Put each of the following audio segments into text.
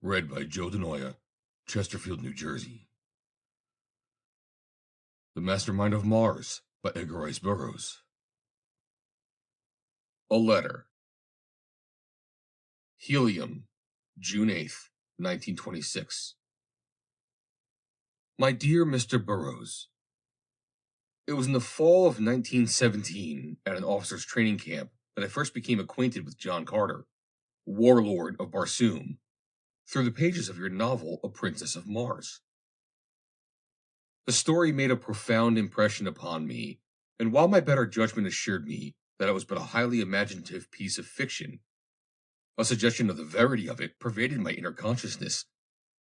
Read by Joe DeNoia, Chesterfield, New Jersey. The Mastermind of Mars by Edgar Rice Burroughs. A letter. Helium, June 8th, 1926. My dear Mr. Burroughs, it was in the fall of 1917 at an officer's training camp that I first became acquainted with John Carter, warlord of Barsoom, through the pages of your novel, A Princess of Mars. The story made a profound impression upon me, and while my better judgment assured me that it was but a highly imaginative piece of fiction, a suggestion of the verity of it pervaded my inner consciousness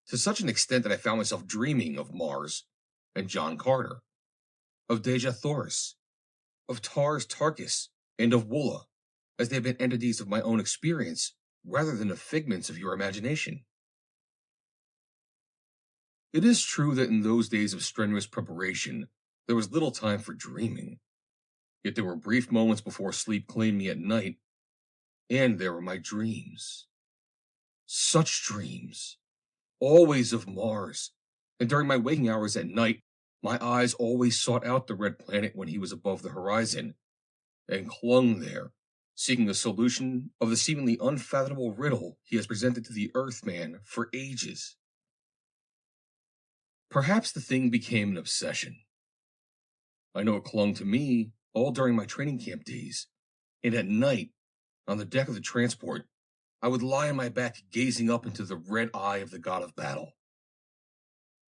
to such an extent that I found myself dreaming of Mars and John Carter, of Dejah Thoris, of Tars Tarkas, and of Woola, as they had been entities of my own experience rather than the figments of your imagination. It is true that in those days of strenuous preparation, there was little time for dreaming. Yet there were brief moments before sleep claimed me at night, and there were my dreams. Such dreams, always of Mars, and during my waking hours at night, my eyes always sought out the red planet when he was above the horizon, and clung there, seeking a solution of the seemingly unfathomable riddle he has presented to the Earthman for ages. Perhaps the thing became an obsession. I know it clung to me all during my training camp days, and at night, on the deck of the transport, I would lie on my back gazing up into the red eye of the god of battle.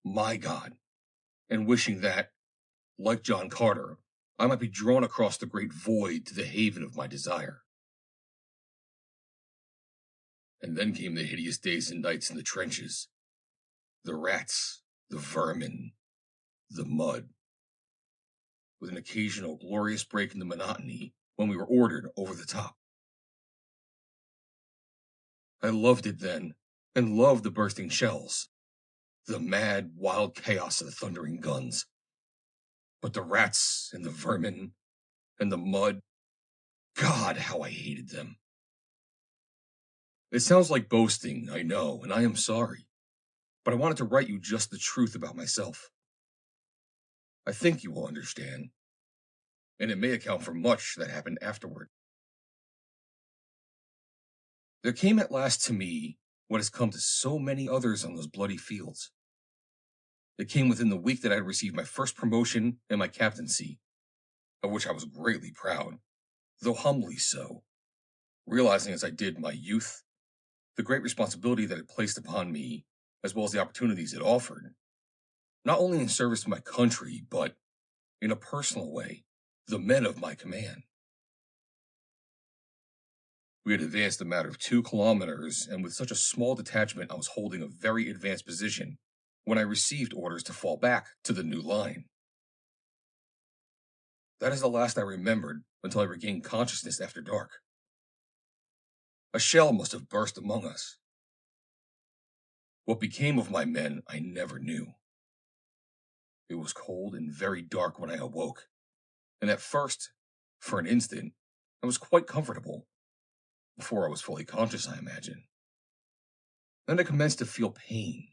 My god, and wishing that, like John Carter, I might be drawn across the great void to the haven of my desire. And then came the hideous days and nights in the trenches. The rats, the vermin, the mud, with an occasional glorious break in the monotony when we were ordered over the top. I loved it then, and loved the bursting shells, the mad, wild chaos of the thundering guns. But the rats and the vermin and the mud, God, how I hated them. It sounds like boasting, I know, and I am sorry, but I wanted to write you just the truth about myself. I think you will understand, and it may account for much that happened afterward. There came at last to me what has come to so many others on those bloody fields. It came within the week that I had received my first promotion and my captaincy, of which I was greatly proud, though humbly so, realizing as I did my youth, the great responsibility that it placed upon me, as well as the opportunities it offered, not only in service to my country, but, in a personal way, the men of my command. We had advanced a matter of 2 kilometers, and with such a small detachment I was holding a very advanced position when I received orders to fall back to the new line. That is the last I remembered until I regained consciousness after dark. A shell must have burst among us. What became of my men I never knew. It was cold and very dark when I awoke, and at first, for an instant, I was quite comfortable. Before I was fully conscious, I imagine. Then I commenced to feel pain.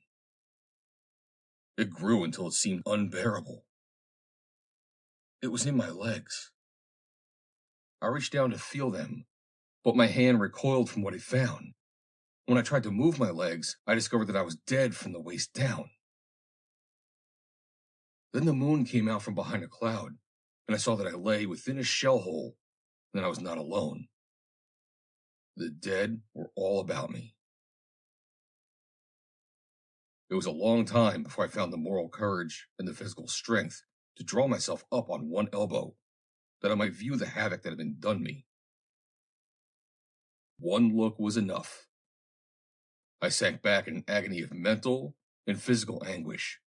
It grew until it seemed unbearable. It was in my legs. I reached down to feel them, but my hand recoiled from what it found. When I tried to move my legs, I discovered that I was dead from the waist down. Then the moon came out from behind a cloud, and I saw that I lay within a shell hole, and that I was not alone. The dead were all about me. It was a long time before I found the moral courage and the physical strength to draw myself up on one elbow, that I might view the havoc that had been done me. One look was enough. I sank back in an agony of mental and physical anguish.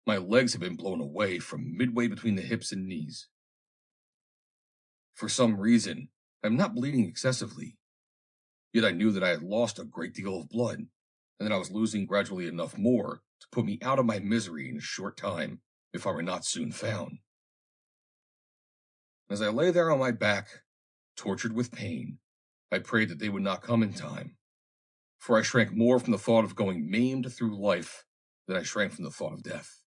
My legs had been blown away from midway between the hips and knees. For some reason, I am not bleeding excessively, yet I knew that I had lost a great deal of blood, and that I was losing gradually enough more to put me out of my misery in a short time, if I were not soon found. As I lay there on my back, tortured with pain, I prayed that they would not come in time, for I shrank more from the thought of going maimed through life than I shrank from the thought of death.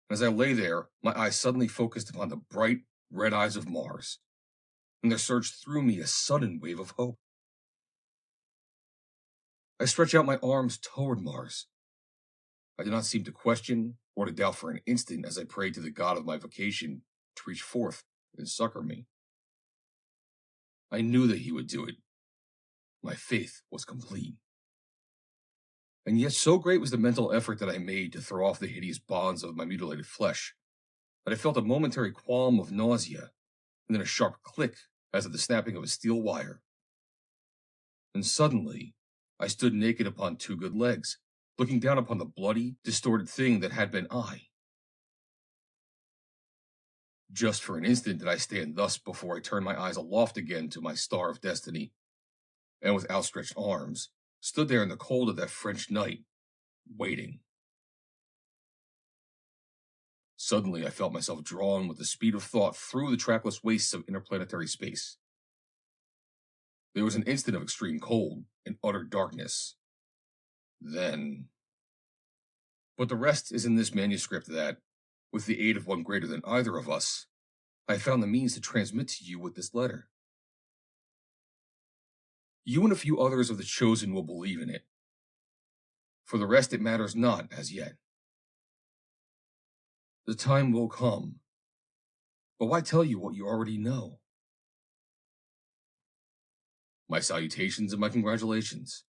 As I lay there, my eyes suddenly focused upon the bright, red eyes of Mars, and there surged through me a sudden wave of hope. I stretched out my arms toward Mars. I did not seem to question or to doubt for an instant as I prayed to the god of my vocation to reach forth and succor me. I knew that he would do it. My faith was complete. And yet so great was the mental effort that I made to throw off the hideous bonds of my mutilated flesh, that I felt a momentary qualm of nausea, and then a sharp click as of the snapping of a steel wire. And suddenly, I stood naked upon two good legs, looking down upon the bloody, distorted thing that had been I. Just for an instant did I stand thus before I turned my eyes aloft again to my star of destiny, and with outstretched arms, stood there in the cold of that French night, waiting. Suddenly I felt myself drawn with the speed of thought through the trackless wastes of interplanetary space. There was an instant of extreme cold and utter darkness. Then... But the rest is in this manuscript that, with the aid of one greater than either of us, I found the means to transmit to you with this letter. You and a few others of the chosen will believe in it. For the rest, it matters not as yet. The time will come. But why tell you what you already know? My salutations and my congratulations.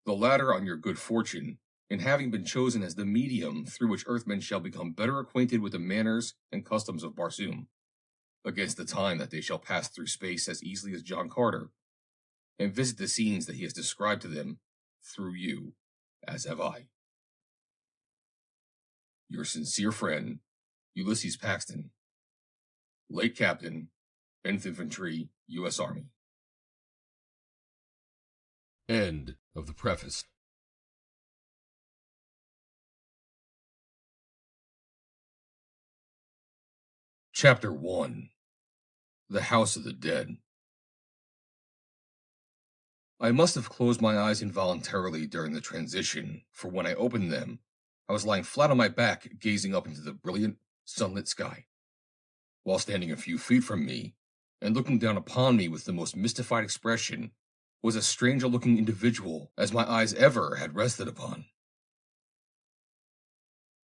The latter on your good fortune in having been chosen as the medium through which Earthmen shall become better acquainted with the manners and customs of Barsoom, against the time that they shall pass through space as easily as John Carter, and visit the scenes that he has described to them through you, as have I. Your sincere friend, Ulysses Paxton, late Captain, 10th Infantry, U.S. Army. End of the preface. Chapter 1. The House of the Dead. I must have closed my eyes involuntarily during the transition, for when I opened them, I was lying flat on my back, gazing up into the brilliant, sunlit sky, while standing a few feet from me, and looking down upon me with the most mystified expression, was a stranger-looking individual as my eyes ever had rested upon.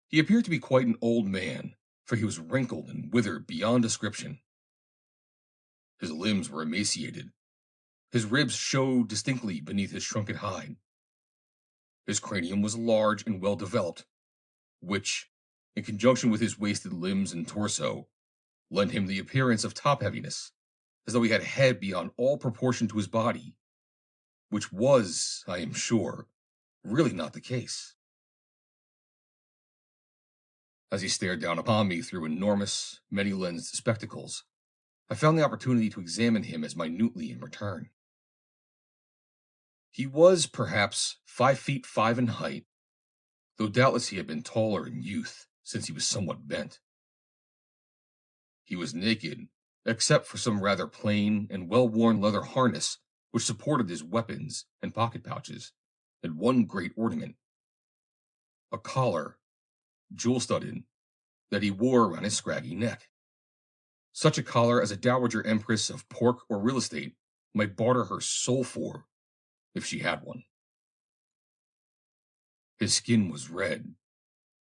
He appeared to be quite an old man, for he was wrinkled and withered beyond description. His limbs were emaciated. His ribs showed distinctly beneath his shrunken hide. His cranium was large and well developed, which, in conjunction with his wasted limbs and torso, lent him the appearance of top-heaviness, as though he had a head beyond all proportion to his body, which was, I am sure, really not the case. As he stared down upon me through enormous, many-lensed spectacles, I found the opportunity to examine him as minutely in return. He was, perhaps, 5'5" in height, though doubtless he had been taller in youth, since he was somewhat bent. He was naked, except for some rather plain and well-worn leather harness which supported his weapons and pocket pouches, and one great ornament, a collar, jewel-studded, that he wore around his scraggy neck. Such a collar as a dowager empress of pork or real estate might barter her soul for, if she had one. His skin was red,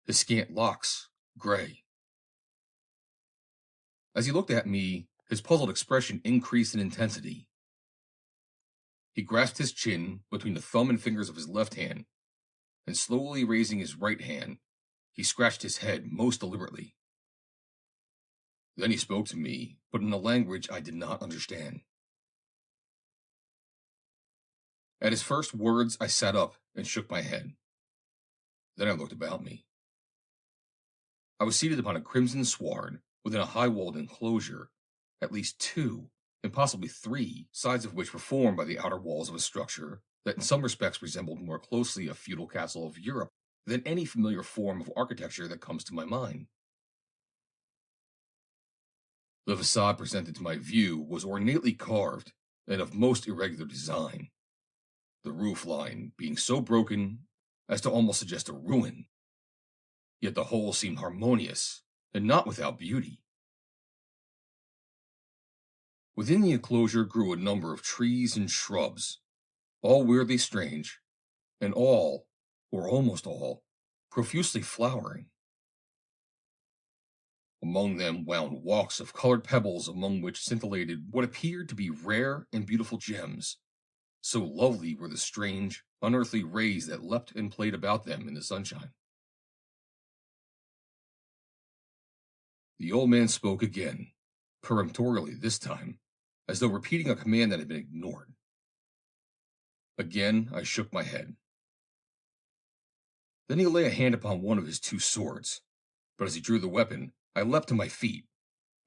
his scant locks gray. As he looked at me, his puzzled expression increased in intensity. He grasped his chin between the thumb and fingers of his left hand, and slowly raising his right hand, he scratched his head most deliberately. Then he spoke to me, but in a language I did not understand. At his first words, I sat up and shook my head. Then I looked about me. I was seated upon a crimson sward within a high-walled enclosure, at least 2, and possibly 3, sides of which were formed by the outer walls of a structure that in some respects resembled more closely a feudal castle of Europe than any familiar form of architecture that comes to my mind. The facade presented to my view was ornately carved and of most irregular design. the roof line being so broken as to almost suggest a ruin. Yet the whole seemed harmonious and not without beauty. Within the enclosure grew a number of trees and shrubs, all weirdly strange, and all, or almost all, profusely flowering. Among them wound walks of colored pebbles among which scintillated what appeared to be rare and beautiful gems. So lovely were the strange, unearthly rays that leapt and played about them in the sunshine. The old man spoke again, peremptorily this time, as though repeating a command that had been ignored. Again I shook my head. Then he lay a hand upon one of his two swords, but as he drew the weapon, I leapt to my feet,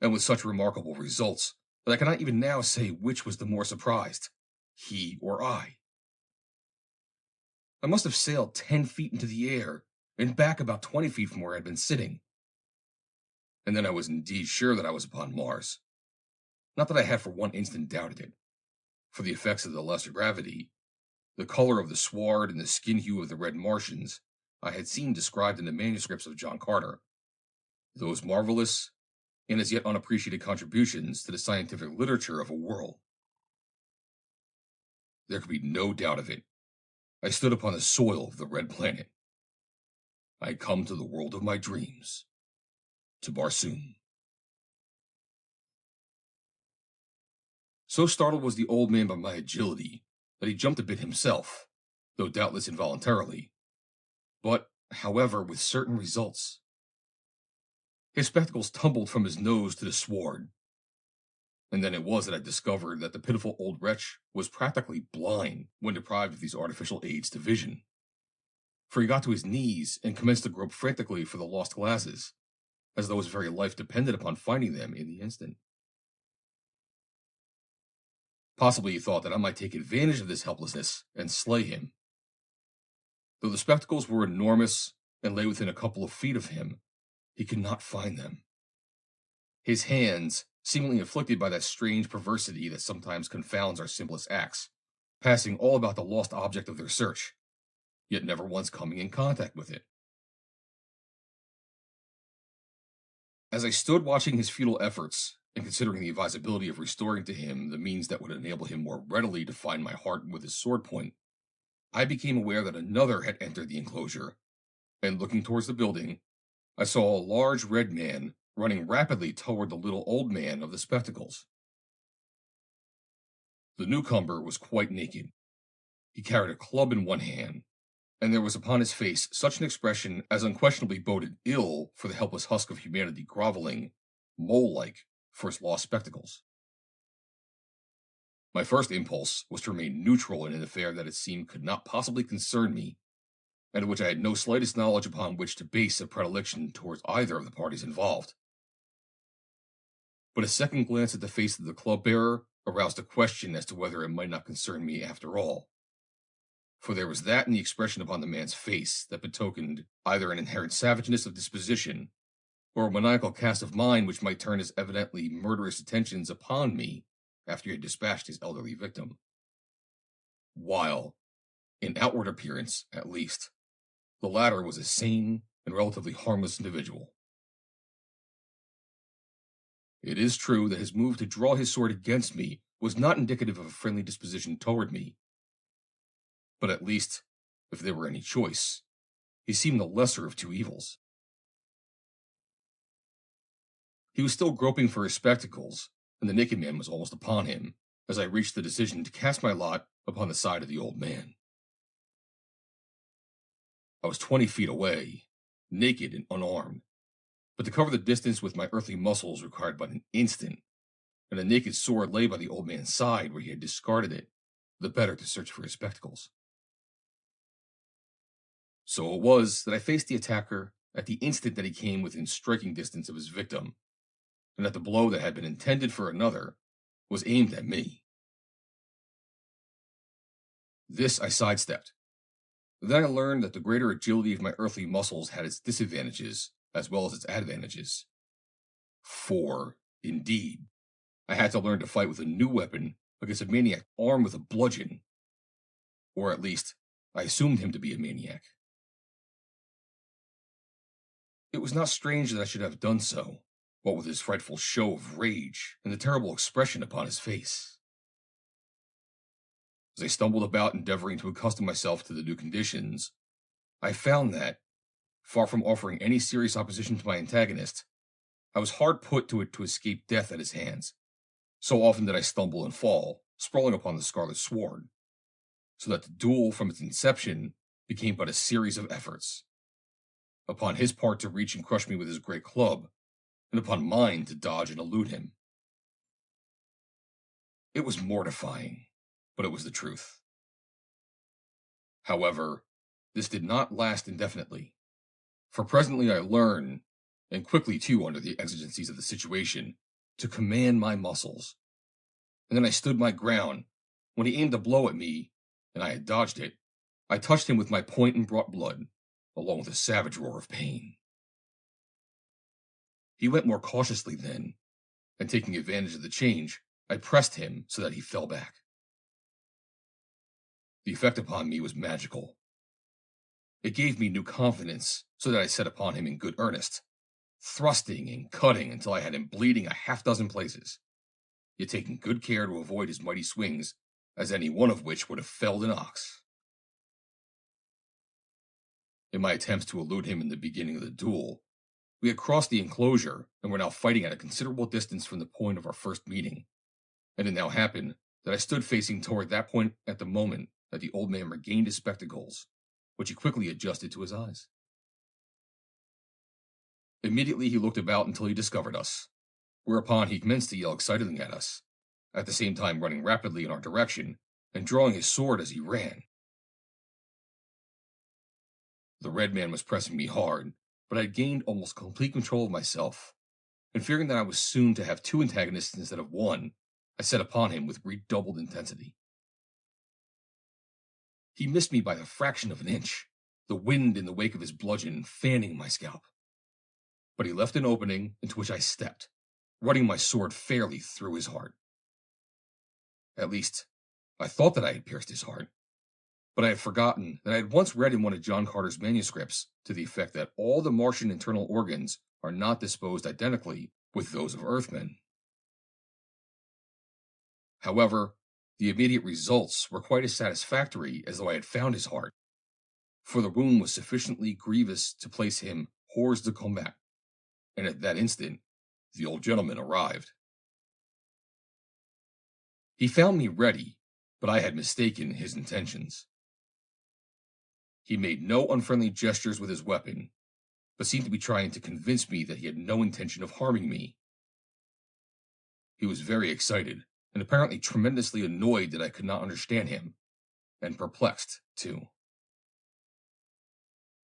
and with such remarkable results that I cannot even now say which was the more surprised, he or I. I must have sailed 10 feet into the air, and back about 20 feet from where I had been sitting. And then I was indeed sure that I was upon Mars. Not that I had for one instant doubted it, for the effects of the lesser gravity, the color of the sward and the skin hue of the red Martians, I had seen described in the manuscripts of John Carter. Those marvelous and as yet unappreciated contributions to the scientific literature of a world. There could be no doubt of it. I stood upon the soil of the red planet. I had come to the world of my dreams, to Barsoom. So startled was the old man by my agility that he jumped a bit himself, though doubtless involuntarily, but, however, with certain results. His spectacles tumbled from his nose to the sward, and then it was that I discovered that the pitiful old wretch was practically blind when deprived of these artificial aids to vision. For he got to his knees and commenced to grope frantically for the lost glasses, as though his very life depended upon finding them in the instant. Possibly he thought that I might take advantage of this helplessness and slay him. Though the spectacles were enormous and lay within a couple of feet of him, he could not find them. His hands, seemingly afflicted by that strange perversity that sometimes confounds our simplest acts, passing all about the lost object of their search, yet never once coming in contact with it. As I stood watching his futile efforts and considering the advisability of restoring to him the means that would enable him more readily to find my heart with his sword point, I became aware that another had entered the enclosure, and looking towards the building, I saw a large red man running rapidly toward the little old man of the spectacles. The newcomer was quite naked. He carried a club in one hand, and there was upon his face such an expression as unquestionably boded ill for the helpless husk of humanity groveling, mole-like, for his lost spectacles. My first impulse was to remain neutral in an affair that it seemed could not possibly concern me, and of which I had no slightest knowledge upon which to base a predilection towards either of the parties involved. But a second glance at the face of the club-bearer aroused a question as to whether it might not concern me after all. For there was that in the expression upon the man's face that betokened either an inherent savageness of disposition, or a maniacal cast of mind which might turn his evidently murderous attentions upon me after he had dispatched his elderly victim. While, in outward appearance at least, the latter was a sane and relatively harmless individual. It is true that his move to draw his sword against me was not indicative of a friendly disposition toward me, but at least, if there were any choice, he seemed the lesser of two evils. He was still groping for his spectacles, and the naked man was almost upon him, as I reached the decision to cast my lot upon the side of the old man. I was 20 feet away, naked and unarmed, but to cover the distance with my earthly muscles required but an instant, and a naked sword lay by the old man's side where he had discarded it, the better to search for his spectacles. So it was that I faced the attacker at the instant that he came within striking distance of his victim, and that the blow that had been intended for another was aimed at me. This I sidestepped. Then I learned that the greater agility of my earthly muscles had its disadvantages as well as its advantages. For, indeed, I had to learn to fight with a new weapon against a maniac armed with a bludgeon. Or at least, I assumed him to be a maniac. It was not strange that I should have done so, what with his frightful show of rage and the terrible expression upon his face. As I stumbled about endeavoring to accustom myself to the new conditions, I found that, far from offering any serious opposition to my antagonist, I was hard put to it to escape death at his hands. So often did I stumble and fall, sprawling upon the scarlet sward, so that the duel from its inception became but a series of efforts. Upon his part to reach and crush me with his great club, and upon mine to dodge and elude him. It was mortifying, but it was the truth. However, this did not last indefinitely, for presently I learned, and quickly too under the exigencies of the situation, to command my muscles. And then I stood my ground. When he aimed a blow at me, and I had dodged it, I touched him with my point and brought blood, along with a savage roar of pain. He went more cautiously then, and taking advantage of the change, I pressed him so that he fell back. The effect upon me was magical. It gave me new confidence, so that I set upon him in good earnest, thrusting and cutting until I had him bleeding a half-dozen places, yet taking good care to avoid his mighty swings, as any one of which would have felled an ox. In my attempts to elude him in the beginning of the duel, we had crossed the enclosure and were now fighting at a considerable distance from the point of our first meeting, and it now happened that I stood facing toward that point at the moment that the old man regained his spectacles, which he quickly adjusted to his eyes. Immediately he looked about until he discovered us, whereupon he commenced to yell excitedly at us, at the same time running rapidly in our direction and drawing his sword as he ran. The red man was pressing me hard, but I had gained almost complete control of myself, and fearing that I was soon to have two antagonists instead of one, I set upon him with redoubled intensity. He missed me by the fraction of an inch, the wind in the wake of his bludgeon fanning my scalp. But he left an opening into which I stepped, running my sword fairly through his heart. At least, I thought that I had pierced his heart, but I had forgotten that I had once read in one of John Carter's manuscripts to the effect that all the Martian internal organs are not disposed identically with those of Earthmen. However, the immediate results were quite as satisfactory as though I had found his heart, for the wound was sufficiently grievous to place him hors de combat, and at that instant the old gentleman arrived. He found me ready, but I had mistaken his intentions. He made no unfriendly gestures with his weapon, but seemed to be trying to convince me that he had no intention of harming me. He was very excited, and apparently tremendously annoyed that I could not understand him, and perplexed, too.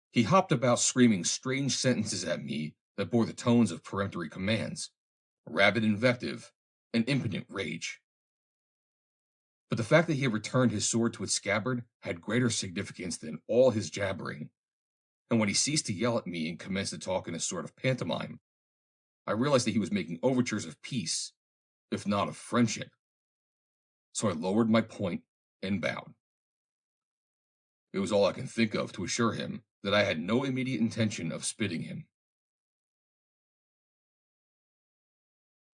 He hopped about screaming strange sentences at me that bore the tones of peremptory commands, rabid invective, and impotent rage. But the fact that he had returned his sword to its scabbard had greater significance than all his jabbering, and when he ceased to yell at me and commenced to talk in a sort of pantomime, I realized that he was making overtures of peace, if not of friendship. So I lowered my point and bowed. It was all I can think of to assure him that I had no immediate intention of spitting him.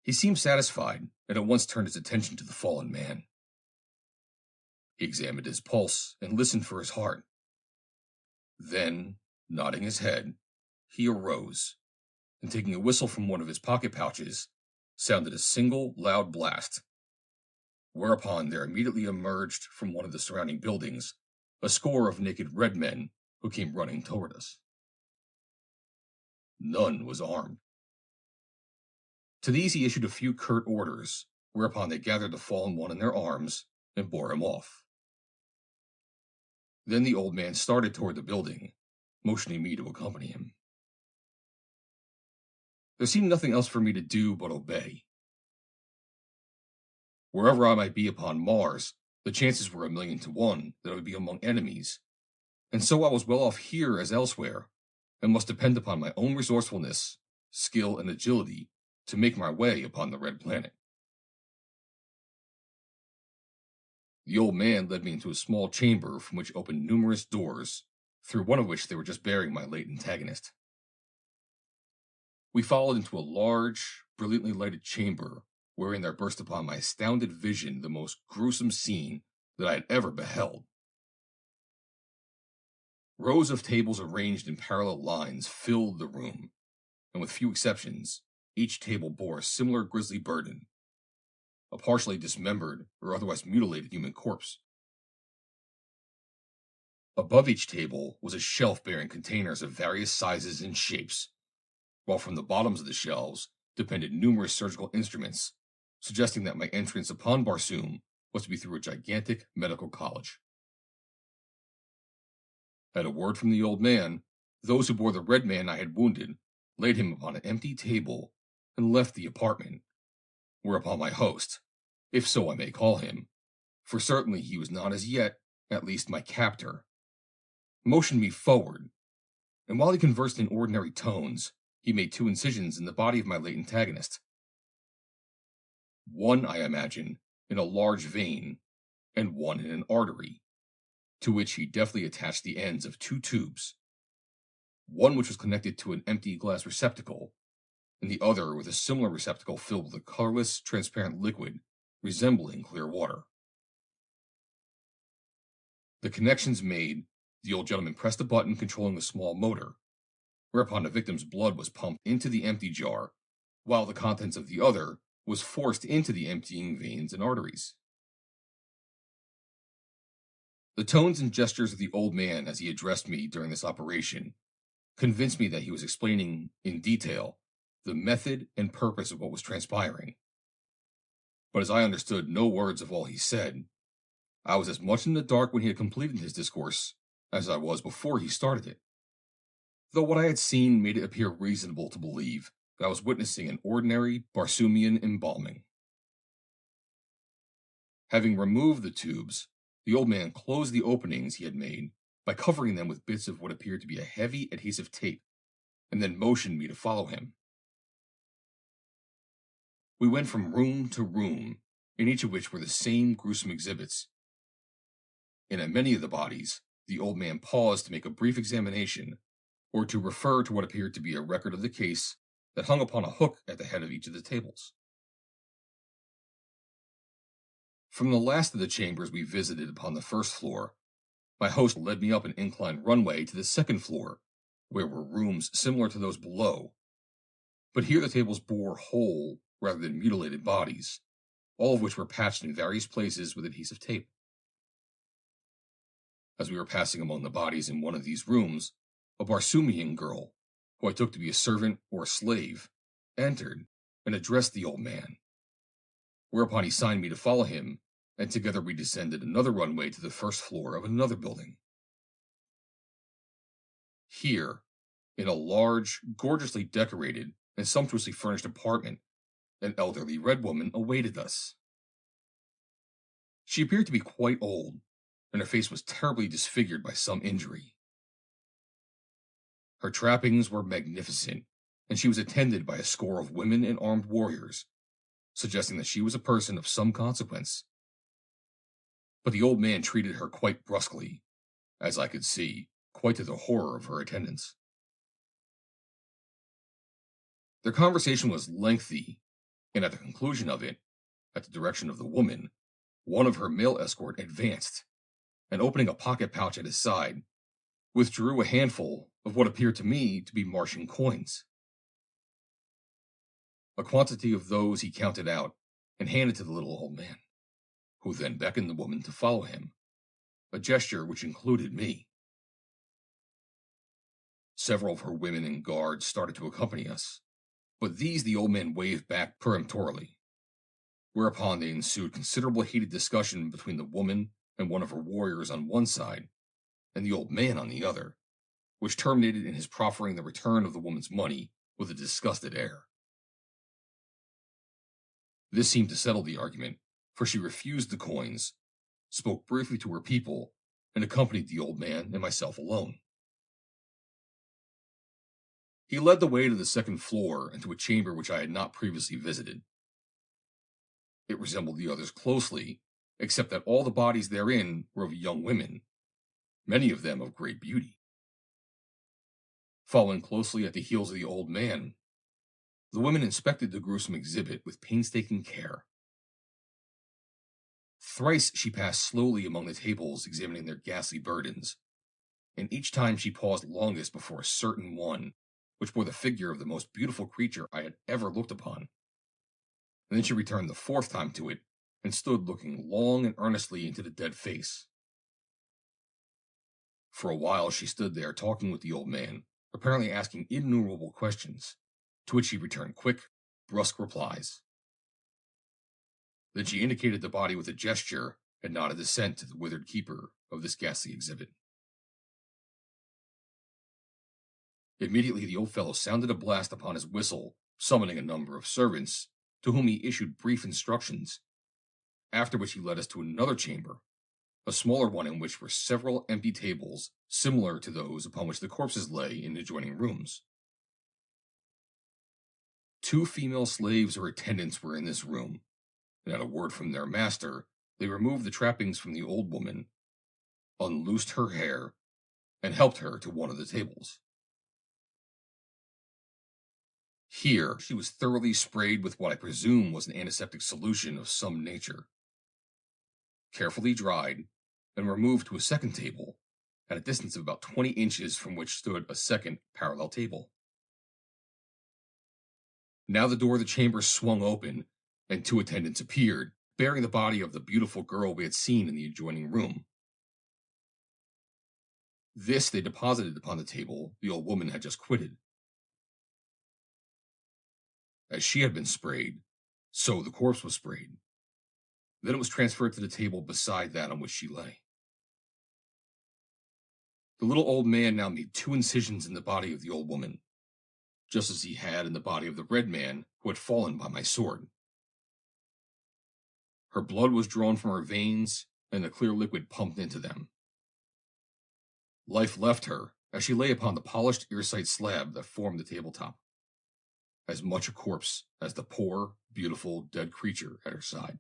He seemed satisfied and at once turned his attention to the fallen man. He examined his pulse and listened for his heart. Then, nodding his head, he arose, and taking a whistle from one of his pocket pouches, sounded a single loud blast, whereupon there immediately emerged from one of the surrounding buildings a score of naked red men who came running toward us. None was armed. To these he issued a few curt orders, whereupon they gathered the fallen one in their arms and bore him off. Then the old man started toward the building, motioning me to accompany him. There seemed nothing else for me to do but obey. Wherever I might be upon Mars, the chances were 1,000,000 to 1 that I would be among enemies, and so I was well off here as elsewhere, and must depend upon my own resourcefulness, skill, and agility to make my way upon the Red Planet. The old man led me into a small chamber from which opened numerous doors, through one of which they were just bearing my late antagonist. We followed into a large, brilliantly lighted chamber, wherein there burst upon my astounded vision the most gruesome scene that I had ever beheld. Rows of tables arranged in parallel lines filled the room, and with few exceptions, each table bore a similar grisly burden, a partially dismembered or otherwise mutilated human corpse. Above each table was a shelf bearing containers of various sizes and shapes, while from the bottoms of the shelves depended numerous surgical instruments, suggesting that my entrance upon Barsoom was to be through a gigantic medical college. At a word from the old man, those who bore the red man I had wounded laid him upon an empty table and left the apartment, whereupon my host, if so I may call him, for certainly he was not as yet, at least my captor, motioned me forward, and while he conversed in ordinary tones, he made 2 incisions in the body of my late antagonist. One, I imagine, in a large vein, and one in an artery, to which he deftly attached the ends of 2 tubes, one which was connected to an empty glass receptacle, and the other with a similar receptacle filled with a colorless, transparent liquid resembling clear water. The connections made, the old gentleman pressed a button controlling the small motor, whereupon the victim's blood was pumped into the empty jar, while the contents of the other was forced into the emptying veins and arteries. The tones and gestures of the old man as he addressed me during this operation convinced me that he was explaining in detail the method and purpose of what was transpiring. But as I understood no words of all he said, I was as much in the dark when he had completed his discourse as I was before he started it, though what I had seen made it appear reasonable to believe that I was witnessing an ordinary Barsoomian embalming. Having removed the tubes, the old man closed the openings he had made by covering them with bits of what appeared to be a heavy adhesive tape, and then motioned me to follow him. We went from room to room, in each of which were the same gruesome exhibits. And at many of the bodies, the old man paused to make a brief examination, or to refer to what appeared to be a record of the case that hung upon a hook at the head of each of the tables. From the last of the chambers we visited upon the first floor, my host led me up an inclined runway to the second floor, where were rooms similar to those below, but here the tables bore whole rather than mutilated bodies, all of which were patched in various places with adhesive tape. As we were passing among the bodies in one of these rooms, a Barsoomian girl, who I took to be a servant or a slave, entered and addressed the old man, whereupon he signed me to follow him, and together we descended another runway to the first floor of another building. Here, in a large, gorgeously decorated, and sumptuously furnished apartment, an elderly red woman awaited us. She appeared to be quite old, and her face was terribly disfigured by some injury. Her trappings were magnificent, and she was attended by a score of women and armed warriors, suggesting that she was a person of some consequence. But the old man treated her quite brusquely, as I could see, quite to the horror of her attendants. Their conversation was lengthy, and at the conclusion of it, at the direction of the woman, one of her male escort advanced, and opening a pocket pouch at his side, withdrew a handful of what appeared to me to be Martian coins. A quantity of those he counted out and handed to the little old man, who then beckoned the woman to follow him, a gesture which included me. Several of her women and guards started to accompany us, but these the old man waved back peremptorily, whereupon there ensued considerable heated discussion between the woman and one of her warriors on one side, and the old man on the other, which terminated in his proffering the return of the woman's money with a disgusted air. This seemed to settle the argument, for she refused the coins, spoke briefly to her people, and accompanied the old man and myself alone. He led the way to the second floor and to a chamber which I had not previously visited. It resembled the others closely, except that all the bodies therein were of young women, many of them of great beauty. Following closely at the heels of the old man, the women inspected the gruesome exhibit with painstaking care. Thrice she passed slowly among the tables, examining their ghastly burdens, and each time she paused longest before a certain one, which bore the figure of the most beautiful creature I had ever looked upon. And then she returned the fourth time to it, and stood looking long and earnestly into the dead face. For a while she stood there talking with the old man, apparently asking innumerable questions, to which he returned quick, brusque replies. Then she indicated the body with a gesture, and nodded assent to the withered keeper of this ghastly exhibit. Immediately the old fellow sounded a blast upon his whistle, summoning a number of servants, to whom he issued brief instructions, after which he led us to another chamber, a smaller one in which were several empty tables, similar to those upon which the corpses lay in adjoining rooms. 2 female slaves or attendants were in this room, and at a word from their master, they removed the trappings from the old woman, unloosed her hair, and helped her to one of the tables. Here she was thoroughly sprayed with what I presume was an antiseptic solution of some nature, carefully dried, and removed to a second table, at a distance of about 20 inches from which stood a second parallel table. Now the door of the chamber swung open, and 2 attendants appeared, bearing the body of the beautiful girl we had seen in the adjoining room. This they deposited upon the table the old woman had just quitted. As she had been sprayed, so the corpse was sprayed. Then it was transferred to the table beside that on which she lay. The little old man now made 2 incisions in the body of the old woman, just as he had in the body of the red man who had fallen by my sword. Her blood was drawn from her veins, and the clear liquid pumped into them. Life left her as she lay upon the polished earsite slab that formed the tabletop, as much a corpse as the poor, beautiful, dead creature at her side.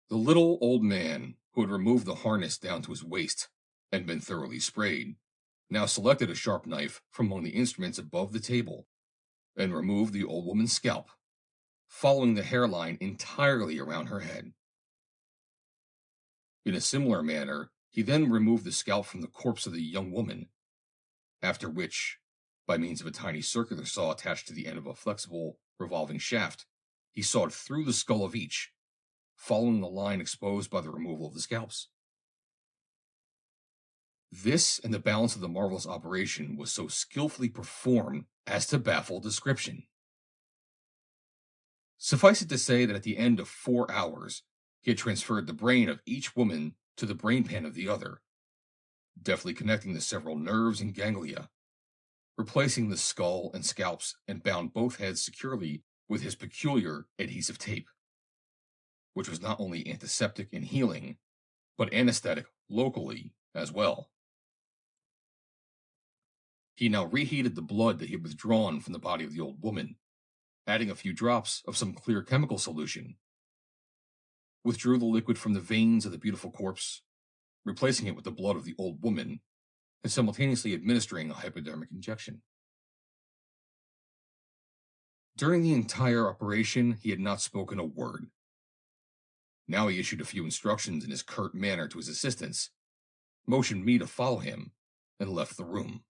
The little old man, who had removed the harness down to his waist and been thoroughly sprayed, now selected a sharp knife from among the instruments above the table and removed the old woman's scalp, following the hairline entirely around her head. In a similar manner, he then removed the scalp from the corpse of the young woman, after which, by means of a tiny circular saw attached to the end of a flexible, revolving shaft, he sawed through the skull of each, following the line exposed by the removal of the scalps. This and the balance of the marvelous operation was so skillfully performed as to baffle description. Suffice it to say that at the end of 4 hours, he had transferred the brain of each woman to the brain pan of the other, deftly connecting the several nerves and ganglia, replacing the skull and scalps, and bound both heads securely with his peculiar adhesive tape, which was not only antiseptic and healing, but anesthetic locally as well. He now reheated the blood that he had withdrawn from the body of the old woman, adding a few drops of some clear chemical solution, withdrew the liquid from the veins of the beautiful corpse, replacing it with the blood of the old woman, and simultaneously administering a hypodermic injection. During the entire operation, he had not spoken a word. Now he issued a few instructions in his curt manner to his assistants, motioned me to follow him, and left the room.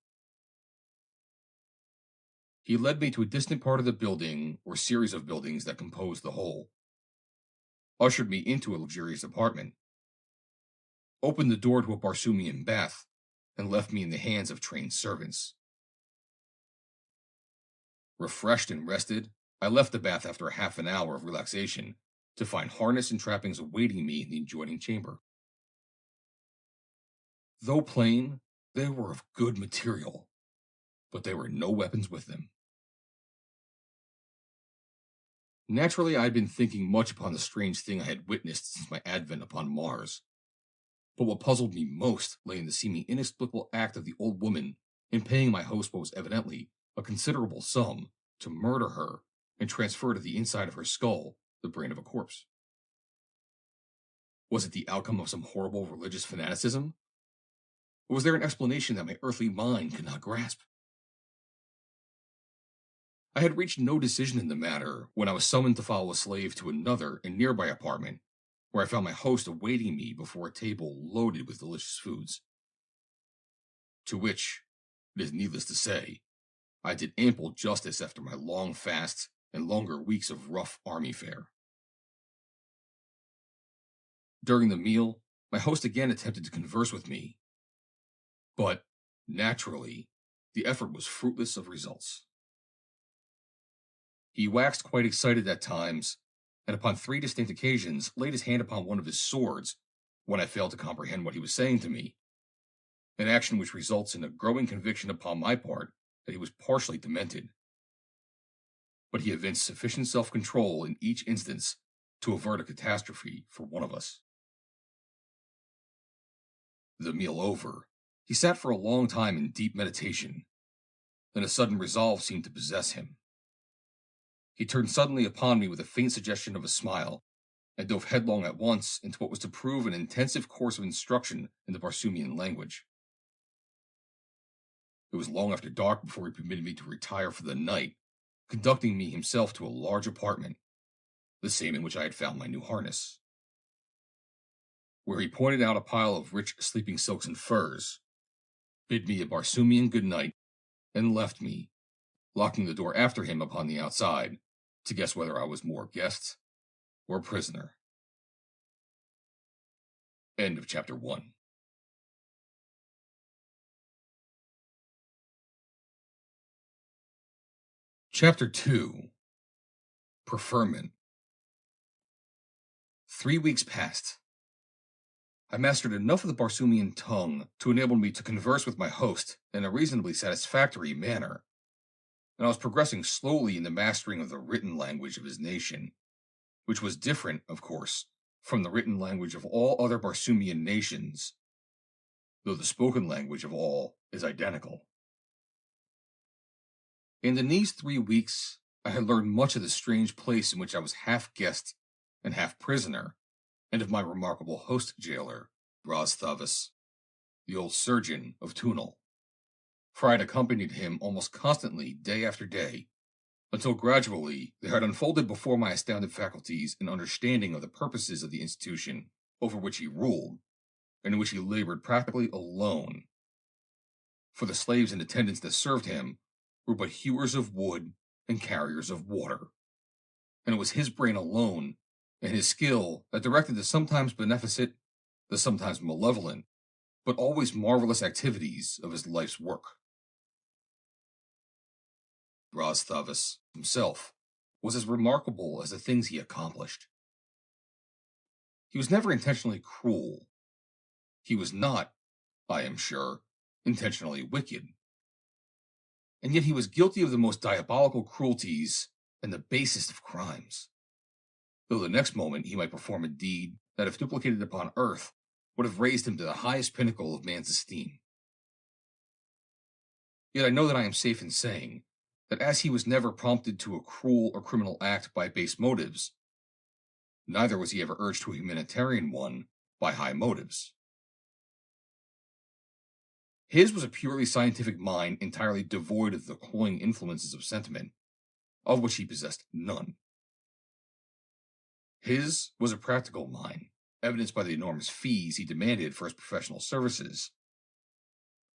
He led me to a distant part of the building, or series of buildings that composed the whole, ushered me into a luxurious apartment, opened the door to a Barsoomian bath, and left me in the hands of trained servants. Refreshed and rested, I left the bath after a half an hour of relaxation to find harness and trappings awaiting me in the adjoining chamber. Though plain, they were of good material, but there were no weapons with them. Naturally, I had been thinking much upon the strange thing I had witnessed since my advent upon Mars. But what puzzled me most lay in the seeming inexplicable act of the old woman in paying my host what was evidently a considerable sum to murder her and transfer to the inside of her skull the brain of a corpse. Was it the outcome of some horrible religious fanaticism? Or was there an explanation that my earthly mind could not grasp? I had reached no decision in the matter when I was summoned to follow a slave to another and nearby apartment, where I found my host awaiting me before a table loaded with delicious foods. To which, it is needless to say, I did ample justice after my long fasts and longer weeks of rough army fare. During the meal, my host again attempted to converse with me, but, naturally, the effort was fruitless of results. He waxed quite excited at times, and upon 3 distinct occasions laid his hand upon one of his swords when I failed to comprehend what he was saying to me, an action which results in a growing conviction upon my part that he was partially demented. But he evinced sufficient self-control in each instance to avert a catastrophe for one of us. The meal over, he sat for a long time in deep meditation. Then a sudden resolve seemed to possess him. He turned suddenly upon me with a faint suggestion of a smile, and dove headlong at once into what was to prove an intensive course of instruction in the Barsoomian language. It was long after dark before he permitted me to retire for the night, conducting me himself to a large apartment, the same in which I had found my new harness, where he pointed out a pile of rich sleeping silks and furs, bid me a Barsoomian good night, and left me, locking the door after him upon the outside, to guess whether I was more guest or prisoner. End of Chapter 1. Chapter 2. Preferment. 3 weeks passed. I mastered enough of the Barsoomian tongue to enable me to converse with my host in a reasonably satisfactory manner, and I was progressing slowly in the mastering of the written language of his nation, which was different, of course, from the written language of all other Barsoomian nations, though the spoken language of all is identical. And in these 3 weeks, I had learned much of the strange place in which I was half guest and half prisoner, and of my remarkable host jailer, Thavas, the old surgeon of Phundahl, for I had accompanied him almost constantly day after day, until gradually there had unfolded before my astounded faculties an understanding of the purposes of the institution over which he ruled, and in which he labored practically alone. For the slaves and attendants that served him were but hewers of wood and carriers of water, and it was his brain alone and his skill that directed the sometimes beneficent, the sometimes malevolent, but always marvelous activities of his life's work. Thavas himself was as remarkable as the things he accomplished. He was never intentionally cruel. He was not, I am sure, intentionally wicked. And yet he was guilty of the most diabolical cruelties and the basest of crimes, though the next moment he might perform a deed that, if duplicated upon earth, would have raised him to the highest pinnacle of man's esteem. Yet I know that I am safe in saying that as he was never prompted to a cruel or criminal act by base motives, neither was he ever urged to a humanitarian one by high motives. His was a purely scientific mind entirely devoid of the cloying influences of sentiment, of which he possessed none. His was a practical mind, evidenced by the enormous fees he demanded for his professional services.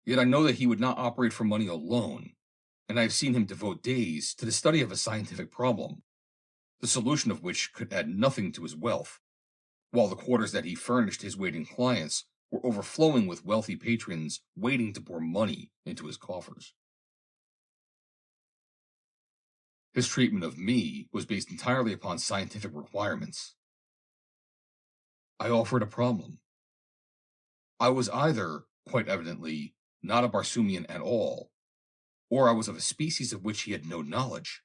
Yet I know that he would not operate for money alone, and I have seen him devote days to the study of a scientific problem, the solution of which could add nothing to his wealth, while the quarters that he furnished his waiting clients were overflowing with wealthy patrons waiting to pour money into his coffers. His treatment of me was based entirely upon scientific requirements. I offered a problem. I was either, quite evidently, not a Barsoomian at all, or I was of a species of which he had no knowledge.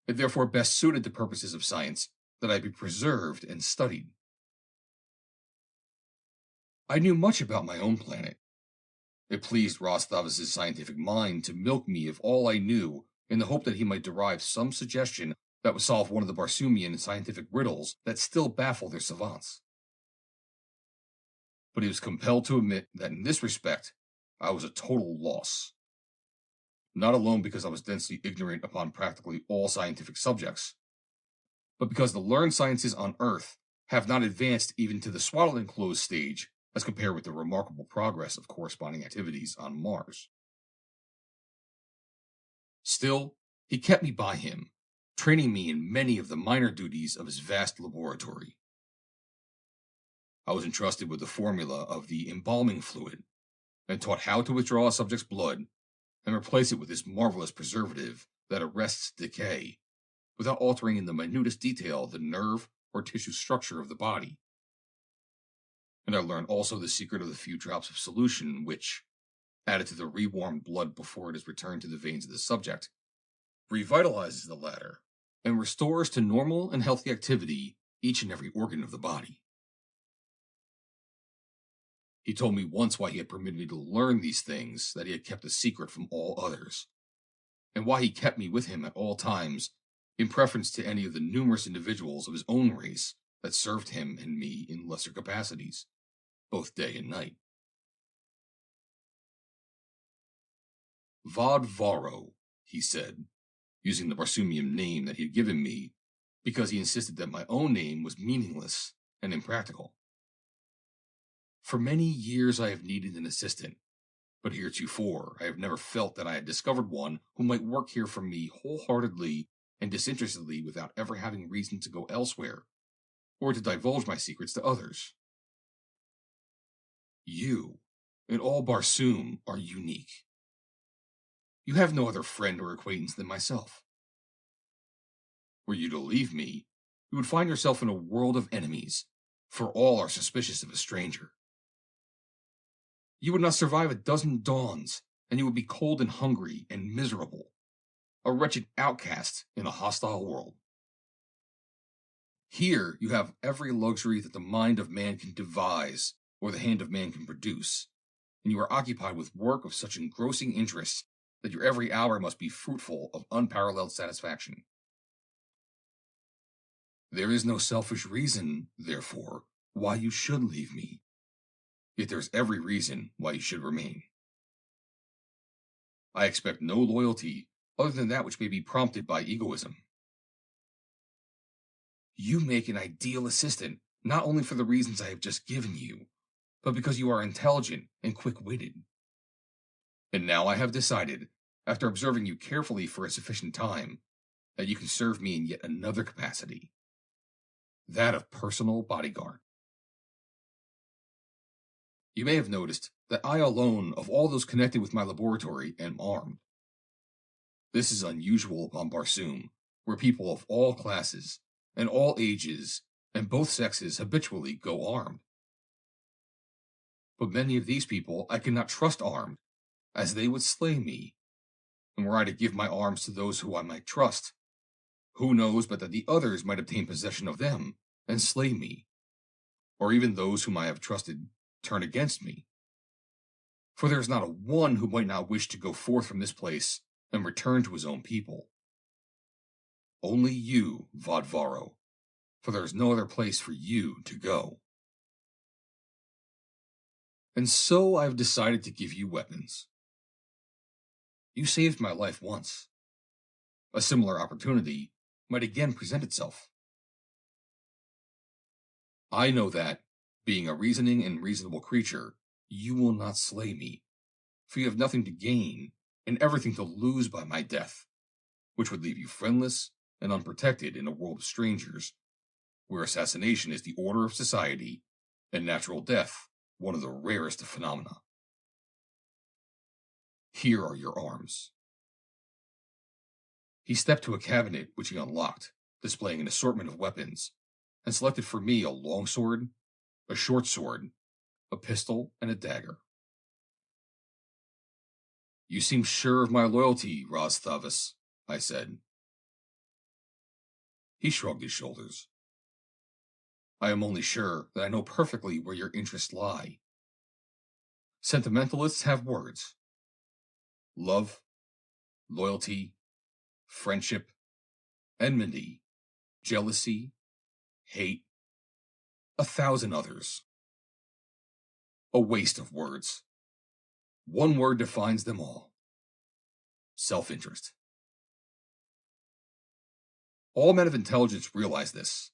It therefore best suited the purposes of science that I be preserved and studied. I knew much about my own planet. It pleased Thavas' scientific mind to milk me of all I knew in the hope that he might derive some suggestion that would solve one of the Barsoomian scientific riddles that still baffle their savants. But he was compelled to admit that in this respect, I was a total loss. Not alone because I was densely ignorant upon practically all scientific subjects, but because the learned sciences on Earth have not advanced even to the swaddle-enclosed stage as compared with the remarkable progress of corresponding activities on Mars. Still, he kept me by him, training me in many of the minor duties of his vast laboratory. I was entrusted with the formula of the embalming fluid, and taught how to withdraw a subject's blood and replace it with this marvelous preservative that arrests decay, without altering in the minutest detail the nerve or tissue structure of the body. And I learned also the secret of the few drops of solution which, added to the rewarmed blood before it is returned to the veins of the subject, revitalizes the latter and restores to normal and healthy activity each and every organ of the body. He told me once why he had permitted me to learn these things that he had kept a secret from all others, and why he kept me with him at all times in preference to any of the numerous individuals of his own race that served him and me in lesser capacities, both day and night. Vodvaro, he said, using the Barsoomian name that he had given me, because he insisted that my own name was meaningless and impractical. For many years I have needed an assistant, but heretofore I have never felt that I had discovered one who might work here for me wholeheartedly and disinterestedly without ever having reason to go elsewhere, or to divulge my secrets to others. You, and all Barsoom, are unique. You have no other friend or acquaintance than myself. Were you to leave me, you would find yourself in a world of enemies, for all are suspicious of a stranger. You would not survive a dozen dawns, and you would be cold and hungry and miserable, a wretched outcast in a hostile world. Here you have every luxury that the mind of man can devise or the hand of man can produce, and you are occupied with work of such engrossing interest that your every hour must be fruitful of unparalleled satisfaction. There is no selfish reason, therefore, why you should leave me. Yet there is every reason why you should remain. I expect no loyalty other than that which may be prompted by egoism. You make an ideal assistant not only for the reasons I have just given you, but because you are intelligent and quick-witted. And now I have decided, after observing you carefully for a sufficient time, that you can serve me in yet another capacity, that of personal bodyguard. You may have noticed that I alone of all those connected with my laboratory am armed. This is unusual upon Barsoom, where people of all classes, and all ages, and both sexes habitually go armed. But many of these people I cannot trust armed, as they would slay me, and were I to give my arms to those who I might trust, who knows but that the others might obtain possession of them, and slay me, or even those whom I have trusted turn against me. For there is not a one who might not wish to go forth from this place and return to his own people. Only you, Vodvaro, for there is no other place for you to go. And so I have decided to give you weapons. You saved my life once. A similar opportunity might again present itself. I know that, being a reasoning and reasonable creature, you will not slay me, for you have nothing to gain and everything to lose by my death, which would leave you friendless and unprotected in a world of strangers, where assassination is the order of society and natural death one of the rarest of phenomena. Here are your arms. He stepped to a cabinet which he unlocked, displaying an assortment of weapons, and selected for me a long sword, a short sword, a pistol, and a dagger. You seem sure of my loyalty, Ras Thavas, I said. He shrugged his shoulders. I am only sure that I know perfectly where your interests lie. Sentimentalists have words. Love, loyalty, friendship, enmity, jealousy, hate, 1,000 others. A waste of words. One word defines them all. Self-interest. All men of intelligence realize this.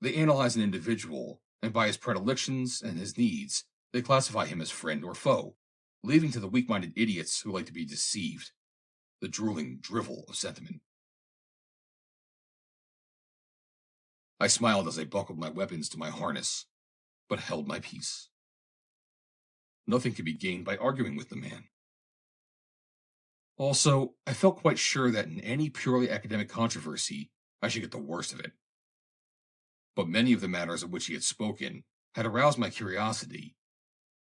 They analyze an individual, and by his predilections and his needs, they classify him as friend or foe, leaving to the weak-minded idiots who like to be deceived, the drooling drivel of sentiment. I smiled as I buckled my weapons to my harness, but held my peace. Nothing could be gained by arguing with the man. Also, I felt quite sure that in any purely academic controversy, I should get the worst of it. But many of the matters of which he had spoken had aroused my curiosity,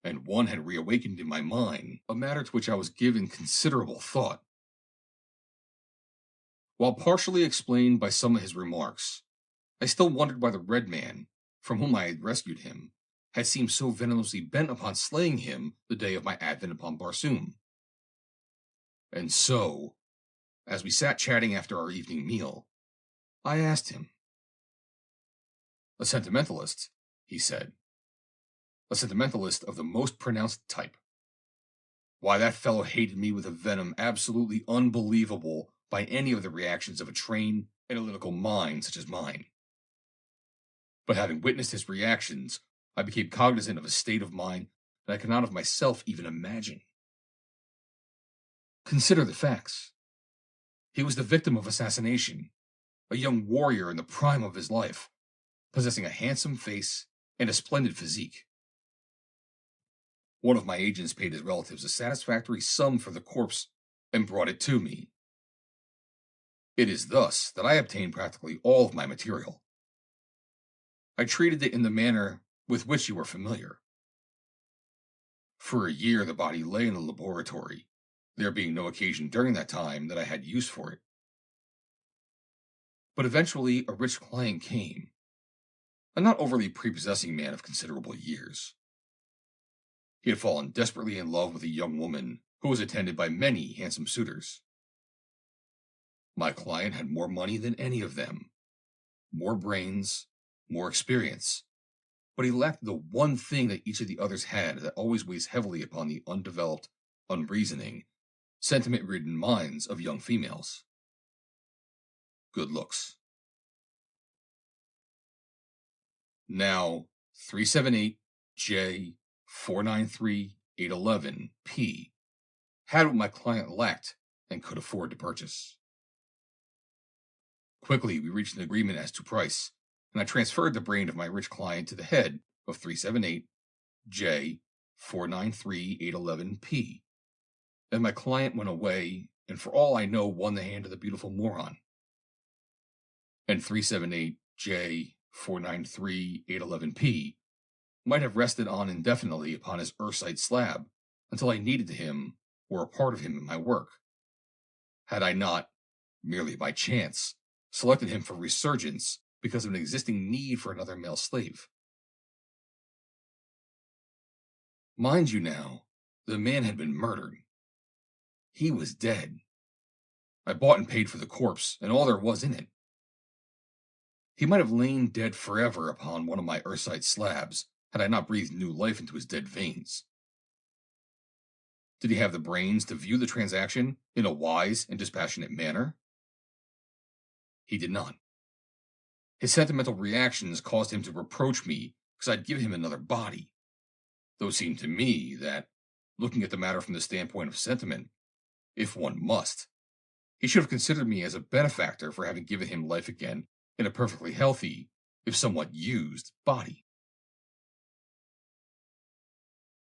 and one had reawakened in my mind a matter to which I was given considerable thought. While partially explained by some of his remarks, I still wondered why the red man, from whom I had rescued him, had seemed so venomously bent upon slaying him the day of my advent upon Barsoom. And so, as we sat chatting after our evening meal, I asked him. "A sentimentalist," he said. "A sentimentalist of the most pronounced type. Why, that fellow hated me with a venom absolutely unbelievable by any of the reactions of a trained, analytical mind such as mine. But having witnessed his reactions, I became cognizant of a state of mind that I cannot of myself even imagine. Consider the facts. He was the victim of assassination, a young warrior in the prime of his life, possessing a handsome face and a splendid physique. One of my agents paid his relatives a satisfactory sum for the corpse and brought it to me. It is thus that I obtained practically all of my material. I treated it in the manner with which you are familiar. For a year the body lay in the laboratory, there being no occasion during that time that I had use for it. But eventually a rich client came, a not overly prepossessing man of considerable years. He had fallen desperately in love with a young woman who was attended by many handsome suitors. My client had more money than any of them, more brains, more experience, but he lacked the one thing that each of the others had that always weighs heavily upon the undeveloped, unreasoning, sentiment-ridden minds of young females. Good looks. Now, 378J 493-811P had what my client lacked and could afford to purchase. Quickly, we reached an agreement as to price, and I transferred the brain of my rich client to the head of 378J 493-811P, and my client went away and for all I know won the hand of the beautiful moron. And 378J 493-811P might have rested on indefinitely upon his earthside slab until I needed him or a part of him in my work, had I not, merely by chance, selected him for resurgence because of an existing need for another male slave. Mind you now, the man had been murdered. He was dead. I bought and paid for the corpse and all there was in it. He might have lain dead forever upon one of my earthside slabs had I not breathed new life into his dead veins. Did he have the brains to view the transaction in a wise and dispassionate manner? He did not. His sentimental reactions caused him to reproach me because I'd give him another body, though it seemed to me that, looking at the matter from the standpoint of sentiment, if one must, he should have considered me as a benefactor for having given him life again in a perfectly healthy, if somewhat used, body.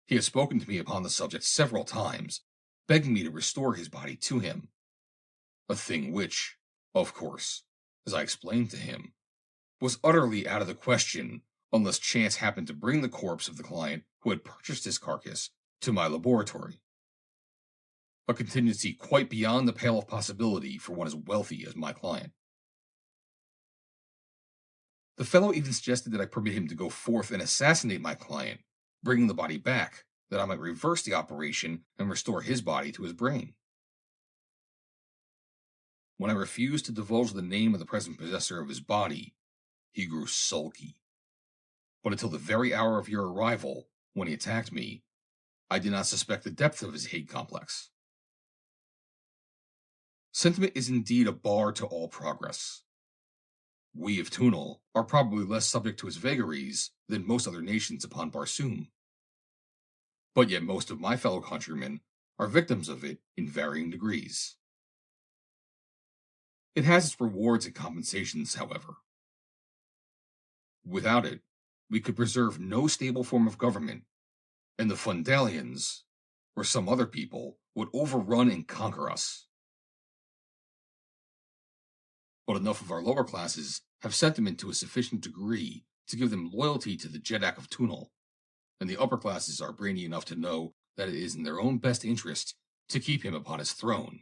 He has spoken to me upon the subject several times, begging me to restore his body to him, a thing which, of course, as I explained to him, was utterly out of the question unless chance happened to bring the corpse of the client who had purchased his carcass to my laboratory. A contingency quite beyond the pale of possibility for one as wealthy as my client. The fellow even suggested that I permit him to go forth and assassinate my client, bringing the body back, that I might reverse the operation and restore his body to his brain. When I refused to divulge the name of the present possessor of his body, he grew sulky. But until the very hour of your arrival, when he attacked me, I did not suspect the depth of his hate complex. Sentiment is indeed a bar to all progress. We of Phundahl are probably less subject to his vagaries than most other nations upon Barsoom. But yet most of my fellow countrymen are victims of it in varying degrees. It has its rewards and compensations, however. Without it, we could preserve no stable form of government, and the Phundalians, or some other people, would overrun and conquer us. But enough of our lower classes have sentiment to a sufficient degree to give them loyalty to the Jeddak of Phundahl, and the upper classes are brainy enough to know that it is in their own best interest to keep him upon his throne.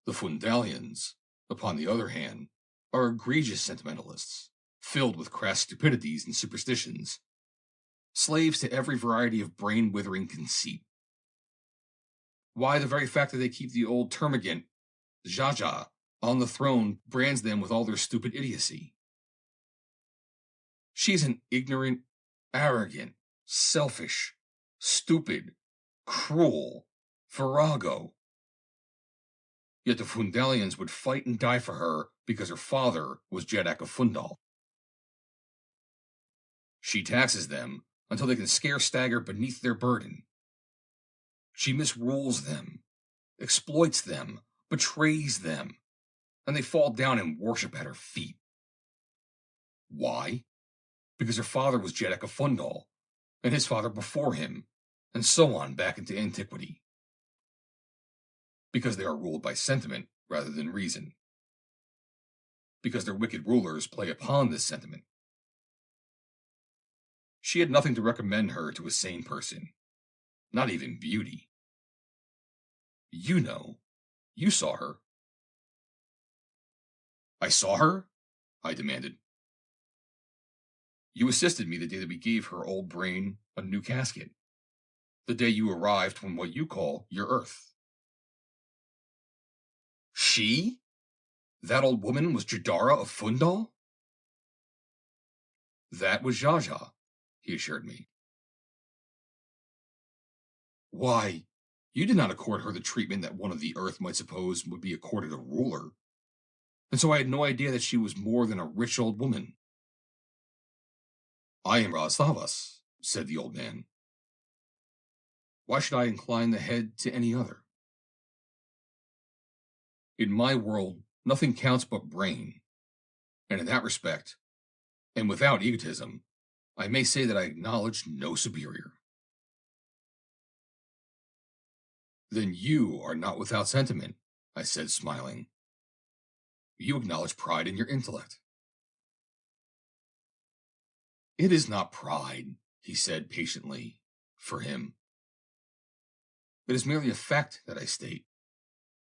The Phundalians, upon the other hand, are egregious sentimentalists, filled with crass stupidities and superstitions, slaves to every variety of brain-withering conceit. Why, the very fact that they keep the old termagant, Xaxa, on the throne brands them with all their stupid idiocy. She is an ignorant, arrogant, selfish, stupid, cruel virago. Yet the Phundalians would fight and die for her because her father was Jeddak of Phundahl. She taxes them until they can scarce stagger beneath their burden. She misrules them, exploits them, betrays them, and they fall down and worship at her feet. Why? Because her father was Jeddak of Phundahl, and his father before him, and so on back into antiquity. Because they are ruled by sentiment rather than reason. Because their wicked rulers play upon this sentiment. She had nothing to recommend her to a sane person, not even beauty. You know, you saw her. I saw her? I demanded. You assisted me the day that we gave her old brain a new casket. The day you arrived from what you call your Earth. She? That old woman was Jadara of Phundahl? That was Xaxa, he assured me. Why, you did not accord her the treatment that one of the Earth might suppose would be accorded a ruler. And so I had no idea that she was more than a rich old woman. I am Thavas, said the old man. Why should I incline the head to any other? In my world, nothing counts but brain, and in that respect, and without egotism, I may say that I acknowledge no superior. Then you are not without sentiment, I said, smiling. You acknowledge pride in your intellect. It is not pride, he said patiently, for him. It is merely a fact that I state,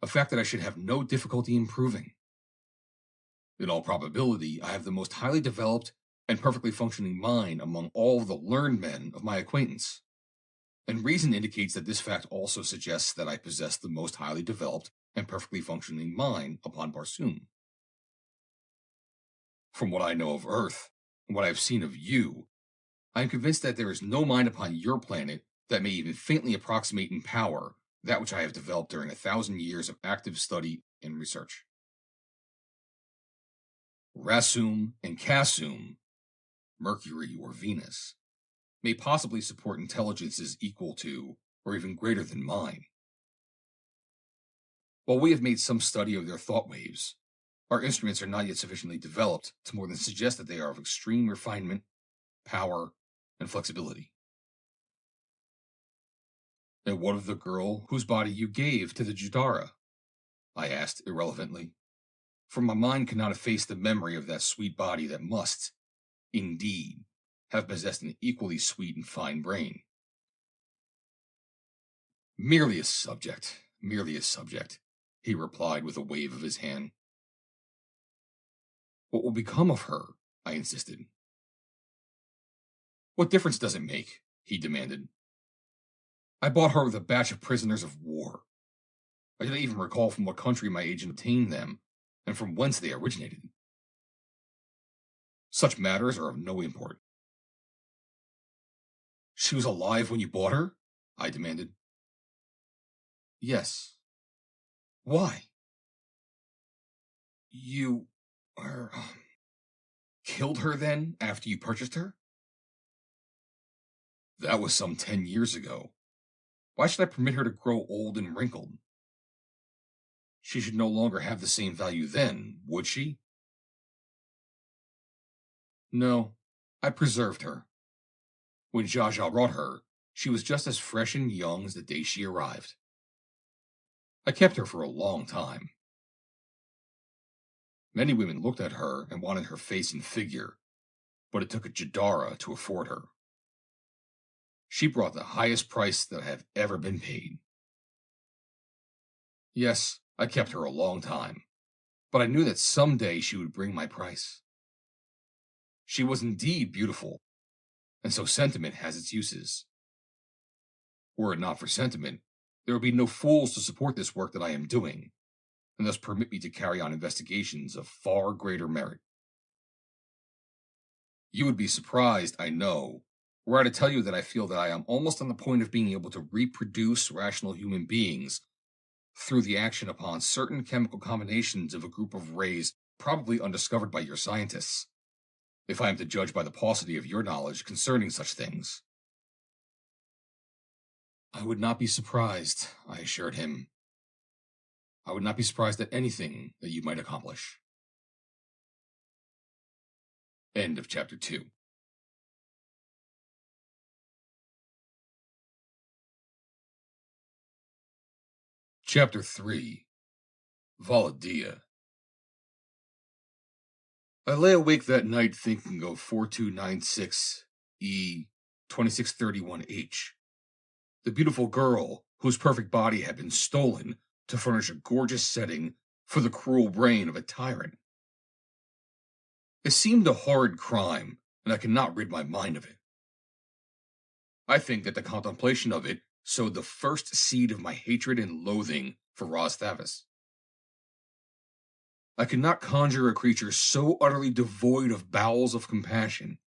a fact that I should have no difficulty in proving. In all probability, I have the most highly developed and perfectly functioning mind among all the learned men of my acquaintance. And reason indicates that this fact also suggests that I possess the most highly developed and perfectly functioning mind upon Barsoom. From what I know of Earth, and what I have seen of you, I am convinced that there is no mind upon your planet that may even faintly approximate in power that which I have developed during 1,000 years of active study and research. Rasum and Kasum, Mercury or Venus, may possibly support intelligences equal to, or even greater than mine. While we have made some study of their thought waves, our instruments are not yet sufficiently developed to more than suggest that they are of extreme refinement, power, and flexibility. And what of the girl whose body you gave to the Jadara? I asked irrelevantly, for my mind could not efface the memory of that sweet body that must, indeed, have possessed an equally sweet and fine brain. Merely a subject, he replied with a wave of his hand. What will become of her? I insisted. What difference does it make? He demanded. I bought her with a batch of prisoners of war. I didn't even recall from what country my agent obtained them, and from whence they originated. Such matters are of no import. She was alive when you bought her? I demanded. Yes. Why? You... er, killed her then, after you purchased her? That was some 10 years ago. Why should I permit her to grow old and wrinkled? She should no longer have the same value then, would she? No, I preserved her. When Xaxa brought her, she was just as fresh and young as the day she arrived. I kept her for a long time. Many women looked at her and wanted her face and figure, but it took a Jadara to afford her. She brought the highest price that I have ever been paid. Yes, I kept her a long time, but I knew that someday she would bring my price. She was indeed beautiful, and so sentiment has its uses. Were it not for sentiment, there would be no fools to support this work that I am doing, and thus permit me to carry on investigations of far greater merit. You would be surprised, I know, were I to tell you that I feel that I am almost on the point of being able to reproduce rational human beings through the action upon certain chemical combinations of a group of rays probably undiscovered by your scientists, if I am to judge by the paucity of your knowledge concerning such things. I would not be surprised, I assured him. I would not be surprised at anything that you might accomplish. End of Chapter 2. Chapter 3. Valla Dia. I lay awake that night thinking of 4296 E 2631H, the beautiful girl whose perfect body had been stolen to furnish a gorgeous setting for the cruel brain of a tyrant. It seemed a horrid crime, and I could not rid my mind of it. I think that the contemplation of it sowed the first seed of my hatred and loathing for Thavas. I could not conjure a creature so utterly devoid of bowels of compassion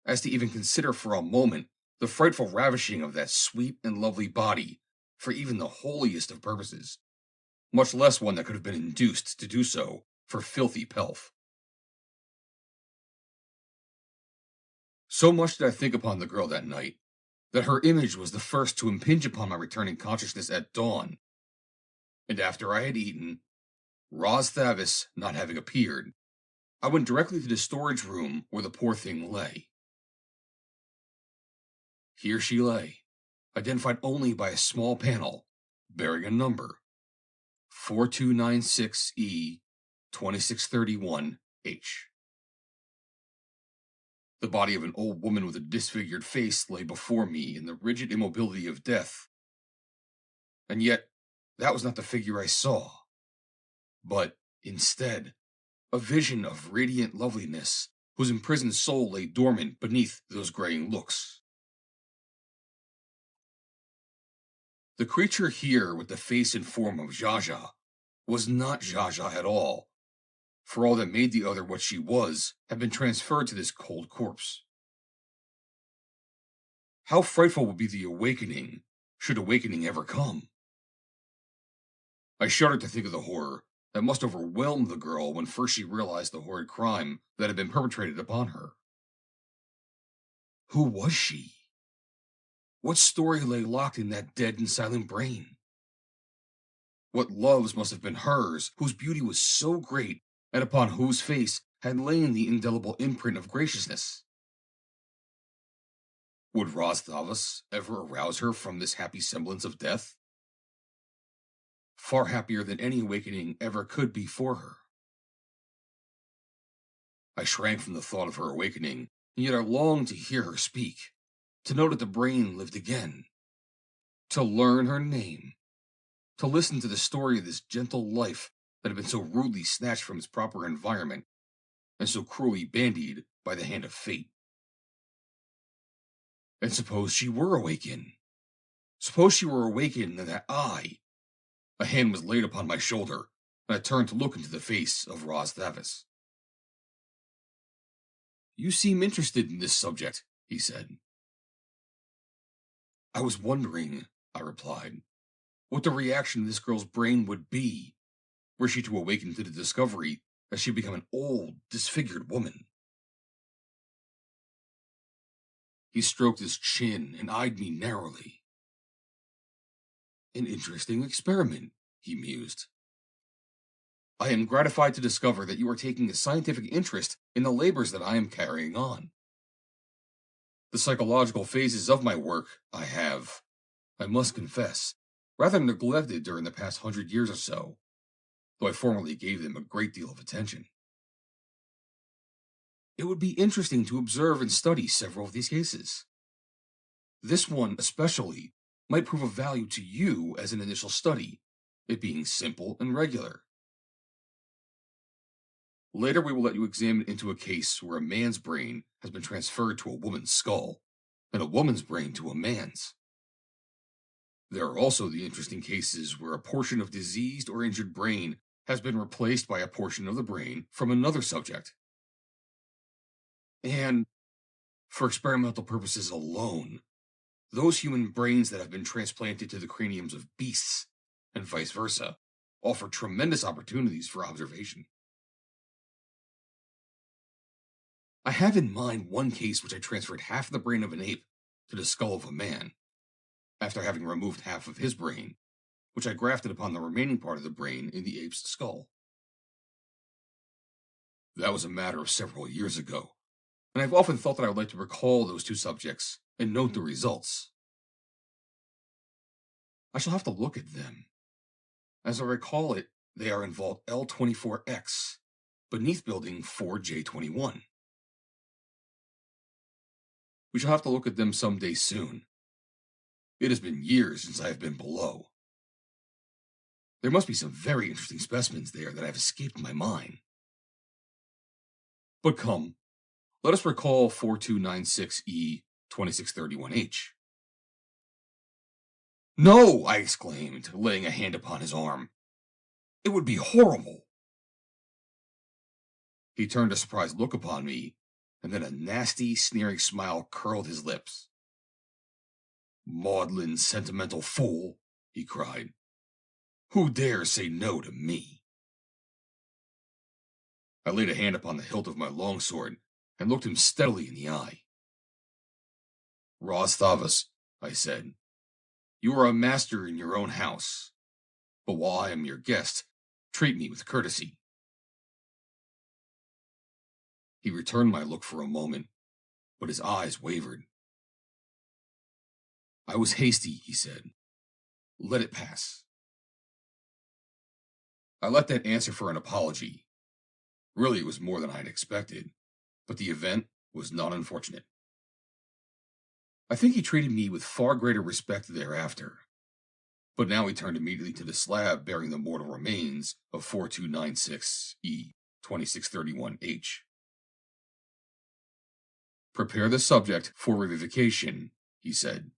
as to even consider for a moment the frightful ravishing of that sweet and lovely body for even the holiest of purposes, much less one that could have been induced to do so for filthy pelf. So much did I think upon the girl that night, that her image was the first to impinge upon my returning consciousness at dawn, and after I had eaten, Thavas not having appeared, I went directly to the storage room where the poor thing lay. Here she lay, identified only by a small panel bearing a number, 4296E 2631H. The body of an old woman with a disfigured face lay before me in the rigid immobility of death. And yet, that was not the figure I saw, but, instead, a vision of radiant loveliness whose imprisoned soul lay dormant beneath those graying looks. The creature here with the face and form of Xaxa was not Xaxa at all, for all that made the other what she was had been transferred to this cold corpse. How frightful would be the awakening, should awakening ever come. I shuddered to think of the horror that must overwhelm the girl when first she realized the horrid crime that had been perpetrated upon her. Who was she? What story lay locked in that dead and silent brain? What loves must have been hers, whose beauty was so great, and upon whose face had lain the indelible imprint of graciousness? Would Thavas ever arouse her from this happy semblance of death? Far happier than any awakening ever could be for her. I shrank from the thought of her awakening, and yet I longed to hear her speak, to know that the brain lived again, to learn her name, to listen to the story of this gentle life that had been so rudely snatched from its proper environment, and so cruelly bandied by the hand of fate. And suppose she were awakened? Suppose she were awakened and that I A hand was laid upon my shoulder, and I turned to look into the face of Roz Thavas. "You seem interested in this subject," he said. "I was wondering," I replied, "what the reaction of this girl's brain would be were she to awaken to the discovery that she'd become an old, disfigured woman." He stroked his chin and eyed me narrowly. "An interesting experiment," he mused. "I am gratified to discover that you are taking a scientific interest in the labors that I am carrying on. The psychological phases of my work I must confess, rather neglected during the past 100 years or so, though I formerly gave them a great deal of attention. It would be interesting to observe and study several of these cases. This one, especially, might prove of value to you as an initial study, it being simple and regular. Later, we will let you examine into a case where a man's brain has been transferred to a woman's skull, and a woman's brain to a man's. There are also the interesting cases where a portion of diseased or injured brain has been replaced by a portion of the brain from another subject. And, for experimental purposes alone, those human brains that have been transplanted to the craniums of beasts, and vice versa, offer tremendous opportunities for observation. I have in mind one case which I transferred half the brain of an ape to the skull of a man, after having removed half of his brain, which I grafted upon the remaining part of the brain in the ape's skull. That was a matter of several years ago, and I've often thought that I would like to recall those two subjects and note the results. I shall have to look at them. As I recall it, they are in Vault L24X, beneath Building 4J21. We shall have to look at them someday soon. It has been years since I have been below. There must be some very interesting specimens there that have escaped my mind. But come, let us recall 4296E 2631H. "No!" I exclaimed, laying a hand upon his arm. "It would be horrible." He turned a surprised look upon me, and then a nasty, sneering smile curled his lips. "Maudlin, sentimental fool," he cried. "Who dares say no to me?" I laid a hand upon the hilt of my longsword and looked him steadily in the eye. "Roz Thavas," I said, "you are a master in your own house, but while I am your guest, treat me with courtesy." He returned my look for a moment, but his eyes wavered. "I was hasty," he said. "Let it pass." I let that answer for an apology. Really, it was more than I had expected, but the event was not unfortunate. I think he treated me with far greater respect thereafter, but now he turned immediately to the slab bearing the mortal remains of 4296E 2631H. "Prepare the subject for revivification," he said,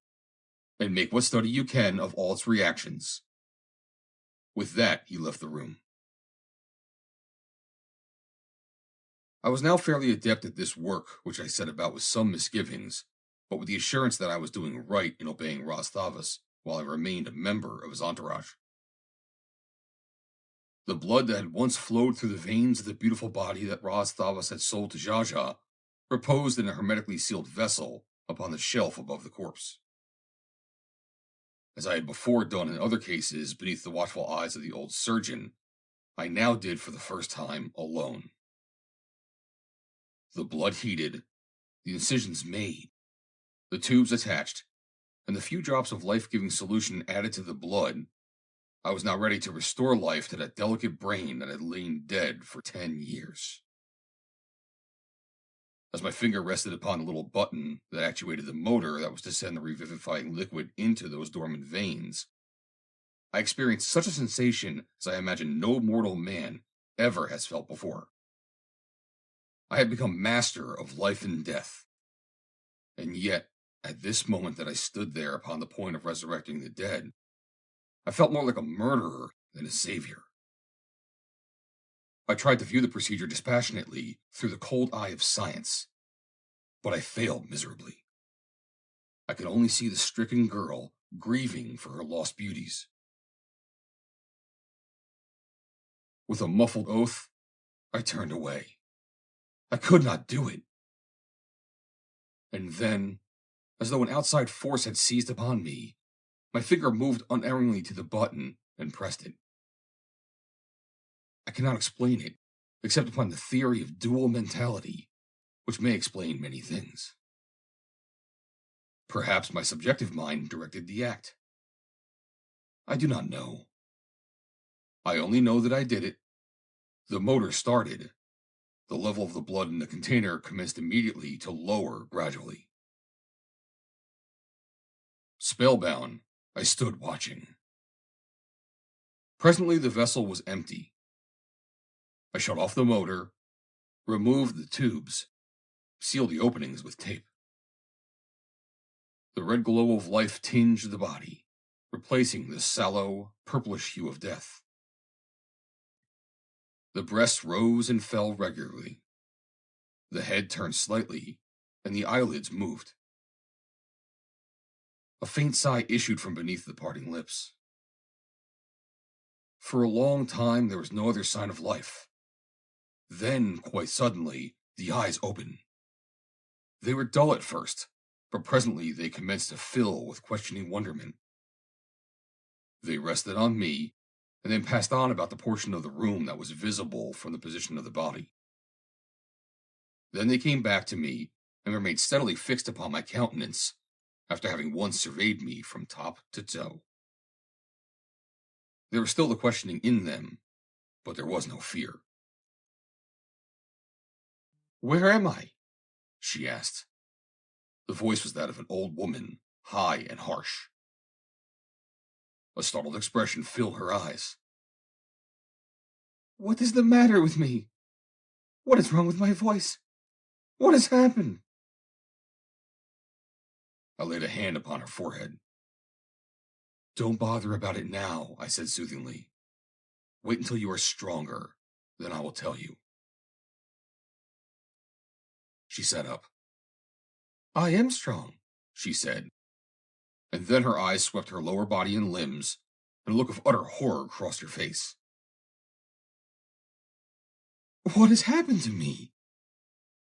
"and make what study you can of all its reactions." With that, he left the room. I was now fairly adept at this work, which I set about with some misgivings, but with the assurance that I was doing right in obeying Roz Thavas while I remained a member of his entourage. The blood that had once flowed through the veins of the beautiful body that Roz Thavas had sold to Xaxa reposed in a hermetically sealed vessel upon the shelf above the corpse. As I had before done in other cases beneath the watchful eyes of the old surgeon, I now did for the first time alone. The blood heated, the incisions made, the tubes attached, and the few drops of life-giving solution added to the blood, I was now ready to restore life to that delicate brain that had lain dead for 10 years. As my finger rested upon the little button that actuated the motor that was to send the revivifying liquid into those dormant veins, I experienced such a sensation as I imagine no mortal man ever has felt before. I had become master of life and death. And yet, at this moment that I stood there upon the point of resurrecting the dead, I felt more like a murderer than a savior. I tried to view the procedure dispassionately through the cold eye of science, but I failed miserably. I could only see the stricken girl grieving for her lost beauties. With a muffled oath, I turned away. I could not do it. And then, as though an outside force had seized upon me, my finger moved unerringly to the button and pressed it. I cannot explain it, except upon the theory of dual mentality, which may explain many things. Perhaps my subjective mind directed the act. I do not know. I only know that I did it. The motor started. The level of the blood in the container commenced immediately to lower gradually. Spellbound, I stood watching. Presently the vessel was empty. I shut off the motor, removed the tubes, sealed the openings with tape. The red glow of life tinged the body, replacing the sallow, purplish hue of death. The breasts rose and fell regularly. The head turned slightly, and the eyelids moved. A faint sigh issued from beneath the parting lips. For a long time there was no other sign of life. Then, quite suddenly, the eyes opened. They were dull at first, but presently they commenced to fill with questioning wonderment. They rested on me, and then passed on about the portion of the room that was visible from the position of the body. Then they came back to me, and remained steadily fixed upon my countenance, after having once surveyed me from top to toe. There was still the questioning in them, but there was no fear. "Where am I?" she asked. The voice was that of an old woman, high and harsh. A startled expression filled her eyes. "What is the matter with me? What is wrong with my voice? What has happened?" I laid a hand upon her forehead. "Don't bother about it now," I said soothingly. "Wait until you are stronger, then I will tell you." She sat up. "I am strong," she said, and then her eyes swept her lower body and limbs, and a look of utter horror crossed her face. "What has happened to me?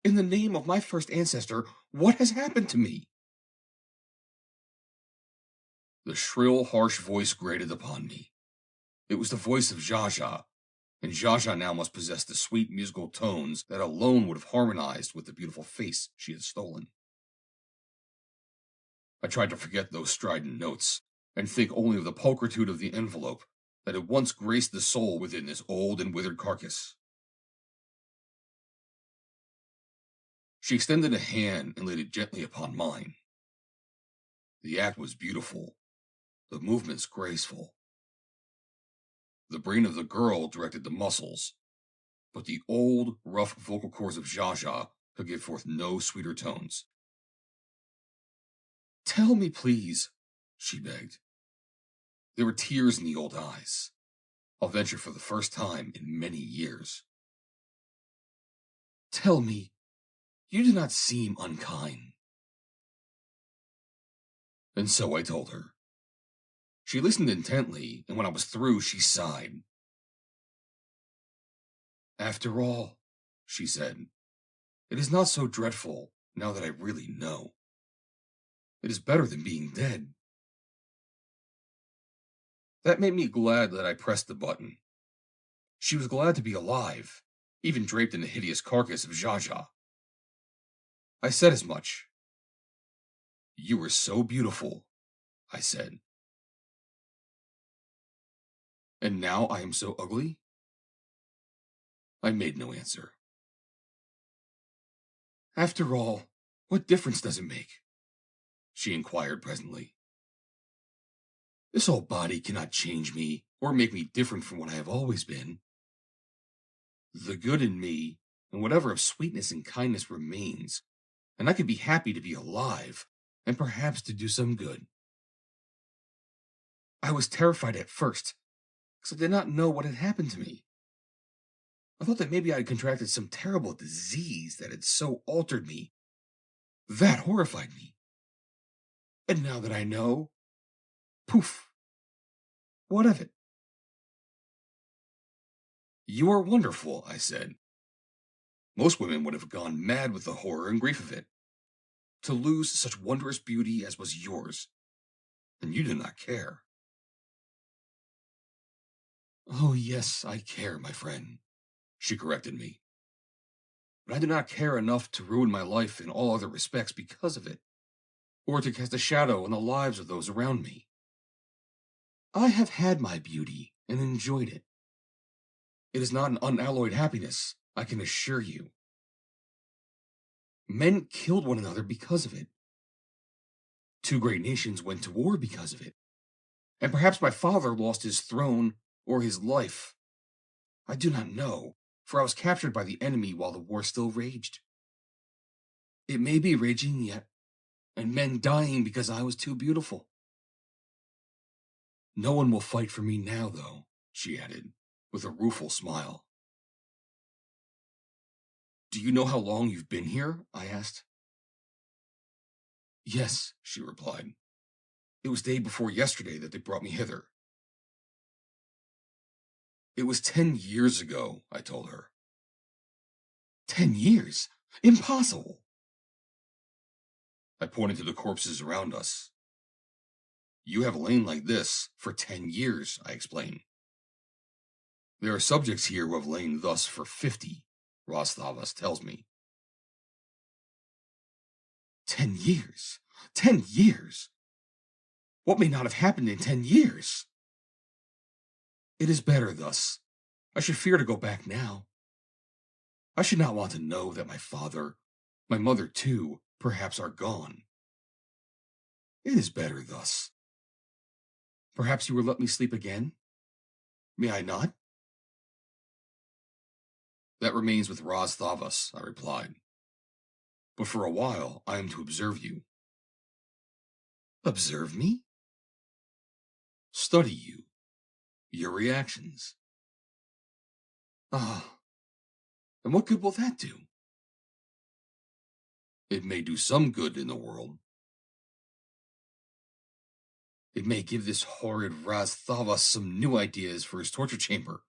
In the name of my first ancestor, what has happened to me?" The shrill, harsh voice grated upon me. It was the voice of Xaxa, and Xaxa now must possess the sweet musical tones that alone would have harmonized with the beautiful face she had stolen. I tried to forget those strident notes, and think only of the pulchritude of the envelope that had once graced the soul within this old and withered carcass. She extended a hand and laid it gently upon mine. The act was beautiful, the movements graceful. The brain of the girl directed the muscles, but the old, rough vocal cords of Xaxa could give forth no sweeter tones. "Tell me, please," she begged. There were tears in the old eyes. I'll venture for the first time in many years. "Tell me, you do not seem unkind." And so I told her. She listened intently, and when I was through, she sighed. "After all," she said, "it is not so dreadful now that I really know. It is better than being dead." That made me glad that I pressed the button. She was glad to be alive, even draped in the hideous carcass of Xaxa. I said as much. "You were so beautiful," I said. "And now I am so ugly?" I made no answer. "After all, what difference does it make?" she inquired presently. "This old body cannot change me or make me different from what I have always been. The good in me, and whatever of sweetness and kindness remains, and I could be happy to be alive, and perhaps to do some good." I was terrified at first, because I did not know what had happened to me. I thought that maybe I had contracted some terrible disease that had so altered me. That horrified me. And now that I know, poof, what of it? You are wonderful, I said. Most women would have gone mad with the horror and grief of it. To lose such wondrous beauty as was yours, and you did not care. Oh, yes, I care, my friend, she corrected me. But I do not care enough to ruin my life in all other respects because of it, or to cast a shadow on the lives of those around me. I have had my beauty and enjoyed it. It is not an unalloyed happiness, I can assure you. Men killed one another because of it. Two great nations went to war because of it. And perhaps my father lost his throne or his life. I do not know, for I was captured by the enemy while the war still raged. It may be raging yet, and men dying because I was too beautiful. No one will fight for me now, though, she added, with a rueful smile. Do you know how long you've been here? I asked. Yes, she replied. It was day before yesterday that they brought me hither. It was 10 years ago, I told her. 10 years? Impossible! I pointed to the corpses around us. You have lain like this for 10 years, I explained. There are subjects here who have lain thus for 50, Thavas tells me. 10 years? 10 years? What may not have happened in 10 years? It is better thus. I should fear to go back now. I should not want to know that my father, my mother too, perhaps are gone. It is better thus. Perhaps you will let me sleep again? May I not? That remains with Thavas, I replied. But for a while, I am to observe you. Observe me? Study you. Your reactions. Ah, and what good will that do? It may do some good in the world. It may give this horrid Thavas some new ideas for his torture chamber,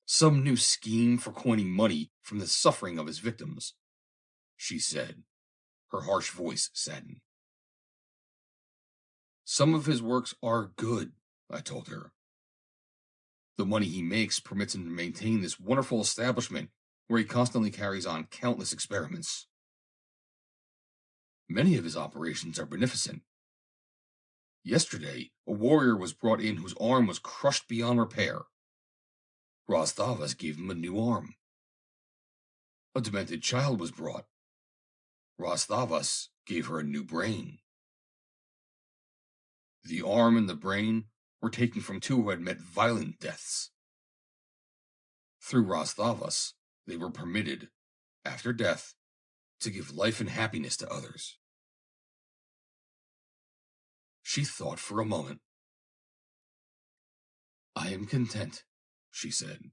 some new scheme for coining money from the suffering of his victims, she said, her harsh voice saddened. Some of his works are good, I told her. The money he makes permits him to maintain this wonderful establishment where he constantly carries on countless experiments. Many of his operations are beneficent. Yesterday, a warrior was brought in whose arm was crushed beyond repair. Thavas gave him a new arm. A demented child was brought. Thavas gave her a new brain. The arm and the brain were taken from two who had met violent deaths. Through Thavas, they were permitted, after death, to give life and happiness to others. She thought for a moment. I am content, she said.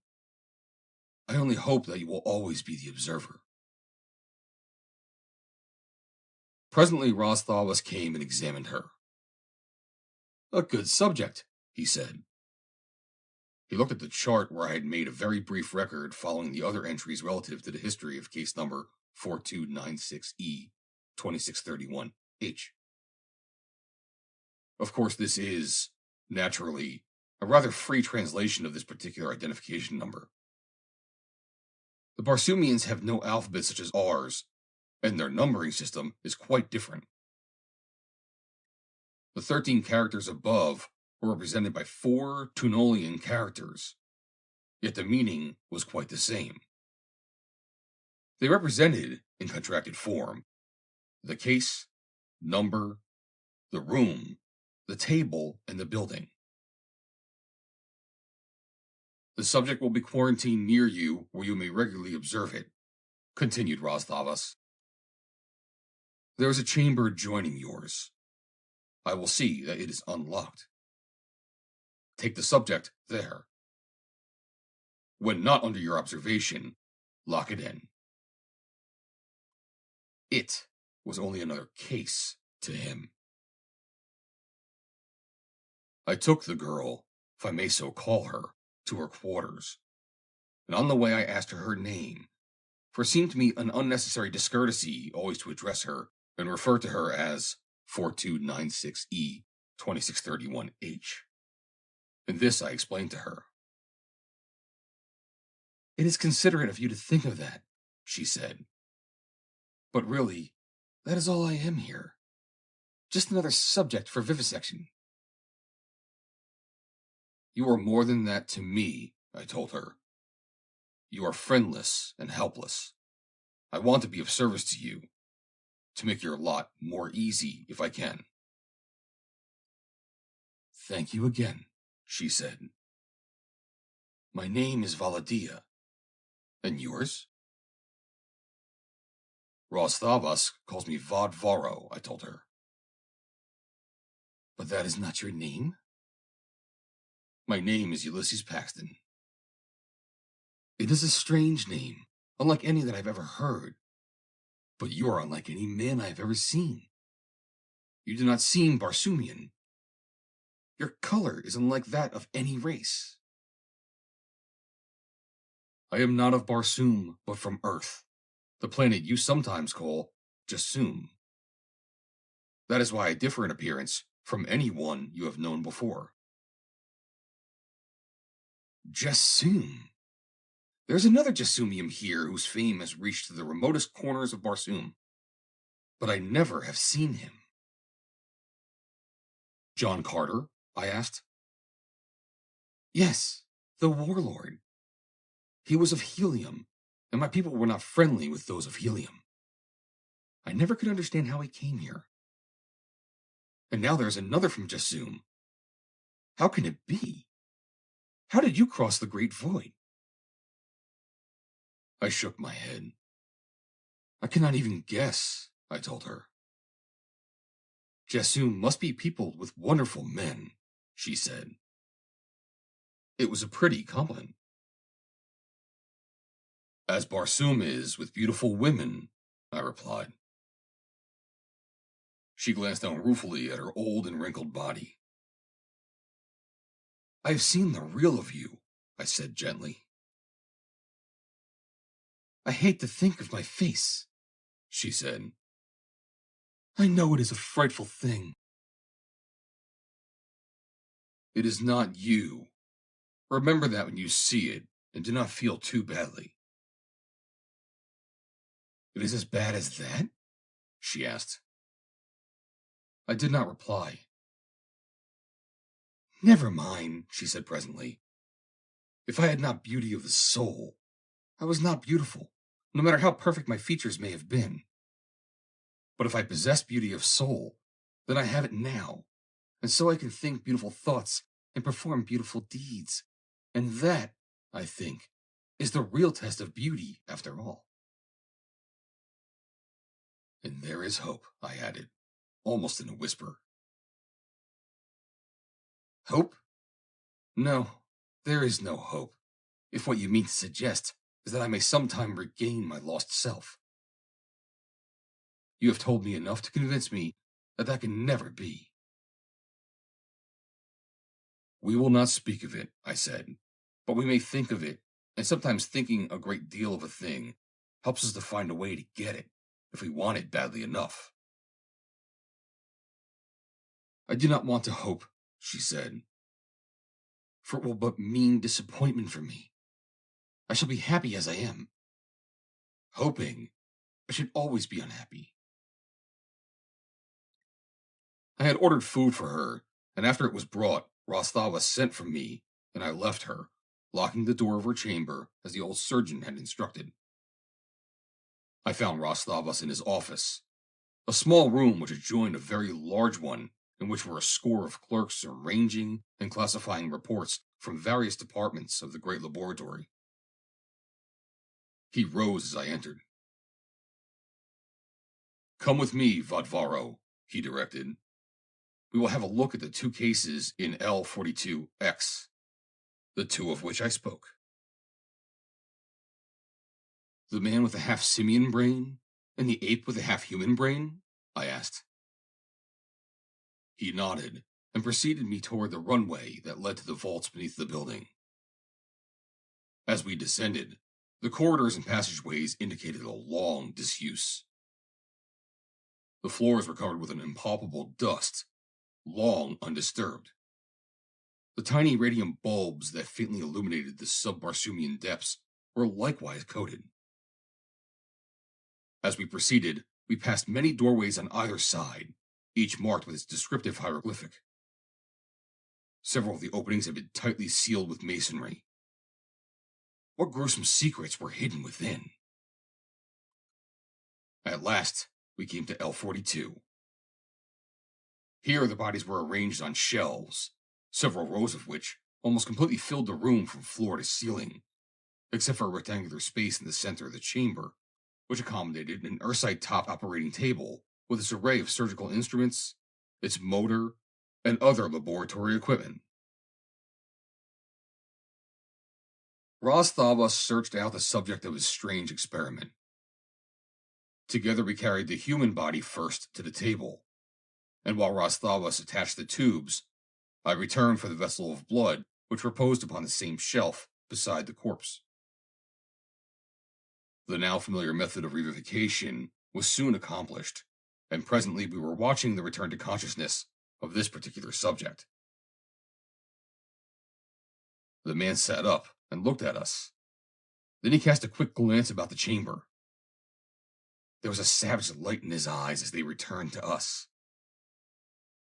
I only hope that you will always be the observer. Presently, Thavas came and examined her. A good subject, he said. He looked at the chart where I had made a very brief record following the other entries relative to the history of case number 4296E 2631H. Of course, this is, naturally, a rather free translation of this particular identification number. The Barsoomians have no alphabet such as ours, and their numbering system is quite different. The 13 characters above were represented by 4 Tunolian characters, yet the meaning was quite the same. They represented, in contracted form, the case, number, the room, the table, and the building. The subject will be quarantined near you where you may regularly observe it, continued Thavas. There is a chamber adjoining yours. I will see that it is unlocked. take the subject there. When not under your observation, lock it in. It was only another case to him. I took the girl, if I may so call her, to her quarters, and on the way I asked her name, for it seemed to me an unnecessary discourtesy always to address her and refer to her as 4296E 2631H. And this I explained to her. "It is considerate of you to think of that," she said. "But really, that is all I am here. Just another subject for vivisection." "You are more than that to me," I told her. "You are friendless and helpless. I want to be of service to you, to make your lot more easy if I can." "Thank you again," she said. "My name is Valla Dia. And yours?" "Thavas calls me Varo," I told her. "But that is not your name?" "My name is Ulysses Paxton." "It is a strange name, unlike any that I've ever heard. But you are unlike any man I have ever seen. You do not seem Barsoomian. Your color is unlike that of any race." "I am not of Barsoom, but from Earth, the planet you sometimes call Jasum. That is why I differ in appearance from any one you have known before." Jasum. There's another Jasumium here whose fame has reached to the remotest corners of Barsoom, but I never have seen him. "John Carter?" I asked. "Yes, the warlord. He was of Helium, and my people were not friendly with those of Helium. I never could understand how he came here. And now there is another from Jasum. How can it be? How did you cross the Great Void?" I shook my head. "I cannot even guess," I told her. "Jasum must be peopled with wonderful men," she said. It was a pretty compliment. "As Barsoom is with beautiful women," I replied. She glanced down ruefully at her old and wrinkled body. "I have seen the real of you," I said gently. "I hate to think of my face," she said. "I know it is a frightful thing." "It is not you. Remember that when you see it, and do not feel too badly." "It is as bad as that?" she asked. I did not reply. "Never mind," she said presently. "If I had not beauty of the soul, I was not beautiful, no matter how perfect my features may have been. But if I possess beauty of soul, then I have it now, and so I can think beautiful thoughts and perform beautiful deeds. And that, I think, is the real test of beauty, after all." "And there is hope," I added, almost in a whisper. "Hope? No, there is no hope, if what you mean to suggest is that I may sometime regain my lost self. You have told me enough to convince me that that can never be." "We will not speak of it," I said, "but we may think of it, and sometimes thinking a great deal of a thing helps us to find a way to get it, if we want it badly enough." "I do not want to hope," she said, "for it will but mean disappointment for me. I shall be happy as I am. Hoping, I should always be unhappy." I had ordered food for her, and after it was brought, Thavas sent for me, and I left her, locking the door of her chamber as the old surgeon had instructed. I found Thavas in his office, a small room which adjoined a very large one in which were a score of clerks arranging and classifying reports from various departments of the great laboratory. He rose as I entered. "Come with me, Vadvaro," he directed. we will have a look at the two cases in L42X, the two of which I spoke. The man with the half-simian brain and the ape with the half-human brain? I asked. He nodded and preceded me toward the runway that led to the vaults beneath the building. As we descended, the corridors and passageways indicated a long disuse. The floors were covered with an impalpable dust, long undisturbed. The tiny radium bulbs that faintly illuminated the sub-Barsoomian depths were likewise coated. As we proceeded, we passed many doorways on either side, each marked with its descriptive hieroglyphic. Several of the openings had been tightly sealed with masonry. What gruesome secrets were hidden within? At last, we came to L42. Here the bodies were arranged on shelves, several rows of which almost completely filled the room from floor to ceiling, except for a rectangular space in the center of the chamber, which accommodated an Ursite-top operating table with its array of surgical instruments, its motor, and other laboratory equipment. Thavas searched out the subject of his strange experiment. Together we carried the human body first to the table, and while Thavas attached the tubes, I returned for the vessel of blood which reposed upon the same shelf beside the corpse. The now familiar method of revivification was soon accomplished, and presently we were watching the return to consciousness of this particular subject. The man sat up and looked at us. Then he cast a quick glance about the chamber. There was a savage light in his eyes as they returned to us.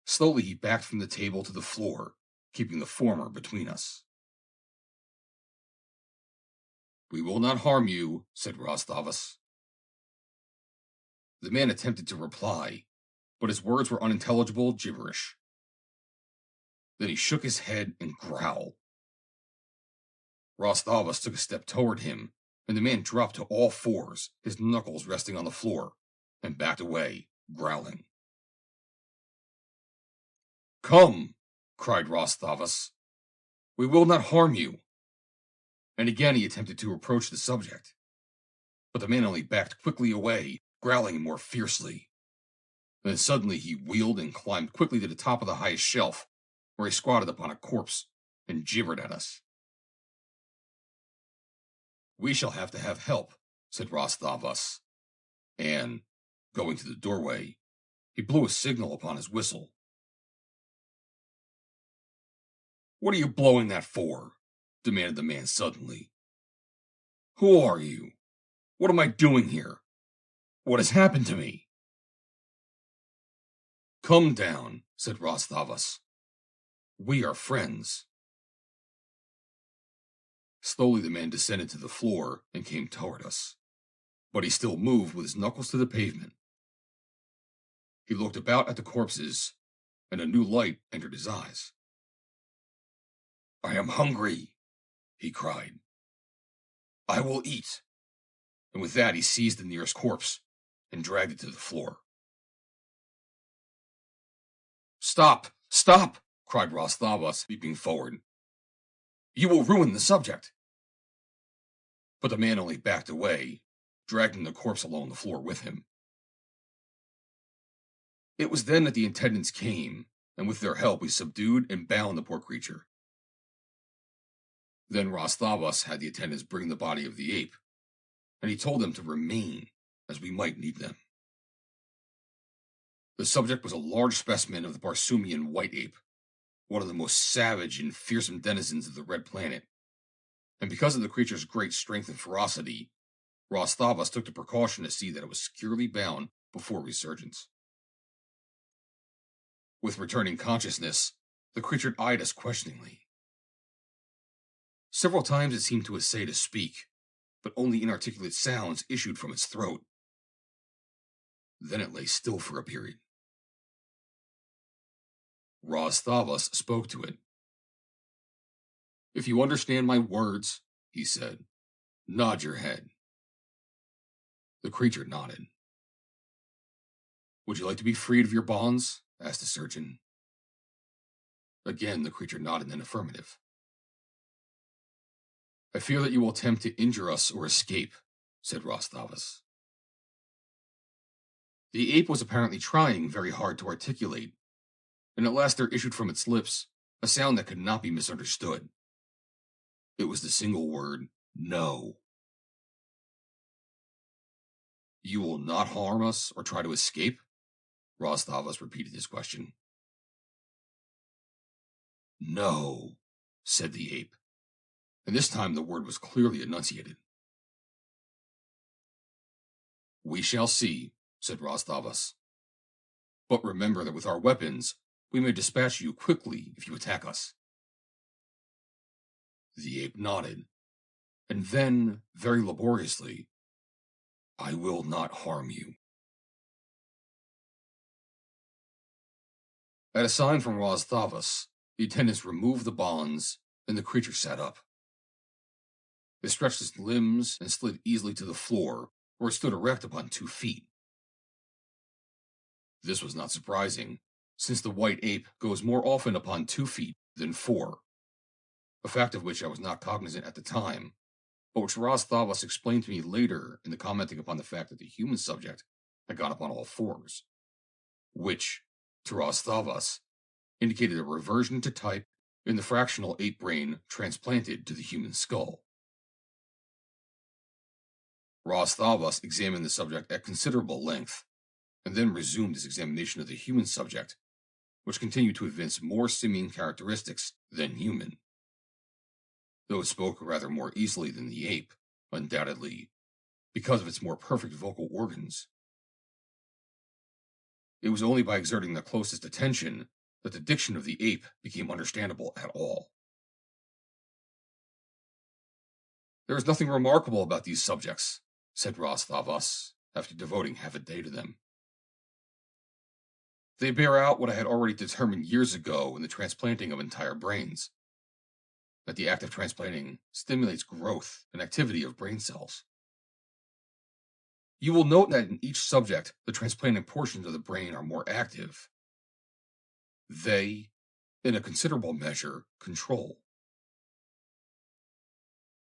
Slowly he backed from the table to the floor, keeping the former between us. "We will not harm you," said Thavas. The man attempted to reply, but his words were unintelligible gibberish. Then he shook his head and growled. Thavas took a step toward him, and the man dropped to all fours, his knuckles resting on the floor, and backed away, growling. "Come," cried Thavas. "We will not harm you." And again he attempted to approach the subject. But the man only backed quickly away, growling more fiercely. Then suddenly he wheeled and climbed quickly to the top of the highest shelf, where he squatted upon a corpse and gibbered at us. "We shall have to have help," said Thavas, and, going to the doorway, he blew a signal upon his whistle. "What are you blowing that for?" demanded the man suddenly. "Who are you? What am I doing here? What has happened to me?" "Come down," said Thavas. "We are friends." Slowly the man descended to the floor and came toward us, but he still moved with his knuckles to the pavement. He looked about at the corpses, and a new light entered his eyes. "I am hungry," he cried. "I will eat." And with that he seized the nearest corpse and dragged it to the floor. "Stop! Stop!" cried Thavas, leaping forward. "You will ruin the subject." But the man only backed away, dragging the corpse along the floor with him. It was then that the attendants came, and with their help we subdued and bound the poor creature. Then Thavas had the attendants bring the body of the ape, and he told them to remain, as we might need them. The subject was a large specimen of the Barsoomian white ape, one of the most savage and fearsome denizens of the Red Planet, and because of the creature's great strength and ferocity, Thavas took the precaution to see that it was securely bound before resurgence. With returning consciousness, the creature eyed us questioningly. Several times it seemed to essay to speak, but only inarticulate sounds issued from its throat. Then it lay still for a period. Thavas spoke to it. "If you understand my words," he said, "nod your head." The creature nodded. "Would you like to be freed of your bonds?" asked the surgeon. Again, the creature nodded in affirmative. I fear that you will attempt to injure us or escape, said Thavas. The ape was apparently trying very hard to articulate, and at last there issued from its lips a sound that could not be misunderstood. It was the single word, no. You will not harm us or try to escape? Thavas repeated his question. No, said the ape, and this time the word was clearly enunciated. We shall see, said Thavas. But remember that with our weapons, we may dispatch you quickly if you attack us. The ape nodded, and then, very laboriously, I will not harm you. At a sign from Thavas, the attendants removed the bonds, and the creature sat up. It stretched its limbs and slid easily to the floor, where it stood erect upon 2 feet. This was not surprising, since the white ape goes more often upon 2 feet than 4, a fact of which I was not cognizant at the time, but which Thavas explained to me later in the commenting upon the fact that the human subject had gone up on all 4s, which, to Thavas, indicated a reversion to type in the fractional ape brain transplanted to the human skull. Thavas examined the subject at considerable length, and then resumed his examination of the human subject, which continued to evince more simian characteristics than human. Though it spoke rather more easily than the ape, undoubtedly, because of its more perfect vocal organs. It was only by exerting the closest attention that the diction of the ape became understandable at all. There is nothing remarkable about these subjects, said Thavas, after devoting half a day to them. They bear out what I had already determined years ago in the transplanting of entire brains, that the act of transplanting stimulates growth and activity of brain cells. You will note that in each subject, the transplanted portions of the brain are more active. They, in a considerable measure, control.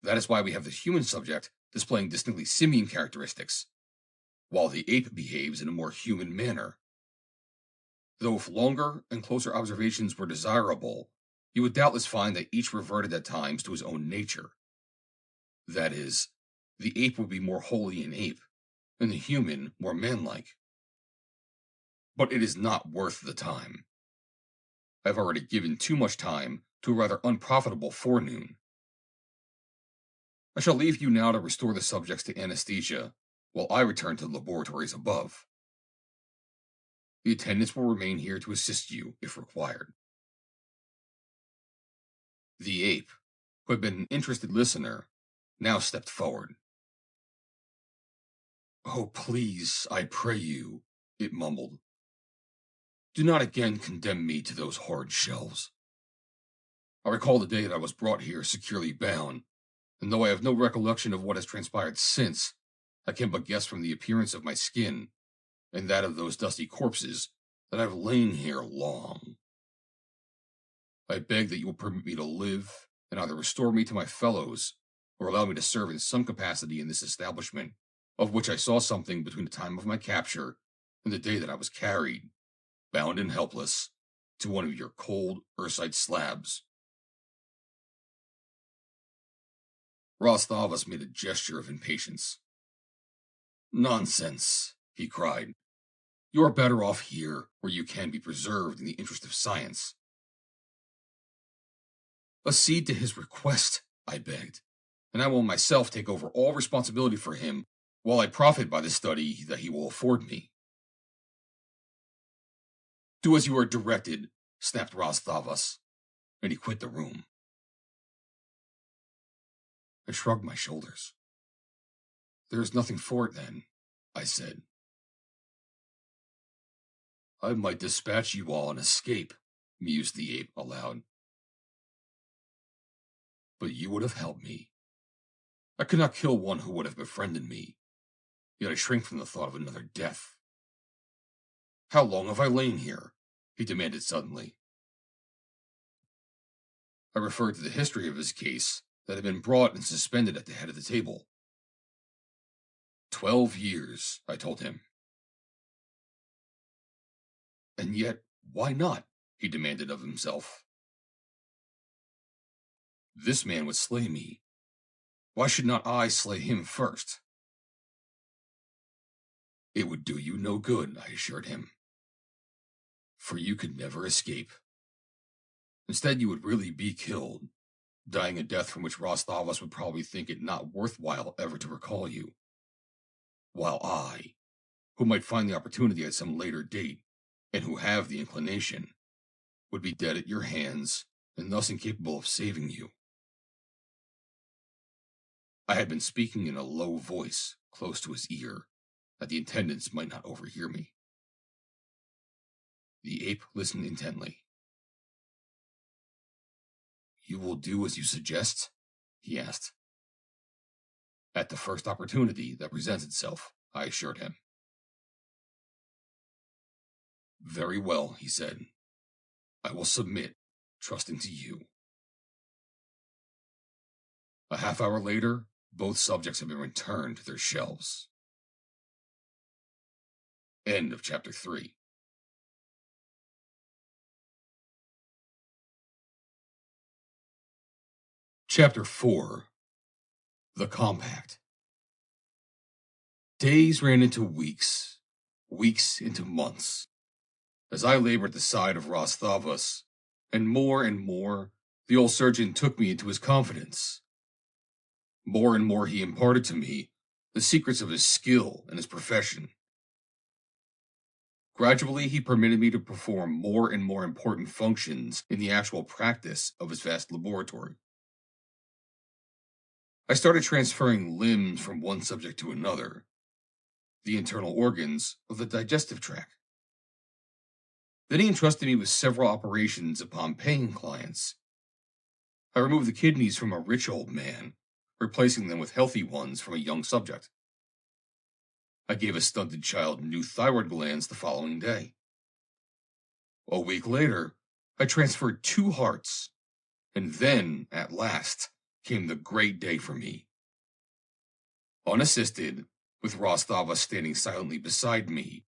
That is why we have the human subject displaying distinctly simian characteristics, while the ape behaves in a more human manner. Though if longer and closer observations were desirable, you would doubtless find that each reverted at times to his own nature. That is, the ape would be more wholly an ape, and the human more manlike. But it is not worth the time. I have already given too much time to a rather unprofitable forenoon. I shall leave you now to restore the subjects to anesthesia, while I return to the laboratories above. The attendants will remain here to assist you if required. The ape, who had been an interested listener, now stepped forward. Oh, please, I pray you, it mumbled. Do not again condemn me to those horrid shelves. I recall the day that I was brought here securely bound, and though I have no recollection of what has transpired since, I can but guess from the appearance of my skin, and that of those dusty corpses, that I have lain here long. I beg that you will permit me to live, and either restore me to my fellows, or allow me to serve in some capacity in this establishment, of which I saw something between the time of my capture and the day that I was carried, bound and helpless, to one of your cold ursite slabs. Thavas made a gesture of impatience. Nonsense, he cried. You are better off here, where you can be preserved in the interest of science. Accede to his request, I begged, and I will myself take over all responsibility for him, while I profit by the study that he will afford me. Do as you are directed, snapped Thavas, and he quit the room. I shrugged my shoulders. There is nothing for it then, I said. I might dispatch you all and escape, mused the ape aloud. But you would have helped me. I could not kill one who would have befriended me, yet I shrink from the thought of another death. How long have I lain here? He demanded suddenly. I referred to the history of his case that had been brought and suspended at the head of the table. 12 years, I told him. And yet, why not? He demanded of himself. This man would slay me. Why should not I slay him first? It would do you no good, I assured him. For you could never escape. Instead, you would really be killed, dying a death from which Thavas would probably think it not worthwhile ever to recall you. While I, who might find the opportunity at some later date, and who have the inclination, would be dead at your hands, and thus incapable of saving you. I had been speaking in a low voice, close to his ear, that the attendants might not overhear me. The ape listened intently. You will do as you suggest? He asked. At the first opportunity that presents itself, I assured him. Very well, he said. I will submit, trusting to you. A half hour later, both subjects have been returned to their shelves. End of Chapter 3. Chapter 4. The Compact. Days ran into weeks, weeks into months, as I labored at the side of Thavas, and more, the old surgeon took me into his confidence. More and more he imparted to me the secrets of his skill and his profession. Gradually, he permitted me to perform more and more important functions in the actual practice of his vast laboratory. I started transferring limbs from one subject to another, the internal organs of the digestive tract. Then he entrusted me with several operations upon paying clients. I removed the kidneys from a rich old man, replacing them with healthy ones from a young subject. I gave a stunted child new thyroid glands the following day. A week later, I transferred 2 hearts, and then, at last, came the great day for me. Unassisted, with Thavas standing silently beside me,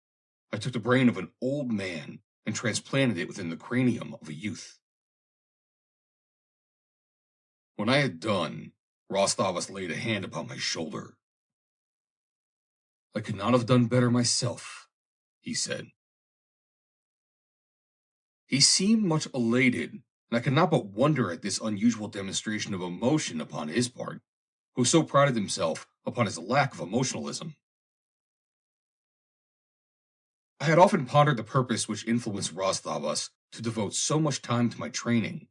I took the brain of an old man and transplanted it within the cranium of a youth. When I had done, Thavas laid a hand upon my shoulder. I could not have done better myself, he said. He seemed much elated, and I could not but wonder at this unusual demonstration of emotion upon his part, who so prided himself upon his lack of emotionalism. I had often pondered the purpose which influenced Thavas to devote so much time to my training,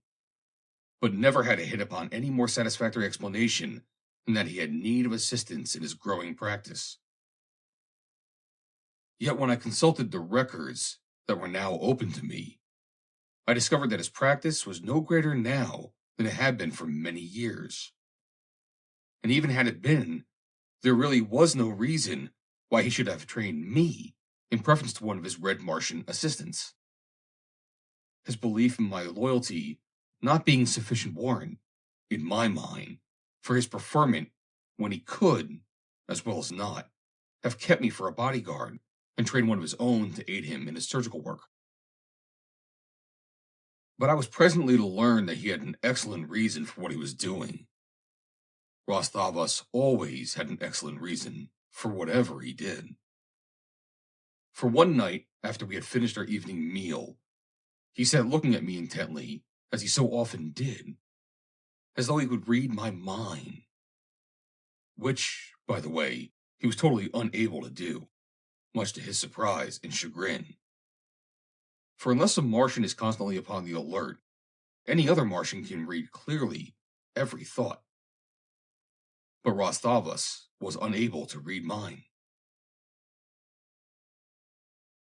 but never had I hit upon any more satisfactory explanation than that he had need of assistance in his growing practice. Yet when I consulted the records that were now open to me, I discovered that his practice was no greater now than it had been for many years. And even had it been, there really was no reason why he should have trained me in preference to one of his Red Martian assistants. His belief in my loyalty not being sufficient warrant, in my mind, for his preferment when he could, as well as not, have kept me for a bodyguard and trained one of his own to aid him in his surgical work. But I was presently to learn that he had an excellent reason for what he was doing. Thavas always had an excellent reason for whatever he did. For one night, after we had finished our evening meal, he sat looking at me intently, as he so often did, as though he would read my mind. Which, by the way, he was totally unable to do, much to his surprise and chagrin. For unless a Martian is constantly upon the alert, any other Martian can read clearly every thought. But Thavas was unable to read mine.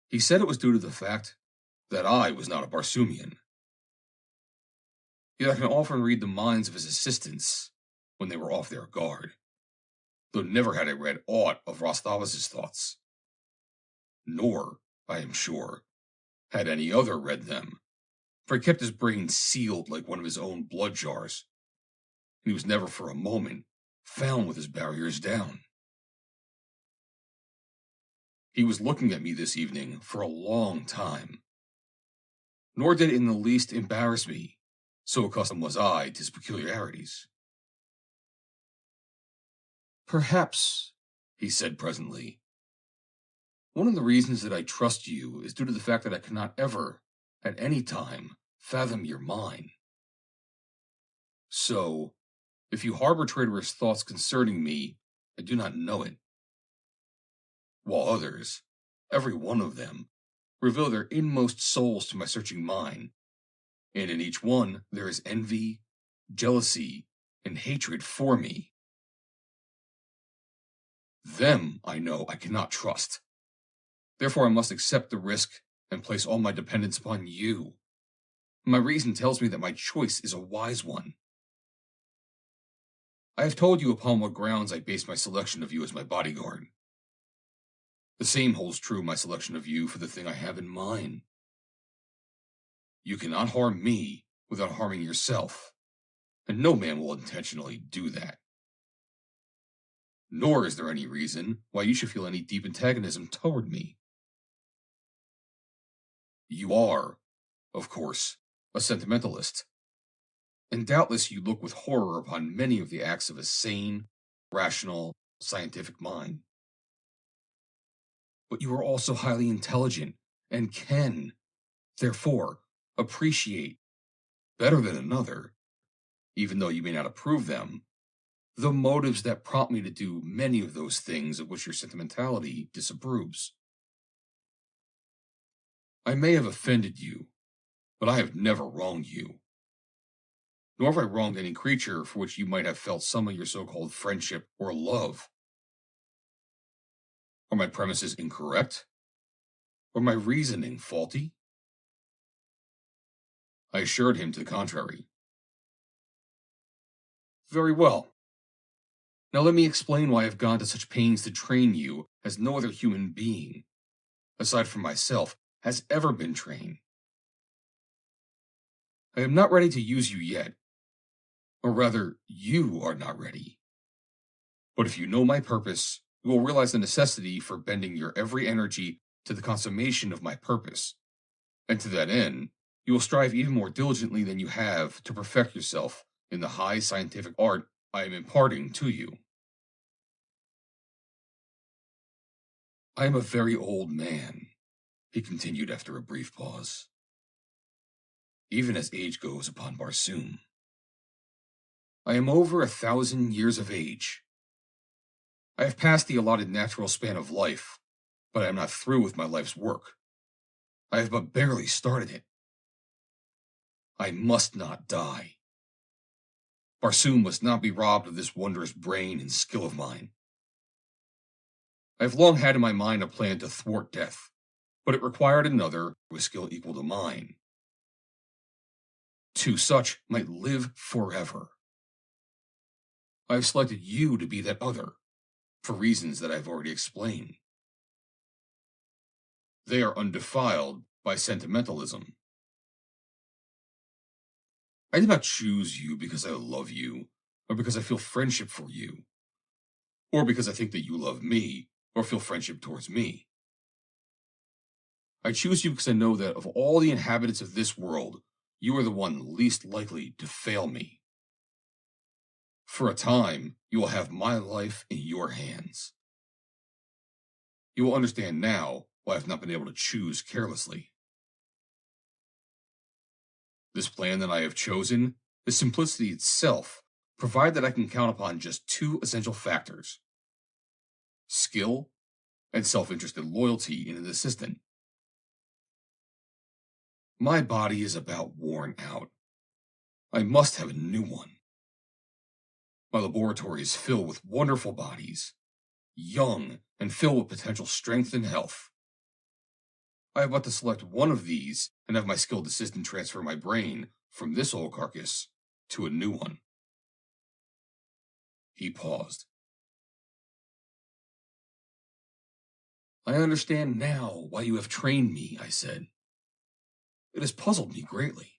He said it was due to the fact that I was not a Barsoomian. Yet I can often read the minds of his assistants when they were off their guard, though never had I read aught of Thavas's thoughts. Nor, I am sure, had any other read them, for he kept his brain sealed like one of his own blood jars. He was never for a moment found with his barriers down. He was looking at me this evening for a long time, nor did it in the least embarrass me, so accustomed was I to his peculiarities. Perhaps, he said presently, one of the reasons that I trust you is due to the fact that I cannot ever, at any time, fathom your mind. So, if you harbor traitorous thoughts concerning me, I do not know it. While others, every one of them, reveal their inmost souls to my searching mind, and in each one there is envy, jealousy, and hatred for me. Them I know I cannot trust. Therefore I must accept the risk and place all my dependence upon you. My reason tells me that my choice is a wise one. I have told you upon what grounds I base my selection of you as my bodyguard. The same holds true my selection of you for the thing I have in mind. You cannot harm me without harming yourself, and no man will intentionally do that. Nor is there any reason why you should feel any deep antagonism toward me. You are, of course, a sentimentalist, and doubtless you look with horror upon many of the acts of a sane, rational, scientific mind. But you are also highly intelligent and can, therefore, appreciate, better than another, even though you may not approve them, the motives that prompt me to do many of those things of which your sentimentality disapproves. I may have offended you, but I have never wronged you. Nor have I wronged any creature for which you might have felt some of your so-called friendship or love. Are my premises incorrect? Or my reasoning faulty? I assured him to the contrary. Very well. Now let me explain why I have gone to such pains to train you as no other human being, aside from myself, has ever been trained. I am not ready to use you yet, or rather, you are not ready. But if you know my purpose, you will realize the necessity for bending your every energy to the consummation of my purpose, and to that end, you will strive even more diligently than you have to perfect yourself in the high scientific art I am imparting to you. I am a very old man, he continued after a brief pause, even as age goes upon Barsoom. I am over 1,000 years of age. I have passed the allotted natural span of life, but I am not through with my life's work. I have but barely started it. I must not die. Barsoom must not be robbed of this wondrous brain and skill of mine. I have long had in my mind a plan to thwart death, but it required another with skill equal to mine. Two such might live forever. I have selected you to be that other, for reasons that I have already explained. They are undefiled by sentimentalism. I did not choose you because I love you, or because I feel friendship for you, or because I think that you love me, or feel friendship towards me. I choose you because I know that of all the inhabitants of this world, you are the one least likely to fail me. For a time, you will have my life in your hands. You will understand now why I have not been able to choose carelessly. This plan that I have chosen is simplicity itself, provided that I can count upon just two essential factors: skill and self-interested loyalty in an assistant. My body is about worn out. I must have a new one. My laboratory is filled with wonderful bodies, young and filled with potential strength and health. I have but to select one of these and have my skilled assistant transfer my brain from this old carcass to a new one. He paused. I understand now why you have trained me, I said. It has puzzled me greatly.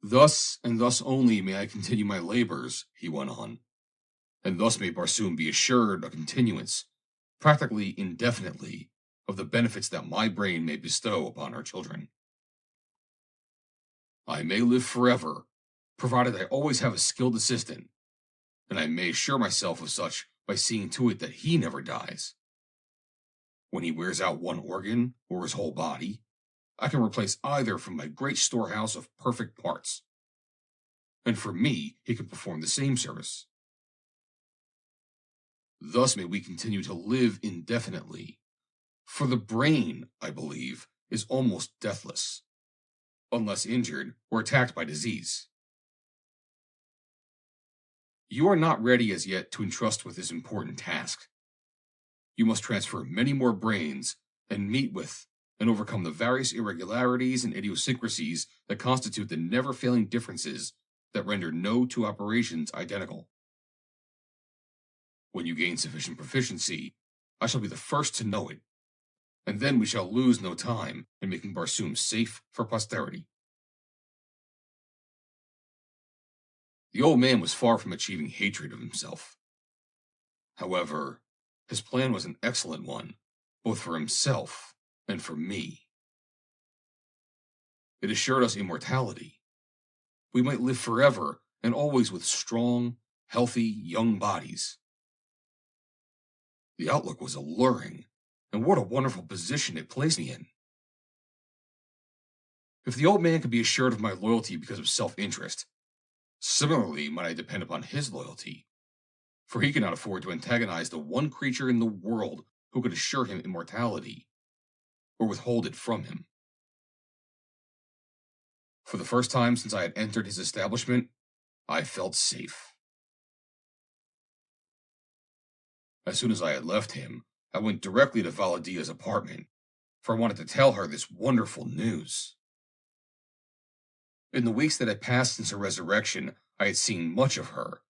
Thus, and thus only, may I continue my labors, he went on, and thus may Barsoom be assured a continuance, practically indefinitely, of the benefits that my brain may bestow upon our children. I may live forever, provided I always have a skilled assistant, and I may assure myself of such by seeing to it that he never dies. When he wears out one organ or his whole body, I can replace either from my great storehouse of perfect parts. And for me, he can perform the same service. Thus may we continue to live indefinitely, for the brain, I believe, is almost deathless, unless injured or attacked by disease. You are not ready as yet to entrust with this important task. You must transfer many more brains and meet with and overcome the various irregularities and idiosyncrasies that constitute the never-failing differences that render no two operations identical. When you gain sufficient proficiency, I shall be the first to know it, and then we shall lose no time in making Barsoom safe for posterity. The old man was far from achieving hatred of himself. However, his plan was an excellent one, both for himself and for me. It assured us immortality. We might live forever and always with strong, healthy, young bodies. The outlook was alluring, and what a wonderful position it placed me in. If the old man could be assured of my loyalty because of self-interest, similarly might I depend upon his loyalty, for he cannot afford to antagonize the one creature in the world who could assure him immortality, or withhold it from him. For the first time since I had entered his establishment, I felt safe. As soon as I had left him, I went directly to Valla Dia's apartment, for I wanted to tell her this wonderful news. In the weeks that had passed since her resurrection, I had seen much of her,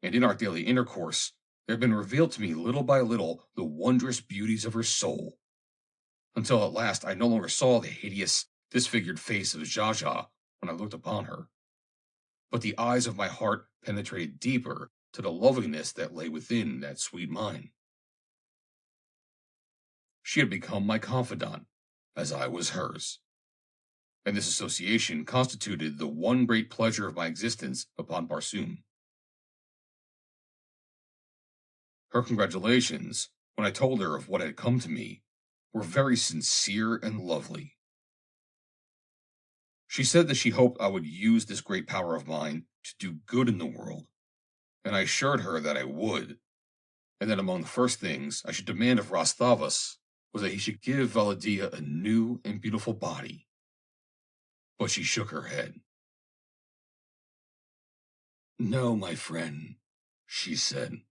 and in our daily intercourse, there had been revealed to me little by little the wondrous beauties of her soul, until at last I no longer saw the hideous, disfigured face of Xaxa when I looked upon her, but the eyes of my heart penetrated deeper to the loveliness that lay within that sweet mind. She had become my confidant, as I was hers, and this association constituted the one great pleasure of my existence upon Barsoom. Her congratulations, when I told her of what had come to me, were very sincere and lovely. She said that she hoped I would use this great power of mine to do good in the world, and I assured her that I would, and that among the first things I should demand of Thavas was that he should give Valla Dia a new and beautiful body. But she shook her head. "No, my friend," she said.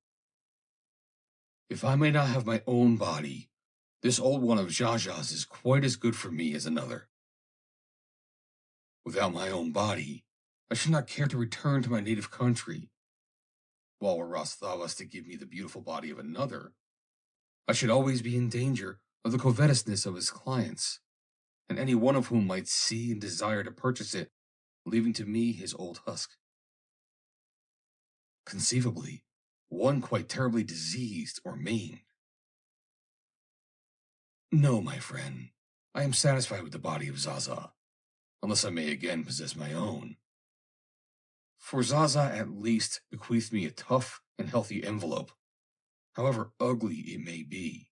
"If I may not have my own body, this old one of Xaxa's is quite as good for me as another. Without my own body, I should not care to return to my native country. While were Thavas to give me the beautiful body of another, I should always be in danger of the covetousness of his clients, and any one of whom might see and desire to purchase it, leaving to me his old husk. Conceivably, one quite terribly diseased or maimed. No, my friend, I am satisfied with the body of Xaxa, unless I may again possess my own. For Xaxa at least bequeathed me a tough and healthy envelope, however ugly it may be.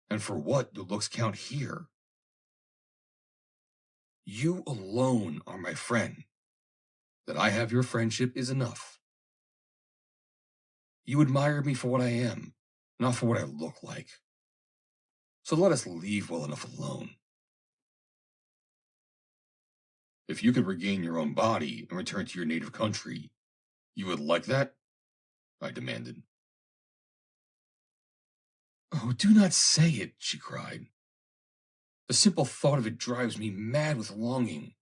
And for what do looks count here? You alone are my friend. That I have your friendship is enough. You admire me for what I am, not for what I look like. So let us leave well enough alone. If you could regain your own body and return to your native country, you would like that? I demanded. Oh, do not say it, she cried. The simple thought of it drives me mad with longing.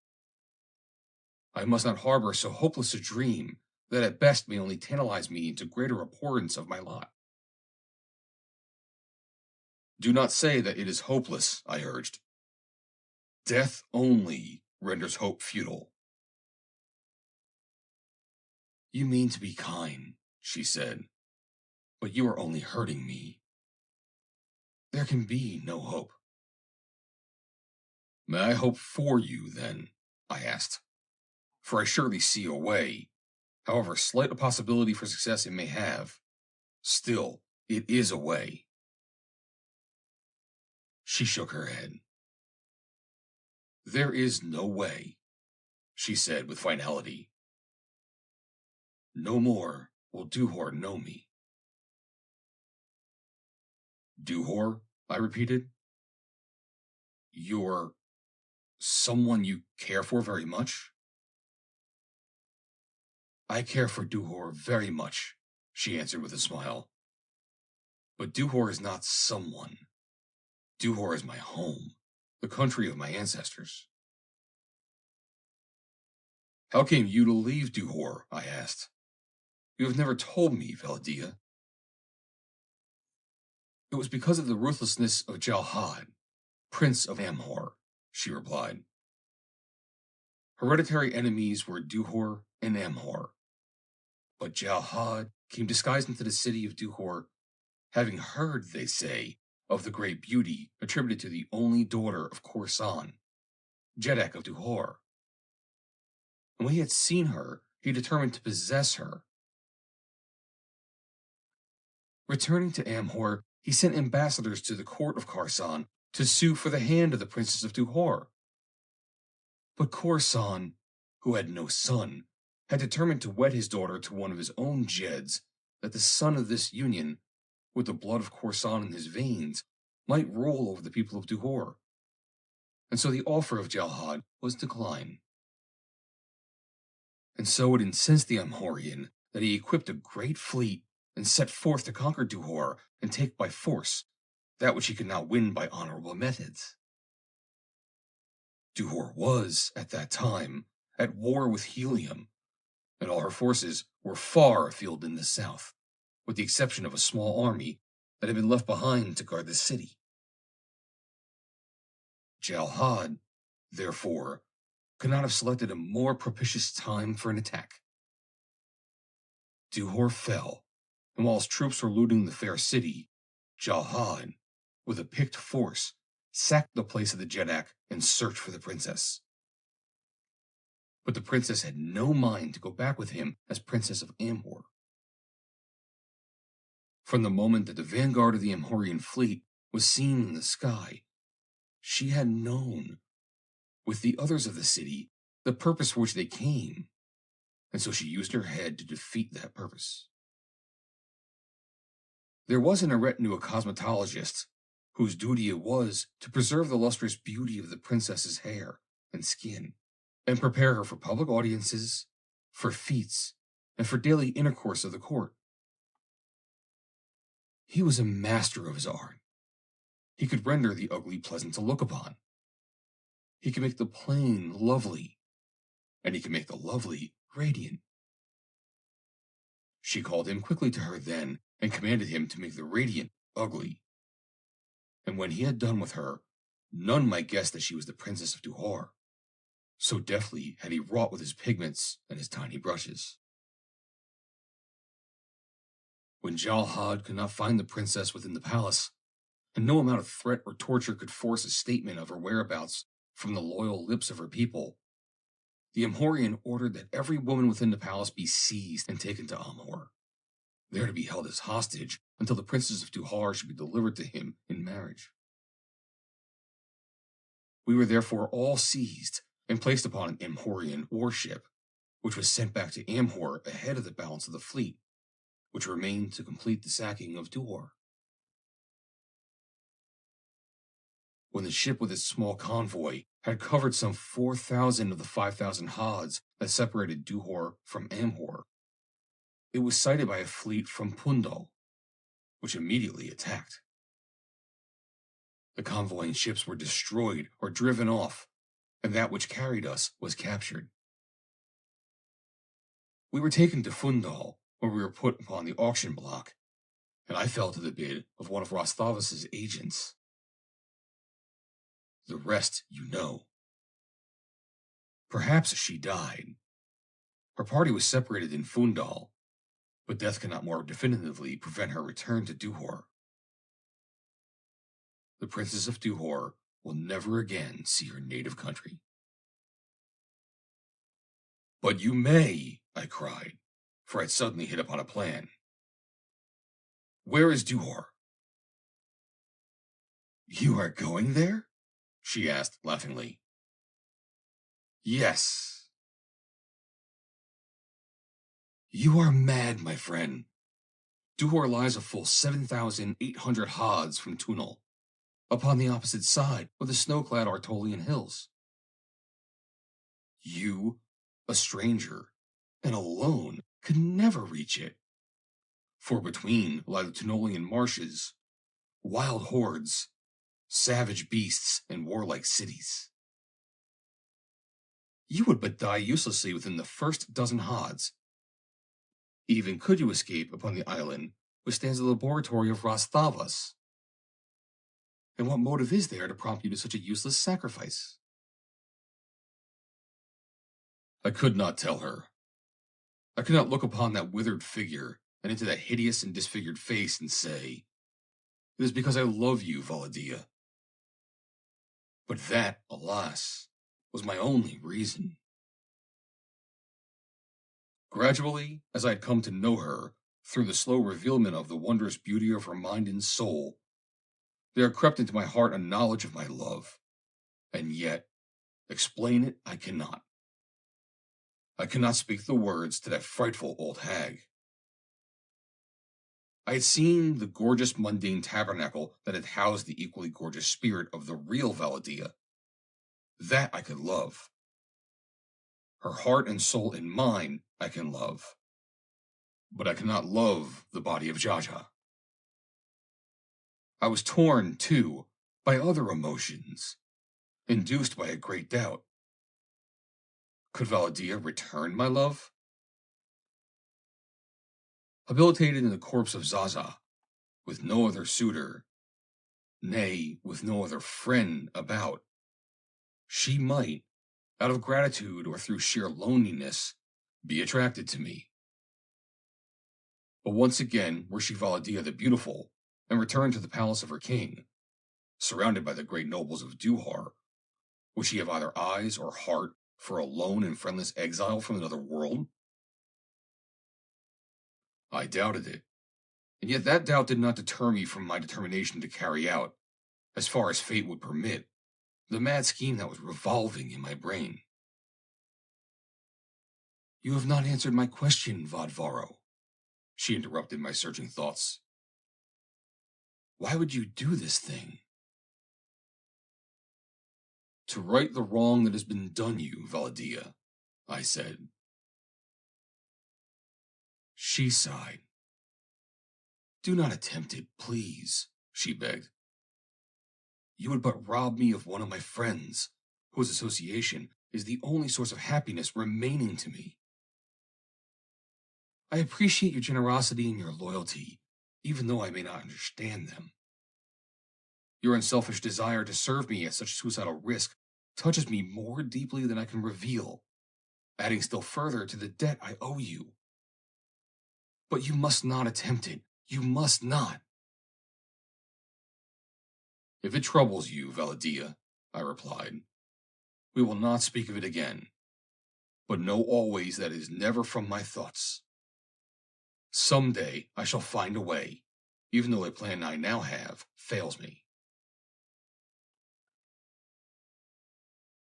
I must not harbor so hopeless a dream that at best may only tantalize me into greater abhorrence of my lot. Do not say that it is hopeless, I urged. Death only renders hope futile. You mean to be kind, she said, but you are only hurting me. There can be no hope. May I hope for you, then? I asked. For I surely see a way, however slight a possibility for success it may have. Still, it is a way. She shook her head. There is no way, she said with finality. No more will Duhor know me. Duhor? I repeated. You're someone you care for very much? I care for Duhor very much, she answered with a smile. But Duhor is not someone. Duhor is my home, the country of my ancestors. How came you to leave Duhor? I asked. You have never told me, Valla Dia. It was because of the ruthlessness of Jalhad, Prince of Amhor, she replied. Hereditary enemies were Duhor and Amhor. But Jalhad came disguised into the city of Duhor, having heard, they say, of the great beauty attributed to the only daughter of Khorasan, Jeddak of Duhor. And when he had seen her, he determined to possess her. Returning to Amhor, he sent ambassadors to the court of Khorasan to sue for the hand of the princess of Duhor. But Khorasan, who had no son, had determined to wed his daughter to one of his own Jeds, that the son of this union, with the blood of Khorasan in his veins, might rule over the people of Duhor. And so the offer of Jalhad was declined. And so it incensed the Amhorian that he equipped a great fleet and set forth to conquer Duhor and take by force that which he could not win by honorable methods. Duhor was, at that time, at war with Helium, and all her forces were far afield in the south, with the exception of a small army that had been left behind to guard the city. Jalhad, therefore, could not have selected a more propitious time for an attack. Duhor fell, and while his troops were looting the fair city, Jalhad, with a picked force, sacked the place of the Jeddak and searched for the princess. But the princess had no mind to go back with him as princess of Amhor. From the moment that the vanguard of the Amhorian fleet was seen in the sky, she had known, with the others of the city, the purpose for which they came, and so she used her head to defeat that purpose. There was in her retinue a cosmetologist, whose duty it was to preserve the lustrous beauty of the princess's hair and skin, and prepare her for public audiences, for fetes, and for daily intercourse of the court. He was a master of his art. He could render the ugly pleasant to look upon. He could make the plain lovely, and he could make the lovely radiant. She called him quickly to her then, and commanded him to make the radiant ugly. And when he had done with her, none might guess that she was the princess of Duhor. So deftly had he wrought with his pigments and his tiny brushes. When Jalhad could not find the princess within the palace, and no amount of threat or torture could force a statement of her whereabouts from the loyal lips of her people, the Amhorian ordered that every woman within the palace be seized and taken to Amhor, there to be held as hostage until the princess of Duhor should be delivered to him in marriage. We were therefore all seized and placed upon an Amhorian warship, which was sent back to Amhor ahead of the balance of the fleet, which remained to complete the sacking of Duhor. When the ship with its small convoy had covered some 4,000 of the 5,000 haads that separated Duhor from Amhor, it was sighted by a fleet from Phundahl, which immediately attacked. The convoying ships were destroyed or driven off, and that which carried us was captured. We were taken to Phundahl, where we were put upon the auction block, and I fell to the bid of one of Thavas' agents. The rest you know. Perhaps she died. Her party was separated in Phundahl, but death cannot more definitively prevent her return to Duhor. The Princess of Duhor will never again see her native country. But you may, I cried, for I'd suddenly hit upon a plan. Where is Duhor? You are going there? She asked laughingly. Yes. You are mad, my friend. Duhor lies a full 7,800 haads from Phundahl, upon the opposite side of the snow-clad Artolian hills. You, a stranger, and alone, could never reach it. For between lie the Tunolian marshes, wild hordes, savage beasts, and warlike cities. You would but die uselessly within the first dozen haads. Even could you escape upon the island which stands the laboratory of Thavas. And what motive is there to prompt you to such a useless sacrifice? I could not tell her. I could not look upon that withered figure and into that hideous and disfigured face and say, "It is because I love you, Valla Dia." But that, alas, was my only reason. Gradually, as I had come to know her, through the slow revealment of the wondrous beauty of her mind and soul, there crept into my heart a knowledge of my love, and yet, explain it I cannot. I cannot speak the words to that frightful old hag. I had seen the gorgeous mundane tabernacle that had housed the equally gorgeous spirit of the real Valla Dia. That I could love. Her heart and soul in mine I can love. But I cannot love the body of Xaxa. I was torn, too, by other emotions, induced by a great doubt. Could Valla Dia return my love? Habilitated in the corpse of Xaxa, with no other suitor, nay, with no other friend about, she might, out of gratitude or through sheer loneliness, be attracted to me. But once again, were she Valla Dia the Beautiful, and returned to the palace of her king, surrounded by the great nobles of Duhor, would she have either eyes or heart for a lone and friendless exile from another world? I doubted it, and yet that doubt did not deter me from my determination to carry out, as far as fate would permit, the mad scheme that was revolving in my brain. You have not answered my question, Vodvaro, she interrupted my searching thoughts. Why would you do this thing? To right the wrong that has been done you, Valla Dia, I said. She sighed. Do not attempt it, please, she begged. You would but rob me of one of my friends, whose association is the only source of happiness remaining to me. I appreciate your generosity and your loyalty, even though I may not understand them. Your unselfish desire to serve me at such suicidal risk touches me more deeply than I can reveal, adding still further to the debt I owe you. But you must not attempt it. You must not. If it troubles you, Valla Dia, I replied, we will not speak of it again. But know always that it is never from my thoughts. Some day I shall find a way, even though a plan I now have fails me.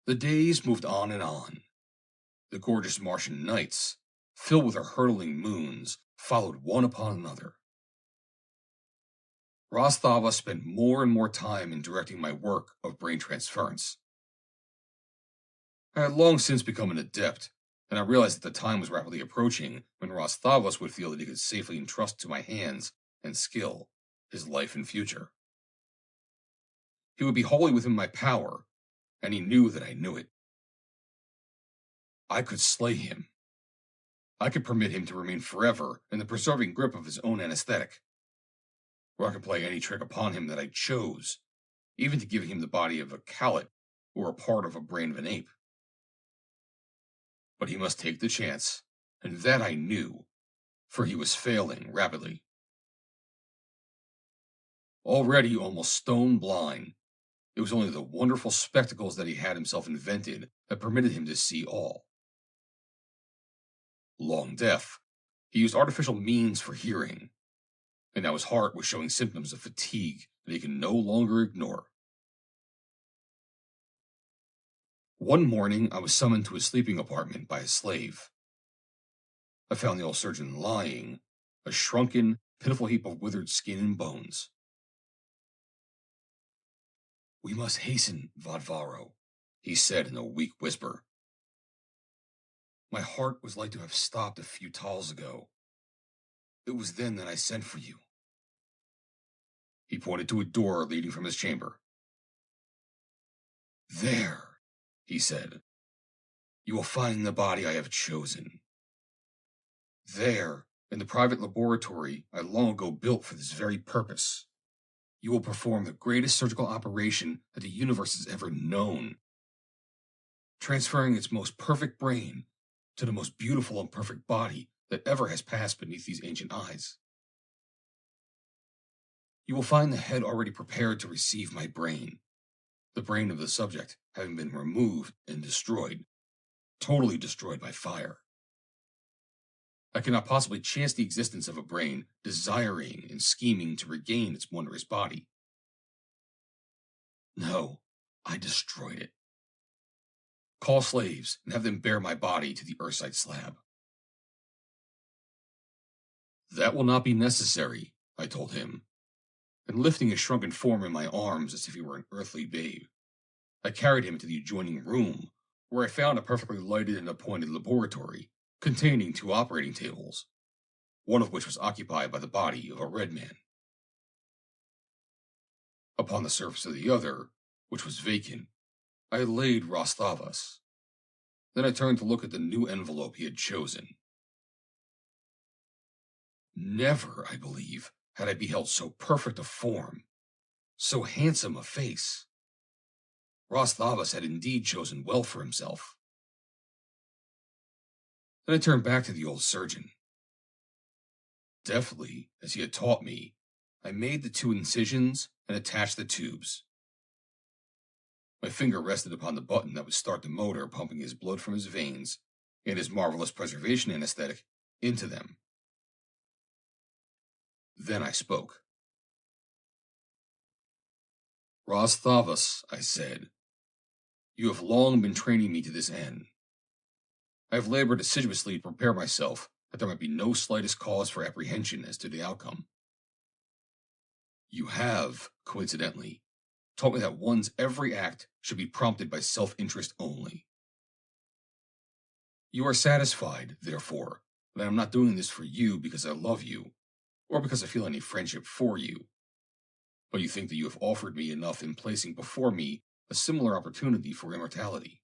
The days moved on and on. The gorgeous Martian nights, filled with her hurtling moons, followed one upon another. Thavas spent more and more time in directing my work of brain transference. I had long since become an adept, and I realized that the time was rapidly approaching when Thavas would feel that he could safely entrust to my hands and skill his life and future. He would be wholly within my power, and he knew that I knew it. I could slay him. I could permit him to remain forever in the preserving grip of his own anesthetic, or I could play any trick upon him that I chose, even to giving him the body of a cowlet or a part of a brain of an ape. But he must take the chance, and that I knew, for he was failing rapidly. Already almost stone blind, it was only the wonderful spectacles that he had himself invented that permitted him to see all. Long deaf, he used artificial means for hearing, and now his heart was showing symptoms of fatigue that he could no longer ignore. One morning, I was summoned to his sleeping apartment by a slave. I found the old surgeon lying, a shrunken, pitiful heap of withered skin and bones. "We must hasten, Vadvaro," he said in a weak whisper. "My heart was like to have stopped a few tals ago. It was then that I sent for you." He pointed to a door leading from his chamber. "There," he said, "you will find the body I have chosen. There, in the private laboratory I long ago built for this very purpose, you will perform the greatest surgical operation that the universe has ever known, transferring its most perfect brain to the most beautiful and perfect body that ever has passed beneath these ancient eyes. You will find the head already prepared to receive my brain, the brain of the subject having been removed and destroyed, totally destroyed by fire. I cannot possibly chance the existence of a brain desiring and scheming to regain its wondrous body. No, I destroyed it. Call slaves and have them bear my body to the earthside slab." "That will not be necessary," I told him, and lifting his shrunken form in my arms as if he were an earthly babe, I carried him to the adjoining room, where I found a perfectly lighted and appointed laboratory, containing 2 operating tables, one of which was occupied by the body of a red man. Upon the surface of the other, which was vacant, I laid Thavas. Then I turned to look at the new envelope he had chosen. Never, I believe, had I beheld so perfect a form, so handsome a face. Thavas had indeed chosen well for himself. Then I turned back to the old surgeon. Deftly, as he had taught me, I made the 2 incisions and attached the tubes. My finger rested upon the button that would start the motor pumping his blood from his veins and his marvelous preservation anesthetic into them. Then I spoke. "Thavas," I said, "you have long been training me to this end. I have labored assiduously to prepare myself that there might be no slightest cause for apprehension as to the outcome. You have, coincidentally, taught me that one's every act should be prompted by self-interest only. You are satisfied, therefore, that I am not doing this for you because I love you, or because I feel any friendship for you, but you think that you have offered me enough in placing before me a similar opportunity for immortality.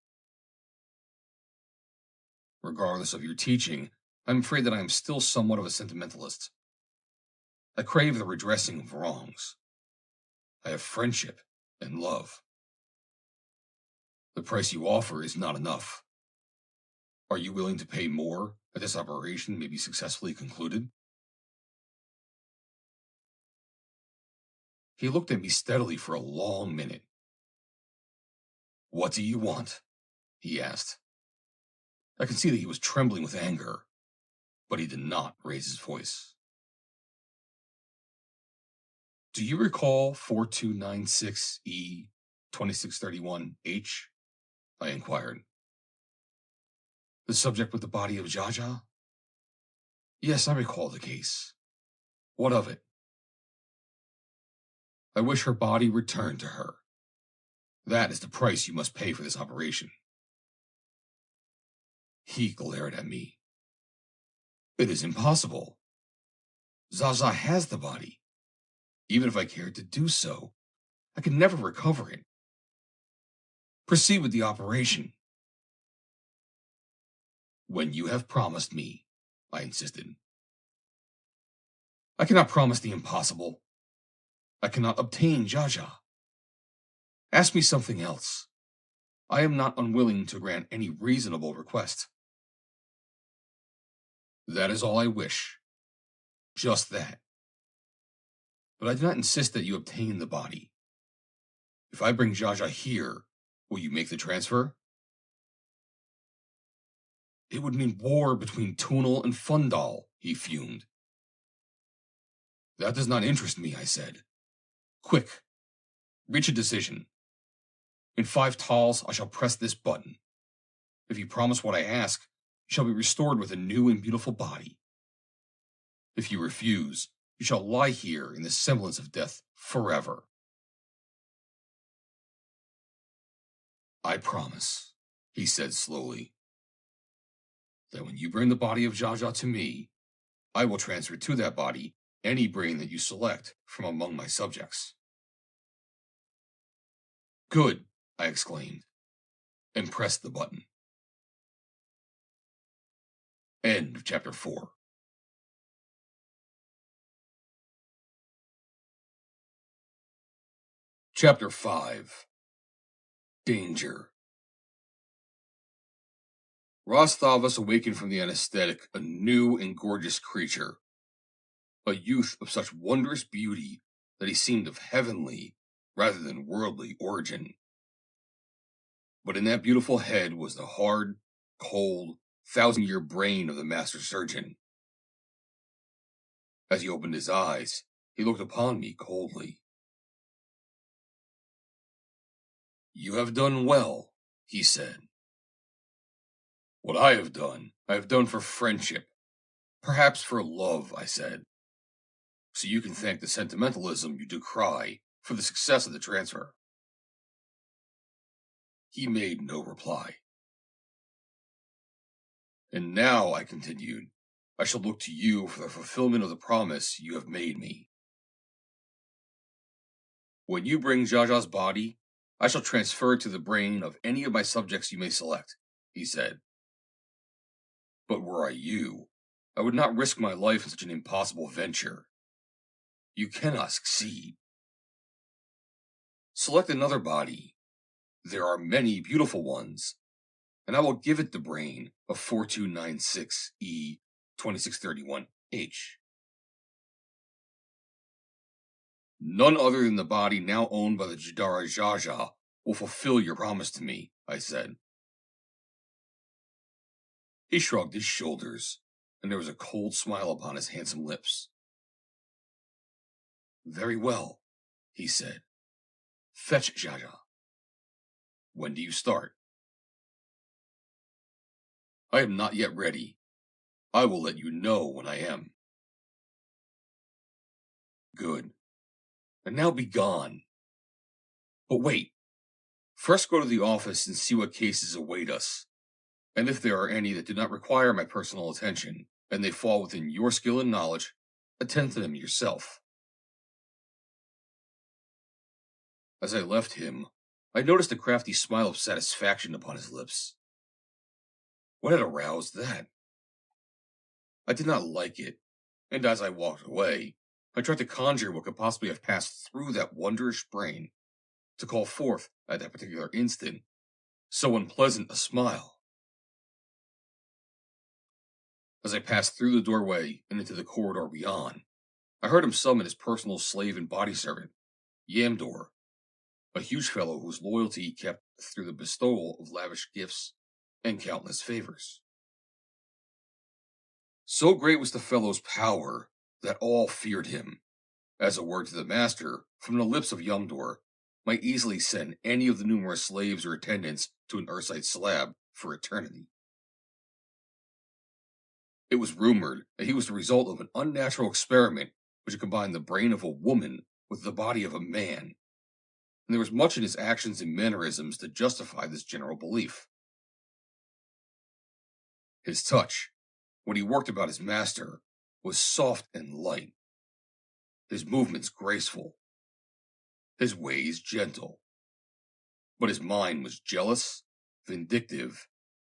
Regardless of your teaching, I am afraid that I am still somewhat of a sentimentalist. I crave the redressing of wrongs. I have friendship and love. The price you offer is not enough. Are you willing to pay more that this operation may be successfully concluded?" He looked at me steadily for a long minute. "What do you want?" he asked. I could see that he was trembling with anger, but he did not raise his voice. "Do you recall 4296E 2631H? I inquired. "The subject with the body of Xaxa?" "Yes, I recall the case. What of it?" "I wish her body returned to her. That is the price you must pay for this operation." He glared at me. "It is impossible. Xaxa has the body. Even if I cared to do so, I could never recover it. Proceed with the operation." "When you have promised me," I insisted. "I cannot promise the impossible. I cannot obtain Xaxa. Ask me something else. I am not unwilling to grant any reasonable request. That is all I wish. Just that. But I do not insist that you obtain the body. If I bring Xaxa here, will you make the transfer? It would mean war between Phundahl and Phundahl, he fumed. That does not interest me, I said. Quick, reach a decision. In 5 tals, I shall press this button. If you promise what I ask, you shall be restored with a new and beautiful body. If you refuse, you shall lie here in the semblance of death forever. I promise, he said slowly, that when you bring the body of Xaxa to me, I will transfer to that body any brain that you select from among my subjects. Good, I exclaimed, and pressed the button. End of chapter 4. Chapter 5. Danger. Thavas awakened from the anesthetic a new and gorgeous creature, a youth of such wondrous beauty that he seemed of heavenly rather than worldly origin. But in that beautiful head was the hard, cold, 1,000-year brain of the master surgeon. As he opened his eyes, he looked upon me coldly. You have done well, he said. What I have done for friendship. Perhaps for love, I said. So you can thank the sentimentalism you decry for the success of the transfer. He made no reply. And now, I continued, I shall look to you for the fulfillment of the promise you have made me. When you bring Xaxa's body, I shall transfer it to the brain of any of my subjects you may select, he said. But were I you, I would not risk my life in such an impossible venture. You cannot succeed. Select another body. There are many beautiful ones, and I will give it the brain of 4296E 2631H. None other than the body now owned by the Jadara Xaxa will fulfill your promise to me, I said. He shrugged his shoulders, and there was a cold smile upon his handsome lips. Very well, he said. Fetch Xaxa. When do you start? I am not yet ready. I will let you know when I am. Good. And now be gone. But wait. First go to the office and see what cases await us. And if there are any that do not require my personal attention, and they fall within your skill and knowledge, attend to them yourself. As I left him, I noticed a crafty smile of satisfaction upon his lips. What had aroused that? I did not like it, and as I walked away, I tried to conjure what could possibly have passed through that wondrous brain to call forth, at that particular instant, so unpleasant a smile. As I passed through the doorway and into the corridor beyond, I heard him summon his personal slave and body servant, Yamdor, a huge fellow whose loyalty he kept through the bestowal of lavish gifts and countless favors. So great was the fellow's power that all feared him, as a word to the master from the lips of Yamdor might easily send any of the numerous slaves or attendants to an Ursite slab for eternity. It was rumored that he was the result of an unnatural experiment which had combined the brain of a woman with the body of a man, and there was much in his actions and mannerisms to justify this general belief. His touch, when he worked about his master, was soft and light, his movements graceful, his ways gentle, but his mind was jealous, vindictive,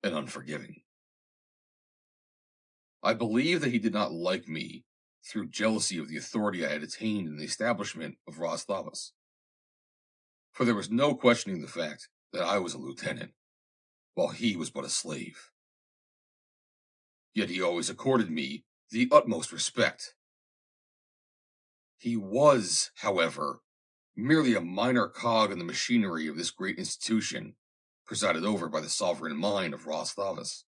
and unforgiving. I believe that he did not like me through jealousy of the authority I had attained in the establishment of Thavas, for there was no questioning the fact that I was a lieutenant, while he was but a slave. Yet he always accorded me the utmost respect. He was, however, merely a minor cog in the machinery of this great institution, presided over by the sovereign mind of Thavas.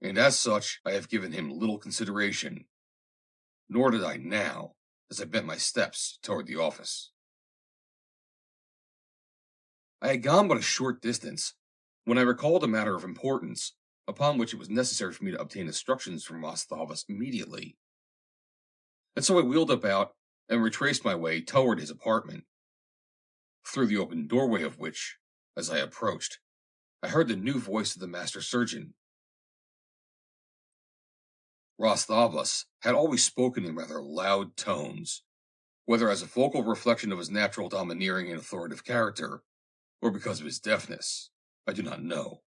And as such, I have given him little consideration, nor did I now, as I bent my steps toward the office. I had gone but a short distance, when I recalled a matter of importance, upon which it was necessary for me to obtain instructions from Thavas immediately. And so I wheeled about and retraced my way toward his apartment, through the open doorway of which, as I approached, I heard the new voice of the master surgeon. Thavas had always spoken in rather loud tones, whether as a vocal reflection of his natural domineering and authoritative character, or because of his deafness, I do not know.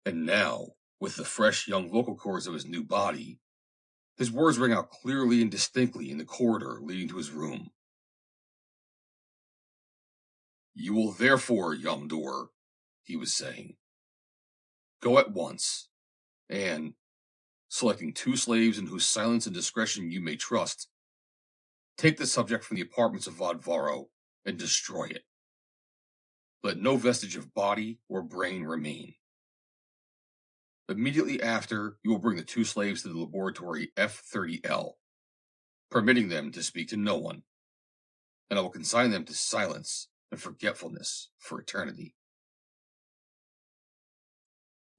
And now, with the fresh young vocal cords of his new body, his words rang out clearly and distinctly in the corridor leading to his room. "You will therefore, Yamdur," he was saying, "go at once, and, selecting 2 slaves in whose silence and discretion you may trust, take the subject from the apartments of Vodvaro and destroy it. Let no vestige of body or brain remain. Immediately after, you will bring the 2 slaves to the laboratory F30L, permitting them to speak to no one, and I will consign them to silence and forgetfulness for eternity.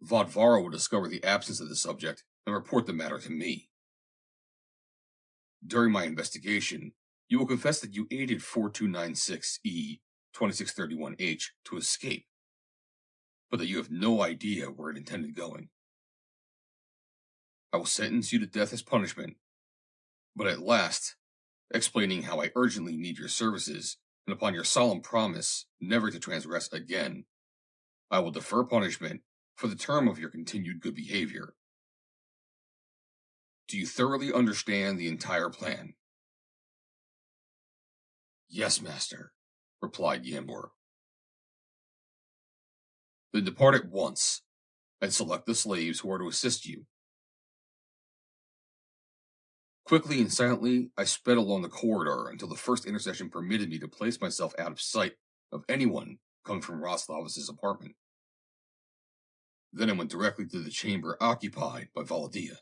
Vodvaro will discover the absence of the subject and report the matter to me. During my investigation, you will confess that you aided 4296E 2631H to escape, but that you have no idea where it intended going. I will sentence you to death as punishment, but at last, explaining how I urgently need your services, and upon your solemn promise never to transgress again, I will defer punishment for the term of your continued good behavior. Do you thoroughly understand the entire plan?" "Yes, master," replied Yamdur. "Then depart at once, and select the slaves who are to assist you." Quickly and silently, I sped along the corridor until the first intersection permitted me to place myself out of sight of anyone coming from Thavas' apartment. Then I went directly to the chamber occupied by Valla Dia.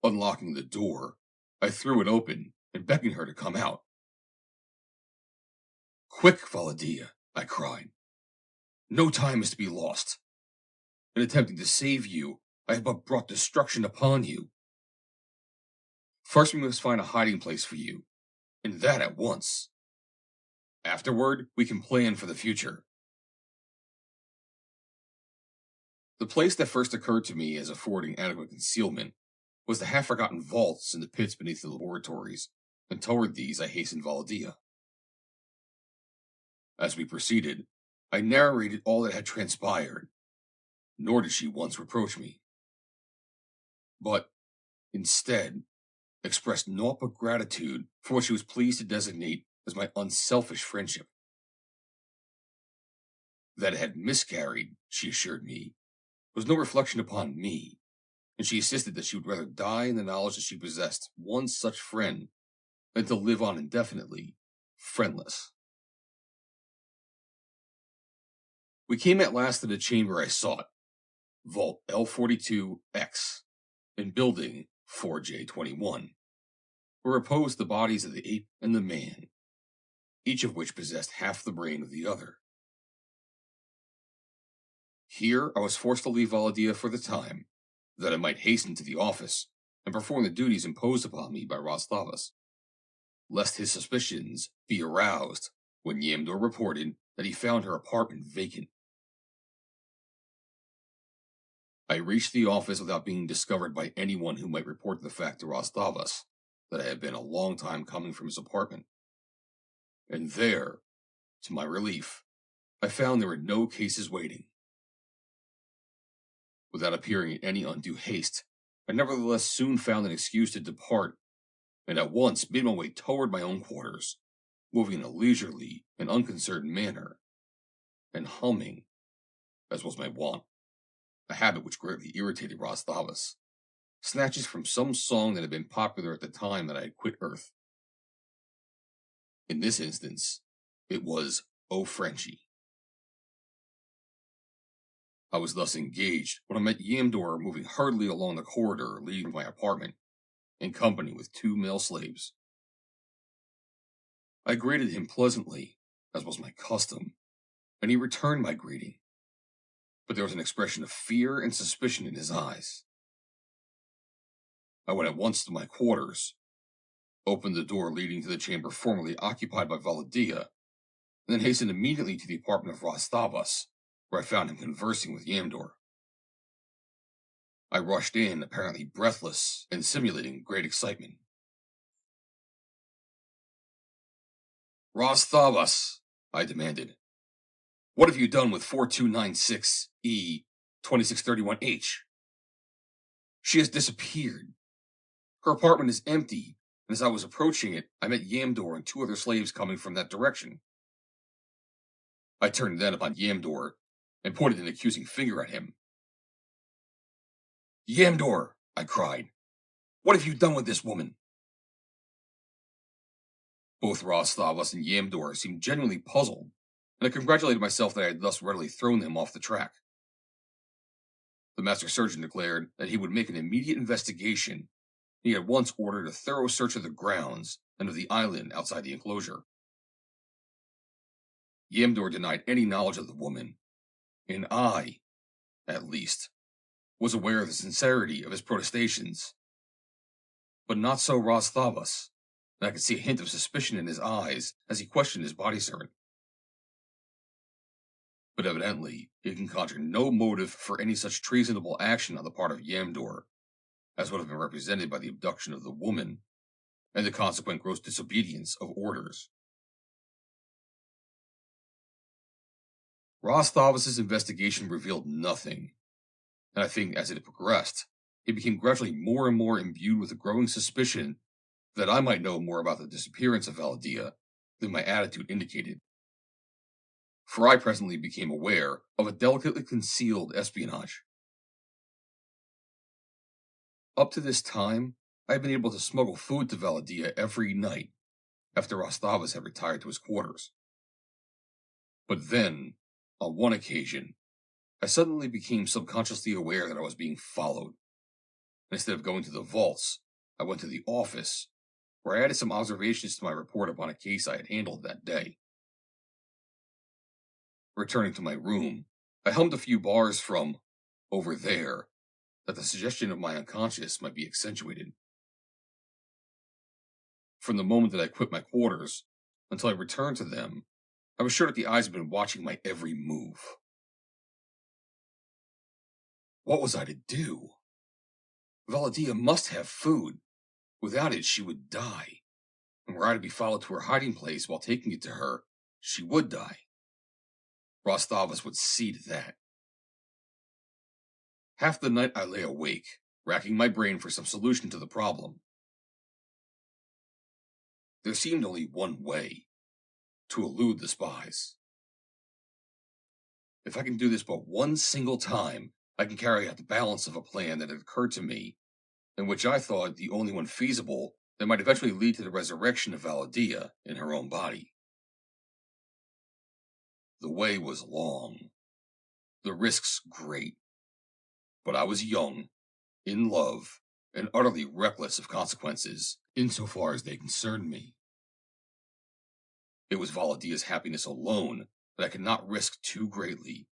Unlocking the door, I threw it open and beckoned her to come out. "Quick, Valla Dia," I cried. "No time is to be lost. In attempting to save you, I have but brought destruction upon you. First we must find a hiding place for you, and that at once. Afterward, we can plan for the future." The place that first occurred to me as affording adequate concealment was the half-forgotten vaults in the pits beneath the laboratories, and toward these I hastened Valla Dia. As we proceeded, I narrated all that had transpired, nor did she once reproach me, but, instead, expressed naught but gratitude for what she was pleased to designate as my unselfish friendship. That it had miscarried, she assured me, was no reflection upon me, and she insisted that she would rather die in the knowledge that she possessed one such friend than to live on indefinitely, friendless. We came at last to the chamber I sought, Vault L42X, in Building 4J21, where reposed the bodies of the ape and the man, each of which possessed half the brain of the other. Here I was forced to leave Valla Dia for the time, that I might hasten to the office and perform the duties imposed upon me by Thavas, lest his suspicions be aroused when Yamdur reported that he found her apartment vacant. I reached the office without being discovered by anyone who might report the fact to Thavas that I had been a long time coming from his apartment. And there, to my relief, I found there were no cases waiting. Without appearing in any undue haste, I nevertheless soon found an excuse to depart, and at once made my way toward my own quarters, moving in a leisurely and unconcerned manner, and humming, as was my wont, a habit which greatly irritated Thavas. Snatches from some song that had been popular at the time that I had quit Earth. In this instance, it was "Oh Frenchie." I was thus engaged when I met Yamdor moving hurriedly along the corridor leading to my apartment, in company with 2 male slaves. I greeted him pleasantly, as was my custom, and he returned my greeting, but there was an expression of fear and suspicion in his eyes. I went at once to my quarters, opened the door leading to the chamber formerly occupied by Valla Dia, and then hastened immediately to the apartment of Thavas, where I found him conversing with Yamdor. I rushed in, apparently breathless and simulating great excitement. "Thavas," I demanded, "what have you done with 4296E 2631H? She has disappeared. Her apartment is empty, and as I was approaching it, I met Yamdor and 2 other slaves coming from that direction." I turned then upon Yamdor and pointed an accusing finger at him. "Yamdor," I cried, "what have you done with this woman?" Both Thavas and Yamdor seemed genuinely puzzled, and I congratulated myself that I had thus readily thrown them off the track. The master surgeon declared that he would make an immediate investigation. He at once ordered a thorough search of the grounds and of the island outside the enclosure. Yamdor denied any knowledge of the woman, and I, at least, was aware of the sincerity of his protestations. But not so Thavas, and I could see a hint of suspicion in his eyes as he questioned his body servant. But evidently, he can conjure no motive for any such treasonable action on the part of Yamdor, as would have been represented by the abduction of the woman, and the consequent gross disobedience of orders. Thavas' investigation revealed nothing, and I think as it progressed, he became gradually more and more imbued with a growing suspicion that I might know more about the disappearance of Valla Dia than my attitude indicated. For I presently became aware of a delicately concealed espionage. Up to this time, I had been able to smuggle food to Valla Dia every night, after Thavas had retired to his quarters. But then, on one occasion, I suddenly became subconsciously aware that I was being followed. And instead of going to the vaults, I went to the office, where I added some observations to my report upon a case I had handled that day. Returning to my room, I hummed a few bars from "Over There," that the suggestion of my unconscious might be accentuated. From the moment that I quit my quarters until I returned to them, I was sure that the eyes had been watching my every move. What was I to do? Valla Dia must have food. Without it, she would die. And were I to be followed to her hiding place while taking it to her, she would die. Thavas would see to that. Half the night I lay awake, racking my brain for some solution to the problem. There seemed only one way: to elude the spies. If I can do this but one single time, I can carry out the balance of a plan that had occurred to me, and which I thought the only one feasible that might eventually lead to the resurrection of Valla Dia in her own body. The way was long, the risks great, but I was young, in love, and utterly reckless of consequences, insofar as they concerned me. It was Valla Dia's happiness alone that I could not risk too greatly,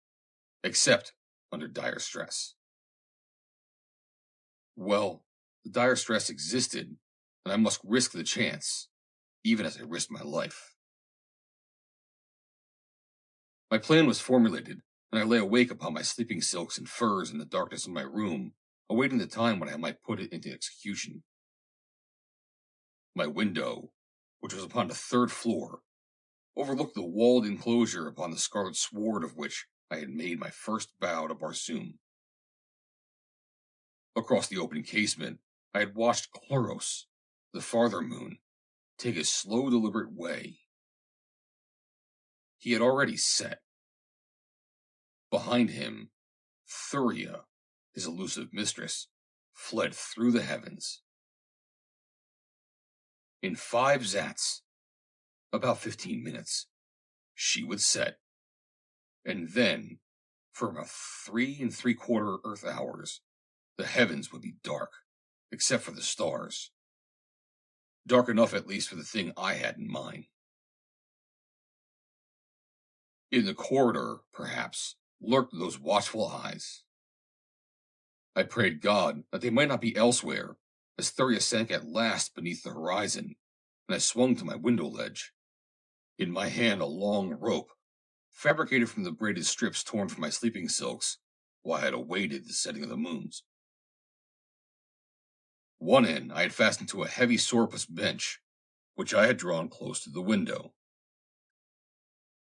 except under dire stress. Well, the dire stress existed, and I must risk the chance, even as I risked my life. My plan was formulated, and I lay awake upon my sleeping silks and furs in the darkness of my room, awaiting the time when I might put it into execution. My window, which was upon the 3rd floor, overlooked the walled enclosure upon the scarlet sward of which I had made my first bow to Barsoom. Across the open casement, I had watched Chloros, the farther moon, take his slow, deliberate way. He had already set. Behind him, Thuria, his elusive mistress, fled through the heavens. In 5 zats, about 15 minutes, she would set, and then, for about 3¾ Earth hours, the heavens would be dark, except for the stars. Dark enough at least for the thing I had in mind. In the corridor, perhaps, lurked those watchful eyes. I prayed God that they might not be elsewhere, as Thuria sank at last beneath the horizon, and I swung to my window ledge. In my hand a long rope, fabricated from the braided strips torn from my sleeping silks, while I had awaited the setting of the moons. One end I had fastened to a heavy sorpus bench, which I had drawn close to the window.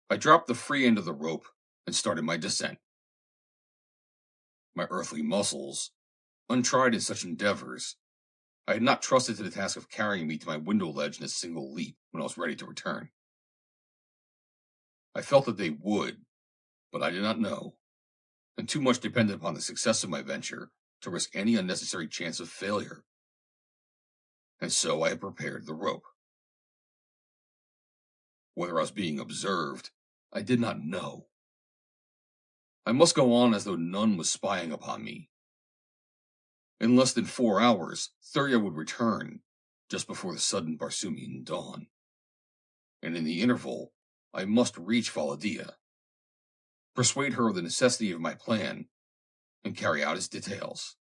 I dropped the free end of the rope and started my descent. My earthly muscles, untried in such endeavors, I had not trusted to the task of carrying me to my window ledge in a single leap when I was ready to return. I felt that they would, but I did not know, and too much depended upon the success of my venture to risk any unnecessary chance of failure. And so I had prepared the rope. Whether I was being observed, I did not know. I must go on as though none was spying upon me. In less than 4 hours, Thuria would return, just before the sudden Barsoomian dawn. And in the interval, I must reach Valla Dia, persuade her of the necessity of my plan, and carry out its details,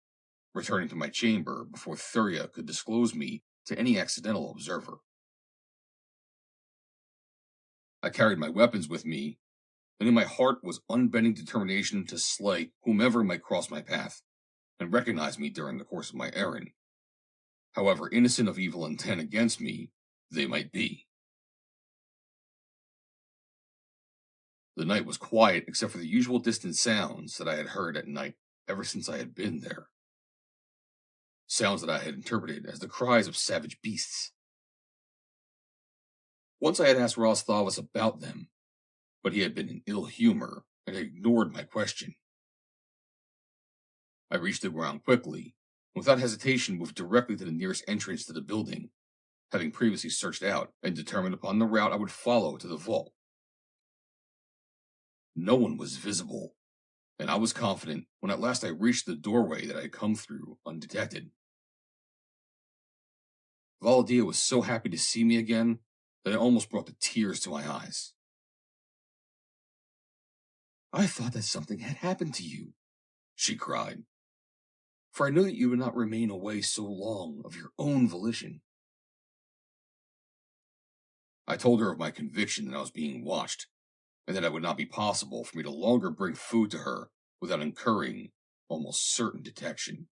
returning to my chamber before Thuria could disclose me to any accidental observer. I carried my weapons with me, and in my heart was unbending determination to slay whomever might cross my path and recognize me during the course of my errand, however innocent of evil intent against me they might be. The night was quiet except for the usual distant sounds that I had heard at night ever since I had been there. Sounds that I had interpreted as the cries of savage beasts. Once I had asked Thavas about them, but he had been in ill humor and had ignored my question. I reached the ground quickly, and without hesitation moved directly to the nearest entrance to the building, having previously searched out and determined upon the route I would follow to the vault. No one was visible, and I was confident when at last I reached the doorway that I had come through undetected. Valla Dia was so happy to see me again that it almost brought the tears to my eyes. "I thought that something had happened to you," she cried, "for I knew that you would not remain away so long of your own volition." I told her of my conviction that I was being watched, and that it would not be possible for me to longer bring food to her without incurring almost certain detection,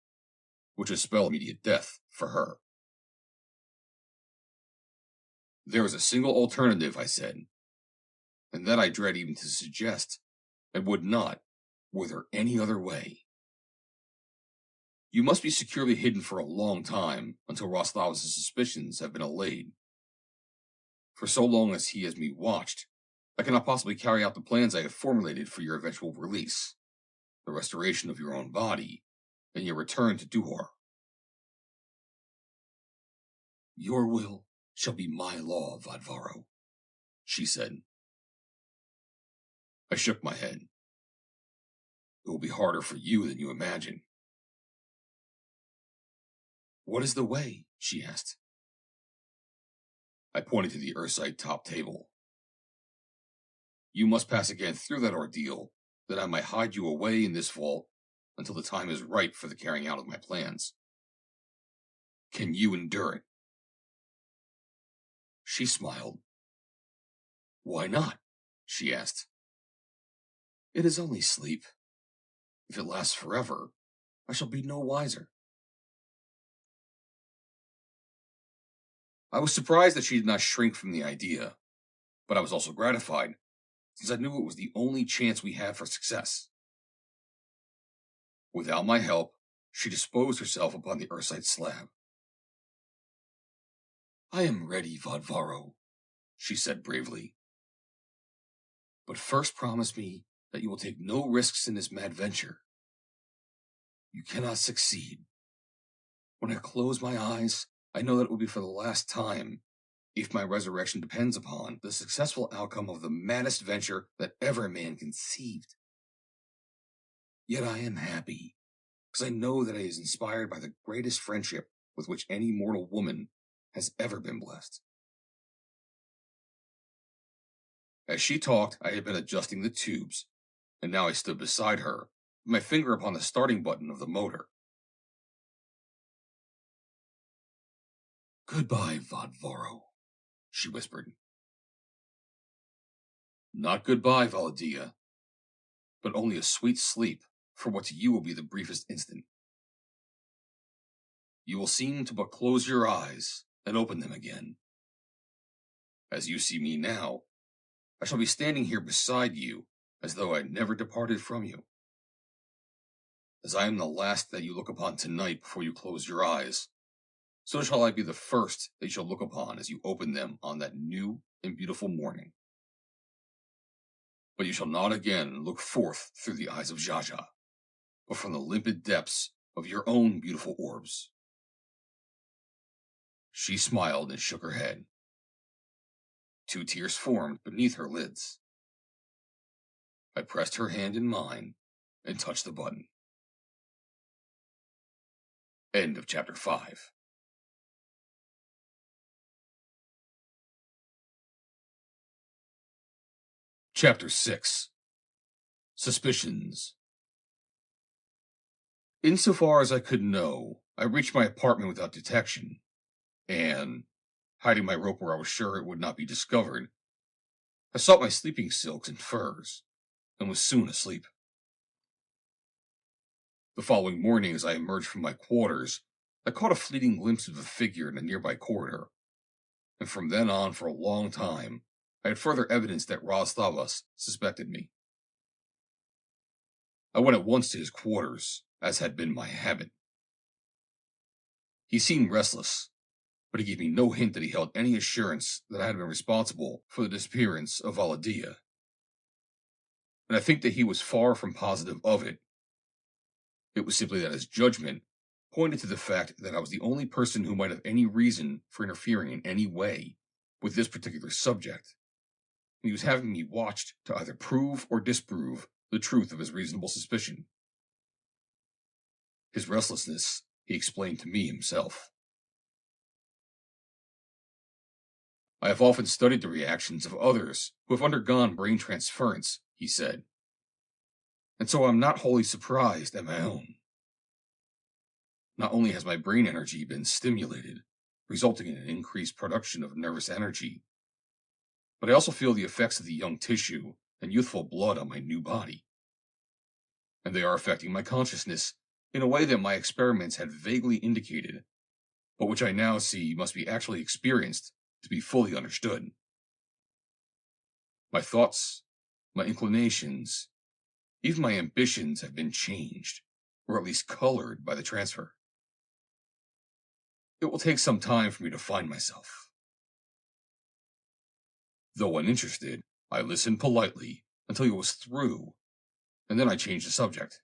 which would spell immediate death for her. There was a single alternative, I said, and that I dread even to suggest, and would not, were there any other way. You must be securely hidden for a long time until Thavas' suspicions have been allayed. For so long as he has me watched, I cannot possibly carry out the plans I have formulated for your eventual release, the restoration of your own body, and your return to Duhar. "Your will shall be my law, Vadvaro," she said. I shook my head. "It will be harder for you than you imagine." "What is the way?" she asked. I pointed to the Ursite top table. "You must pass again through that ordeal, that I might hide you away in this vault until the time is ripe for the carrying out of my plans. Can you endure it?" She smiled. "Why not?" she asked. "It is only sleep. If it lasts forever, I shall be no wiser." I was surprised that she did not shrink from the idea, but I was also gratified, since I knew it was the only chance we had for success. Without my help, she disposed herself upon the Ursite slab. "I am ready, Vadvaro," she said bravely. "But first promise me that you will take no risks in this mad venture, You cannot succeed. When I close my eyes, I know that it will be for the last time, if my resurrection depends upon the successful outcome of the maddest venture that ever man conceived. Yet I am happy, because I know that it is inspired by the greatest friendship with which any mortal woman has ever been blessed. As she talked, I had been adjusting the tubes, and now I stood beside her, with my finger upon the starting button of the motor. Goodbye, Vodvaro, she whispered. Not goodbye, Valla Dia, but only a sweet sleep for what to you will be the briefest instant. You will seem to but close your eyes and open them again. As you see me now, I shall be standing here beside you as though I had never departed from you. As I am the last that you look upon tonight before you close your eyes, so shall I be the first that you shall look upon as you open them on that new and beautiful morning. But you shall not again look forth through the eyes of Xaxa, but from the limpid depths of your own beautiful orbs. She smiled and shook her head. 2 tears formed beneath her lids. I pressed her hand in mine and touched the button. End of chapter 5. Chapter 6. Suspicions. Insofar as I could know, I reached my apartment without detection, and, hiding my rope where I was sure it would not be discovered, I sought my sleeping silks and furs, and was soon asleep. The following morning, as I emerged from my quarters, I caught a fleeting glimpse of a figure in a nearby corridor, and from then on for a long time, I had further evidence that Thavas suspected me. I went at once to his quarters, as had been my habit. He seemed restless, but he gave me no hint that he held any assurance that I had been responsible for the disappearance of Valla Dia. And I think that he was far from positive of it. It was simply that his judgment pointed to the fact that I was the only person who might have any reason for interfering in any way with this particular subject. And he was having me watched to either prove or disprove the truth of his reasonable suspicion. His restlessness he explained to me himself. I have often studied the reactions of others who have undergone brain transference, he said, and so I'm not wholly surprised at my own. Not only has my brain energy been stimulated, resulting in an increased production of nervous energy, but I also feel the effects of the young tissue and youthful blood on my new body. And they are affecting my consciousness in a way that my experiments had vaguely indicated, but which I now see must be actually experienced to be fully understood. My thoughts, my inclinations, even my ambitions have been changed, or at least colored by the transfer. It will take some time for me to find myself. Though uninterested, I listened politely until he was through, and then I changed the subject.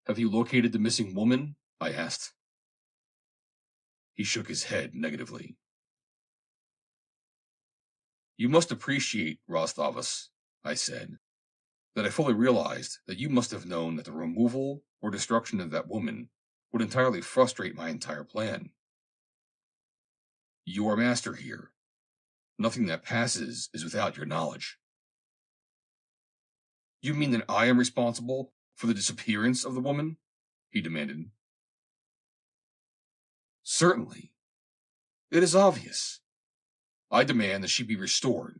Have you located the missing woman? I asked. He shook his head negatively. You must appreciate, Thavas, I said, that I fully realized that you must have known that the removal or destruction of that woman would entirely frustrate my entire plan. You are master here. Nothing that passes is without your knowledge. You mean that I am responsible for the disappearance of the woman? He demanded. Certainly. It is obvious. I demand that she be restored.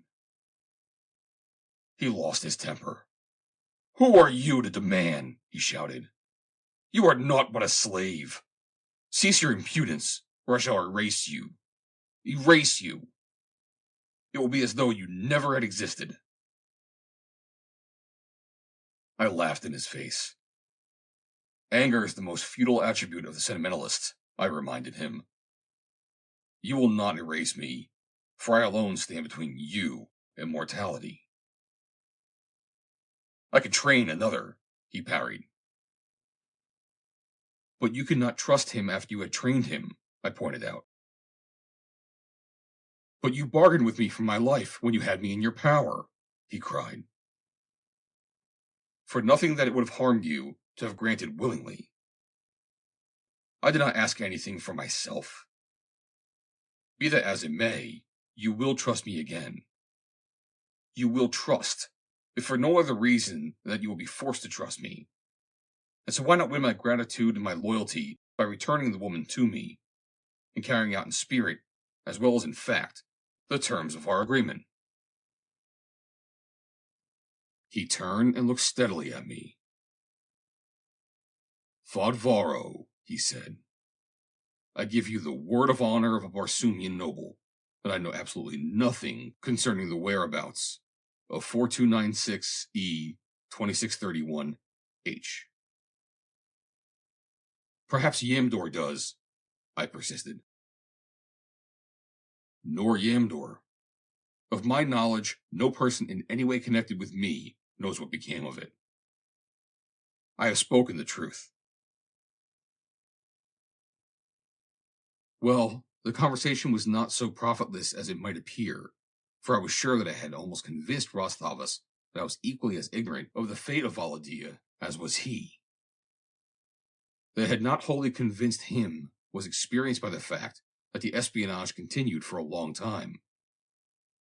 He lost his temper. Who are you to demand? He shouted. You are naught but a slave. Cease your impudence, or I shall erase you. Erase you. It will be as though you never had existed. I laughed in his face. Anger is the most futile attribute of the sentimentalist, I reminded him. You will not erase me, for I alone stand between you and mortality. I could train another, he parried. But you could not trust him after you had trained him, I pointed out. But you bargained with me for my life when you had me in your power, he cried. For nothing that it would have harmed you to have granted willingly. I did not ask anything for myself. Be that as it may, you will trust me again. You will trust, if for no other reason than that you will be forced to trust me. And so why not win my gratitude and my loyalty by returning the woman to me, and carrying out in spirit, as well as in fact, the terms of our agreement? He turned and looked steadily at me. Phundahl, he said, I give you the word of honor of a Barsoomian noble that I know absolutely nothing concerning the whereabouts of 4296E 2631H. Perhaps Yamdor does, I persisted. Nor Yamdor. Of my knowledge, no person in any way connected with me knows what became of it. I have spoken the truth. Well, the conversation was not so profitless as it might appear, for I was sure that I had almost convinced Thavas that I was equally as ignorant of the fate of Valla Dia as was he. That I had not wholly convinced him was experienced by the fact that the espionage continued for a long time,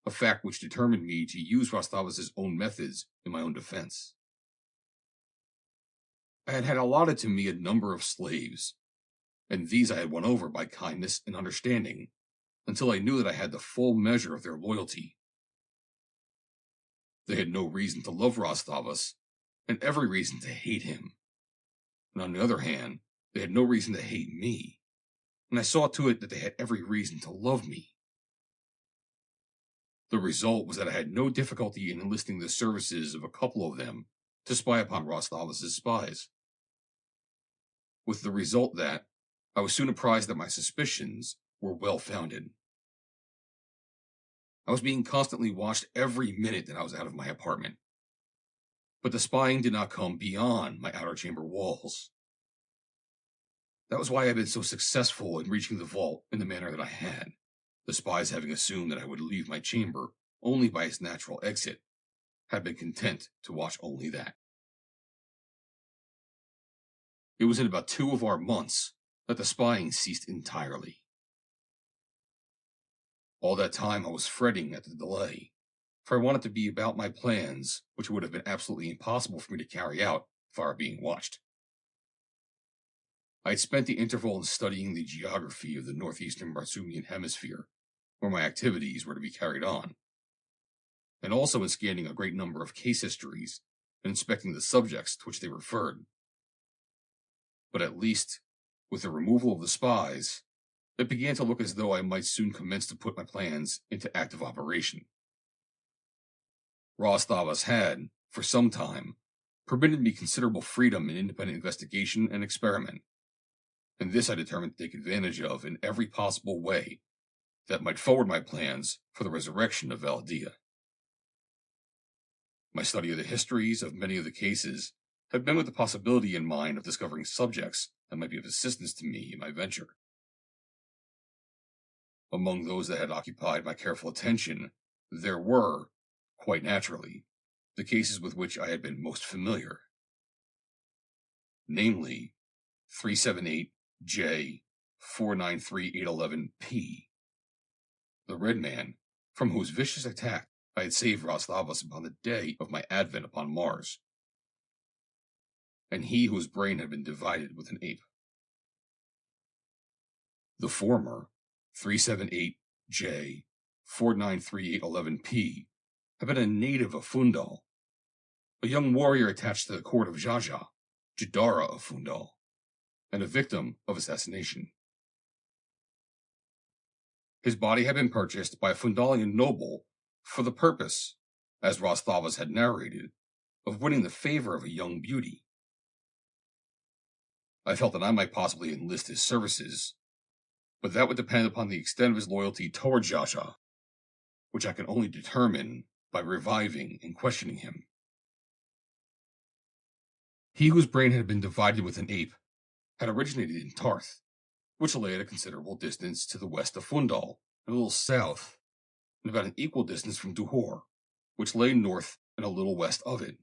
a fact which determined me to use Thavas' own methods in my own defense. I had allotted to me a number of slaves, and these I had won over by kindness and understanding, until I knew that I had the full measure of their loyalty. They had no reason to love Thavas, and every reason to hate him. And on the other hand, they had no reason to hate me, and I saw to it that they had every reason to love me. The result was that I had no difficulty in enlisting the services of a couple of them to spy upon Thavas' spies. With the result that I was soon apprised that my suspicions were well-founded. I was being constantly watched every minute that I was out of my apartment. But the spying did not come beyond my outer chamber walls. That was why I had been so successful in reaching the vault in the manner that I had, the spies having assumed that I would leave my chamber only by its natural exit, had been content to watch only that. It was in about 2 of our months that the spying ceased entirely. All that time I was fretting at the delay, for I wanted to be about my plans, which would have been absolutely impossible for me to carry out if I were being watched. I had spent the interval in studying the geography of the northeastern Barsoomian hemisphere, where my activities were to be carried on, and also in scanning a great number of case histories and inspecting the subjects to which they referred. But at least, with the removal of the spies, it began to look as though I might soon commence to put my plans into active operation. Thavas had, for some time, permitted me considerable freedom in independent investigation and experiment, and this I determined to take advantage of in every possible way that might forward my plans for the resurrection of Valla Dia. My study of the histories of many of the cases had been with the possibility in mind of discovering subjects that might be of assistance to me in my venture. Among those that had occupied my careful attention, there were, quite naturally, the cases with which I had been most familiar. Namely, 378J 493811P, the Red Man, from whose vicious attack I had saved Thavas upon the day of my advent upon Mars, and he whose brain had been divided with an ape. The former, 378J 493811P, had been a native of Phundahl, a young warrior attached to the court of Xaxa, Jadara of Phundahl, and a victim of assassination. His body had been purchased by a Phundalian noble for the purpose, as Thavas had narrated, of winning the favor of a young beauty. I felt that I might possibly enlist his services, but that would depend upon the extent of his loyalty toward Xaxa, which I could only determine by reviving and questioning him. He whose brain had been divided with an ape had originated in Tarth, which lay at a considerable distance to the west of Phundahl, and a little south, and about an equal distance from Duhor, which lay north and a little west of it.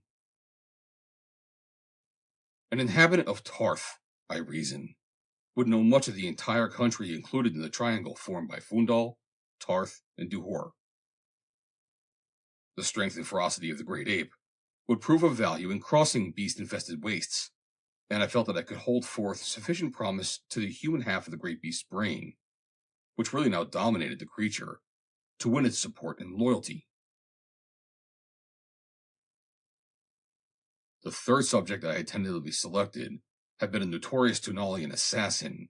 An inhabitant of Tarth, I reason, would know much of the entire country included in the triangle formed by Phundahl, Tarth, and Duhor. The strength and ferocity of the great ape would prove of value in crossing beast-infested wastes, and I felt that I could hold forth sufficient promise to the human half of the great beast's brain, which really now dominated the creature, to win its support and loyalty. The third subject I had tentatively selected had been a notorious Tunalian assassin,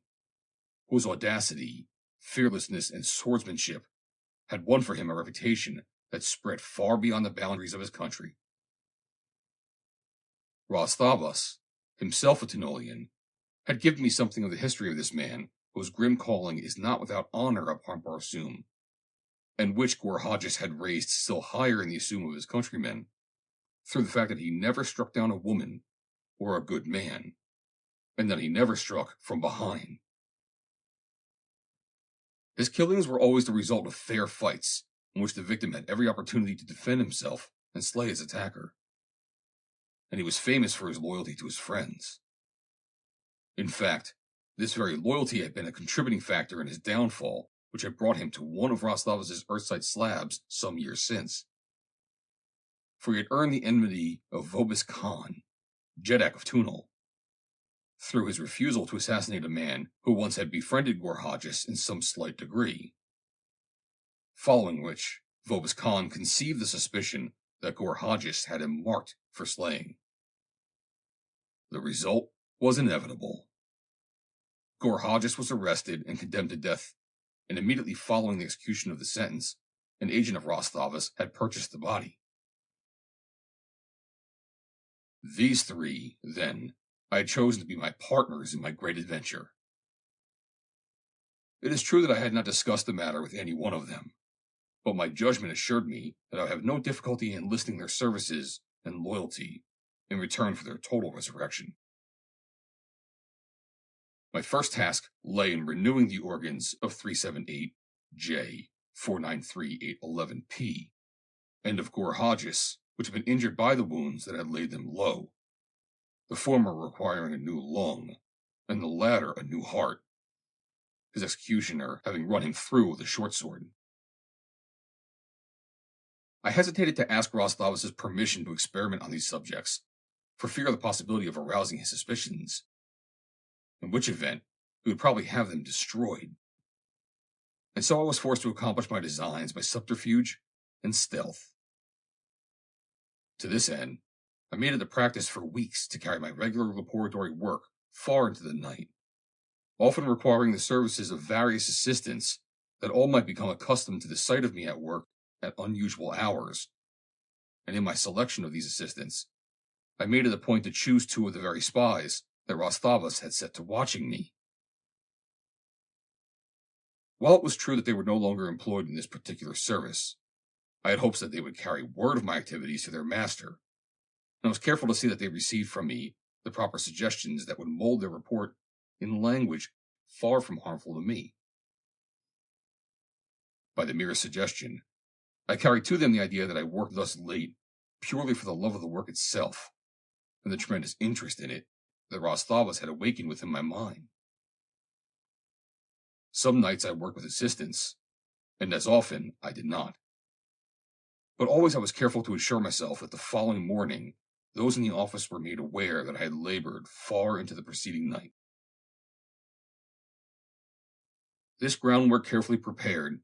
whose audacity, fearlessness, and swordsmanship had won for him a reputation that spread far beyond the boundaries of his country. Thavas, himself a Tunalian, had given me something of the history of this man, whose grim calling is not without honor upon Barsoom, and which Gorhages had raised still higher in the esteem of his countrymen, through the fact that he never struck down a woman or a good man, and that he never struck from behind. His killings were always the result of fair fights, in which the victim had every opportunity to defend himself and slay his attacker. And he was famous for his loyalty to his friends. In fact, this very loyalty had been a contributing factor in his downfall, which had brought him to one of Thavas' Earthside slabs some years since. For he had earned the enmity of Vobis Khan, Jeddak of Tunal, through his refusal to assassinate a man who once had befriended Gorhages in some slight degree. Following which, Vobis Khan conceived the suspicion that Gorhages had him marked for slaying. The result was inevitable. Gorhages was arrested and condemned to death, and immediately following the execution of the sentence, an agent of Thavas had purchased the body. These three, then, I had chosen to be my partners in my great adventure. It is true that I had not discussed the matter with any one of them, but my judgment assured me that I would have no difficulty in enlisting their services and loyalty in return for their total resurrection. My first task lay in renewing the organs of 378J 493-811P, and of Gorhages, which had been injured by the wounds that had laid them low, the former requiring a new lung, and the latter a new heart, his executioner having run him through with a short sword. I hesitated to ask Thavas' permission to experiment on these subjects, for fear of the possibility of arousing his suspicions, in which event he would probably have them destroyed. And so I was forced to accomplish my designs by subterfuge and stealth. To this end, I made it a practice for weeks to carry my regular laboratory work far into the night, often requiring the services of various assistants that all might become accustomed to the sight of me at work at unusual hours. And in my selection of these assistants, I made it a point to choose two of the very spies that Thavas had set to watching me. While it was true that they were no longer employed in this particular service, I had hopes that they would carry word of my activities to their master, and I was careful to see that they received from me the proper suggestions that would mold their report in language far from harmful to me. By the merest suggestion, I carried to them the idea that I worked thus late purely for the love of the work itself, and the tremendous interest in it that Thavas had awakened within my mind. Some nights I worked with assistants, and as often I did not. But always I was careful to assure myself that the following morning those in the office were made aware that I had labored far into the preceding night. This groundwork carefully prepared,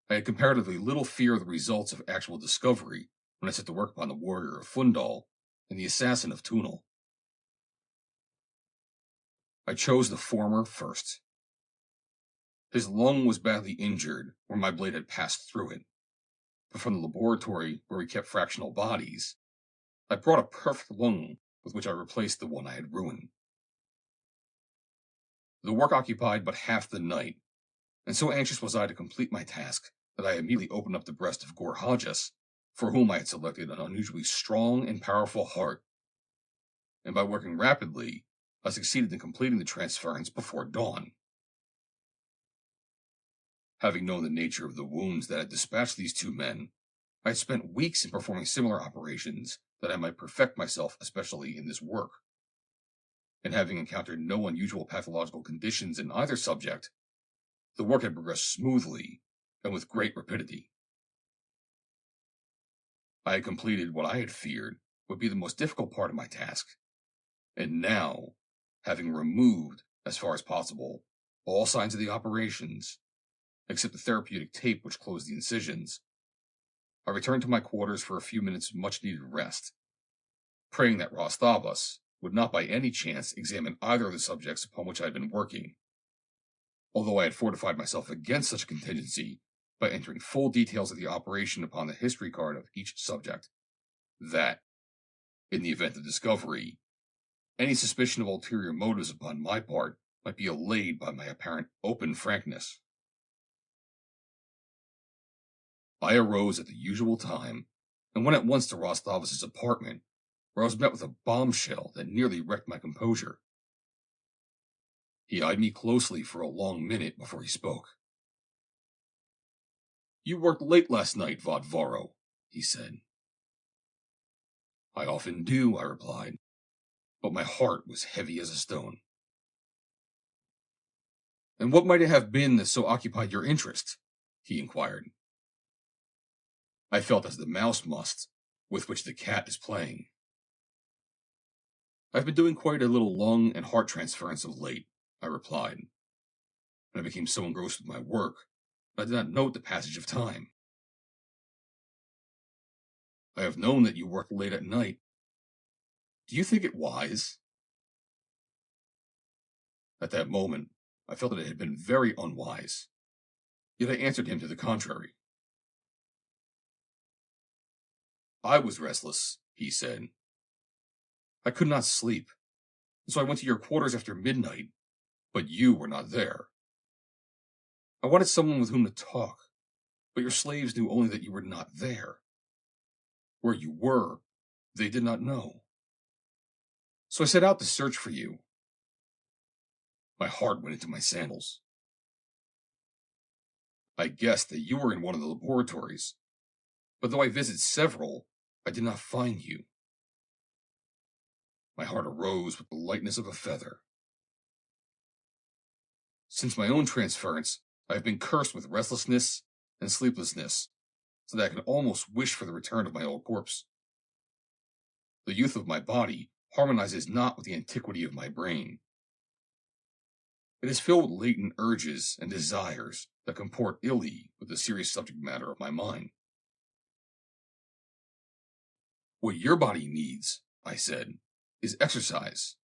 I had comparatively little fear of the results of actual discovery when I set to work upon the warrior of Phundahl and the assassin of Tunal. I chose the former first. His lung was badly injured where my blade had passed through it, but from the laboratory where we kept fractional bodies, I brought a perfect lung with which I replaced the one I had ruined. The work occupied but half the night, and so anxious was I to complete my task that I immediately opened up the breast of Gorhages, for whom I had selected an unusually strong and powerful heart, and by working rapidly, I succeeded in completing the transference before dawn. Having known the nature of the wounds that had dispatched these two men, I had spent weeks in performing similar operations that I might perfect myself especially in this work. And having encountered no unusual pathological conditions in either subject, the work had progressed smoothly and with great rapidity. I had completed what I had feared would be the most difficult part of my task, and now, having removed, as far as possible, all signs of the operations, except the therapeutic tape which closed the incisions, I returned to my quarters for a few minutes of much-needed rest, praying that Thavas would not by any chance examine either of the subjects upon which I had been working, although I had fortified myself against such a contingency by entering full details of the operation upon the history card of each subject, that, in the event of discovery, any suspicion of ulterior motives upon my part might be allayed by my apparent open frankness. I arose at the usual time and went at once to Thavas' apartment, where I was met with a bombshell that nearly wrecked my composure. He eyed me closely for a long minute before he spoke. "You worked late last night, Vodvaro," he said. "I often do," I replied, but my heart was heavy as a stone. "And what might it have been that so occupied your interest?" he inquired. I felt as the mouse must, with which the cat is playing. "I've been doing quite a little lung and heart transference of late," I replied, and I became so engrossed with my work that I did not note the passage of time. "I have known that you worked late at night. Do you think it wise?" At that moment, I felt that it had been very unwise, yet I answered him to the contrary. "I was restless," he said. "I could not sleep, and so I went to your quarters after midnight, but you were not there. I wanted someone with whom to talk, but your slaves knew only that you were not there. Where you were, they did not know. So I set out to search for you." My heart went into my sandals. "I guessed that you were in one of the laboratories, but though I visited several, I did not find you." My heart arose with the lightness of a feather. Since my own transference, I have been cursed with restlessness and sleeplessness, so that I can almost wish for the return of my old corpse. The youth of my body harmonizes not with the antiquity of my brain. It is filled with latent urges and desires that comport illy with the serious subject matter of my mind. "What your body needs," I said, "is exercise.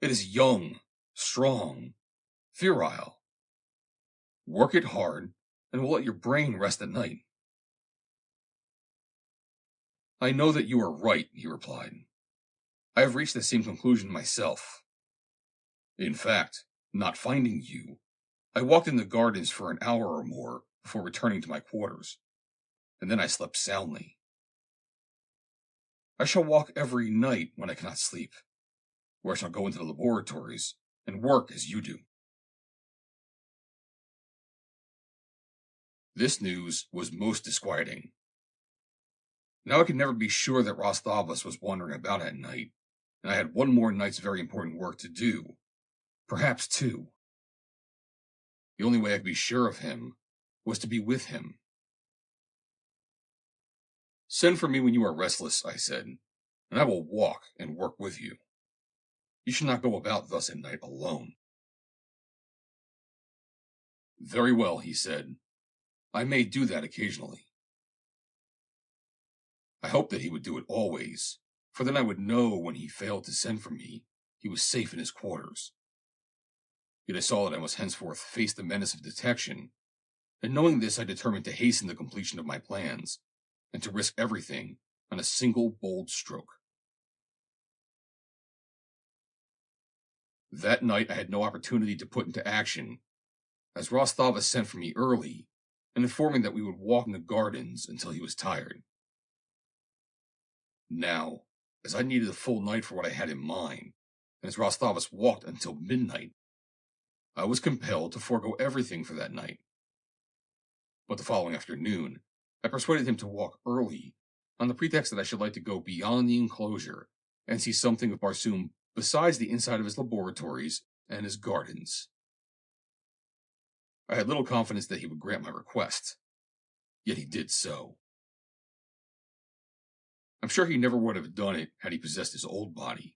It is young, strong, virile. Work it hard, and will let your brain rest at night." "I know that you are right," he replied. "I have reached the same conclusion myself. In fact, not finding you, I walked in the gardens for an hour or more before returning to my quarters, and then I slept soundly. I shall walk every night when I cannot sleep, where I shall go into the laboratories and work as you do." This news was most disquieting. Now I could never be sure that Thavas was wandering about at night, and I had one more night's very important work to do, perhaps two. The only way I could be sure of him was to be with him. "Send for me when you are restless," I said, "and I will walk and work with you. You should not go about thus at night alone." "Very well," he said. "I may do that occasionally." I hoped that he would do it always, for then I would know when he failed to send for me, he was safe in his quarters. Yet I saw that I must henceforth face the menace of detection, and knowing this I determined to hasten the completion of my plans, and to risk everything on a single bold stroke. That night I had no opportunity to put into action, as Thavas sent for me early, and informed me that we would walk in the gardens until he was tired. Now, as I needed a full night for what I had in mind, and as Thavas walked until midnight, I was compelled to forego everything for that night. But the following afternoon, I persuaded him to walk early, on the pretext that I should like to go beyond the enclosure and see something of Barsoom besides the inside of his laboratories and his gardens. I had little confidence that he would grant my request, yet he did so. I'm sure he never would have done it had he possessed his old body,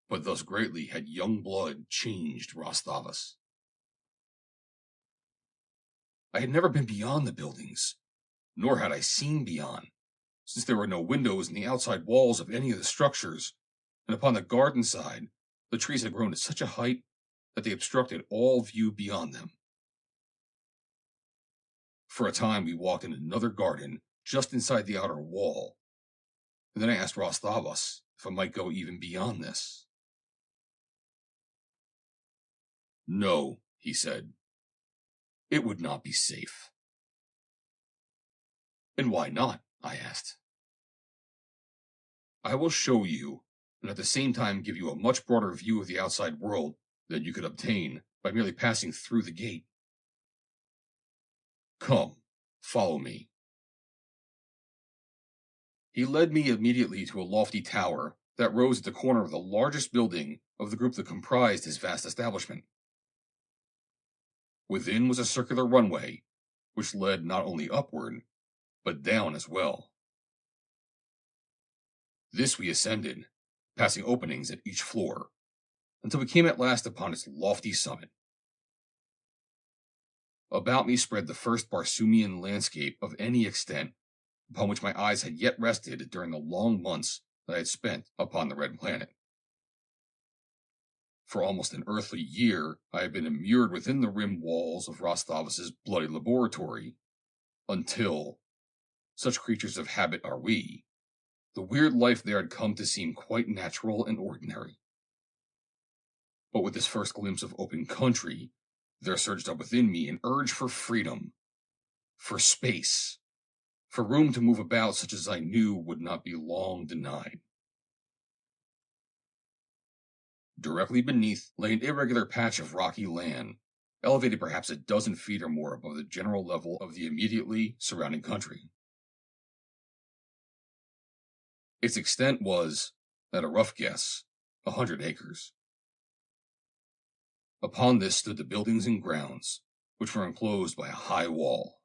but thus greatly had young blood changed Thavas. I had never been beyond the buildings, nor had I seen beyond, since there were no windows in the outside walls of any of the structures, and upon the garden side, the trees had grown to such a height that they obstructed all view beyond them. For a time we walked in another garden just inside the outer wall, and then I asked Thavas if I might go even beyond this. No, he said. It would not be safe. And why not? I asked. I will show you, and at the same time give you a much broader view of the outside world than you could obtain by merely passing through the gate. Come, follow me. He led me immediately to a lofty tower that rose at the corner of the largest building of the group that comprised his vast establishment. Within was a circular runway, which led not only upward, but down as well. This we ascended, passing openings at each floor, until we came at last upon its lofty summit. About me spread the first Barsoomian landscape of any extent upon which my eyes had yet rested during the long months that I had spent upon the Red Planet. For almost an earthly year, I had been immured within the rim walls of Thavas's bloody laboratory, until, such creatures of habit are we, the weird life there had come to seem quite natural and ordinary. But with this first glimpse of open country, there surged up within me an urge for freedom, for space, for room to move about such as I knew would not be long denied. Directly beneath lay an irregular patch of rocky land, elevated perhaps a dozen feet or more above the general level of the immediately surrounding country. Its extent was, at a rough guess, 100 acres. Upon this stood the buildings and grounds, which were enclosed by a high wall.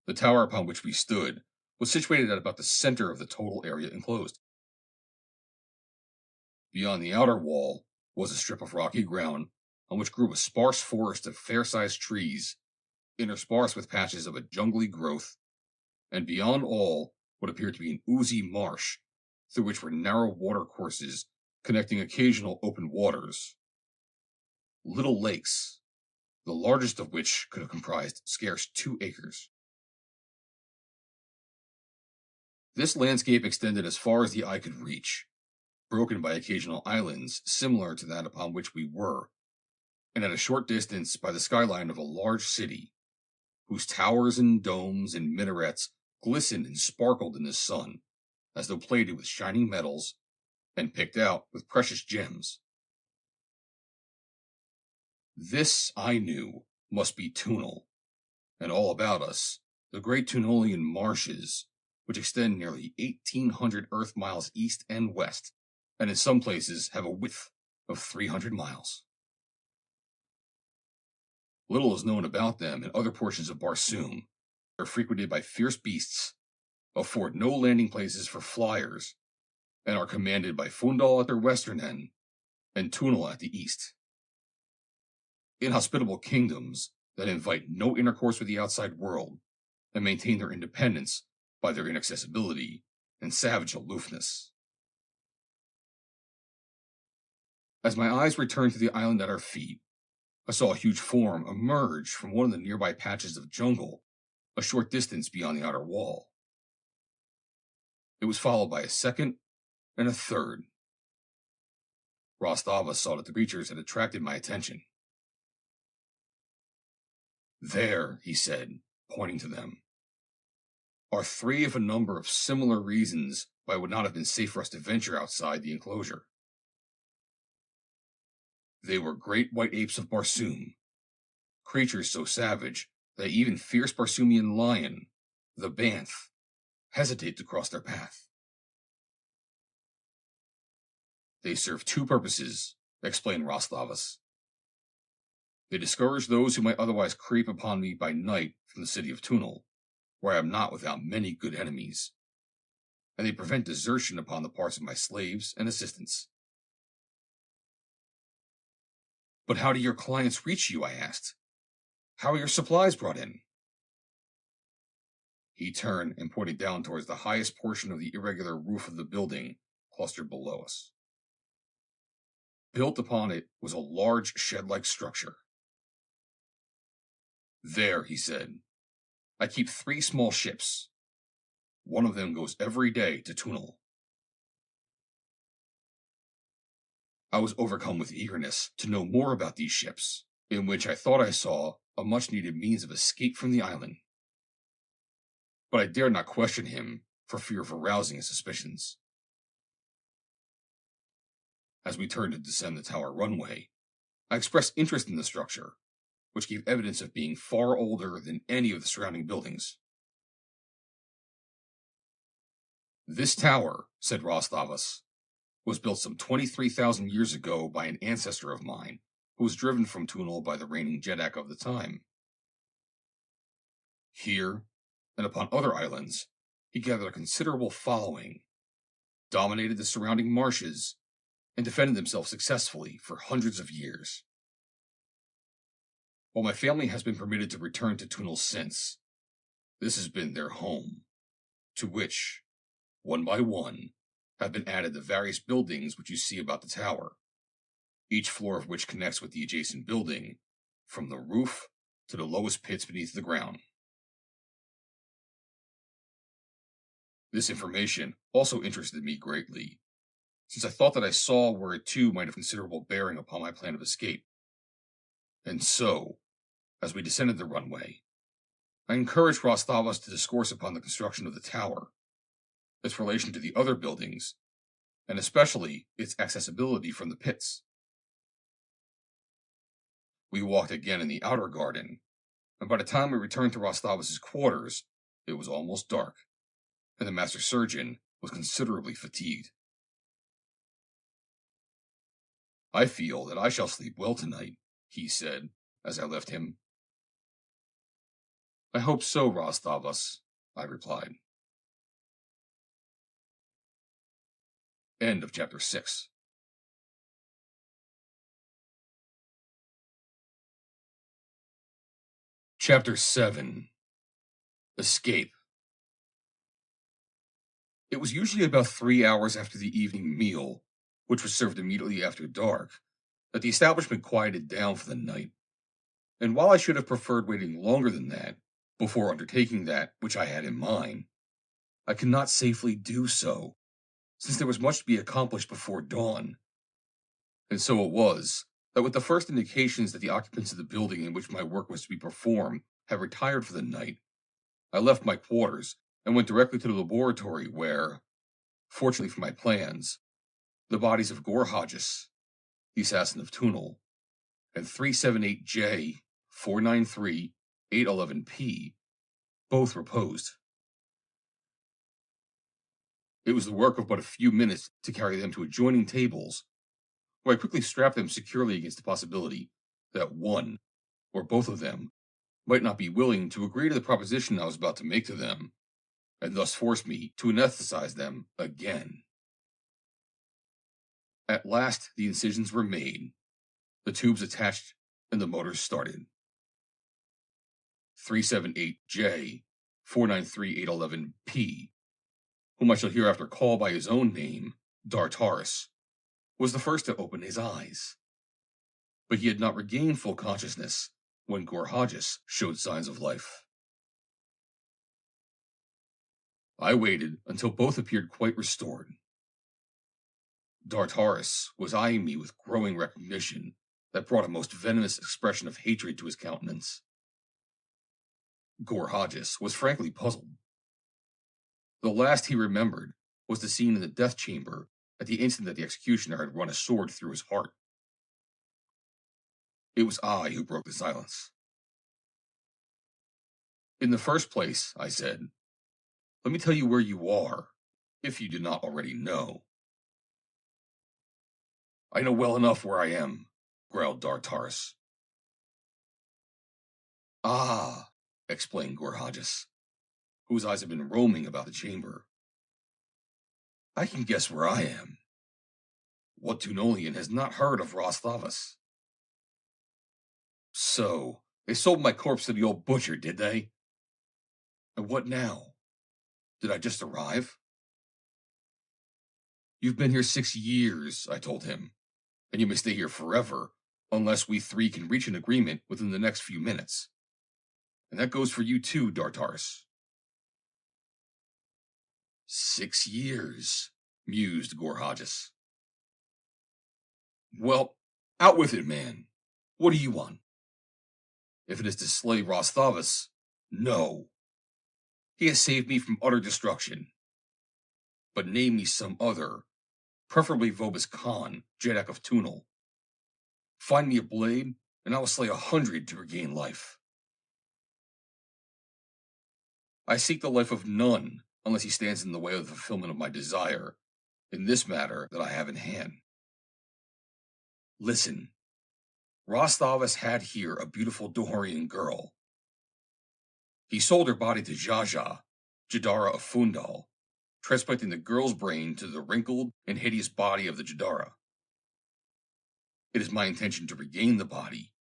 The tower upon which we stood was situated at about the center of the total area enclosed. Beyond the outer wall was a strip of rocky ground on which grew a sparse forest of fair-sized trees, interspersed with patches of a jungly growth, and beyond all what appeared to be an oozy marsh, through which were narrow watercourses connecting occasional open waters. Little lakes, the largest of which could have comprised scarce 2 acres. This landscape extended as far as the eye could reach, broken by occasional islands similar to that upon which we were, and at a short distance by the skyline of a large city, whose towers and domes and minarets glistened and sparkled in the sun, as though plated with shining metals and picked out with precious gems. This, I knew, must be Phundahl, and all about us, the great Phundalian marshes, which extend nearly 1,800 Earth miles east and west, and in some places have a width of 300 miles. Little is known about them in other portions of Barsoom. They are frequented by fierce beasts, afford no landing places for flyers, and are commanded by Phundahl at their western end and Phundahl at the east. Inhospitable kingdoms that invite no intercourse with the outside world and maintain their independence by their inaccessibility and savage aloofness. As my eyes returned to the island at our feet, I saw a huge form emerge from one of the nearby patches of jungle a short distance beyond the outer wall. It was followed by a second and a third. Thavas saw that the creatures had attracted my attention. There, he said, pointing to them, are 3 of a number of similar reasons why it would not have been safe for us to venture outside the enclosure. They were great white apes of Barsoom, creatures so savage that even fierce Barsoomian lion, the Banth, hesitate to cross their path. They serve two purposes, explained Thavas. They discourage those who might otherwise creep upon me by night from the city of Phundahl, where I am not without many good enemies, and they prevent desertion upon the parts of my slaves and assistants. But how do your clients reach you? I asked. How are your supplies brought in? He turned and pointed down towards the highest portion of the irregular roof of the building clustered below us. Built upon it was a large shed-like structure. There, he said, I keep 3 small ships. One of them goes every day to Phundahl. I was overcome with eagerness to know more about these ships, in which I thought I saw a much-needed means of escape from the island. But I dared not question him for fear of arousing his suspicions. As we turned to descend the tower runway, I expressed interest in the structure, which gave evidence of being far older than any of the surrounding buildings. This tower, said Thavas, was built some 23,000 years ago by an ancestor of mine, who was driven from Phundahl by the reigning Jeddak of the time. Here, and upon other islands, he gathered a considerable following, dominated the surrounding marshes, and defended himself successfully for hundreds of years. While my family has been permitted to return to Phundahl since, this has been their home, to which, one by one, have been added the various buildings which you see about the tower, each floor of which connects with the adjacent building, from the roof to the lowest pits beneath the ground. This information also interested me greatly, since I thought that I saw where it too might have considerable bearing upon my plan of escape. And so, as we descended the runway, I encouraged Thavas to discourse upon the construction of the tower, its relation to the other buildings, and especially its accessibility from the pits. We walked again in the outer garden, and by the time we returned to Thavas's quarters, it was almost dark, and the master surgeon was considerably fatigued. I feel that I shall sleep well tonight, he said, as I left him. I hope so, Thavas, I replied. End of chapter 6. Chapter 7. Escape. It was usually about 3 hours after the evening meal, which was served immediately after dark, that the establishment quieted down for the night. And while I should have preferred waiting longer than that, before undertaking that which I had in mind, I could not safely do so, since there was much to be accomplished before dawn. And so it was that with the first indications that the occupants of the building in which my work was to be performed had retired for the night, I left my quarters and went directly to the laboratory where, fortunately for my plans, the bodies of Gorhages, the assassin of Phundahl, and 378J, 493, 811P, both reposed. It was the work of but a few minutes to carry them to adjoining tables, where I quickly strapped them securely against the possibility that one, or both of them, might not be willing to agree to the proposition I was about to make to them, and thus force me to anesthetize them again. At last the incisions were made, the tubes attached, and the motors started. 378J, 493, 811P, whom I shall hereafter call by his own name, Dartaris, was the first to open his eyes. But he had not regained full consciousness when Gorhages showed signs of life. I waited until both appeared quite restored. Dartaris was eyeing me with growing recognition that brought a most venomous expression of hatred to his countenance. Gorhages was frankly puzzled. The last he remembered was the scene in the death chamber at the instant that the executioner had run a sword through his heart. It was I who broke the silence. In the first place, I said, let me tell you where you are, if you do not already know. I know well enough where I am, growled Dartaris. Ah, explained Gorhages, whose eyes had been roaming about the chamber. I can guess where I am. What Tunolian has not heard of Thavas? So, they sold my corpse to the old butcher, did they? And what now? Did I just arrive? You've been here 6 years, I told him, and you may stay here forever, unless we three can reach an agreement within the next few minutes. And that goes for you too, Dartaris. 6 years, mused Gorhages. Well, out with it, man. What do you want? If it is to slay Thavas, no. He has saved me from utter destruction. But name me some other, preferably Vobis Khan, Jeddak of Phundahl. Find me a blade, and I will slay 100 to regain life. I seek the life of none, unless he stands in the way of the fulfillment of my desire, in this matter that I have in hand. Listen, Thavas had here a beautiful Dohorian girl. He sold her body to Xaxa, Jadara of Phundahl, transplanting the girl's brain to the wrinkled and hideous body of the Jadara. It is my intention to regain the body,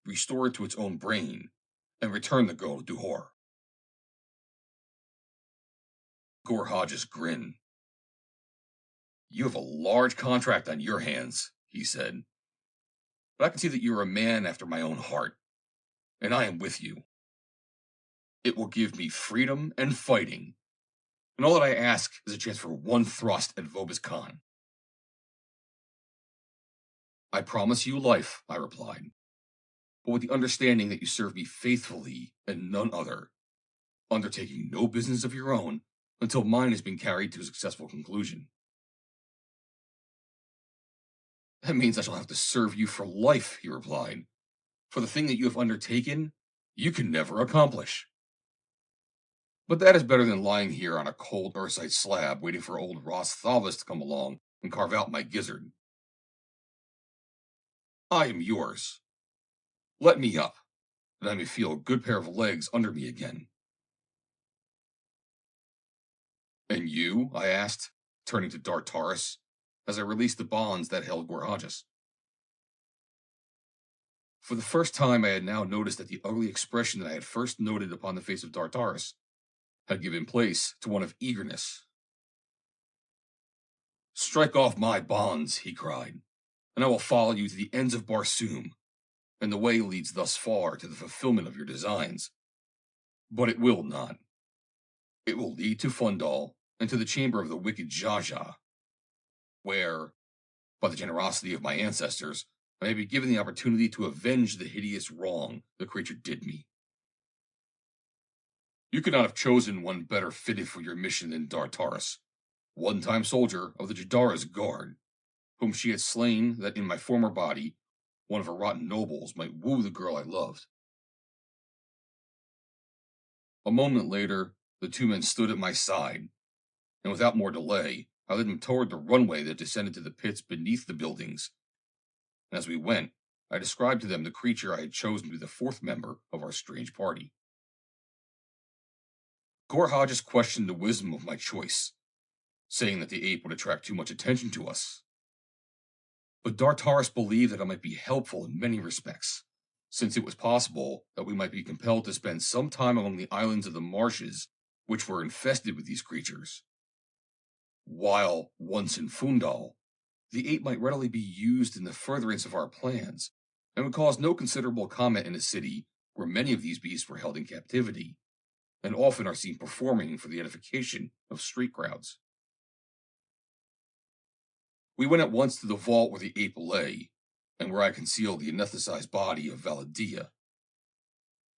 restore it to its own brain, and return the girl to Duhor. Gorhages grinned. You have a large contract on your hands, he said. But I can see that you are a man after my own heart, and I am with you. It will give me freedom and fighting, and all that I ask is a chance for one thrust at Vobis Khan. I promise you life, I replied, but with the understanding that you serve me faithfully and none other, undertaking no business of your own until mine has been carried to a successful conclusion. That means I shall have to serve you for life, he replied, for the thing that you have undertaken, you can never accomplish. But that is better than lying here on a cold earthside slab waiting for old Thavas to come along and carve out my gizzard. I am yours. Let me up, that I may feel a good pair of legs under me again. And you? I asked, turning to Dartaris, as I released the bonds that held Gorhages. For the first time I had now noticed that the ugly expression that I had first noted upon the face of Dartaris had given place to one of eagerness. Strike off my bonds, he cried, and I will follow you to the ends of Barsoom, and the way leads thus far to the fulfillment of your designs. But it will not. It will lead to Phundahl and to the chamber of the wicked Xaxa, where, by the generosity of my ancestors, I may be given the opportunity to avenge the hideous wrong the creature did me. You could not have chosen one better fitted for your mission than Dartaris, one-time soldier of the Jadara's guard, whom she had slain that in my former body, one of her rotten nobles might woo the girl I loved. A moment later, the two men stood at my side, and without more delay, I led them toward the runway that descended to the pits beneath the buildings. And as we went, I described to them the creature I had chosen to be the fourth member of our strange party. Gorhages questioned the wisdom of my choice, saying that the ape would attract too much attention to us. But Dartaris believed that I might be helpful in many respects, since it was possible that we might be compelled to spend some time among the islands of the marshes which were infested with these creatures. While, once in Phundahl, the ape might readily be used in the furtherance of our plans, and would cause no considerable comment in a city where many of these beasts were held in captivity, and often are seen performing for the edification of street crowds. We went at once to the vault where the ape lay, and where I concealed the anesthetized body of Valla Dia.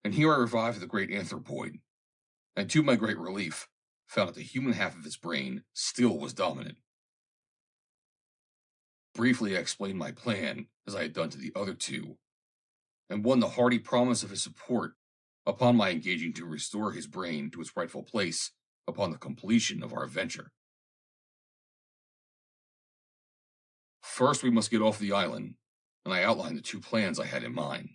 And here I revived the great anthropoid, and to my great relief, found that the human half of its brain still was dominant. Briefly I explained my plan, as I had done to the other two, and won the hearty promise of his support upon my engaging to restore his brain to its rightful place upon the completion of our venture. First, we must get off the island, and I outlined the two plans I had in mind.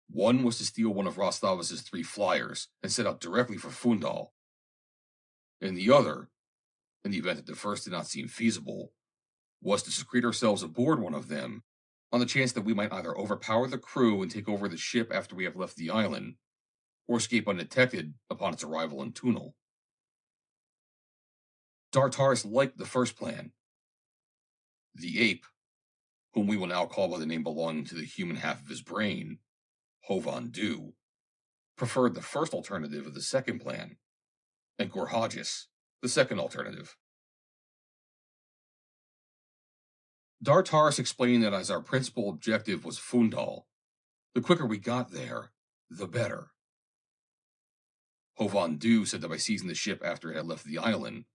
One was to steal one of Thavas' 3 flyers and set out directly for Phundahl. And the other, in the event that the first did not seem feasible, was to secrete ourselves aboard one of them on the chance that we might either overpower the crew and take over the ship after we have left the island, or escape undetected upon its arrival in Phundahl. Dartaris liked the first plan. The ape, whom we will now call by the name belonging to the human half of his brain, Phundahl, preferred the first alternative of the second plan, and Gorhages, the second alternative. Dartaris explained that as our principal objective was Phundahl, the quicker we got there, the better. Phundahl said that by seizing the ship after it had left the island,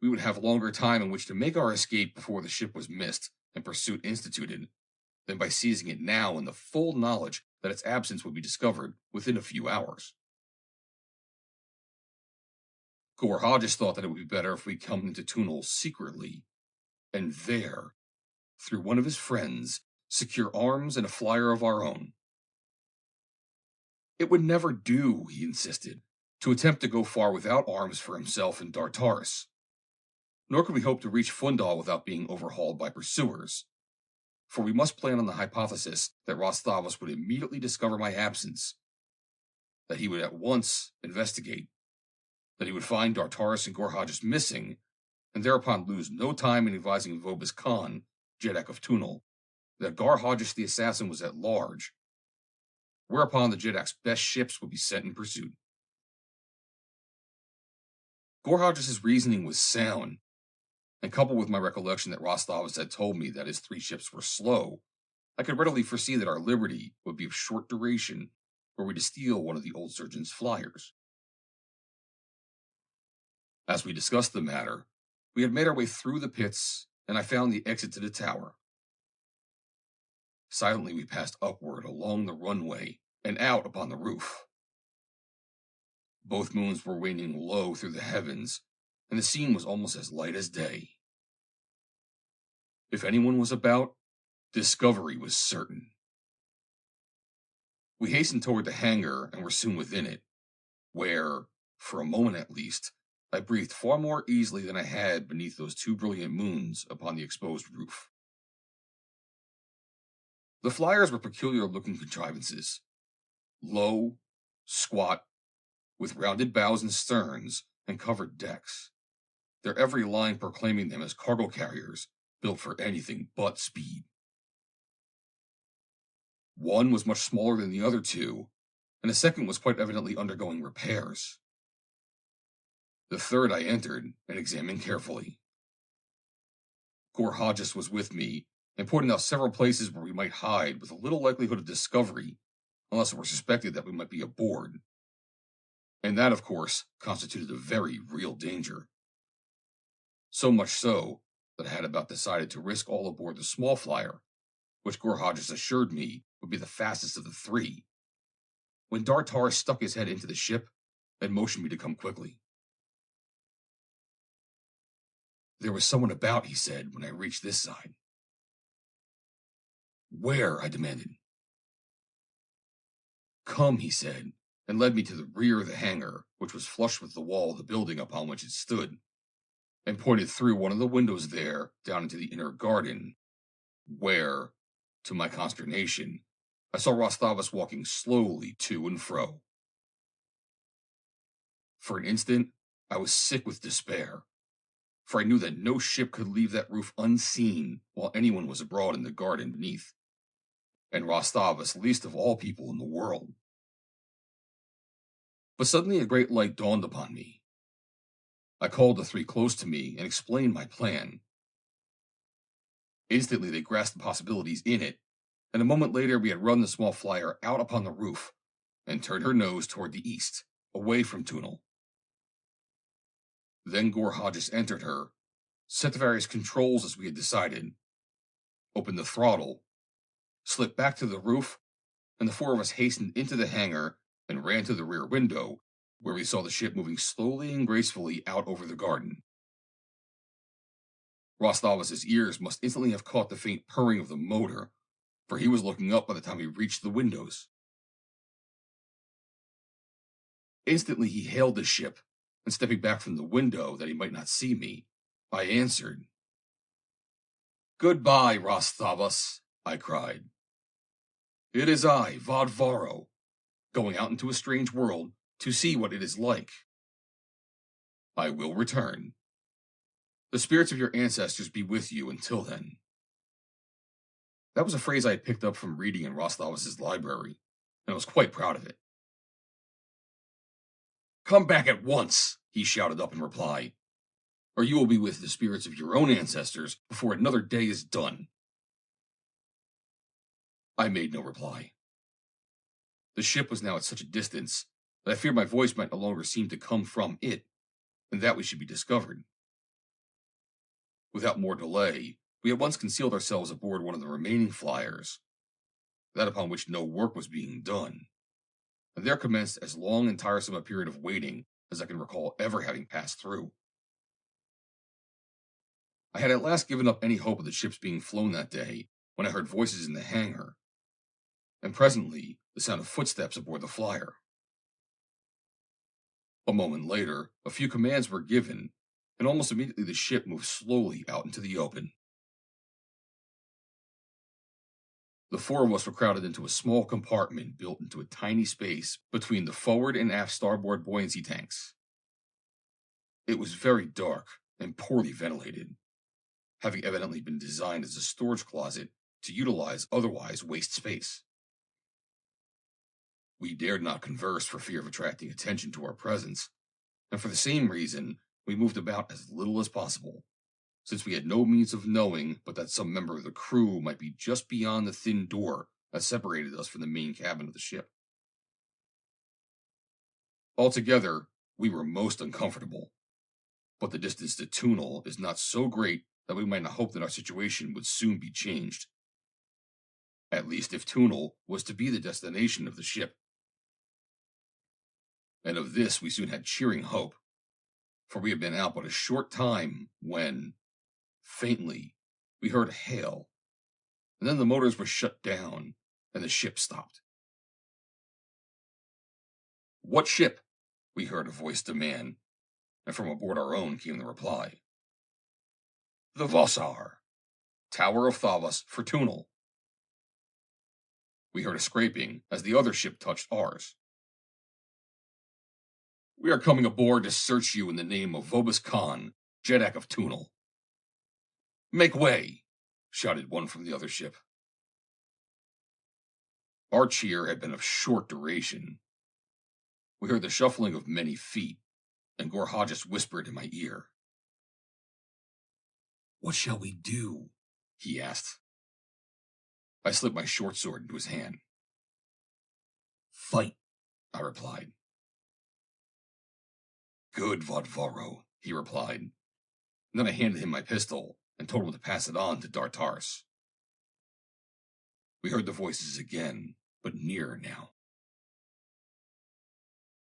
we would have longer time in which to make our escape before the ship was missed and pursuit instituted, than by seizing it now in the full knowledge that its absence would be discovered within a few hours. Gorhages thought that it would be better if we come into Phundahl secretly, and there, through one of his friends, secure arms and a flyer of our own. It would never do, he insisted, to attempt to go far without arms for himself and Dartaris. Nor could we hope to reach Phundahl without being overhauled by pursuers, for we must plan on the hypothesis that Thavas would immediately discover my absence, that he would at once investigate, that he would find Dartaris and Gorhages missing, and thereupon lose no time in advising Vobis Khan, Jeddak of Phundahl, that Gorhages the assassin was at large, whereupon the Jeddak's best ships would be sent in pursuit. Gorhages' reasoning was sound, and coupled with my recollection that Thavas had told me that his 3 ships were slow, I could readily foresee that our liberty would be of short duration were we to steal one of the old surgeon's flyers. As we discussed the matter, we had made our way through the pits, and I found the exit to the tower. Silently we passed upward along the runway and out upon the roof. Both moons were waning low through the heavens, and the scene was almost as light as day. If anyone was about, discovery was certain. We hastened toward the hangar and were soon within it, where, for a moment at least, I breathed far more easily than I had beneath those 2 brilliant moons upon the exposed roof. The flyers were peculiar-looking contrivances, low, squat, with rounded bows and sterns and covered decks, their every line proclaiming them as cargo carriers built for anything but speed. One was much smaller than the other 2, and the second was quite evidently undergoing repairs. The third I entered and examined carefully. Gorhages was with me and pointed out several places where we might hide with a little likelihood of discovery, unless it were suspected that we might be aboard. And that, of course, constituted a very real danger. So much so that I had about decided to risk all aboard the small flyer, which Gorhages assured me would be the fastest of the 3, when Dartaris stuck his head into the ship and motioned me to come quickly. There was someone about, he said, when I reached this side. Where? I demanded. Come, he said, and led me to the rear of the hangar, which was flush with the wall of the building upon which it stood, and pointed through one of the windows there down into the inner garden, where, to my consternation, I saw Thavas walking slowly to and fro. For an instant, I was sick with despair, for I knew that no ship could leave that roof unseen while anyone was abroad in the garden beneath, and Thavas least of all people in the world. But suddenly a great light dawned upon me. I called the 3 close to me and explained my plan. Instantly they grasped the possibilities in it, and a moment later we had run the small flyer out upon the roof and turned her nose toward the east, away from Phundahl. Then Gorhages entered her, set the various controls as we had decided, opened the throttle, slipped back to the roof, and the four of us hastened into the hangar and ran to the rear window, where we saw the ship moving slowly and gracefully out over the garden. Thavas' ears must instantly have caught the faint purring of the motor, for he was looking up by the time we reached the windows. Instantly he hailed the ship, and stepping back from the window that he might not see me, I answered. "Goodbye, Thavas," I cried. "It is I, Varro, going out into a strange world to see what it is like. I will return. The spirits of your ancestors be with you until then." That was a phrase I had picked up from reading in Thavas' library, and I was quite proud of it. "Come back at once," he shouted up in reply, "or you will be with the spirits of your own ancestors before another day is done." I made no reply. The ship was now at such a distance that I feared my voice might no longer seem to come from it, and that we should be discovered. Without more delay, we at once concealed ourselves aboard one of the remaining flyers, that upon which no work was being done, and there commenced as long and tiresome a period of waiting as I can recall ever having passed through. I had at last given up any hope of the ships being flown that day when I heard voices in the hangar, and presently the sound of footsteps aboard the flyer. A moment later, a few commands were given, and almost immediately the ship moved slowly out into the open. The four of us were crowded into a small compartment built into a tiny space between the forward and aft starboard buoyancy tanks. It was very dark and poorly ventilated, having evidently been designed as a storage closet to utilize otherwise waste space. We dared not converse for fear of attracting attention to our presence, and for the same reason, we moved about as little as possible, since we had no means of knowing but that some member of the crew might be just beyond the thin door that separated us from the main cabin of the ship. Altogether, we were most uncomfortable, but the distance to Phundahl is not so great that we might not hope that our situation would soon be changed. At least if Phundahl was to be the destination of the ship. And of this we soon had cheering hope, for we had been out but a short time when, faintly, we heard a hail, and then the motors were shut down, and the ship stopped. "What ship?" we heard a voice demand, and from aboard our own came the reply. "The Vossar, Tower of Thavas for Phundahl." We heard a scraping as the other ship touched ours. "We are coming aboard to search you in the name of Vobis Khan, Jeddak of Phundahl." "Make way!" shouted one from the other ship. Our cheer had been of short duration. We heard the shuffling of many feet, and Gorhajas whispered in my ear. "What shall we do?" he asked. I slipped my short sword into his hand. "Fight," I replied. "Good, Varro," he replied. And then I handed him my pistol and told him to pass it on to Dartars. We heard the voices again, but nearer now.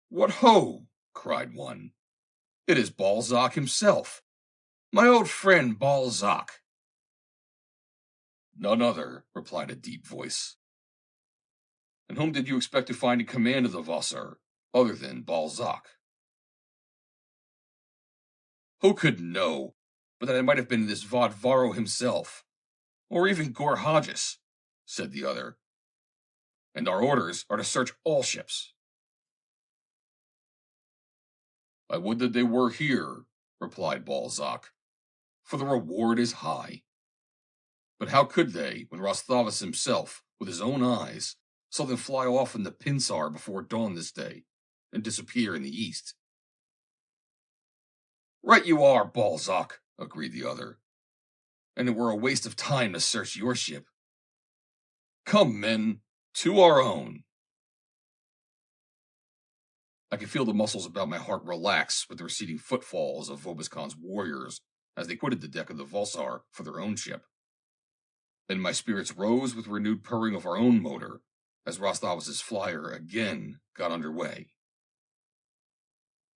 "What ho!" cried one. "It is Balzac himself, my old friend Balzac." "None other," replied a deep voice. "And whom did you expect to find in command of the Vossar, other than Balzac?" "Who could know but that it might have been this Varro himself, or even Gorhajas," said the other. "And our orders are to search all ships." "I would that they were here," replied Balzac, "for the reward is high. But how could they, when Thavas himself, with his own eyes, saw them fly off in the Pinsar before dawn this day, and disappear in the east?" "Right you are, Balzac," agreed the other. "And it were a waste of time to search your ship. Come, men, to our own." I could feel the muscles about my heart relax with the receding footfalls of Vobis Khan's warriors as they quitted the deck of the Vossar for their own ship. and my spirits rose with renewed purring of our own motor as Thavas' flyer again got underway.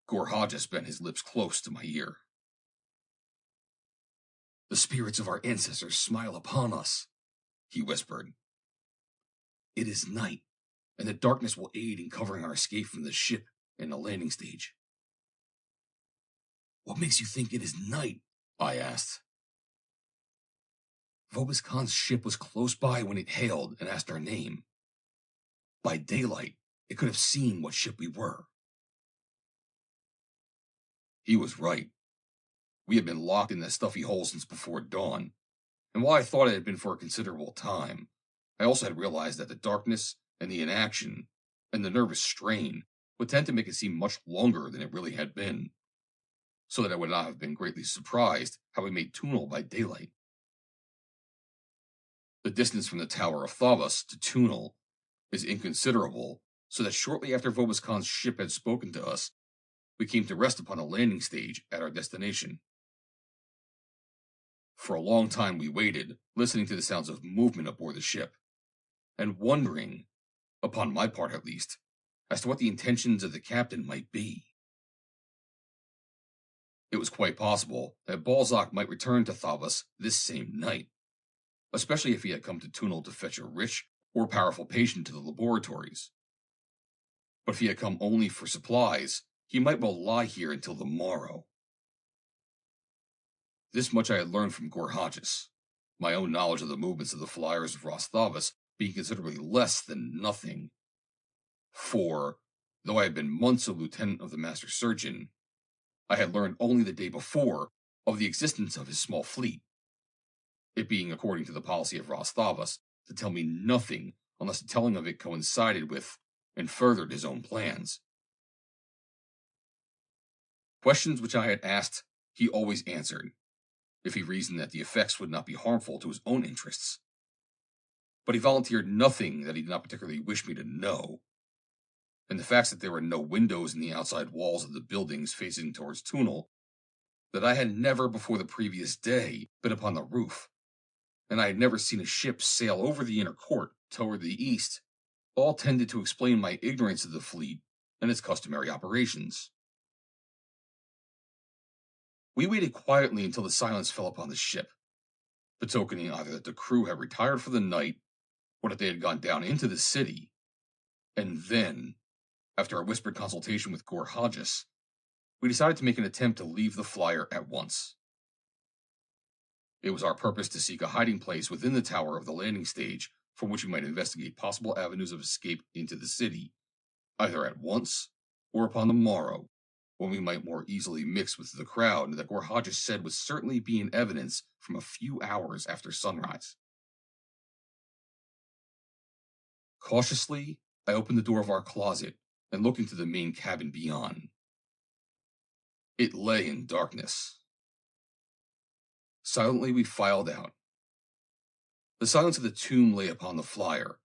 Gorhajas bent his lips close to my ear. "The spirits of our ancestors smile upon us," he whispered. "It is night, and the darkness will aid in covering our escape from the ship and the landing stage." "What makes you think it is night?" I asked. "Vobis Khan's ship was close by when it hailed and asked our name. By daylight, it could have seen what ship we were." He was right. We had been locked in that stuffy hole since before dawn, and while I thought it had been for a considerable time, I also had realized that the darkness and the inaction and the nervous strain would tend to make it seem much longer than it really had been, so that I would not have been greatly surprised how we made Phundahl by daylight. The distance from the Tower of Thavas to Phundahl is inconsiderable, so that shortly after Vobis Khan's ship had spoken to us, we came to rest upon a landing stage at our destination. For a long time we waited, listening to the sounds of movement aboard the ship, and wondering, upon my part at least, as to what the intentions of the captain might be. It was quite possible that Balzac might return to Thavas this same night, especially if he had come to Phundahl to fetch a rich or powerful patient to the laboratories. But if he had come only for supplies, he might well lie here until the morrow. This much I had learned from Gorhajas, my own knowledge of the movements of the flyers of Thavas being considerably less than nothing. For, though I had been months a lieutenant of the master surgeon, I had learned only the day before of the existence of his small fleet, it being according to the policy of Thavas to tell me nothing unless the telling of it coincided with and furthered his own plans. Questions which I had asked, he always answered, if he reasoned that the effects would not be harmful to his own interests. But he volunteered nothing that he did not particularly wish me to know, and the facts that there were no windows in the outside walls of the buildings facing towards Phundahl, that I had never before the previous day been upon the roof, and I had never seen a ship sail over the inner court toward the east, all tended to explain my ignorance of the fleet and its customary operations. We waited quietly until the silence fell upon the ship, betokening either that the crew had retired for the night or that they had gone down into the city, and then, after a whispered consultation with Gorhajas, we decided to make an attempt to leave the flyer at once. It was our purpose to seek a hiding place within the tower of the landing stage from which we might investigate possible avenues of escape into the city, either at once or upon the morrow, when we might more easily mix with the crowd that Gorhajas said would certainly be in evidence from a few hours after sunrise. Cautiously, I opened the door of our closet and looked into the main cabin beyond. It lay in darkness. Silently we filed out. The silence of the tomb lay upon the flyer,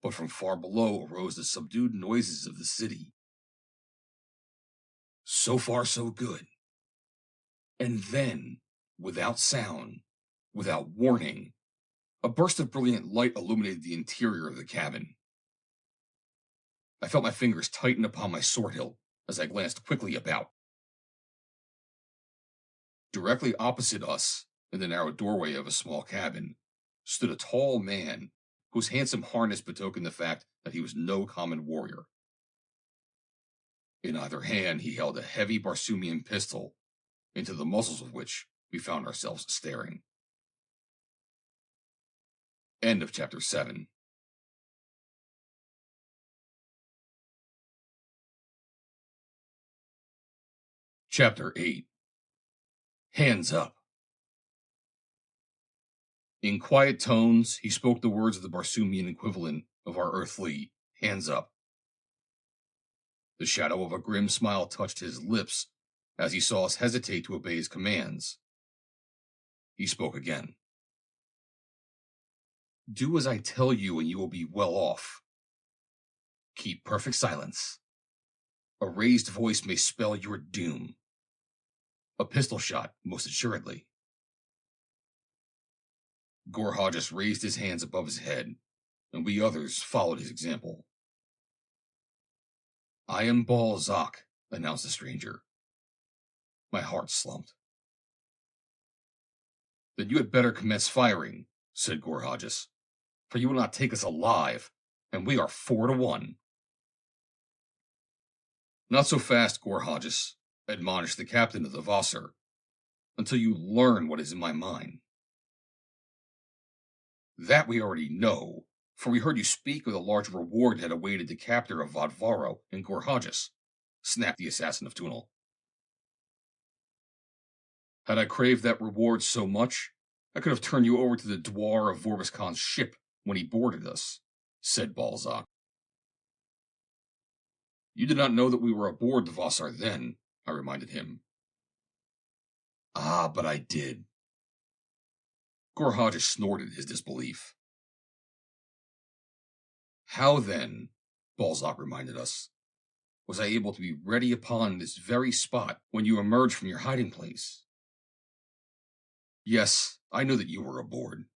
but from far below arose the subdued noises of the city. So far, so good. And then, without sound, without warning, a burst of brilliant light illuminated the interior of the cabin. I felt my fingers tighten upon my sword hilt as I glanced quickly about. Directly opposite us, in the narrow doorway of a small cabin, stood a tall man whose handsome harness betokened the fact that he was no common warrior. In either hand he held a heavy Barsoomian pistol, into the muzzles of which we found ourselves staring. End of Chapter 7. Chapter 8. Hands up. In quiet tones, he spoke the words of the Barsoomian equivalent of our earthly hands up. The shadow of a grim smile touched his lips as he saw us hesitate to obey his commands. He spoke again. Do as I tell you and you will be well off. Keep perfect silence. A raised voice may spell your doom. A pistol shot, most assuredly. Gorhajas raised his hands above his head, and we others followed his example. "I am Balzac," announced the stranger. My heart slumped. "Then you had better commence firing," said Gorhajas, "for you will not take us alive, and we are 4-1. "Not so fast, Gorhajas," admonished the captain of the Vassar, "until you learn what is in my mind." "That we already know, for we heard you speak of the large reward that awaited the captor of Vodvaro and Gorhajas," snapped the assassin of Phundahl. "Had I craved that reward so much, I could have turned you over to the douar of Vorbis Khan's ship when he boarded us," said Balzac. "You did not know that we were aboard the Vassar then," I reminded him. "Ah, but I did." Gorhajas snorted his disbelief. "How then," Balzac reminded us, "was I able to be ready upon this very spot when you emerged from your hiding place?" "Yes, I knew that you were aboard."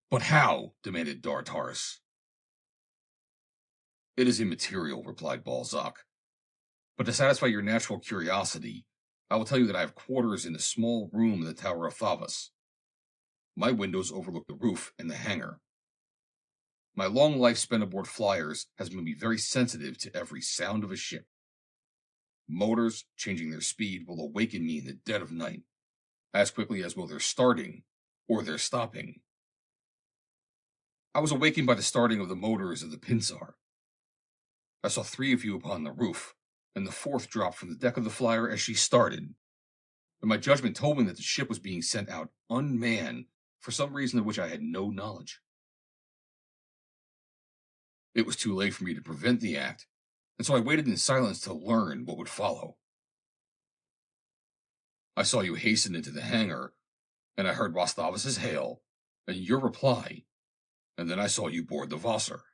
"But how?" demanded D'Artaris. "It is immaterial," replied Balzac. "But to satisfy your natural curiosity, I will tell you that I have quarters in a small room in the Tower of Thavas. My windows overlook the roof and the hangar. My long life spent aboard flyers has made me very sensitive to every sound of a ship. Motors changing their speed will awaken me in the dead of night, as quickly as will their starting or their stopping. I was awakened by the starting of the motors of the Pinsar. I saw 3 of you upon the roof, and the 4th dropped from the deck of the flyer as she started. And my judgment told me that the ship was being sent out unmanned for some reason of which I had no knowledge. It was too late for me to prevent the act, and so I waited in silence to learn what would follow. I saw you hasten into the hangar, and I heard Gustavus's hail, and your reply, and then I saw you board the Vassar.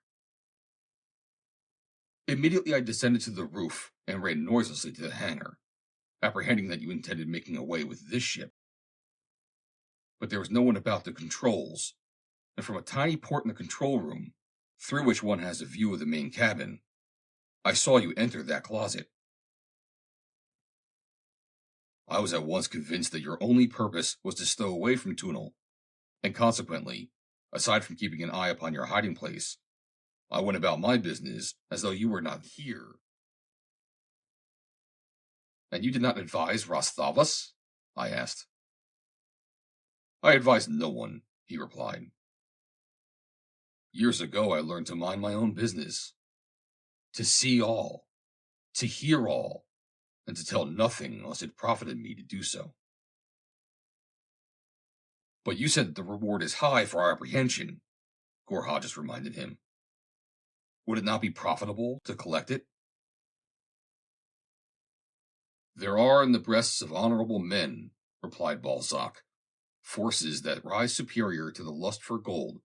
Immediately I descended to the roof and ran noiselessly to the hangar, apprehending that you intended making away with this ship. But there was no one about the controls, and from a tiny port in the control room, through which one has a view of the main cabin, I saw you enter that closet. I was at once convinced that your only purpose was to stow away from Phundahl, and consequently, aside from keeping an eye upon your hiding place, I went about my business as though you were not here." "And you did not advise Thavas?" I asked. "I advised no one," he replied. "Years ago I learned to mind my own business, to see all, to hear all, and to tell nothing unless it profited me to do so." "But you said that the reward is high for our apprehension," Gorhajas reminded him. "Would it not be profitable to collect it?" "There are in the breasts of honorable men," replied Balzac, "forces that rise superior to the lust for gold,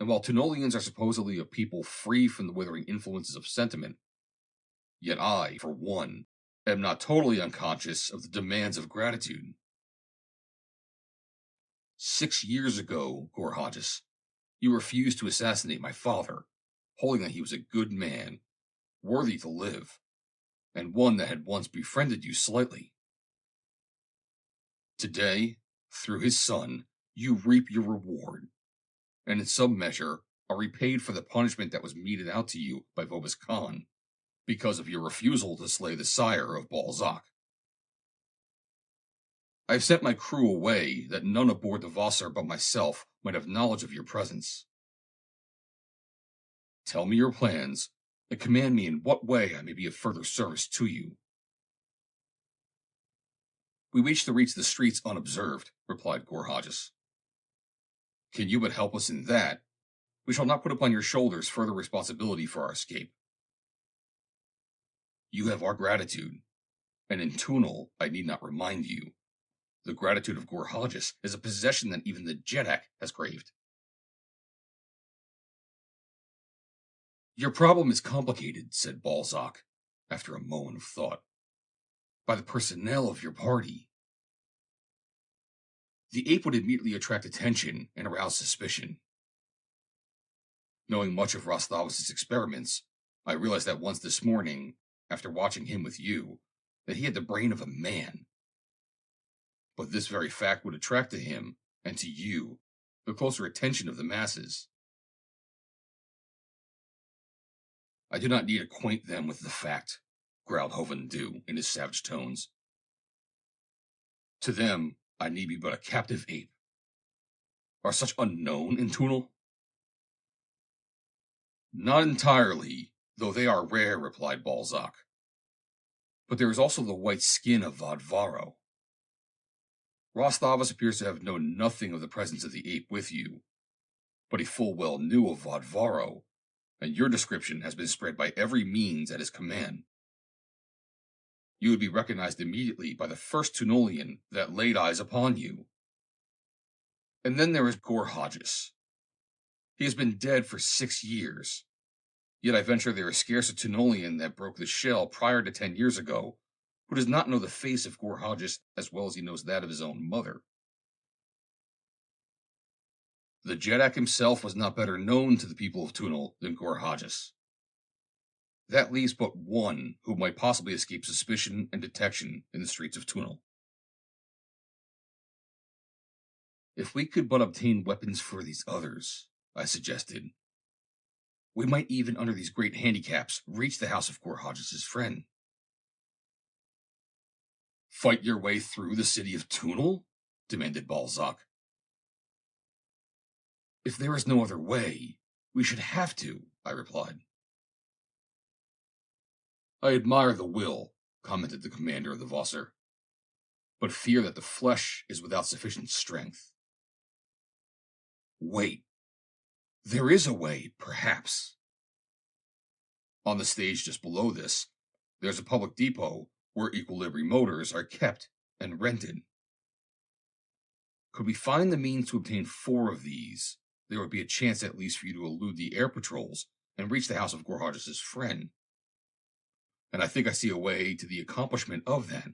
and while Tunolians are supposedly a people free from the withering influences of sentiment, yet I, for one, am not totally unconscious of the demands of gratitude. 6 years ago, Gorhajas, you refused to assassinate my father, holding that he was a good man, worthy to live, and one that had once befriended you slightly. Today, through his son, you reap your reward, and in some measure are repaid for the punishment that was meted out to you by Vorbis Khan, because of your refusal to slay the sire of Balzac. I have sent my crew away that none aboard the Vassar but myself might have knowledge of your presence. Tell me your plans, and command me in what way I may be of further service to you." "We wish to reach the streets unobserved," replied Gorhajas. "Can you but help us in that, we shall not put upon your shoulders further responsibility for our escape. You have our gratitude, and in Phundahl, I need not remind you, the gratitude of Gorhajas is a possession that even the Jeddak has craved." "Your problem is complicated," said Balzac, after a moment of thought, "by the personnel of your party." The ape would immediately attract attention and arouse suspicion. Knowing much of Thavas' experiments, I realized that once this morning, after watching him with you, that he had the brain of a man. But this very fact would attract to him, and to you, the closer attention of the masses. I do not need to acquaint them with the fact, growled Phundahl in his savage tones. To them, I need be but a captive ape. Are such unknown in Phundahl? Not entirely, though they are rare, replied Balzac. But there is also the white skin of Vadvaro. Thavas appears to have known nothing of the presence of the ape with you, but he full well knew of Vadvaro, and your description has been spread by every means at his command. You would be recognized immediately by the first Phunalian that laid eyes upon you. And then there is Gorhages. He has been dead for 6 years, yet I venture there is scarce a Phunalian that broke the shell prior to 10 years ago who does not know the face of Gorhages as well as he knows that of his own mother. The Jeddak himself was not better known to the people of Phundahl than Gorhages. That leaves but one who might possibly escape suspicion and detection in the streets of Phundahl. If we could but obtain weapons for these others, I suggested, we might even, under these great handicaps, reach the house of Gorhages' friend. Fight your way through the city of Phundahl? Demanded Balzac. If there is no other way, we should have to, I replied. I admire the will, commented the commander of the Wasser, but fear that the flesh is without sufficient strength. Wait. There is a way, perhaps. On the stage just below this, there's a public depot where equilibrium motors are kept and rented. Could we find the means to obtain 4 of these, there would be a chance at least for you to elude the air patrols and reach the house of Gorhages' friend. And I think I see a way to the accomplishment of that.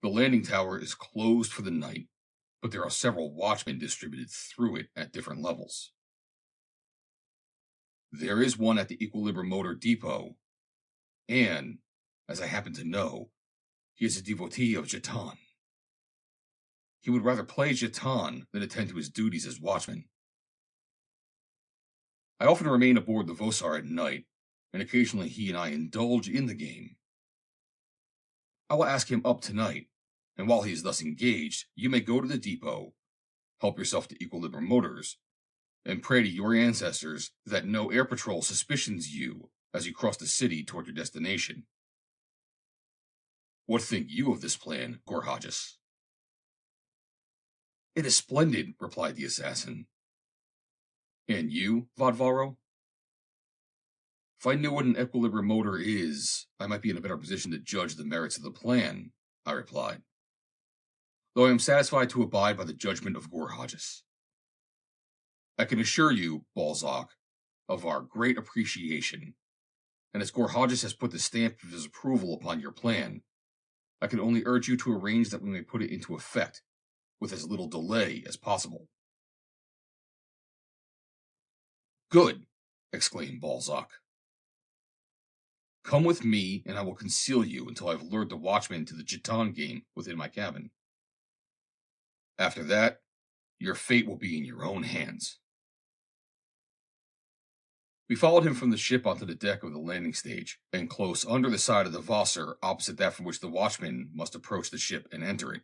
The landing tower is closed for the night, but there are several watchmen distributed through it at different levels. There is one at the equilibrium motor depot, and, as I happen to know, he is a devotee of XIII. He would rather play XIII than attend to his duties as watchman. I often remain aboard the Vosar at night, and occasionally he and I indulge in the game. I will ask him up tonight, and while he is thus engaged, you may go to the depot, help yourself to equilibrium motors, and pray to your ancestors that no air patrol suspicions you as you cross the city toward your destination. What think you of this plan, Gorhages? It is splendid, replied the assassin. And you, Vadvaro? If I knew what an equilibrium motor is, I might be in a better position to judge the merits of the plan, I replied, though I am satisfied to abide by the judgment of Gorhages. I can assure you, Balzac, of our great appreciation, and as Gorhages has put the stamp of his approval upon your plan, I can only urge you to arrange that we may put it into effect with as little delay as possible. Good, exclaimed Balzac. Come with me, and I will conceal you until I have lured the watchman to the XIII game within my cabin. After that, your fate will be in your own hands. We followed him from the ship onto the deck of the landing stage, and close under the side of the Wasser opposite that from which the watchman must approach the ship and enter it.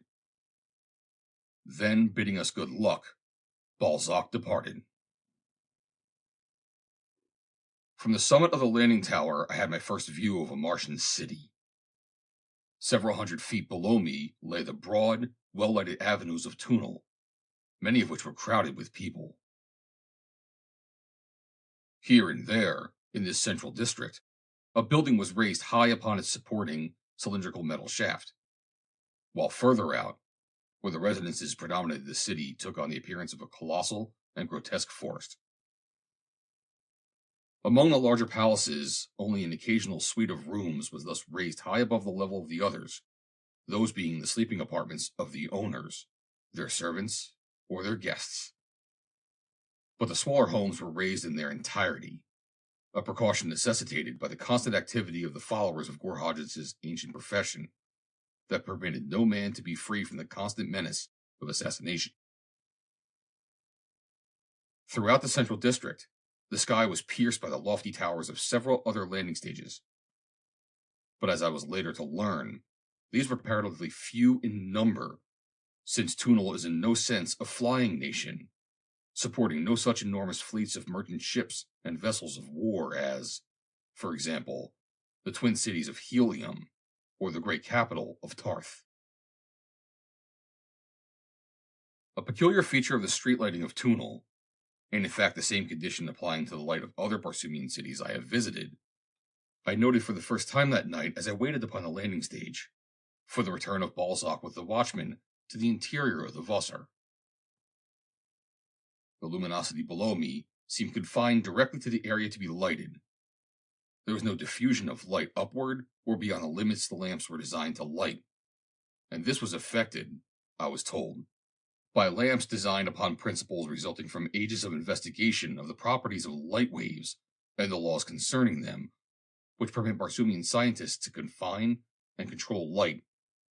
Then, bidding us good luck, Balzac departed. From the summit of the landing tower, I had my first view of a Martian city. Several hundred feet below me lay the broad, well-lighted avenues of Phundahl, many of which were crowded with people. Here and there, in this central district, a building was raised high upon its supporting, cylindrical metal shaft, while further out, where the residences predominated the city took on the appearance of a colossal and grotesque forest. Among the larger palaces, only an occasional suite of rooms was thus raised high above the level of the others, those being the sleeping apartments of the owners, their servants, or their guests. But the smaller homes were razed in their entirety, a precaution necessitated by the constant activity of the followers of Gore Hodges' ancient profession that permitted no man to be free from the constant menace of assassination. Throughout the central district, the sky was pierced by the lofty towers of several other landing stages. But as I was later to learn, these were comparatively few in number, since Phundahl is in no sense a flying nation, supporting no such enormous fleets of merchant ships and vessels of war as, for example, the twin cities of Helium or the great capital of Tarth. A peculiar feature of the street lighting of Phundahl, and in fact the same condition applying to the light of other Barsoomian cities I have visited, I noted for the first time that night as I waited upon the landing stage for the return of Balzac with the watchman to the interior of the Wasser. The luminosity below me seemed confined directly to the area to be lighted. There was no diffusion of light upward or beyond the limits the lamps were designed to light, and this was effected, I was told, by lamps designed upon principles resulting from ages of investigation of the properties of light waves and the laws concerning them, which permit Barsoomian scientists to confine and control light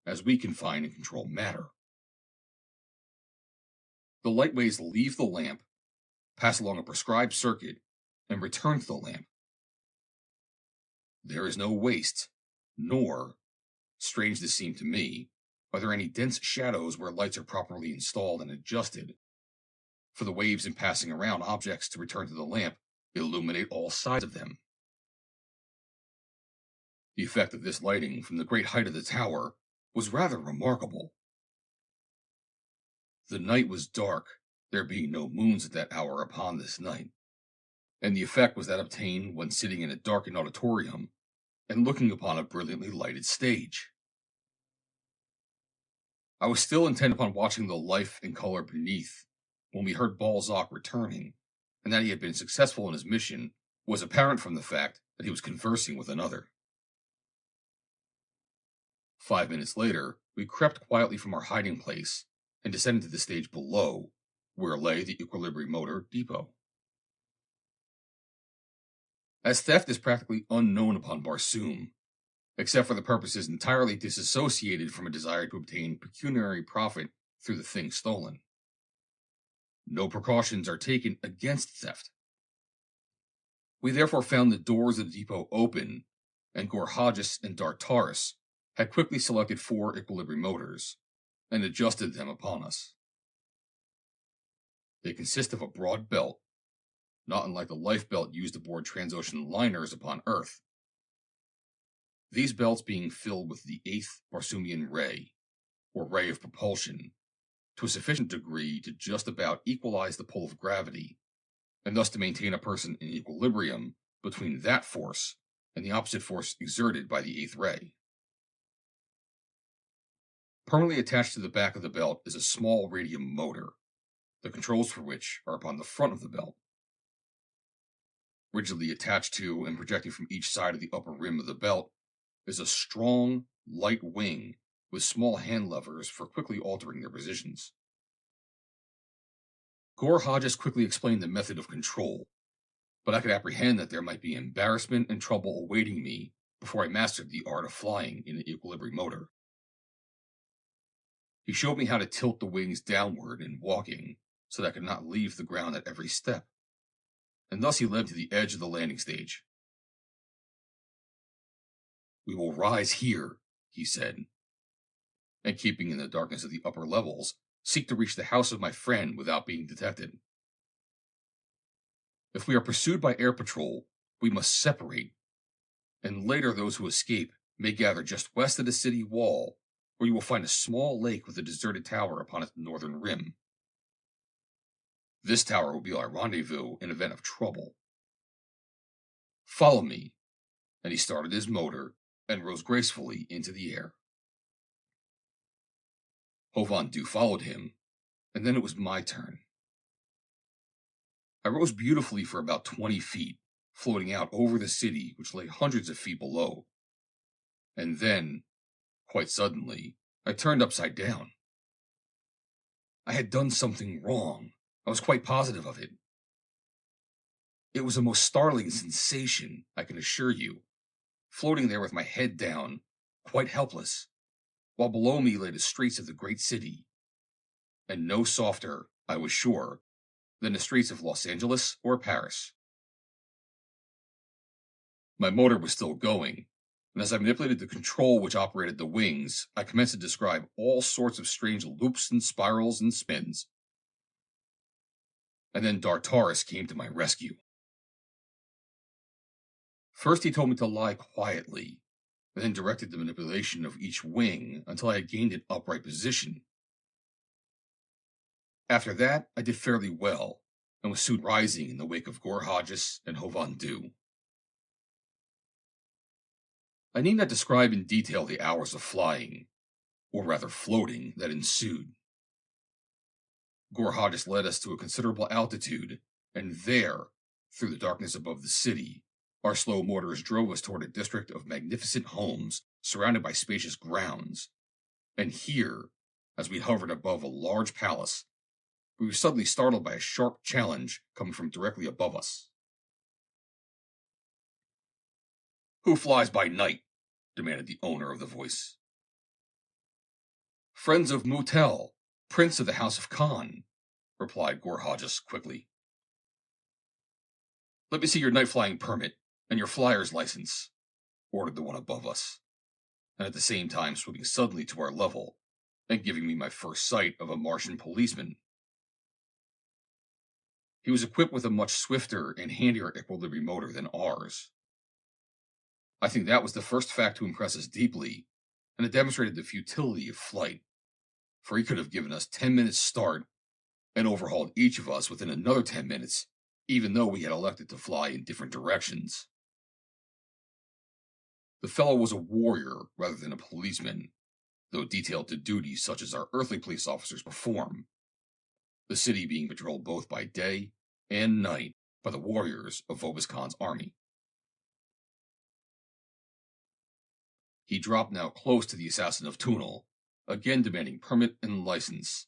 as we confine and control matter. The light waves leave the lamp, pass along a prescribed circuit, and return to the lamp. There is no waste, nor, strange this seemed to me, are there any dense shadows where lights are properly installed and adjusted, for the waves in passing around objects to return to the lamp illuminate all sides of them. The effect of this lighting from the great height of the tower was rather remarkable. The night was dark, there being no moons at that hour upon this night, and the effect was that obtained when sitting in a darkened auditorium and looking upon a brilliantly lighted stage. I was still intent upon watching the life and color beneath when we heard Balzac returning, and that he had been successful in his mission was apparent from the fact that he was conversing with another. 5 minutes later, we crept quietly from our hiding place and descended to the stage below, where lay the equilibrium motor depot. As theft is practically unknown upon Barsoom, except for the purposes entirely disassociated from a desire to obtain pecuniary profit through the thing stolen, no precautions are taken against theft. We therefore found the doors of the depot open, and Gore Hodges and Dartaris had quickly selected 4 equilibrium motors and adjusted them upon us. They consist of a broad belt, not unlike the life belt used aboard transocean liners upon Earth. These belts being filled with the 8th Barsoomian ray, or ray of propulsion, to a sufficient degree to just about equalize the pull of gravity, and thus to maintain a person in equilibrium between that force and the opposite force exerted by the 8th ray. Permanently attached to the back of the belt is a small radium motor, the controls for which are upon the front of the belt. Rigidly attached to and projecting from each side of the upper rim of the belt is a strong, light wing with small hand levers for quickly altering their positions. Gore Hodges quickly explained the method of control, but I could apprehend that there might be embarrassment and trouble awaiting me before I mastered the art of flying in an equilibrium motor. He showed me how to tilt the wings downward in walking so that I could not leave the ground at every step, and thus he led to the edge of the landing stage. "We will rise here," he said, "and keeping in the darkness of the upper levels, seek to reach the house of my friend without being detected. If we are pursued by air patrol, we must separate, and later those who escape may gather just west of the city wall, where you will find a small lake with a deserted tower upon its northern rim. This tower will be our rendezvous in event of trouble. Follow me," and he started his motor and rose gracefully into the air. Hovan Du followed him, and then it was my turn. I rose beautifully for about 20 feet, floating out over the city which lay hundreds of feet below, and then, quite suddenly, I turned upside down. I had done something wrong. I was quite positive of it. It was a most startling sensation, I can assure you, floating there with my head down, quite helpless, while below me lay the streets of the great city, and no softer, I was sure, than the streets of Los Angeles or Paris. My motor was still going, and as I manipulated the control which operated the wings, I commenced to describe all sorts of strange loops and spirals and spins. And then Dartaris came to my rescue. First he told me to lie quietly, and then directed the manipulation of each wing until I had gained an upright position. After that, I did fairly well, and was soon rising in the wake of Gorhages and Hovandu. I need not describe in detail the hours of flying, or rather floating, that ensued. Gorhages led us to a considerable altitude, and there, through the darkness above the city, our slow motors drove us toward a district of magnificent homes surrounded by spacious grounds. And here, as we hovered above a large palace, we were suddenly startled by a sharp challenge coming from directly above us. "Who flies by night?" demanded the owner of the voice. "Friends of Mu Tel, Prince of the House of Khan," replied Gorhages quickly. "Let me see your night-flying permit and your flyer's license," ordered the one above us, and at the same time swooping suddenly to our level and giving me my first sight of a Martian policeman. He was equipped with a much swifter and handier equilibrium motor than ours. I think that was the first fact to impress us deeply, and it demonstrated the futility of flight, for he could have given us 10 minutes start and overhauled each of us within another 10 minutes, even though we had elected to fly in different directions. The fellow was a warrior rather than a policeman, though detailed to duties such as our earthly police officers perform, the city being patrolled both by day and night by the warriors of Phobos Khan's army. He dropped now close to the assassin of Phundahl, again demanding permit and license,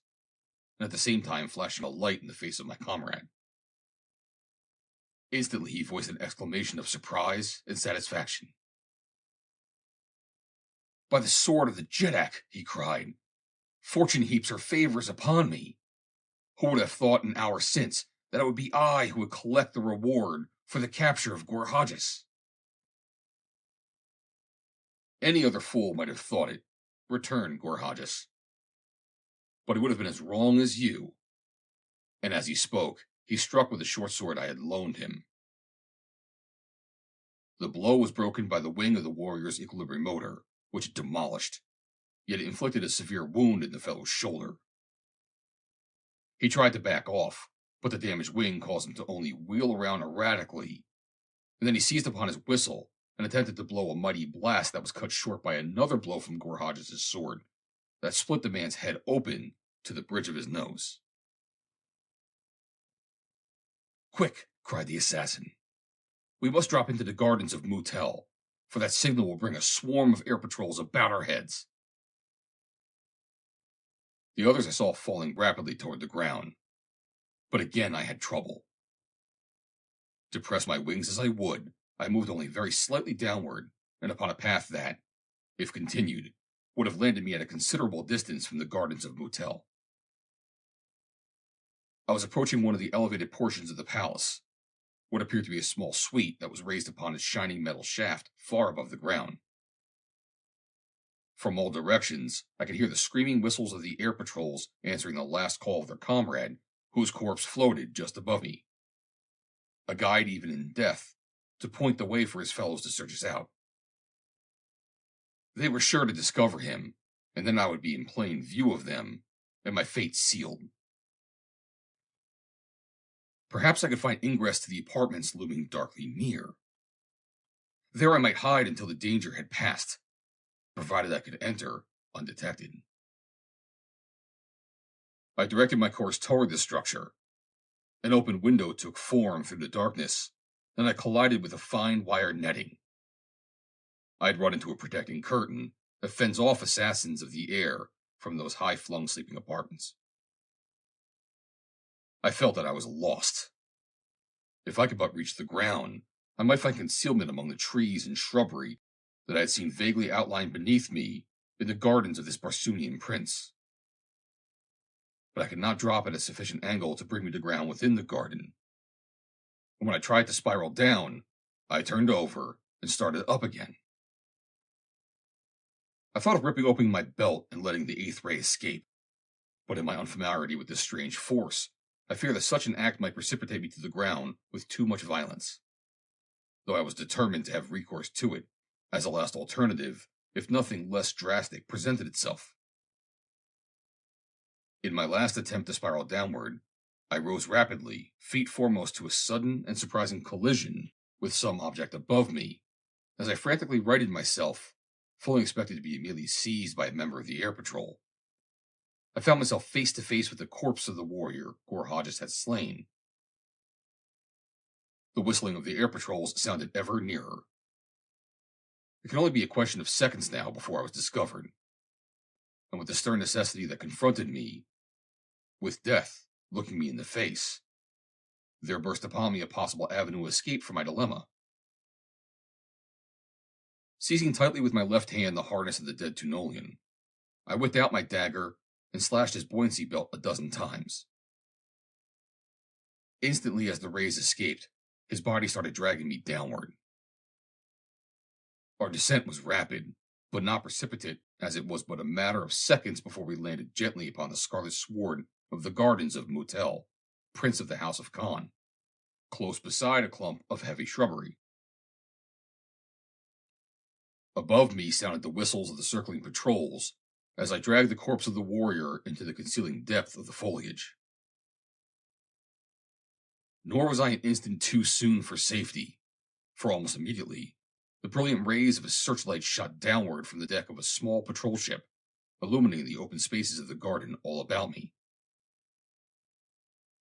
and at the same time flashing a light in the face of my comrade. Instantly he voiced an exclamation of surprise and satisfaction. "By the sword of the Jeddak," he cried, "fortune heaps her favors upon me. Who would have thought an hour since that it would be I who would collect the reward for the capture of Gorhages?" "Any other fool might have thought it," returned Gorhages, "but he would have been as wrong as you." And as he spoke, he struck with the short sword I had loaned him. The blow was broken by the wing of the warrior's equilibrium motor, which it demolished, yet it inflicted a severe wound in the fellow's shoulder. He tried to back off, but the damaged wing caused him to only wheel around erratically, and then he seized upon his whistle and attempted to blow a mighty blast that was cut short by another blow from Gorhages' sword that split the man's head open to the bridge of his nose. "Quick!" cried the assassin. "We must drop into the gardens of Mu Tel, for that signal will bring a swarm of air patrols about our heads." The others I saw falling rapidly toward the ground, but again I had trouble. To press my wings as I would, I moved only very slightly downward and upon a path that, if continued, would have landed me at a considerable distance from the gardens of Mu Tel. I was approaching one of the elevated portions of the palace, what appeared to be a small suite that was raised upon its shining metal shaft far above the ground. From all directions, I could hear the screaming whistles of the air patrols answering the last call of their comrade, whose corpse floated just above me. A guide even in death, to point the way for his fellows to search us out. They were sure to discover him, and then I would be in plain view of them, and my fate sealed. Perhaps I could find ingress to the apartments looming darkly near. There I might hide until the danger had passed, provided I could enter undetected. I directed my course toward this structure. An open window took form through the darkness, and I collided with a fine wire netting. I had run into a protecting curtain that fends off assassins of the air from those high-flung sleeping apartments. I felt that I was lost. If I could but reach the ground, I might find concealment among the trees and shrubbery that I had seen vaguely outlined beneath me in the gardens of this Barsoonian prince. But I could not drop at a sufficient angle to bring me to ground within the garden. And when I tried to spiral down, I turned over and started up again. I thought of ripping open my belt and letting the eighth ray escape, but in my unfamiliarity with this strange force, I feared that such an act might precipitate me to the ground with too much violence, though I was determined to have recourse to it as a last alternative if nothing less drastic presented itself. In my last attempt to spiral downward, I rose rapidly, feet foremost, to a sudden and surprising collision with some object above me. As I frantically righted myself, fully expected to be immediately seized by a member of the air patrol, I found myself face to face with the corpse of the warrior Gorhages had slain. The whistling of the air patrols sounded ever nearer. It could only be a question of seconds now before I was discovered, and with the stern necessity that confronted me, with death looking me in the face, there burst upon me a possible avenue of escape from my dilemma. Seizing tightly with my left hand the harness of the dead Tunolian, I whipped out my dagger and slashed his buoyancy belt a dozen times. Instantly as the rays escaped, his body started dragging me downward. Our descent was rapid, but not precipitate, as it was but a matter of seconds before we landed gently upon the scarlet sward of the gardens of Mu Tel, Prince of the House of Khan, close beside a clump of heavy shrubbery. Above me sounded the whistles of the circling patrols as I dragged the corpse of the warrior into the concealing depth of the foliage. Nor was I an instant too soon for safety, for almost immediately, the brilliant rays of a searchlight shot downward from the deck of a small patrol ship, illuminating the open spaces of the garden all about me.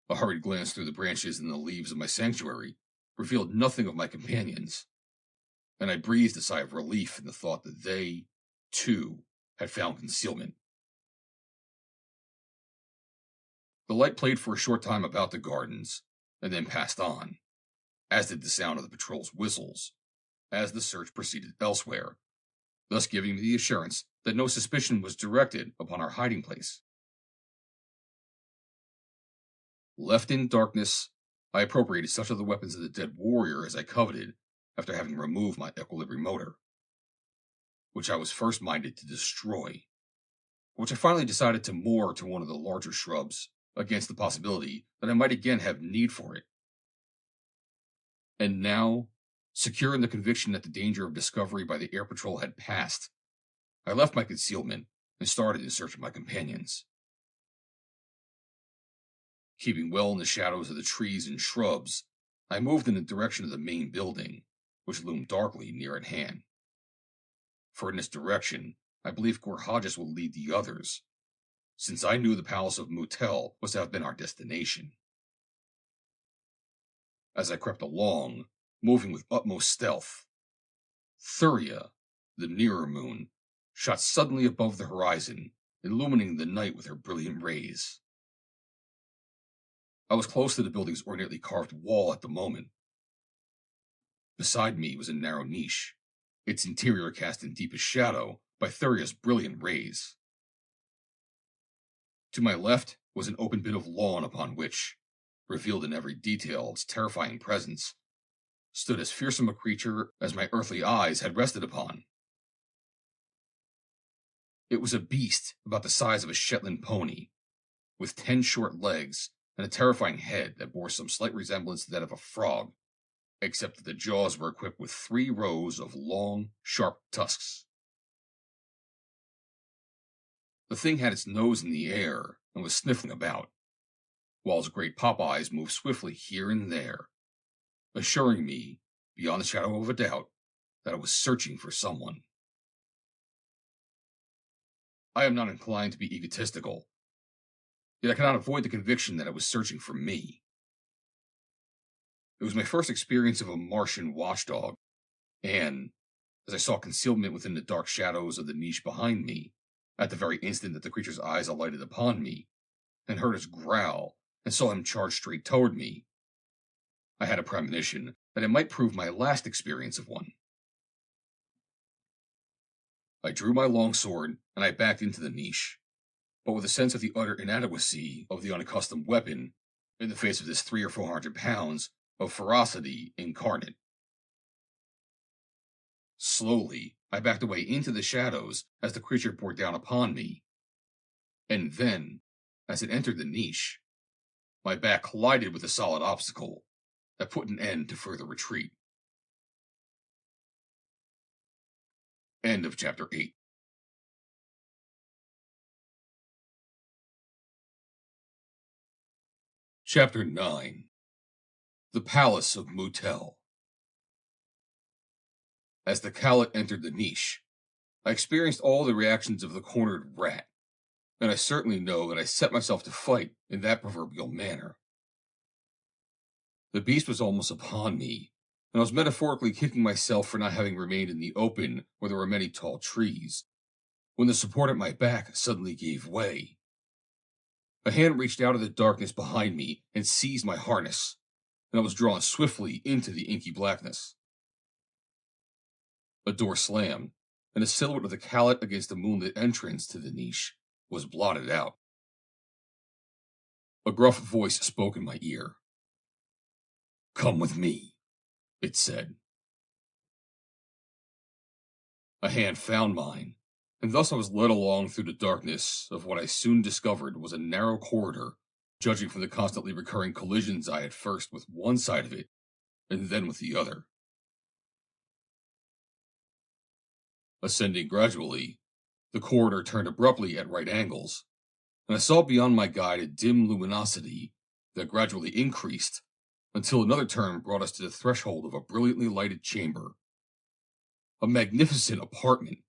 A hurried glance through the branches and the leaves of my sanctuary revealed nothing of my companions, and I breathed a sigh of relief in the thought that they, too, had found concealment. The light played for a short time about the gardens, and then passed on, as did the sound of the patrol's whistles, as the search proceeded elsewhere, thus giving me the assurance that no suspicion was directed upon our hiding place. Left in darkness, I appropriated such of the weapons of the dead warrior as I coveted after having removed my equilibrium motor, which I was first minded to destroy, which I finally decided to moor to one of the larger shrubs against the possibility that I might again have need for it. And now, secure in the conviction that the danger of discovery by the air patrol had passed, I left my concealment and started in search of my companions. Keeping well in the shadows of the trees and shrubs, I moved in the direction of the main building, which loomed darkly near at hand. For in this direction, I believed Gorhages would lead the others, since I knew the Palace of Mu Tel was to have been our destination. As I crept along, moving with utmost stealth, Thuria, the nearer moon, shot suddenly above the horizon, illumining the night with her brilliant rays. I was close to the building's ornately carved wall at the moment. Beside me was a narrow niche, its interior cast in deepest shadow by Thuria's brilliant rays. To my left was an open bit of lawn upon which, revealed in every detail its terrifying presence, stood as fearsome a creature as my earthly eyes had rested upon. It was a beast about the size of a Shetland pony, with 10 short legs and a terrifying head that bore some slight resemblance to that of a frog, except that the jaws were equipped with 3 rows of long, sharp tusks. The thing had its nose in the air and was sniffing about, while its great pop eyes moved swiftly here and there, assuring me, beyond the shadow of a doubt, that it was searching for someone. I am not inclined to be egotistical, yet I cannot avoid the conviction that it was searching for me. It was my first experience of a Martian watchdog, and, as I saw concealment within the dark shadows of the niche behind me, at the very instant that the creature's eyes alighted upon me, and heard his growl, and saw him charge straight toward me. I had a premonition that it might prove my last experience of one. I drew my longsword, and I backed into the niche, but with a sense of the utter inadequacy of the unaccustomed weapon in the face of this 300 or 400 pounds of ferocity incarnate. Slowly, I backed away into the shadows as the creature bore down upon me. And then, as it entered the niche, my back collided with a solid obstacle that put an end to further retreat. End of Chapter 8. Chapter 9. The Palace of Mu Tel. As the Khalat entered the niche, I experienced all the reactions of the cornered rat, and I certainly know that I set myself to fight in that proverbial manner. The beast was almost upon me, and I was metaphorically kicking myself for not having remained in the open where there were many tall trees, when the support at my back suddenly gave way. A hand reached out of the darkness behind me and seized my harness, and I was drawn swiftly into the inky blackness. A door slammed, and the silhouette of the Khalat against the moonlit entrance to the niche was blotted out. A gruff voice spoke in my ear. "Come with me," it said. A hand found mine, and thus I was led along through the darkness of what I soon discovered was a narrow corridor, judging from the constantly recurring collisions I had first with one side of it, and then with the other. Ascending gradually, the corridor turned abruptly at right angles, and I saw beyond my guide a dim luminosity that gradually increased until another turn brought us to the threshold of a brilliantly lighted chamber. A magnificent apartment,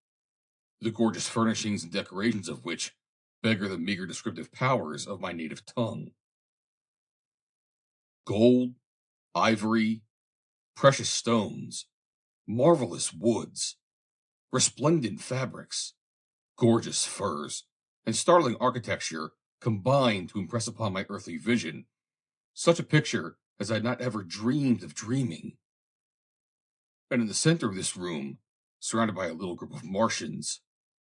the gorgeous furnishings and decorations of which beggar the meager descriptive powers of my native tongue. Gold, ivory, precious stones, marvelous woods, resplendent fabrics, gorgeous furs, and startling architecture combined to impress upon my earthly vision such a picture as I had not ever dreamed of dreaming. And in the center of this room, surrounded by a little group of Martians,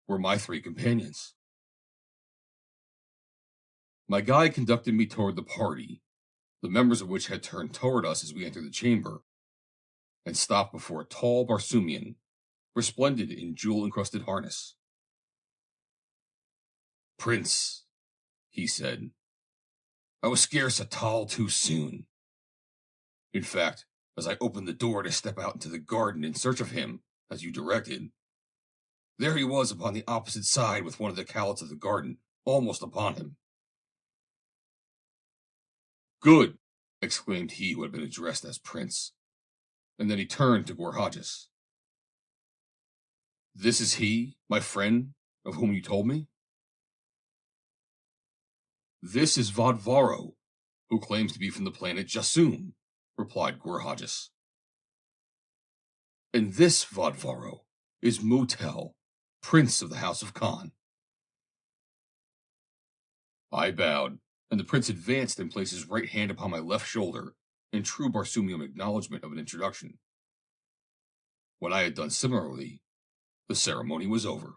were my 3 companions. My guide conducted me toward the party, the members of which had turned toward us as we entered the chamber, and stopped before a tall Barsoomian, resplendent in jewel-encrusted harness. "Prince," he said, "I was scarce a tall too soon. In fact, as I opened the door to step out into the garden in search of him, as you directed, there he was upon the opposite side with one of the Khalats of the garden almost upon him." "Good!" exclaimed he who had been addressed as Prince, and then he turned to Gorhajas. "This is he, my friend, of whom you told me?" "This is Vodvaro, who claims to be from the planet Jasum," replied Gorhajas. "And this Vodvaro is Mu Tel, Prince of the House of Khan." I bowed, and the prince advanced and placed his right hand upon my left shoulder in true Barsoomian acknowledgement of an introduction. When I had done similarly, the ceremony was over.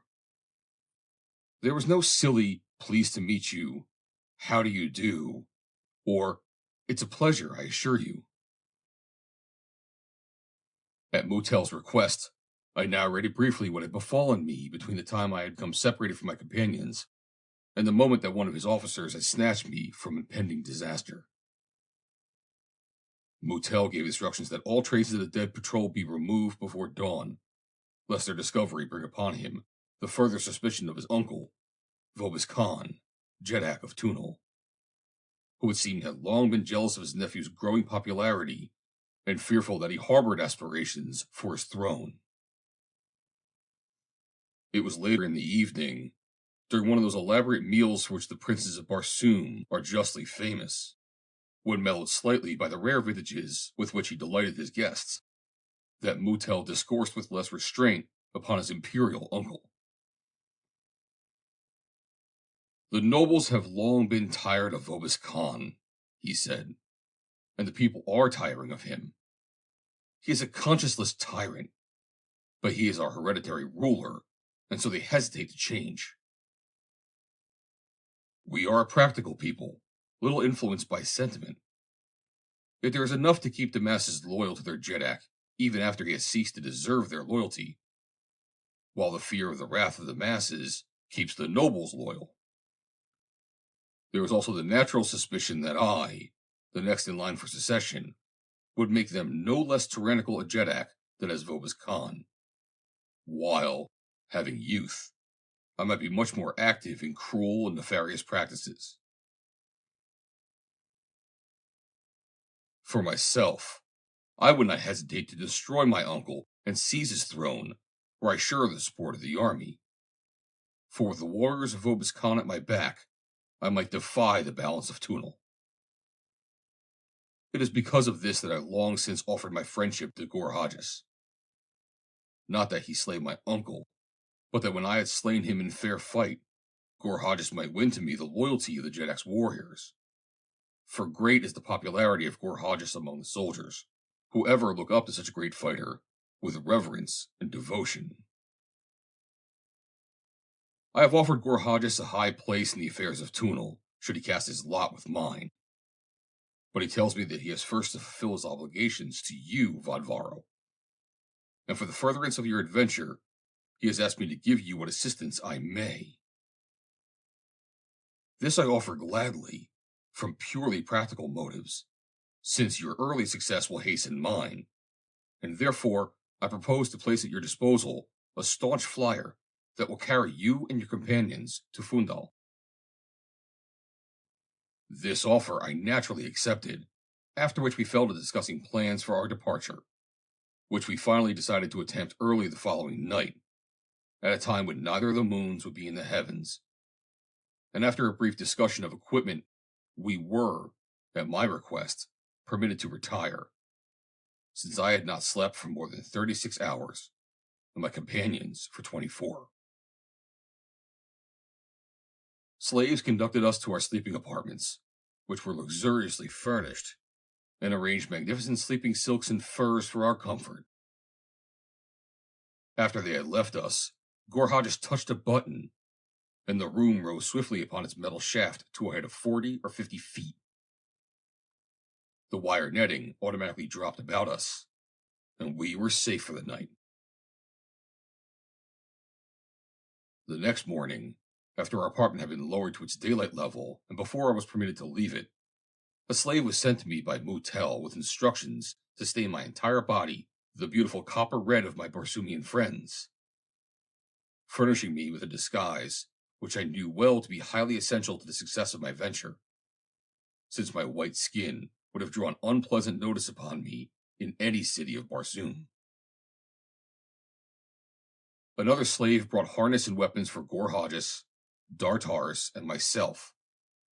There was no silly, "pleased to meet you," "how do you do," or "it's a pleasure, I assure you." At Mu Tel's request, I narrated briefly what had befallen me between the time I had come separated from my companions and the moment that one of his officers had snatched me from impending disaster. Mu Tel gave instructions that all traces of the dead patrol be removed before dawn, lest their discovery bring upon him the further suspicion of his uncle, Vobis Khan, Jeddak of Phundahl, who it seemed had long been jealous of his nephew's growing popularity and fearful that he harbored aspirations for his throne. It was later in the evening, during one of those elaborate meals for which the princes of Barsoom are justly famous, when mellowed slightly by the rare vintages with which he delighted his guests, that Mu Tel discoursed with less restraint upon his imperial uncle. "The nobles have long been tired of Vobis Khan," he said, "and the people are tiring of him. He is a conscienceless tyrant, but he is our hereditary ruler, and so they hesitate to change. We are a practical people, little influenced by sentiment. Yet there is enough to keep the masses loyal to their Jeddak, even after he has ceased to deserve their loyalty, while the fear of the wrath of the masses keeps the nobles loyal. There is also the natural suspicion that I, the next in line for succession, would make them no less tyrannical a Jeddak than as Vobis Khan, while, having youth, I might be much more active in cruel and nefarious practices. For myself, I would not hesitate to destroy my uncle and seize his throne, were I sure of the support of the army. For with the warriors of Vobis Khan at my back, I might defy the balance of Phundahl. It is because of this that I long since offered my friendship to Gorhajas. Not that he slay my uncle, but that when I had slain him in fair fight, Gorhajas might win to me the loyalty of the Jeddak's warriors. For great is the popularity of Gorhajas among the soldiers, who ever look up to such a great fighter with reverence and devotion. I have offered Gorhajas a high place in the affairs of Phundahl, should he cast his lot with mine. But he tells me that he has first to fulfill his obligations to you, Vadvaro. And for the furtherance of your adventure, he has asked me to give you what assistance I may. This I offer gladly, from purely practical motives, since your early success will hasten mine, and therefore I propose to place at your disposal a staunch flyer that will carry you and your companions to Phundahl. This offer I naturally accepted, after which we fell to discussing plans for our departure, which we finally decided to attempt early the following night, at a time when neither of the moons would be in the heavens. And after a brief discussion of equipment, we were, at my request, permitted to retire, since I had not slept for more than 36 hours, and my companions for 24. Slaves conducted us to our sleeping apartments, which were luxuriously furnished, and arranged magnificent sleeping silks and furs for our comfort. After they had left us, Gorhajas touched a button, and the room rose swiftly upon its metal shaft to a height of 40 or 50 feet. The wire netting automatically dropped about us, and we were safe for the night. The next morning, after our apartment had been lowered to its daylight level, and before I was permitted to leave it, a slave was sent to me by Mu Tel with instructions to stain my entire body the beautiful copper red of my Barsoomian friends, furnishing me with a disguise which I knew well to be highly essential to the success of my venture, since my white skin would have drawn unpleasant notice upon me in any city of Barsoom. Another slave brought harness and weapons for Gorhajas, Dartars, and myself,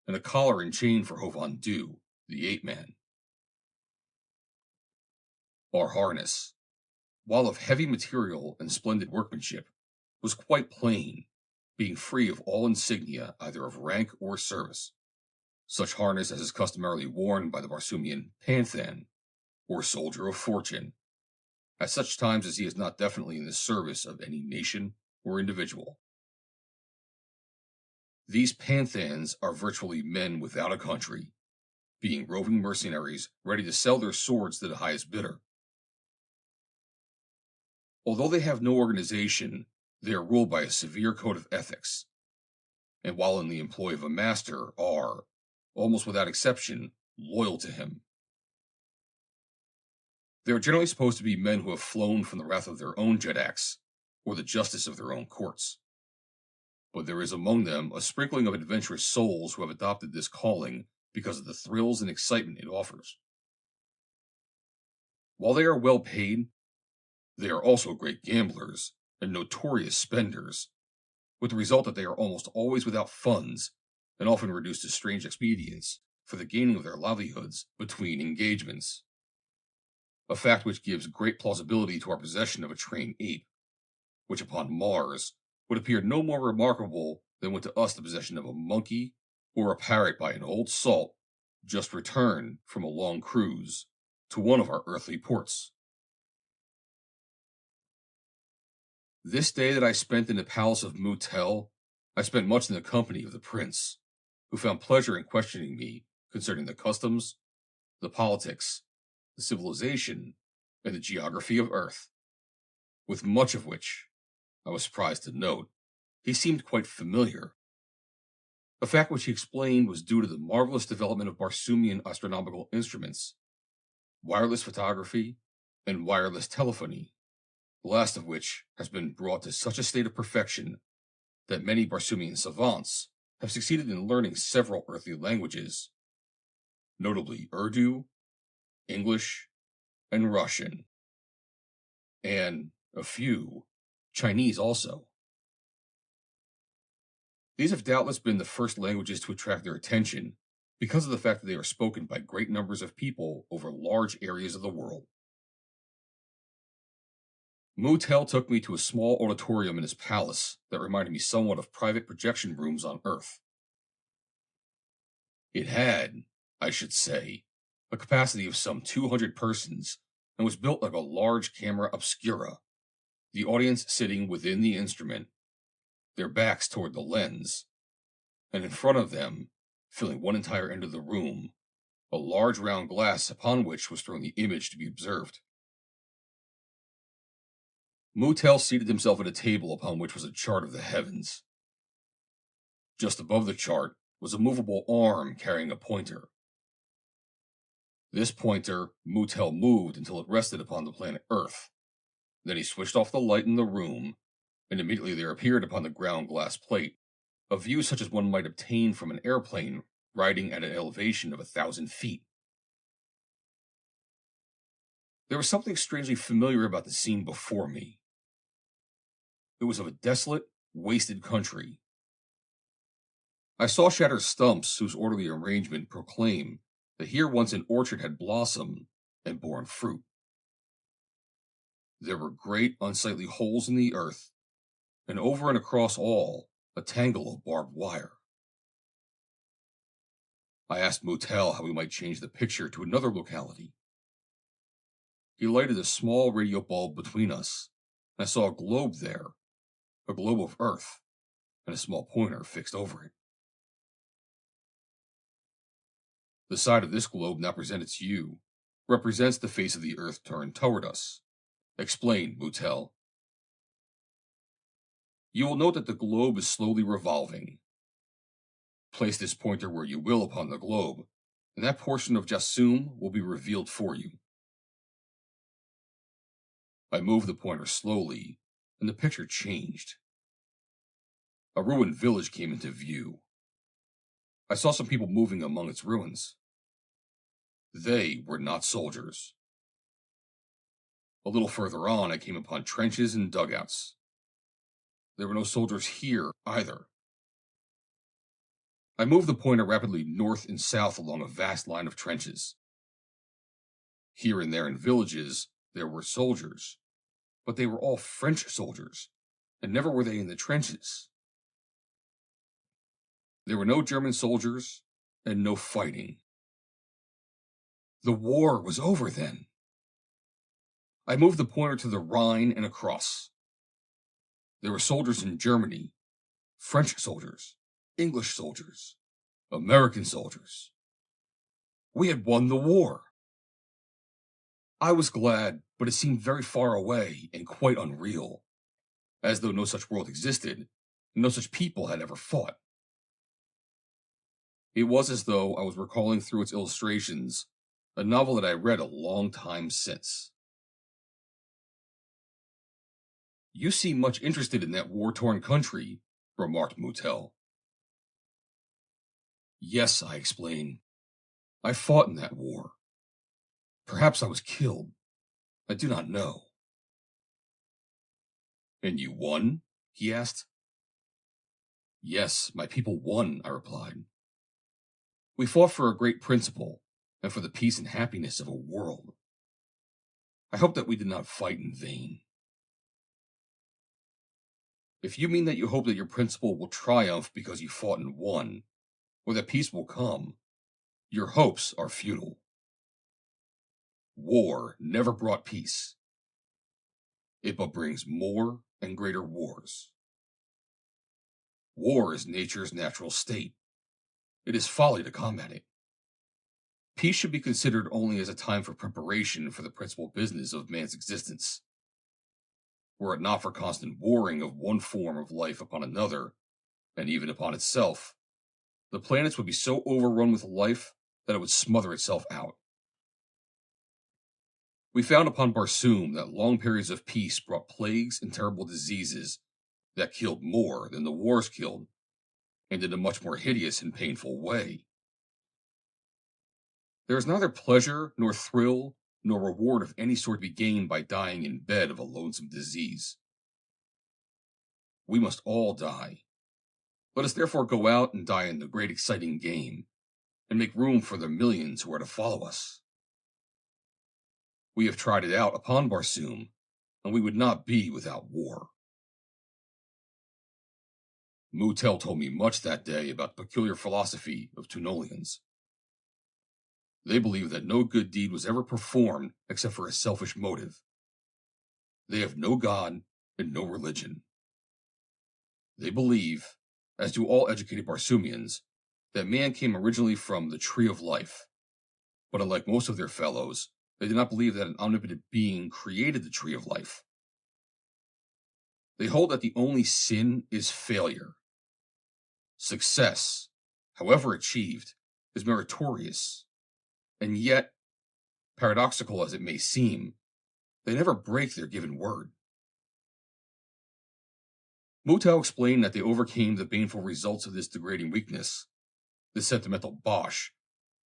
and a collar and chain for Hovandu, the ape-man. Our harness, while of heavy material and splendid workmanship, was quite plain, being free of all insignia either of rank or service, such harness as is customarily worn by the Barsoomian panthan, or soldier of fortune, at such times as he is not definitely in the service of any nation or individual. These panthans are virtually men without a country, being roving mercenaries ready to sell their swords to the highest bidder. Although they have no organization, they are ruled by a severe code of ethics, and while in the employ of a master are, almost without exception, loyal to him. They are generally supposed to be men who have flown from the wrath of their own Jeddaks, or the justice of their own courts. But there is among them a sprinkling of adventurous souls who have adopted this calling because of the thrills and excitement it offers. While they are well paid, they are also great gamblers and notorious spenders, with the result that they are almost always without funds and often reduced to strange expedients for the gaining of their livelihoods between engagements. a fact which gives great plausibility to our possession of a trained ape, which upon Mars would appear no more remarkable than would to us the possession of a monkey or a parrot by an old salt just returned from a long cruise to one of our earthly ports. This day that I spent in the Palace of Mu Tel, I spent much in the company of the prince, who found pleasure in questioning me concerning the customs, the politics, the civilization, and the geography of Earth, with much of which, I was surprised to note, he seemed quite familiar. A fact which he explained was due to the marvelous development of Barsoomian astronomical instruments, wireless photography, and wireless telephony, the last of which has been brought to such a state of perfection that many Barsoomian savants have succeeded in learning several earthly languages, notably Urdu, English, and Russian, and a few Chinese also. These have doubtless been the first languages to attract their attention because of the fact that they are spoken by great numbers of people over large areas of the world. Mu Tel took me to a small auditorium in his palace that reminded me somewhat of private projection rooms on Earth. It had, I should say, a capacity of some 200 persons and was built like a large camera obscura, the audience sitting within the instrument, their backs toward the lens, and in front of them, filling one entire end of the room, a large round glass upon which was thrown the image to be observed. Mu Tel seated himself at a table upon which was a chart of the heavens. Just above the chart was a movable arm carrying a pointer. This pointer Mu Tel moved until it rested upon the planet Earth. Then he switched off the light in the room, and immediately there appeared upon the ground glass plate a view such as one might obtain from an airplane riding at an elevation of 1,000 feet. There was something strangely familiar about the scene before me. It was of a desolate, wasted country. I saw shattered stumps whose orderly arrangement proclaimed that here once an orchard had blossomed and borne fruit. There were great unsightly holes in the earth, and over and across all, a tangle of barbed wire. I asked Mu Tel how we might change the picture to another locality. He lighted a small radio bulb between us, and I saw a globe there, a globe of Earth, and a small pointer fixed over it. The side of this globe now presents to you represents the face of the Earth turned toward us, explained Mu Tel. You will note that the globe is slowly revolving. Place this pointer where you will upon the globe, and that portion of Barsoom will be revealed for you. I moved the pointer slowly, and the picture changed. A ruined village came into view. I saw some people moving among its ruins. They were not soldiers. A little further on, I came upon trenches and dugouts. There were no soldiers here either. I moved the pointer rapidly north and south along a vast line of trenches. Here and there in villages, there were soldiers, but they were all French soldiers, and never were they in the trenches. There were no German soldiers, and no fighting. The war was over then. I moved the pointer to the Rhine and across. There were soldiers in Germany, French soldiers, English soldiers, American soldiers. We had won the war. I was glad, but it seemed very far away and quite unreal, as though no such world existed, and no such people had ever fought. It was as though I was recalling through its illustrations a novel that I read a long time since. You seem much interested in that war-torn country, remarked Mu Tel. Yes, I explained. I fought in that war. Perhaps I was killed. I do not know. And you won? He asked. Yes, my people won, I replied. We fought for a great principle, and for the peace and happiness of a world. I hope that we did not fight in vain. If you mean that you hope that your principle will triumph because you fought and won, or that peace will come, your hopes are futile. War never brought peace. It but brings more and greater wars. War is nature's natural state. It is folly to combat it. Peace should be considered only as a time for preparation for the principal business of man's existence. Were it not for constant warring of one form of life upon another, and even upon itself, the planets would be so overrun with life that it would smother itself out. We found upon Barsoom that long periods of peace brought plagues and terrible diseases that killed more than the wars killed, and in a much more hideous and painful way. There is neither pleasure, nor thrill, nor reward of any sort to be gained by dying in bed of a lonesome disease. We must all die. Let us therefore go out and die in the great exciting game, and make room for the millions who are to follow us. We have tried it out upon Barsoom, and we would not be without war. Mu Tel told me much that day about the peculiar philosophy of Tunolians. They believe that no good deed was ever performed except for a selfish motive. They have no God and no religion. They believe, as do all educated Barsoomians, that man came originally from the tree of life, but unlike most of their fellows, they do not believe that an omnipotent being created the tree of life. They hold that the only sin is failure. Success, however achieved, is meritorious, and yet, paradoxical as it may seem, they never break their given word. Mu Tel explained that they overcame the baneful results of this degrading weakness, this sentimental bosh,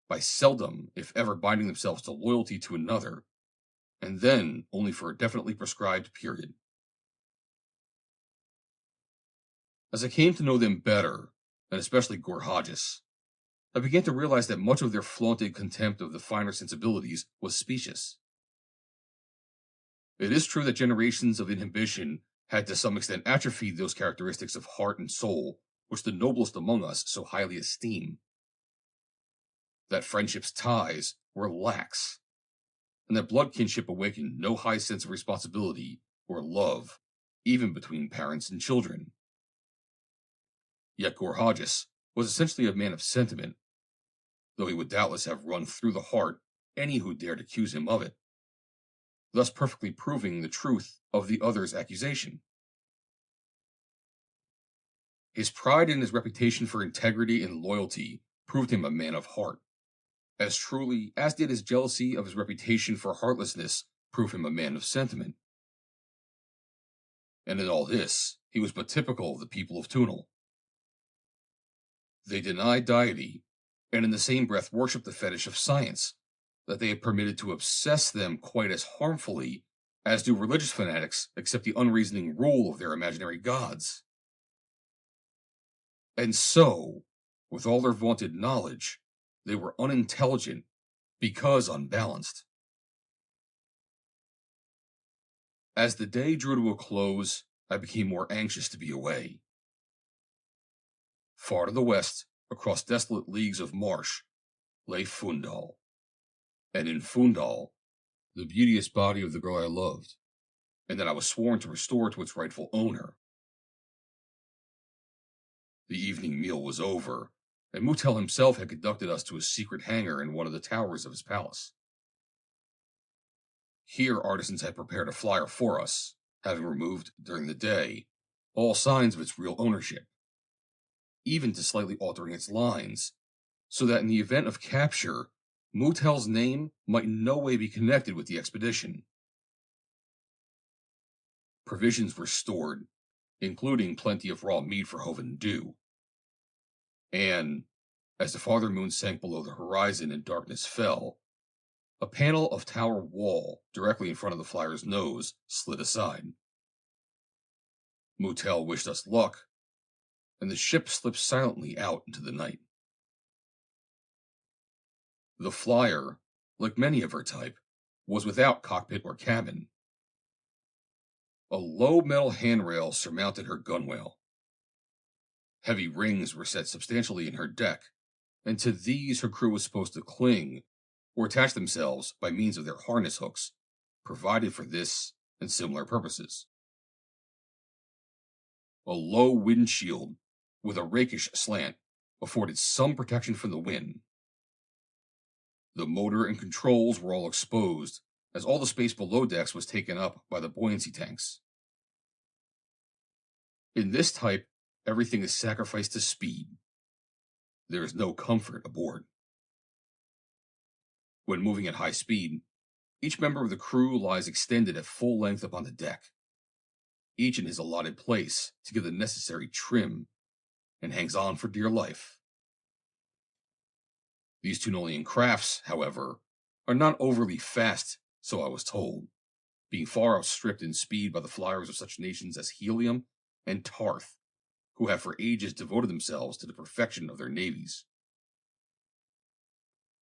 by seldom, if ever, binding themselves to loyalty to another, and then only for a definitely prescribed period. As I came to know them better, and especially Gorhages, I began to realize that much of their flaunted contempt of the finer sensibilities was specious. It is true that generations of inhibition had to some extent atrophied those characteristics of heart and soul which the noblest among us so highly esteem. That friendship's ties were lax, and that blood kinship awakened no high sense of responsibility or love, even between parents and children. Yet Gorhages was essentially a man of sentiment, though he would doubtless have run through the heart any who dared accuse him of it, thus perfectly proving the truth of the other's accusation. His pride and his reputation for integrity and loyalty proved him a man of heart, as truly as did his jealousy of his reputation for heartlessness prove him a man of sentiment. And in all this, he was but typical of the people of Phundahl. They denied deity, and in the same breath worshipped the fetish of science, that they had permitted to obsess them quite as harmfully as do religious fanatics accept the unreasoning rule of their imaginary gods. And so, with all their vaunted knowledge, they were unintelligent because unbalanced. As the day drew to a close, I became more anxious to be away. Far to the west, across desolate leagues of marsh, lay Phundahl. And in Phundahl, the beauteous body of the girl I loved, and that I was sworn to restore to its rightful owner. The evening meal was over, and Mu Tel himself had conducted us to a secret hangar in one of the towers of his palace. Here artisans had prepared a flyer for us, having removed, during the day, all signs of its real ownership, even to slightly altering its lines, so that in the event of capture, Mu Tel's name might in no way be connected with the expedition. Provisions were stored, including plenty of raw meat for Hoven Dew. And, as the farther moon sank below the horizon and darkness fell, a panel of tower wall directly in front of the flyer's nose slid aside. Mu Tel wished us luck, and the ship slipped silently out into the night. The flyer, like many of her type, was without cockpit or cabin. A low metal handrail surmounted her gunwale. Heavy rings were set substantially in her deck, and to these her crew was supposed to cling or attach themselves by means of their harness hooks, provided for this and similar purposes. A low windshield with a rakish slant afforded some protection from the wind. The motor and controls were all exposed, as all the space below decks was taken up by the buoyancy tanks. In this type, everything is sacrificed to speed. There is no comfort aboard. When moving at high speed, each member of the crew lies extended at full length upon the deck, each in his allotted place to give the necessary trim, and hangs on for dear life. These Tunolian crafts, however, are not overly fast, so I was told, being far outstripped in speed by the flyers of such nations as Helium and Tarth, who have for ages devoted themselves to the perfection of their navies.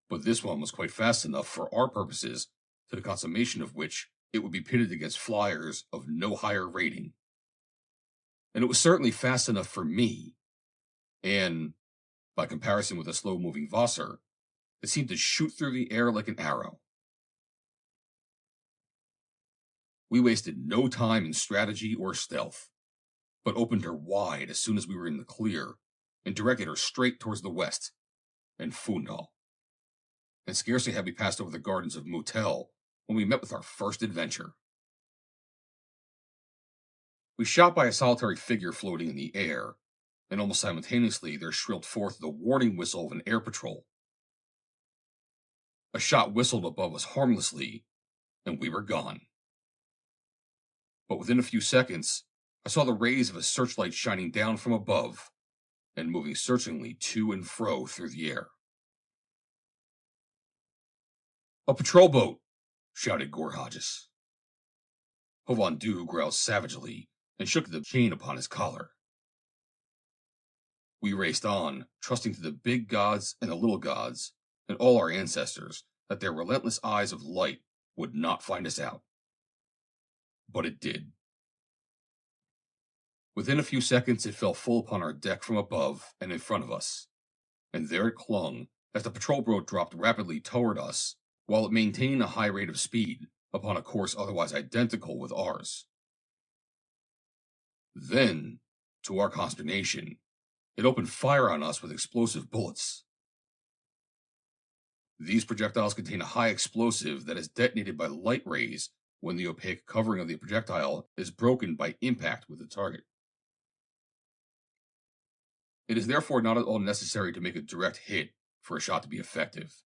But this one was quite fast enough for our purposes, to the consummation of which it would be pitted against flyers of no higher rating. And it was certainly fast enough for me, and, by comparison with a slow-moving Wasser, it seemed to shoot through the air like an arrow. We wasted no time in strategy or stealth, but opened her wide as soon as we were in the clear, and directed her straight towards the west, and Phundahl. And scarcely had we passed over the gardens of Mu Tel when we met with our first adventure. We shot by a solitary figure floating in the air, and almost simultaneously there shrilled forth the warning whistle of an air patrol. A shot whistled above us harmlessly, and we were gone. But within a few seconds, I saw the rays of a searchlight shining down from above, and moving searchingly to and fro through the air. "A patrol boat!" shouted Gore Hodges. Hovondu growled savagely and shook the chain upon his collar. We raced on, trusting to the big gods and the little gods, and all our ancestors, that their relentless eyes of light would not find us out. But it did. Within a few seconds it fell full upon our deck from above and in front of us, and there it clung as the patrol boat dropped rapidly toward us, while it maintained a high rate of speed upon a course otherwise identical with ours. Then, to our consternation, it opened fire on us with explosive bullets. These projectiles contain a high explosive that is detonated by light rays when the opaque covering of the projectile is broken by impact with the target. It is therefore not at all necessary to make a direct hit for a shot to be effective.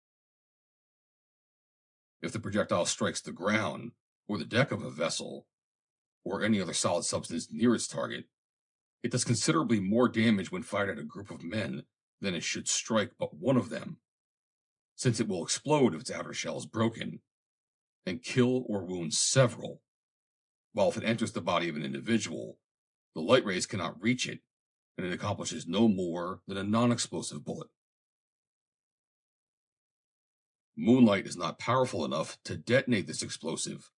If the projectile strikes the ground, or the deck of a vessel, or any other solid substance near its target, it does considerably more damage when fired at a group of men than it should strike but one of them, since it will explode if its outer shell is broken, and kill or wound several, while if it enters the body of an individual, the light rays cannot reach it, and it accomplishes no more than a non-explosive bullet. Moonlight is not powerful enough to detonate this explosive,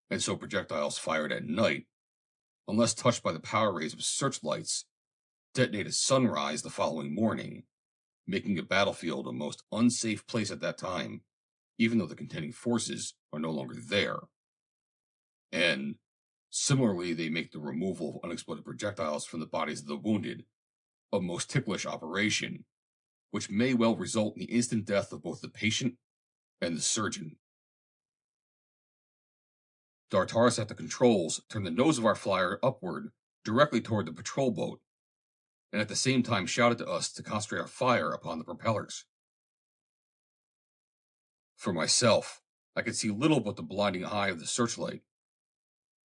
and so projectiles fired at night, unless touched by the power rays of searchlights, detonate at sunrise the following morning, making a battlefield a most unsafe place at that time, even though the contending forces are no longer there. And, similarly, they make the removal of unexploded projectiles from the bodies of the wounded a most ticklish operation, which may well result in the instant death of both the patient and the surgeon. Dartaris at the controls turned the nose of our flyer upward directly toward the patrol boat, and at the same time shouted to us to concentrate our fire upon the propellers. For myself, I could see little but the blinding eye of the searchlight,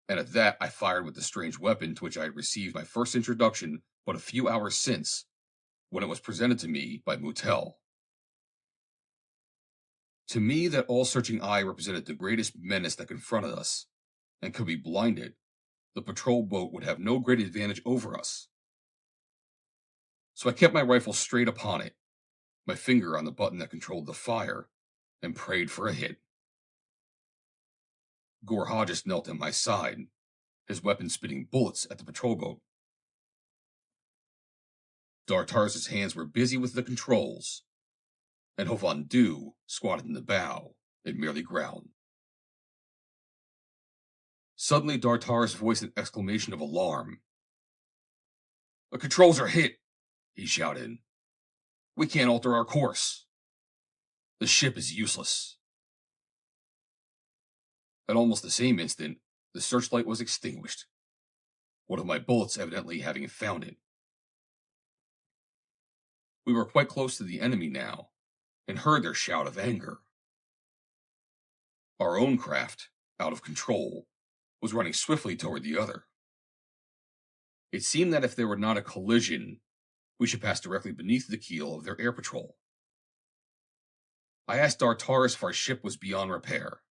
and at that I fired with the strange weapon to which I had received my first introduction but a few hours since, when it was presented to me by Mu Tel. To me, that all-searching eye represented the greatest menace that confronted us, and could be blinded, the patrol boat would have no great advantage over us. So I kept my rifle straight upon it, my finger on the button that controlled the fire, and prayed for a hit. Gore Hodges knelt at my side, his weapon spitting bullets at the patrol boat. Dartaris' hands were busy with the controls, and Hovhandu squatted in the bow and merely growled. Suddenly, Dartaris voiced an exclamation of alarm. "The controls are hit," he shouted. "We can't alter our course. The ship is useless." At almost the same instant, the searchlight was extinguished, one of my bullets evidently having found it. We were quite close to the enemy now, and heard their shout of anger. Our own craft, out of control, was running swiftly toward the other. It seemed that if there were not a collision, we should pass directly beneath the keel of their air patrol. I asked Dartaris if our ship was beyond repair.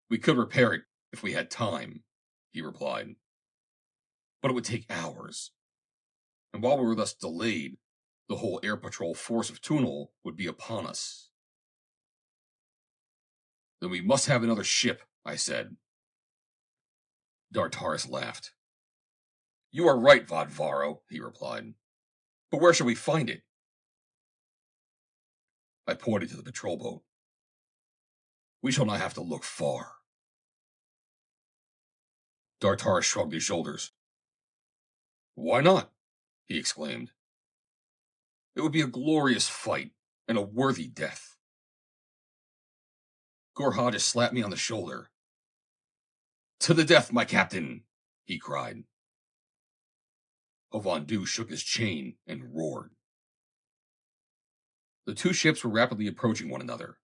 "We could repair it if we had time," he replied. "But it would take hours. And while we were thus delayed, the whole air patrol force of Phundahl would be upon us." "Then we must have another ship," I said. Dartaris laughed. "You are right, Vodvaro," he replied. "But where shall we find it?" I pointed to the patrol boat. "We shall not have to look far." Dartaris shrugged his shoulders. "Why not?" he exclaimed. "It would be a glorious fight and a worthy death." Gore Hodges slapped me on the shoulder. "To the death, my captain!" he cried. Hovhandu shook his chain and roared. The two ships were rapidly approaching one another.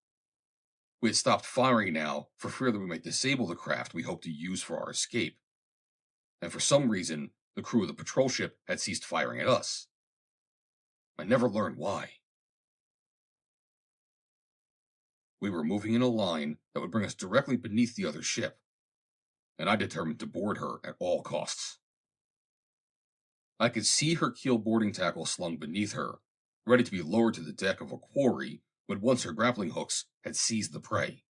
We had stopped firing now for fear that we might disable the craft we hoped to use for our escape. And for some reason, the crew of the patrol ship had ceased firing at us. I never learned why. We were moving in a line that would bring us directly beneath the other ship, and I determined to board her at all costs. I could see her keel boarding tackle slung beneath her, ready to be lowered to the deck of a quarry when once her grappling hooks had seized the prey.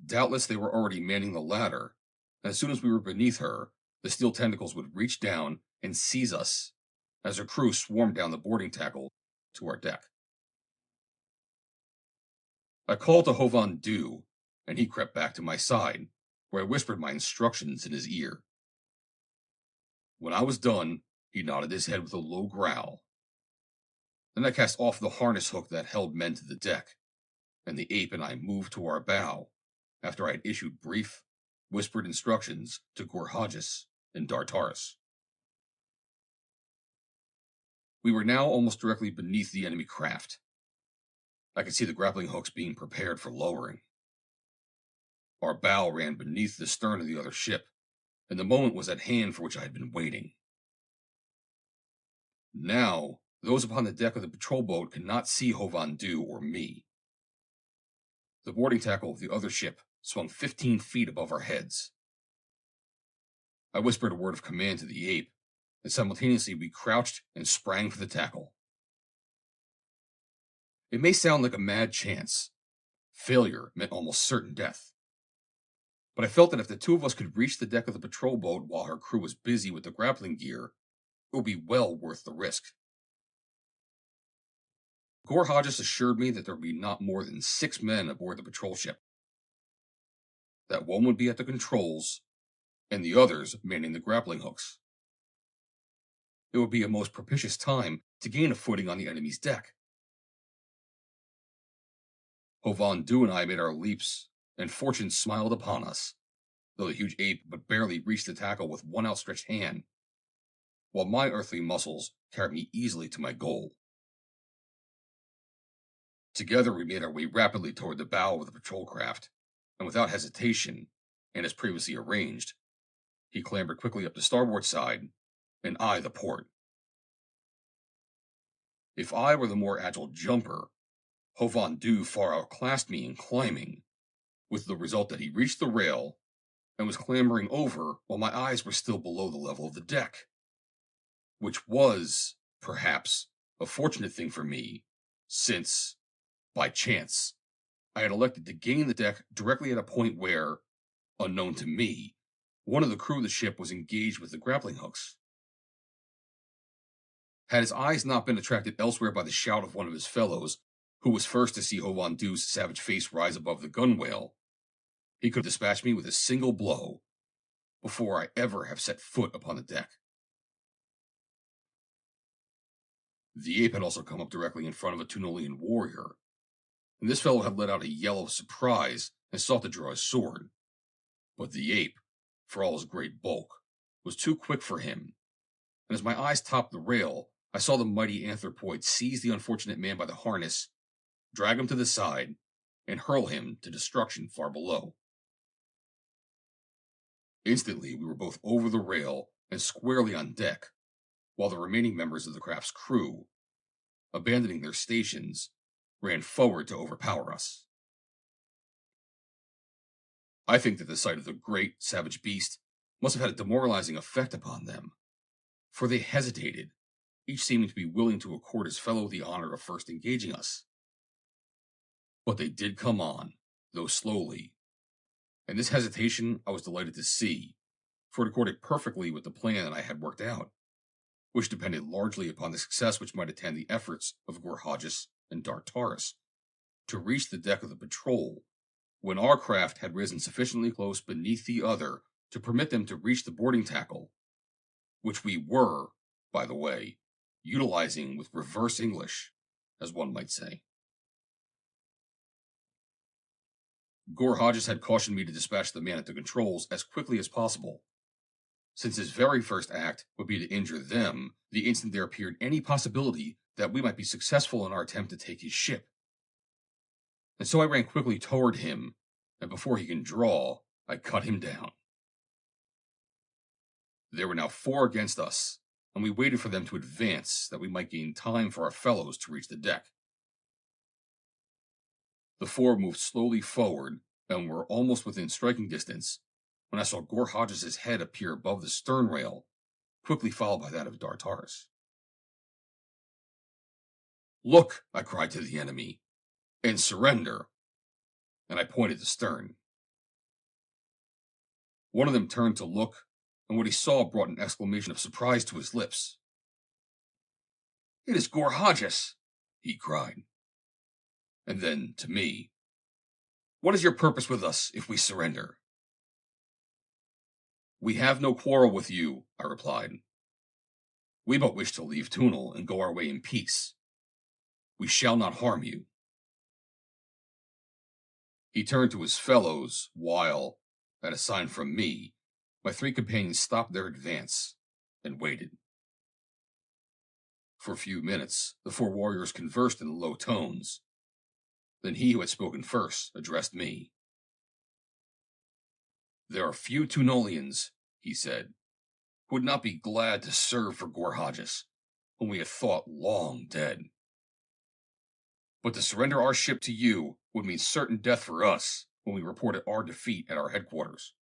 Doubtless they were already manning the ladder, and as soon as we were beneath her, the steel tentacles would reach down and seize us as her crew swarmed down the boarding tackle to our deck. I called to Hovhandu, and he crept back to my side, where I whispered my instructions in his ear. When I was done, he nodded his head with a low growl. Then I cast off the harness hook that held men to the deck, and the ape and I moved to our bow, after I had issued brief, whispered instructions to Gore Hodges and Dartaris. We were now almost directly beneath the enemy craft. I could see the grappling hooks being prepared for lowering. Our bow ran beneath the stern of the other ship, and the moment was at hand for which I had been waiting. Now, those upon the deck of the patrol boat could not see Hovhandu or me. The boarding tackle of the other ship swung 15 feet above our heads. I whispered a word of command to the ape, and simultaneously we crouched and sprang for the tackle. It may sound like a mad chance. Failure meant almost certain death. But I felt that if the two of us could reach the deck of the patrol boat while her crew was busy with the grappling gear, it would be well worth the risk. Gore Hodges assured me that there would be not more than 6 men aboard the patrol ship. That one would be at the controls, and the others manning the grappling hooks. It would be a most propitious time to gain a footing on the enemy's deck. Hovhandu and I made our leaps, and fortune smiled upon us, though the huge ape but barely reached the tackle with one outstretched hand, while my earthly muscles carried me easily to my goal. Together we made our way rapidly toward the bow of the patrol craft, and without hesitation, and as previously arranged, he clambered quickly up the starboard side, and I the port. If I were the more agile jumper, Hovhandu far outclassed me in climbing, with the result that he reached the rail and was clambering over while my eyes were still below the level of the deck, which was, perhaps, a fortunate thing for me, since, by chance, I had elected to gain the deck directly at a point where, unknown to me, one of the crew of the ship was engaged with the grappling hooks. Had his eyes not been attracted elsewhere by the shout of one of his fellows, who was first to see Hovandu's savage face rise above the gunwale, he could have dispatched me with a single blow before I ever have set foot upon the deck. The ape had also come up directly in front of a Tunolian warrior, and this fellow had let out a yell of surprise and sought to draw his sword. But the ape, for all his great bulk, was too quick for him, and as my eyes topped the rail, I saw the mighty anthropoid seize the unfortunate man by the harness, drag him to the side, and hurl him to destruction far below. Instantly, we were both over the rail and squarely on deck, while the remaining members of the craft's crew, abandoning their stations, ran forward to overpower us. I think that the sight of the great, savage beast must have had a demoralizing effect upon them, for they hesitated, each seeming to be willing to accord his fellow the honor of first engaging us. But they did come on, though slowly, and this hesitation I was delighted to see, for it accorded perfectly with the plan that I had worked out, which depended largely upon the success which might attend the efforts of Gorhages and Dartaris to reach the deck of the patrol when our craft had risen sufficiently close beneath the other to permit them to reach the boarding tackle, which we were, by the way, utilizing with reverse English, as one might say. Gorhages had cautioned me to dispatch the man at the controls as quickly as possible, since his very first act would be to injure them the instant there appeared any possibility that we might be successful in our attempt to take his ship. And so I ran quickly toward him, and before he can draw, I cut him down. There were now 4 against us, and we waited for them to advance that we might gain time for our fellows to reach the deck. The 4 moved slowly forward, and were almost within striking distance, when I saw Gorhages' head appear above the stern rail, quickly followed by that of Dartaris. "Look," I cried to the enemy, "and surrender," and I pointed to stern. One of them turned to look, and what he saw brought an exclamation of surprise to his lips. "It is Gorhages," he cried. And then, to me, "What is your purpose with us if we surrender?" "We have no quarrel with you," I replied. "We but wish to leave Phundahl and go our way in peace. We shall not harm you." He turned to his fellows, while, at a sign from me, my 3 companions stopped their advance and waited. For a few minutes, the 4 warriors conversed in low tones. Then he who had spoken first addressed me. "There are few Tunolians," he said, "who would not be glad to serve for Gorhages, whom we had thought long dead. But to surrender our ship to you would mean certain death for us when we reported our defeat at our headquarters.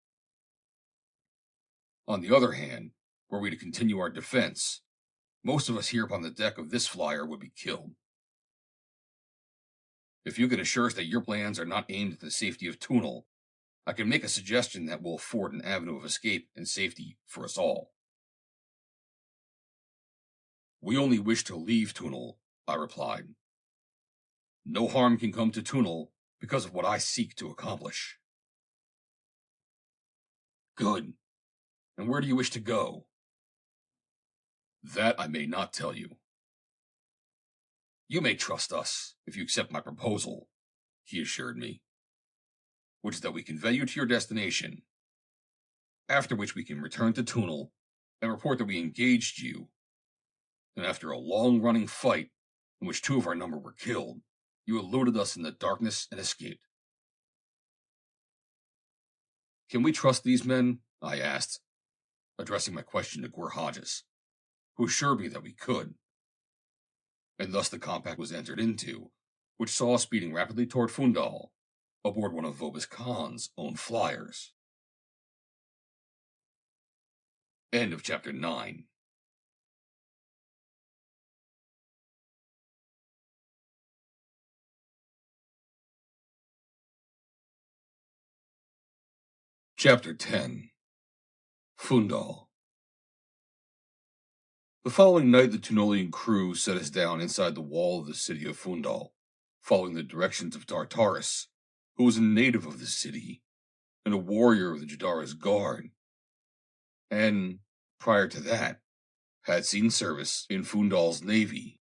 On the other hand, were we to continue our defense, most of us here upon the deck of this flyer would be killed. If you can assure us that your plans are not aimed at the safety of Phundahl, I can make a suggestion that will afford an avenue of escape and safety for us all." "We only wish to leave Phundahl," I replied. "No harm can come to Phundahl because of what I seek to accomplish." "Good. And where do you wish to go?" "That I may not tell you." "You may trust us, if you accept my proposal," he assured me, "which is that we convey you to your destination, after which we can return to Phundahl and report that we engaged you, and after a long-running fight, in which 2 of our number were killed, you eluded us in the darkness and escaped." "Can we trust these men?" I asked, addressing my question to Gorhages, who assured me that we could. And thus the compact was entered into, which saw us speeding rapidly toward Phundahl, aboard one of Vobis Khan's own flyers. End of chapter 9. Chapter 10. Phundahl. The following night, the Tunolian crew set us down inside the wall of the city of Phundahl, following the directions of Dartaris, who was a native of the city and a warrior of the Jadara's guard, and, prior to that, had seen service in Phundahl's navy.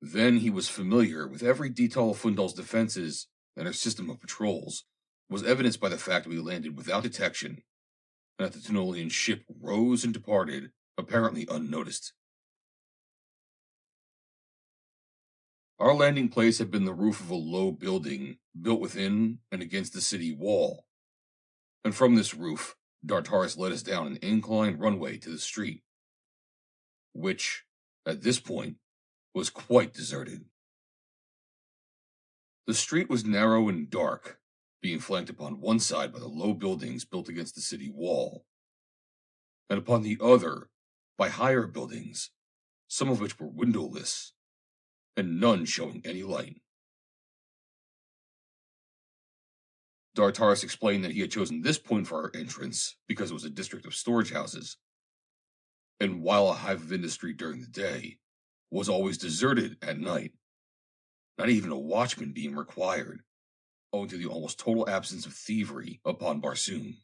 Then he was familiar with every detail of Phundahl's defenses, and her system of patrols was evidenced by the fact that we landed without detection, and that the Tunolian ship rose and departed, apparently unnoticed. Our landing place had been the roof of a low building built within and against the city wall, and from this roof, Dartaris led us down an inclined runway to the street, which, at this point, was quite deserted. The street was narrow and dark, being flanked upon one side by the low buildings built against the city wall, and upon the other by higher buildings, some of which were windowless, and none showing any light. Dartaris explained that he had chosen this point for our entrance because it was a district of storage houses, and while a hive of industry during the day, was always deserted at night, not even a watchman being required, owing to the almost total absence of thievery upon Barsoom.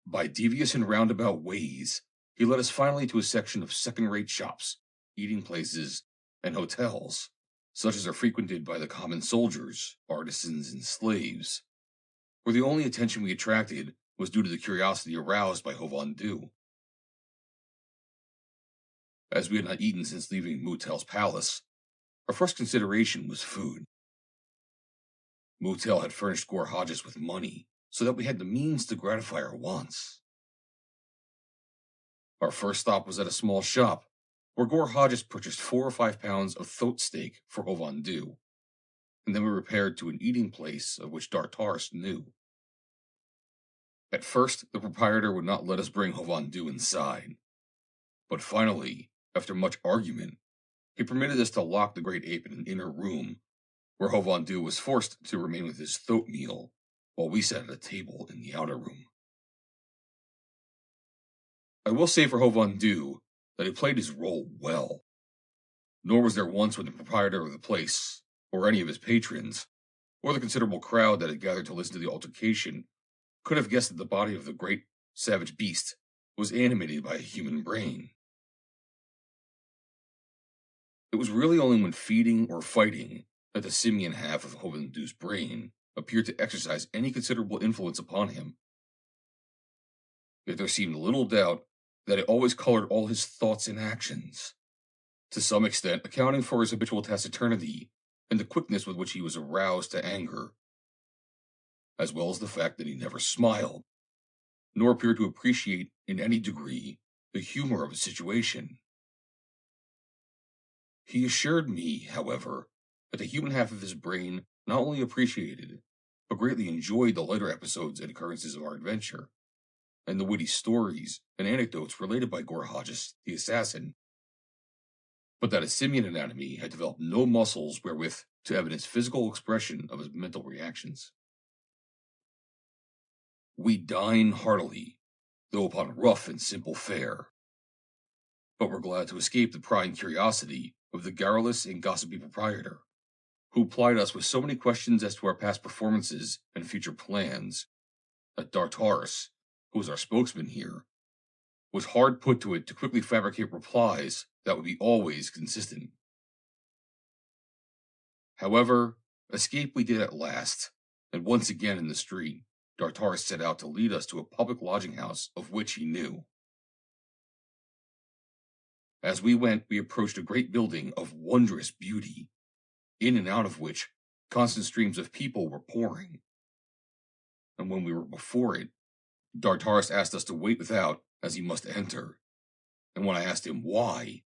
By devious and roundabout ways, he led us finally to a section of second-rate shops, eating places, and hotels, such as are frequented by the common soldiers, artisans, and slaves, where the only attention we attracted was due to the curiosity aroused by Phundahl. As we had not eaten since leaving Mu Tel's palace, our first consideration was food. Mu Tel had furnished Gorhajas with money, so that we had the means to gratify our wants. Our first stop was at a small shop, where Gorhajas purchased 4 or 5 pounds of thoat steak for Phundahl, and then we repaired to an eating place of which Dartaris knew. At first, the proprietor would not let us bring Phundahl inside, but finally, after much argument, he permitted us to lock the great ape in an inner room, where Phundahl was forced to remain with his thoat meal, while we sat at a table in the outer room. I will say for Phundahl that he played his role well, nor was there once when the proprietor of the place, or any of his patrons, or the considerable crowd that had gathered to listen to the altercation, could have guessed that the body of the great savage beast was animated by a human brain. It was really only when feeding or fighting that the simian half of Phundahl's brain appeared to exercise any considerable influence upon him. Yet there seemed little doubt that it always colored all his thoughts and actions, to some extent accounting for his habitual taciturnity and the quickness with which he was aroused to anger, as well as the fact that he never smiled, nor appeared to appreciate in any degree the humor of a situation. He assured me, however, that the human half of his brain not only appreciated, but greatly enjoyed the lighter episodes and occurrences of our adventure, and the witty stories and anecdotes related by Gorhajas, the assassin, but that his simian anatomy had developed no muscles wherewith to evidence physical expression of his mental reactions. We dined heartily, though upon rough and simple fare, but were glad to escape the prying curiosity of the garrulous and gossipy proprietor, who plied us with so many questions as to our past performances and future plans, that Dartaris, who was our spokesman here, was hard put to it to quickly fabricate replies that would be always consistent. However, escape we did at last, and once again in the street, Dartaris set out to lead us to a public lodging house of which he knew. As we went, we approached a great building of wondrous beauty, in and out of which constant streams of people were pouring. And when we were before it, Dartaris asked us to wait without, as he must enter, and when I asked him why,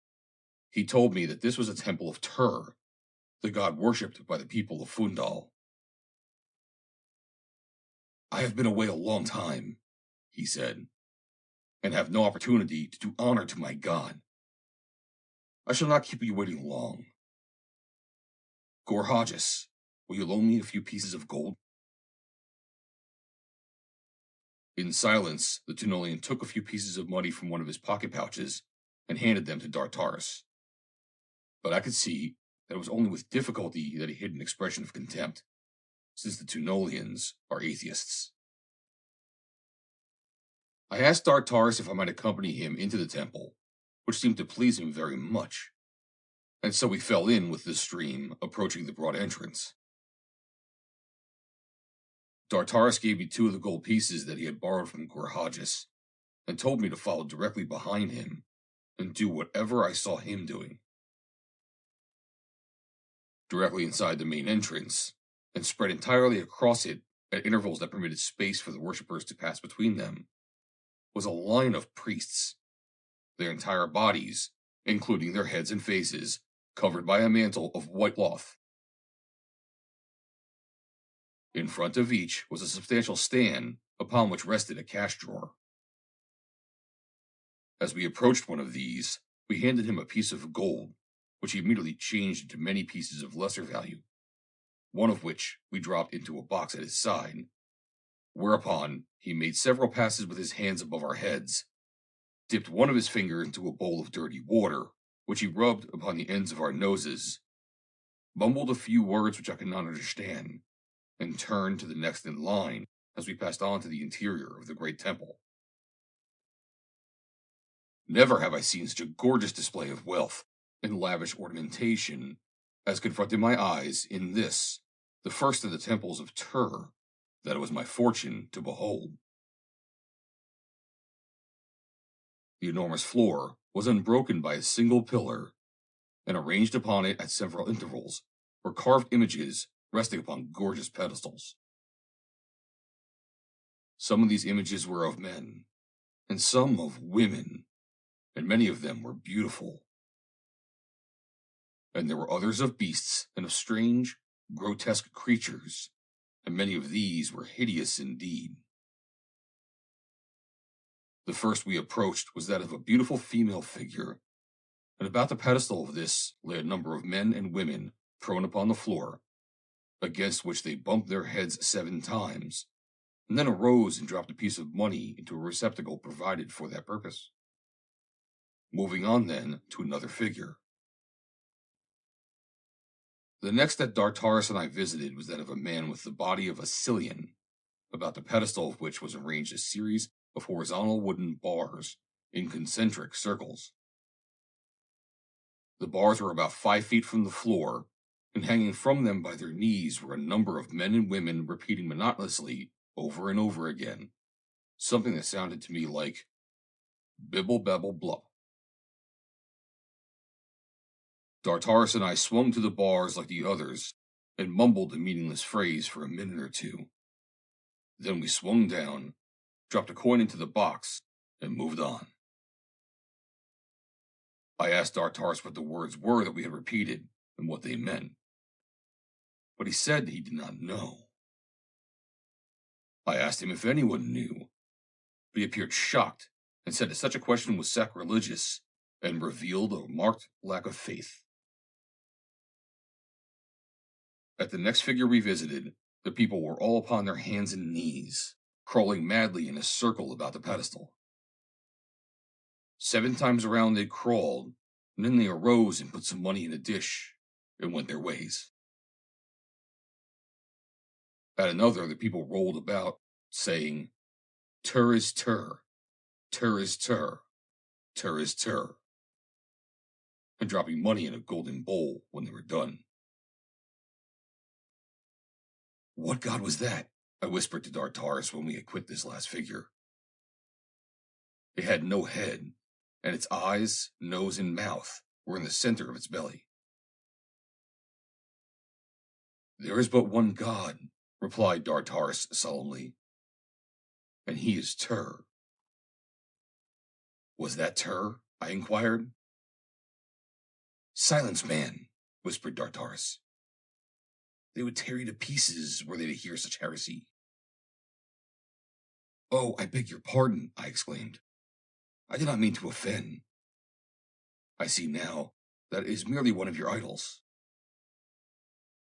he told me that this was a temple of Tur, the god worshipped by the people of Phundahl. I have been away a long time, he said, and have no opportunity to do honor to my god. I shall not keep you waiting long. Gorhajas, will you loan me a few pieces of gold? In silence, the Tunolian took a few pieces of money from one of his pocket pouches and handed them to Dartaris. But I could see that it was only with difficulty that he hid an expression of contempt, since the Tunolians are atheists. I asked Dartaris if I might accompany him into the temple, which seemed to please him very much, and so we fell in with the stream, approaching the broad entrance. Dartaris gave me 2 of the gold pieces that he had borrowed from Gorhages, and told me to follow directly behind him and do whatever I saw him doing. Directly inside the main entrance, and spread entirely across it at intervals that permitted space for the worshippers to pass between them, was a line of priests, their entire bodies, including their heads and faces, covered by a mantle of white cloth. In front of each was a substantial stand upon which rested a cash drawer. As we approached one of these, we handed him a piece of gold, which he immediately changed into many pieces of lesser value, one of which we dropped into a box at his side, whereupon he made several passes with his hands above our heads, dipped one of his fingers into a bowl of dirty water, which he rubbed upon the ends of our noses, mumbled a few words which I could not understand, and turned to the next in line as we passed on to the interior of the great temple. Never have I seen such a gorgeous display of wealth and lavish ornamentation as confronted my eyes in this, the first of the temples of Tur, that it was my fortune to behold. The enormous floor was unbroken by a single pillar, and arranged upon it at several intervals were carved images resting upon gorgeous pedestals. Some of these images were of men, and some of women, and many of them were beautiful. And there were others of beasts and of strange, grotesque creatures, and many of these were hideous indeed. The first we approached was that of a beautiful female figure, and about the pedestal of this lay a number of men and women prone upon the floor, against which they bumped their heads 7 times, and then arose and dropped a piece of money into a receptacle provided for that purpose. Moving on then to another figure. The next that Dartaris and I visited was that of a man with the body of a Scythian, about the pedestal of which was arranged a series of horizontal wooden bars in concentric circles. The bars were about 5 feet from the floor, and hanging from them by their knees were a number of men and women repeating monotonously over and over again something that sounded to me like bibble babble blah. Dartaris and I swung to the bars like the others and mumbled a meaningless phrase for a minute or 2. Then we swung down, dropped a coin into the box, and moved on. I asked Dartaris what the words were that we had repeated and what they meant, but he said he did not know. I asked him if anyone knew, but he appeared shocked and said that such a question was sacrilegious and revealed a marked lack of faith. At the next figure we visited, the people were all upon their hands and knees, crawling madly in a circle about the pedestal. 7 times around they crawled, and then they arose and put some money in a dish, and went their ways. At another, the people rolled about, saying, Tur is Tur, Tur is Tur, Tur is Tur, and dropping money in a golden bowl when they were done. What god was that? I whispered to Dartaris when we had quit this last figure. It had no head, and its eyes, nose, and mouth were in the center of its belly. There is but one god, replied Dartaris solemnly, and he is Tur. Was that Tur? I inquired. Silence, man, whispered Dartaris. They would tear you to pieces were they to hear such heresy. Oh, I beg your pardon, I exclaimed. I did not mean to offend. I see now that it is merely one of your idols.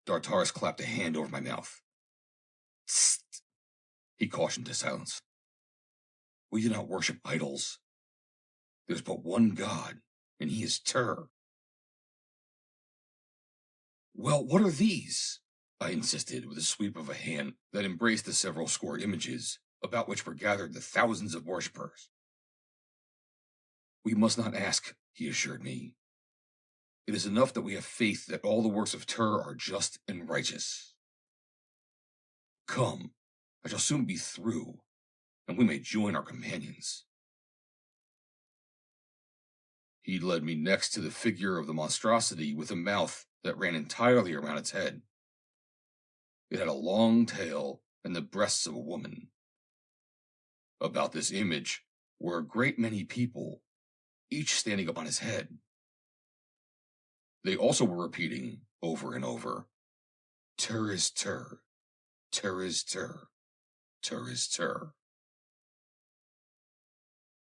Dartaris clapped a hand over my mouth. Tst! He cautioned to silence. We do not worship idols. There's but one God, and he is Tur. Well, what are these? I insisted with a sweep of a hand that embraced the several score images about which were gathered the thousands of worshippers. We must not ask, he assured me. It is enough that we have faith that all the works of Tur are just and righteous. Come, I shall soon be through, and we may join our companions. He led me next to the figure of the monstrosity with a mouth that ran entirely around its head. It had a long tail and the breasts of a woman. About this image were a great many people, each standing up on his head. They also were repeating, over and over, Tur is Tur, Tur is Tur, Tur is Tur.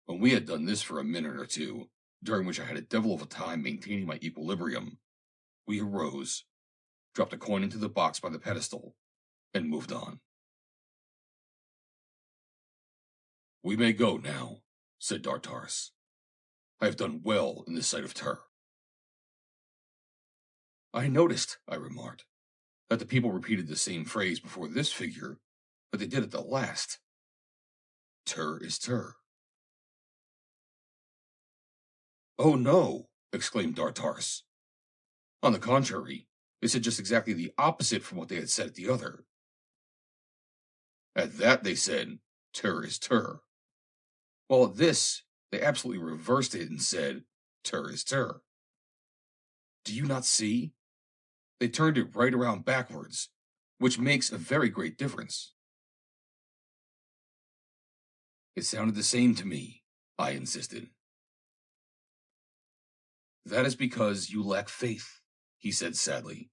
When we had done this for a minute or two, during which I had a devil of a time maintaining my equilibrium, we arose, dropped a coin into the box by the pedestal, and moved on. We may go now, said Dartaris. I have done well in the sight of Tur. I noticed, I remarked, that the people repeated the same phrase before this figure, but they did it the last. Tur is Tur. Oh no, exclaimed Dartaris. On the contrary, they said just exactly the opposite from what they had said at the other. At that they said, Tur is Tur. While at this, they absolutely reversed it and said, Tur is Tur. Do you not see? They turned it right around backwards, which makes a very great difference. It sounded the same to me, I insisted. That is because you lack faith, he said sadly.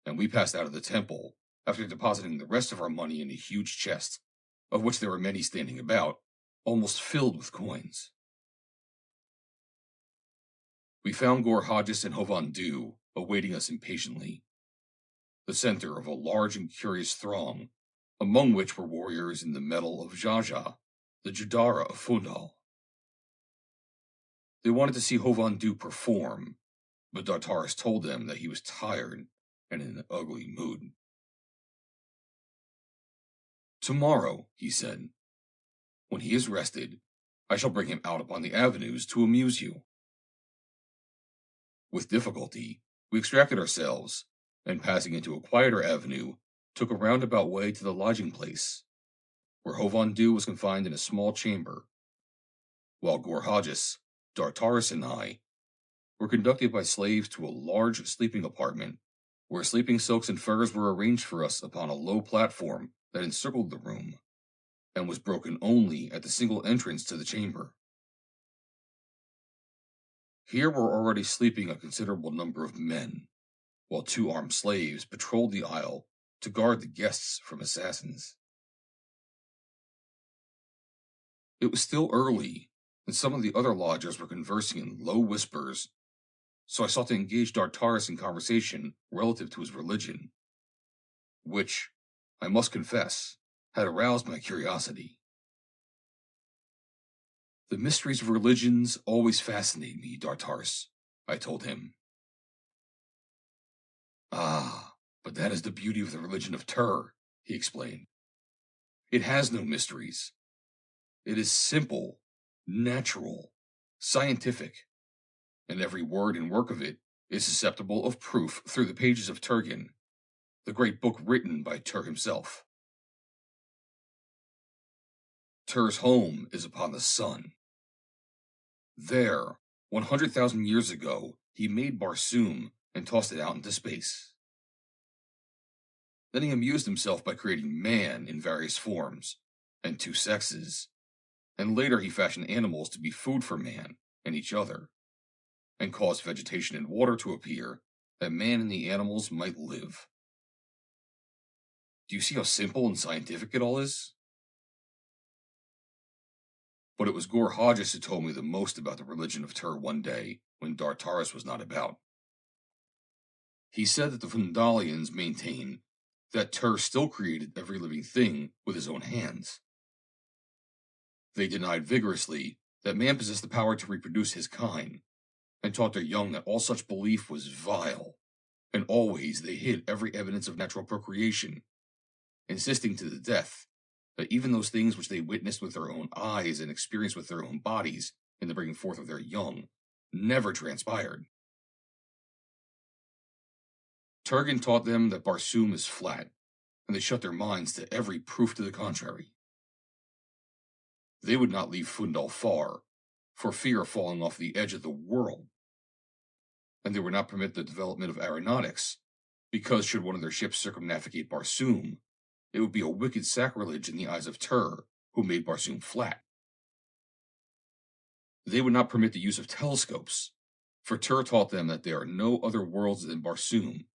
And we passed out of the temple after depositing the rest of our money in a huge chest, of which there were many standing about, almost filled with coins. We found Gorhages and Hovhandu awaiting us impatiently, the center of a large and curious throng, among which were warriors in the metal of Xaxa, the Judara of Phundahl. They wanted to see Hovhandu perform, but Dartaris told them that he was tired and in an ugly mood. Tomorrow, he said, when he is rested, I shall bring him out upon the avenues to amuse you. With difficulty, we extracted ourselves, and passing into a quieter avenue, took a roundabout way to the lodging place, where Hovhandu was confined in a small chamber, while Gorhages, Dartaris, and I were conducted by slaves to a large sleeping apartment, where sleeping silks and furs were arranged for us upon a low platform that encircled the room, and was broken only at the single entrance to the chamber. Here were already sleeping a considerable number of men, while 2 armed slaves patrolled the aisle to guard the guests from assassins. It was still early, and some of the other lodgers were conversing in low whispers, so I sought to engage Dartaris in conversation relative to his religion, which, I must confess, had aroused my curiosity. The mysteries of religions always fascinate me, Dartaris, I told him. Ah, but that is the beauty of the religion of Tur, he explained. It has no mysteries. It is simple, natural, scientific, and every word and work of it is susceptible of proof through the pages of Turgan, the great book written by Tur himself. Tur's home is upon the sun. There, 100,000 years ago, he made Barsoom and tossed it out into space. Then he amused himself by creating man in various forms, and 2 sexes, and later he fashioned animals to be food for man and each other, and caused vegetation and water to appear that man and the animals might live. Do you see how simple and scientific it all is? But it was Gorhages who told me the most about the religion of Tur one day when Dartaris was not about. He said that the Phundalians maintain that Tur still created every living thing with his own hands. They denied vigorously that man possessed the power to reproduce his kind, and taught their young that all such belief was vile, and always they hid every evidence of natural procreation, insisting to the death that even those things which they witnessed with their own eyes and experienced with their own bodies in the bringing forth of their young never transpired. Turgan taught them that Barsoom is flat, and they shut their minds to every proof to the contrary. They would not leave Phundahl far, for fear of falling off the edge of the world, and they would not permit the development of aeronautics, because should one of their ships circumnavigate Barsoom, it would be a wicked sacrilege in the eyes of Tur, who made Barsoom flat. They would not permit the use of telescopes, for Tur taught them that there are no other worlds than Barsoom,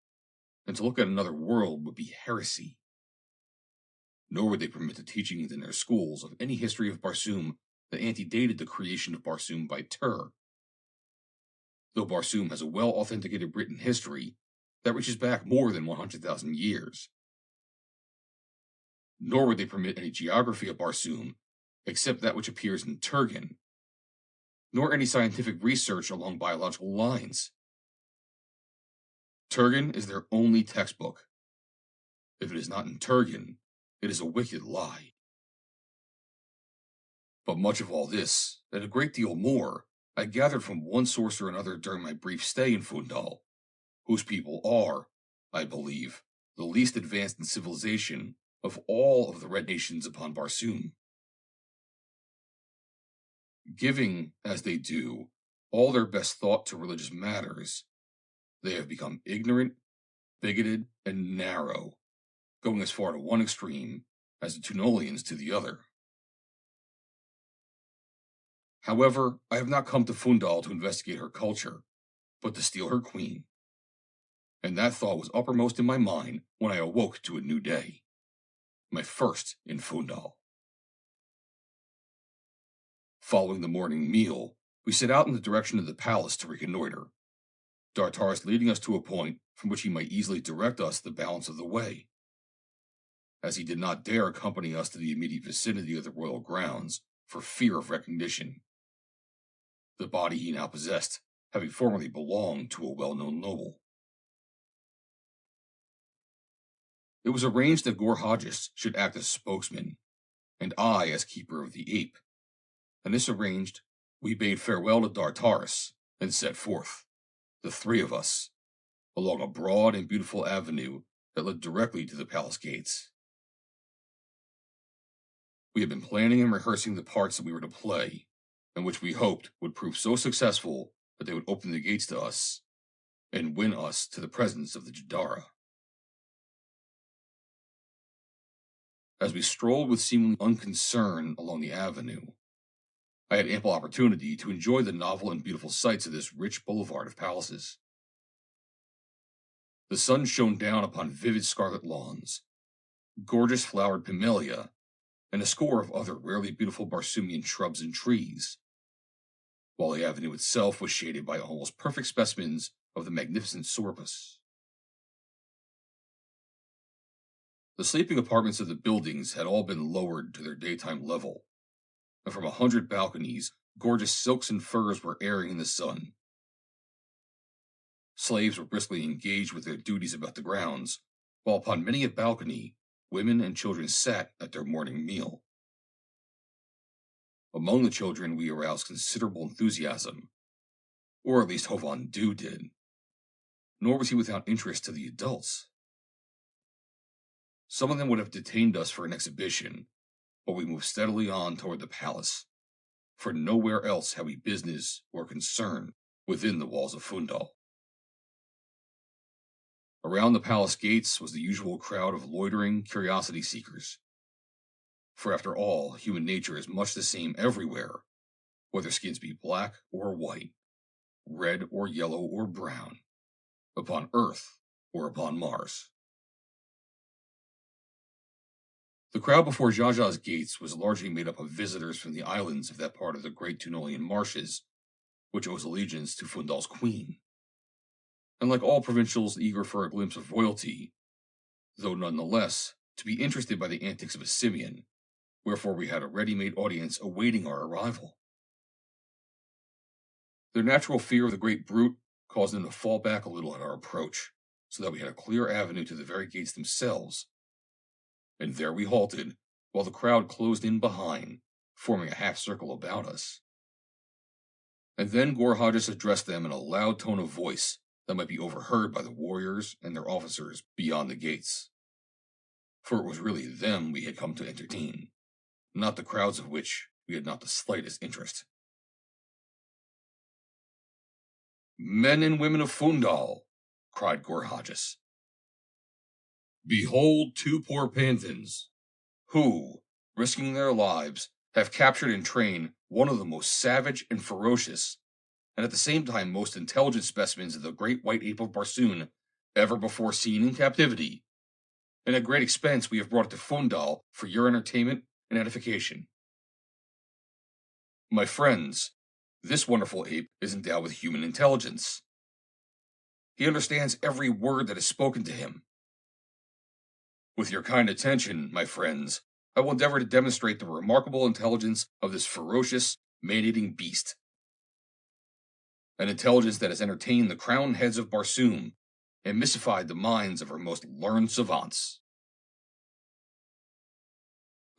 and to look at another world would be heresy. Nor would they permit the teachings in their schools of any history of Barsoom that antedated the creation of Barsoom by Tur, though Barsoom has a well-authenticated written history that reaches back more than 100,000 years. Nor would they permit any geography of Barsoom except that which appears in Turgan, nor any scientific research along biological lines. Turgan is their only textbook. If it is not in Turgan, it is a wicked lie. But much of all this, and a great deal more, I gathered from one source or another during my brief stay in Phundahl, whose people are, I believe, the least advanced in civilization of all of the red nations upon Barsoom. Giving, as they do, all their best thought to religious matters, they have become ignorant, bigoted, and narrow, going as far to one extreme as the Tunolians to the other. However, I have not come to Phundahl to investigate her culture, but to steal her queen. And that thought was uppermost in my mind when I awoke to a new day, my first in Phundahl. Following the morning meal, we set out in the direction of the palace to reconnoiter, Dartaris leading us to a point from which he might easily direct us the balance of the way, as he did not dare accompany us to the immediate vicinity of the royal grounds for fear of recognition, the body he now possessed having formerly belonged to a well-known noble. It was arranged that Gorhages should act as spokesman, and I as keeper of the ape, and this arranged, we bade farewell to Dartaris and set forth, the three of us, along a broad and beautiful avenue that led directly to the palace gates. We had been planning and rehearsing the parts that we were to play, and which we hoped would prove so successful that they would open the gates to us and win us to the presence of the Jadara. As we strolled with seeming unconcern along the avenue, I had ample opportunity to enjoy the novel and beautiful sights of this rich boulevard of palaces. The sun shone down upon vivid scarlet lawns, gorgeous flowered pimelia, and a score of other rarely beautiful Barsoomian shrubs and trees, while the avenue itself was shaded by almost perfect specimens of the magnificent sorbus. The sleeping apartments of the buildings had all been lowered to their daytime level, and from 100 balconies, gorgeous silks and furs were airing in the sun. Slaves were briskly engaged with their duties about the grounds, while upon many a balcony, women and children sat at their morning meal. Among the children we aroused considerable enthusiasm, or at least Hovan Du did, nor was he without interest to the adults. Some of them would have detained us for an exhibition, but we moved steadily on toward the palace, for nowhere else had we business or concern within the walls of Phundahl. Around the palace gates was the usual crowd of loitering curiosity seekers, for after all, human nature is much the same everywhere, whether skins be black or white, red or yellow or brown, upon Earth or upon Mars. The crowd before Xaxa's gates was largely made up of visitors from the islands of that part of the Great Tunolian marshes, which owes allegiance to Phundahl's queen. And like all provincials eager for a glimpse of royalty, though none the less to be interested by the antics of a simian, wherefore we had a ready-made audience awaiting our arrival. Their natural fear of the great brute caused them to fall back a little at our approach, so that we had a clear avenue to the very gates themselves. And there we halted, while the crowd closed in behind, forming a half-circle about us. And then Gorhajas addressed them in a loud tone of voice that might be overheard by the warriors and their officers beyond the gates. For it was really them we had come to entertain, not the crowds of which we had not the slightest interest. "Men and women of Phundahl," cried Gorhajas, "behold two poor Panthans, who, risking their lives, have captured and trained one of the most savage and ferocious, and at the same time most intelligent specimens of the great white ape of Barsoom ever before seen in captivity. And at great expense we have brought it to Phundahl for your entertainment and edification. My friends, this wonderful ape is endowed with human intelligence. He understands every word that is spoken to him. With your kind attention, my friends, I will endeavor to demonstrate the remarkable intelligence of this ferocious, man-eating beast. An intelligence that has entertained the crowned heads of Barsoom and mystified the minds of our most learned savants."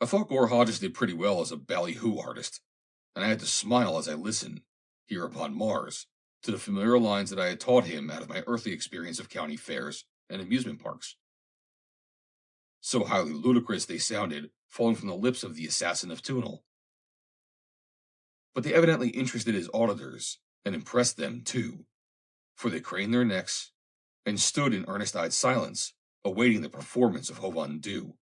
I thought Gorhajas did pretty well as a ballyhoo artist, and I had to smile as I listened, here upon Mars, to the familiar lines that I had taught him out of my earthly experience of county fairs and amusement parks. So highly ludicrous they sounded, falling from the lips of the assassin of Phundahl. But they evidently interested his auditors, and impressed them too, for they craned their necks and stood in earnest-eyed silence, awaiting the performance of Hovandu.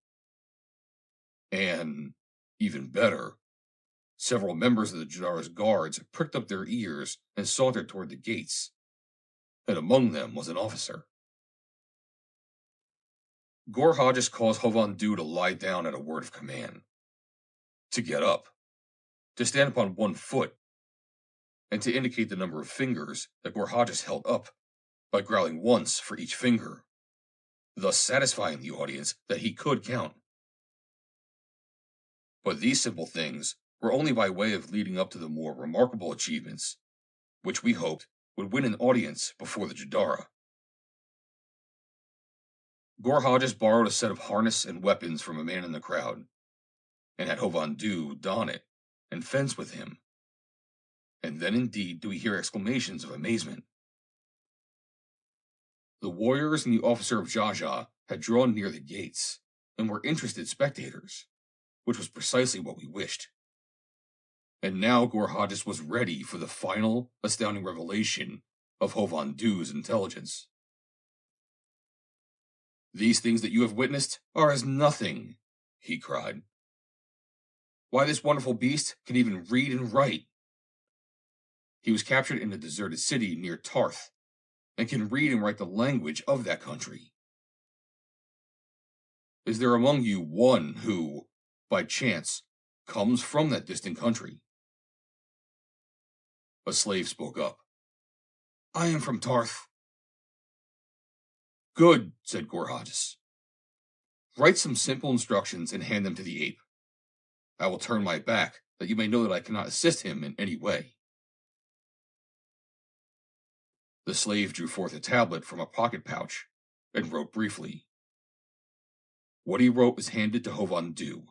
And, even better, several members of the Jadara's guards pricked up their ears and sauntered toward the gates, and among them was an officer. Gorhajas caused Hovandu to lie down at a word of command, to get up, to stand upon one foot, and to indicate the number of fingers that Gorhajas held up by growling once for each finger, thus satisfying the audience that he could count. But these simple things were only by way of leading up to the more remarkable achievements, which we hoped would win an audience before the Jadara. Gorhajas borrowed a set of harness and weapons from a man in the crowd, and had Hovandu don it and fence with him. And then indeed do we hear exclamations of amazement. The warriors and the officer of Xaxa had drawn near the gates, and were interested spectators, which was precisely what we wished. And now Gorhajas was ready for the final, astounding revelation of Hovandu's intelligence. "These things that you have witnessed are as nothing," he cried. "Why, this wonderful beast can even read and write. He was captured in a deserted city near Tarth, and can read and write the language of that country. Is there among you one who, by chance, comes from that distant country?" A slave spoke up. "I am from Tarth." "Good," said Gorhajas. "Write some simple instructions and hand them to the ape. I will turn my back, that you may know that I cannot assist him in any way." The slave drew forth a tablet from a pocket pouch, and wrote briefly. What he wrote was handed to Hovandu.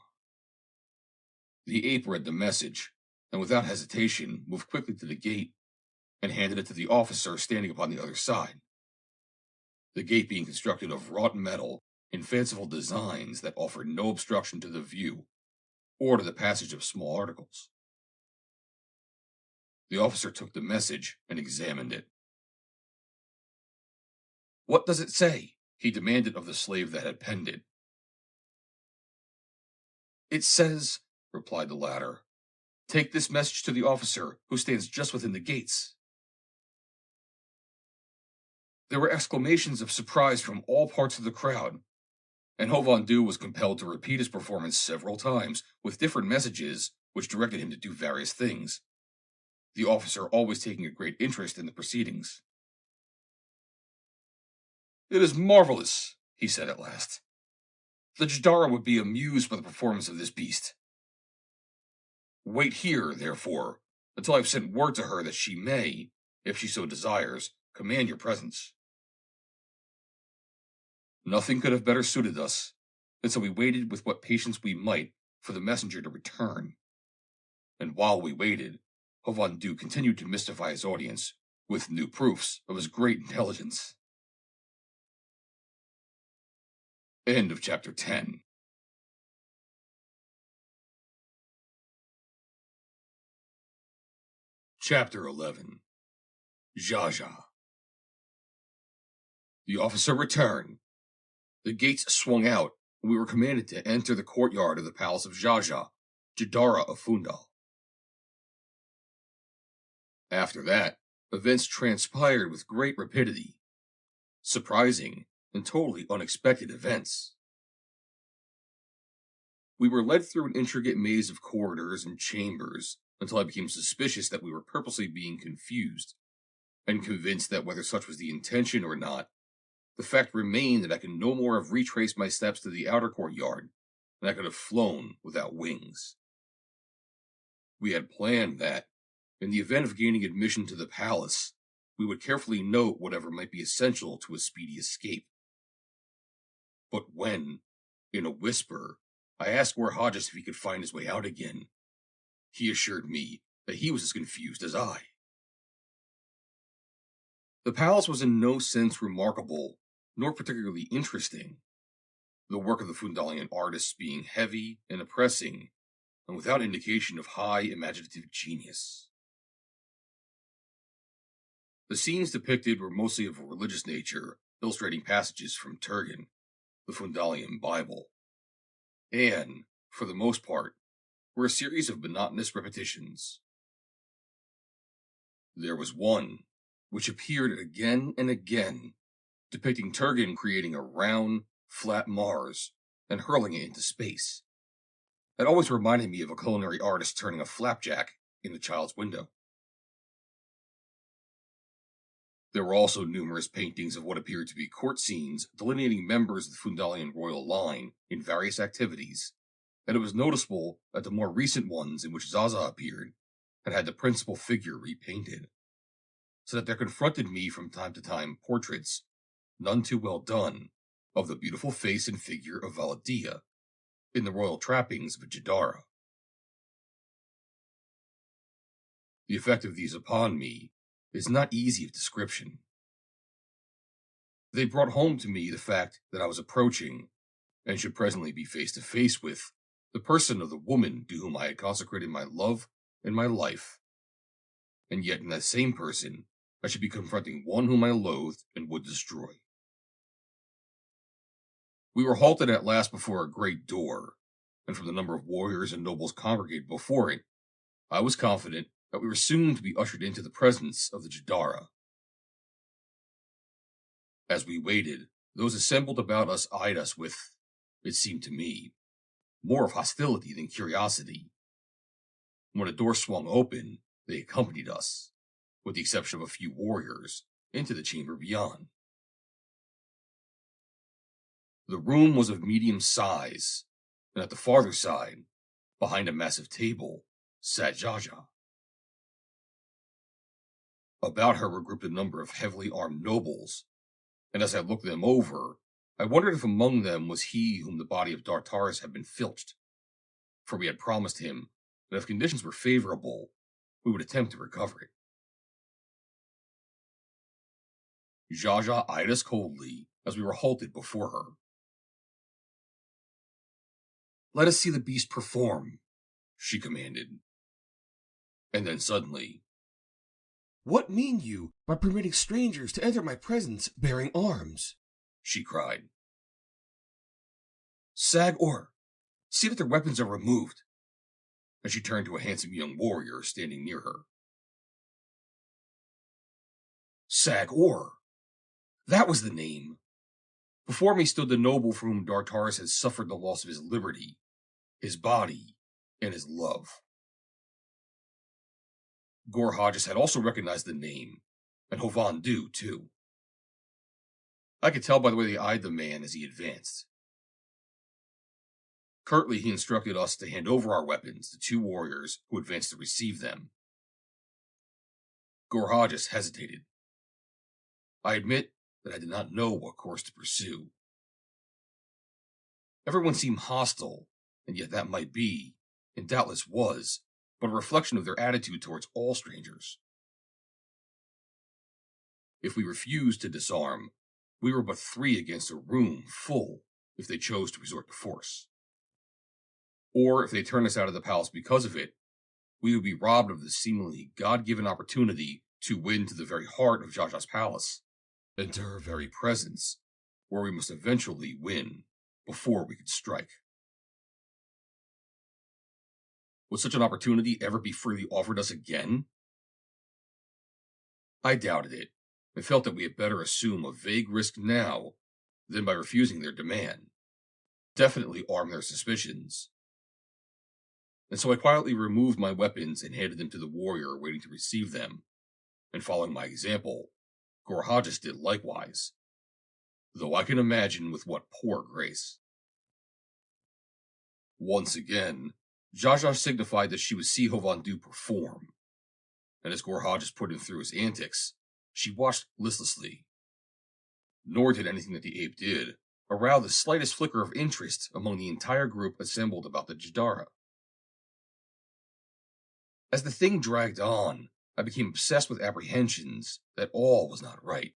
The ape read the message, and without hesitation moved quickly to the gate, and handed it to the officer standing upon the other side. The gate being constructed of wrought metal in fanciful designs that offered no obstruction to the view, or to the passage of small articles. The officer took the message and examined it. "What does it say?" he demanded of the slave that had penned it. "It says," replied the latter, "take this message to the officer who stands just within the gates." There were exclamations of surprise from all parts of the crowd, and Hovandu was compelled to repeat his performance several times with different messages which directed him to do various things, the officer always taking a great interest in the proceedings. "It is marvelous," he said at last. "The Jadara would be amused by the performance of this beast. Wait here, therefore, until I've sent word to her that she may, if she so desires, command your presence. Nothing could have better suited us, and so we waited with what patience we might for the messenger to return. And while we waited, Phundahl continued to mystify his audience with new proofs of his great intelligence. End of Chapter 10. Chapter 11. Xaxa. The officer returned. The gates swung out, and we were commanded to enter the courtyard of the Palace of Xaxa, Cadre of Phundahl. After that, events transpired with great rapidity. Surprising and totally unexpected events. We were led through an intricate maze of corridors and chambers until I became suspicious that we were purposely being confused, and convinced that whether such was the intention or not, the fact remained that I could no more have retraced my steps to the outer courtyard than I could have flown without wings. We had planned that, in the event of gaining admission to the palace, we would carefully note whatever might be essential to a speedy escape. But when, in a whisper, I asked Warhajas if he could find his way out again, he assured me that he was as confused as I. The palace was in no sense remarkable, nor particularly interesting, the work of the Phundalian artists being heavy and oppressing, and without indication of high imaginative genius. The scenes depicted were mostly of a religious nature, illustrating passages from Turgan, the Phundalian Bible, and, for the most part, were a series of monotonous repetitions. There was one, which appeared again and again, depicting Turgan creating a round, flat Mars and hurling it into space. It always reminded me of a culinary artist turning a flapjack in the child's window. There were also numerous paintings of what appeared to be court scenes delineating members of the Phundalian royal line in various activities, and it was noticeable that the more recent ones in which Xaxa appeared had the principal figure repainted, so that there confronted me from time to time portraits, none too well done, of the beautiful face and figure of Valla Dia, in the royal trappings of a Jadara. The effect of these upon me is not easy of description. They brought home to me the fact that I was approaching, and should presently be face to face with, the person of the woman to whom I had consecrated my love and my life, and yet in that same person I should be confronting one whom I loathed and would destroy. We were halted at last before a great door, and from the number of warriors and nobles congregated before it, I was confident that we were soon to be ushered into the presence of the Jadara. As we waited, those assembled about us eyed us with, it seemed to me, more of hostility than curiosity. When a door swung open, they accompanied us, with the exception of a few warriors, into the chamber beyond. The room was of medium size, and at the farther side, behind a massive table, sat Xaxa. About her were grouped a number of heavily armed nobles, and as I looked them over, I wondered if among them was he whom the body of Dartaris had been filched, for we had promised him that if conditions were favorable, we would attempt to recover it. Xaxa eyed us coldly as we were halted before her. "Let us see the beast perform," she commanded. And then suddenly, "What mean you by permitting strangers to enter my presence bearing arms?" she cried. "Sag-or, see that their weapons are removed." And she turned to a handsome young warrior standing near her. Sag-or! That was the name. Before me stood the noble for whom Dartaris had suffered the loss of his liberty, his body, and his love. Gorhajas had also recognized the name, and Phundahl too. I could tell by the way they eyed the man as he advanced. Curtly, he instructed us to hand over our weapons to two warriors who advanced to receive them. Gorhajas hesitated. I admit that I did not know what course to pursue. Everyone seemed hostile, and yet that might be, and doubtless was, but a reflection of their attitude towards all strangers. If we refused to disarm, we were but 3 against a room full if they chose to resort to force. Or if they turned us out of the palace because of it, we would be robbed of the seemingly God-given opportunity to win to the very heart of Xaxa's palace, and to her very presence, where we must eventually win before we could strike. Would such an opportunity ever be freely offered us again? I doubted it, and felt that we had better assume a vague risk now than by refusing their demand. Definitely arm their suspicions. And so I quietly removed my weapons and handed them to the warrior waiting to receive them, and following my example, Gorhajas did likewise, though I can imagine with what poor grace. Once again, Xaxa signified that she would see Phundahl perform, and as Gorhajas put him through his antics, she watched listlessly. Nor did anything that the ape did arouse the slightest flicker of interest among the entire group assembled about the Jadara. As the thing dragged on, I became obsessed with apprehensions that all was not right.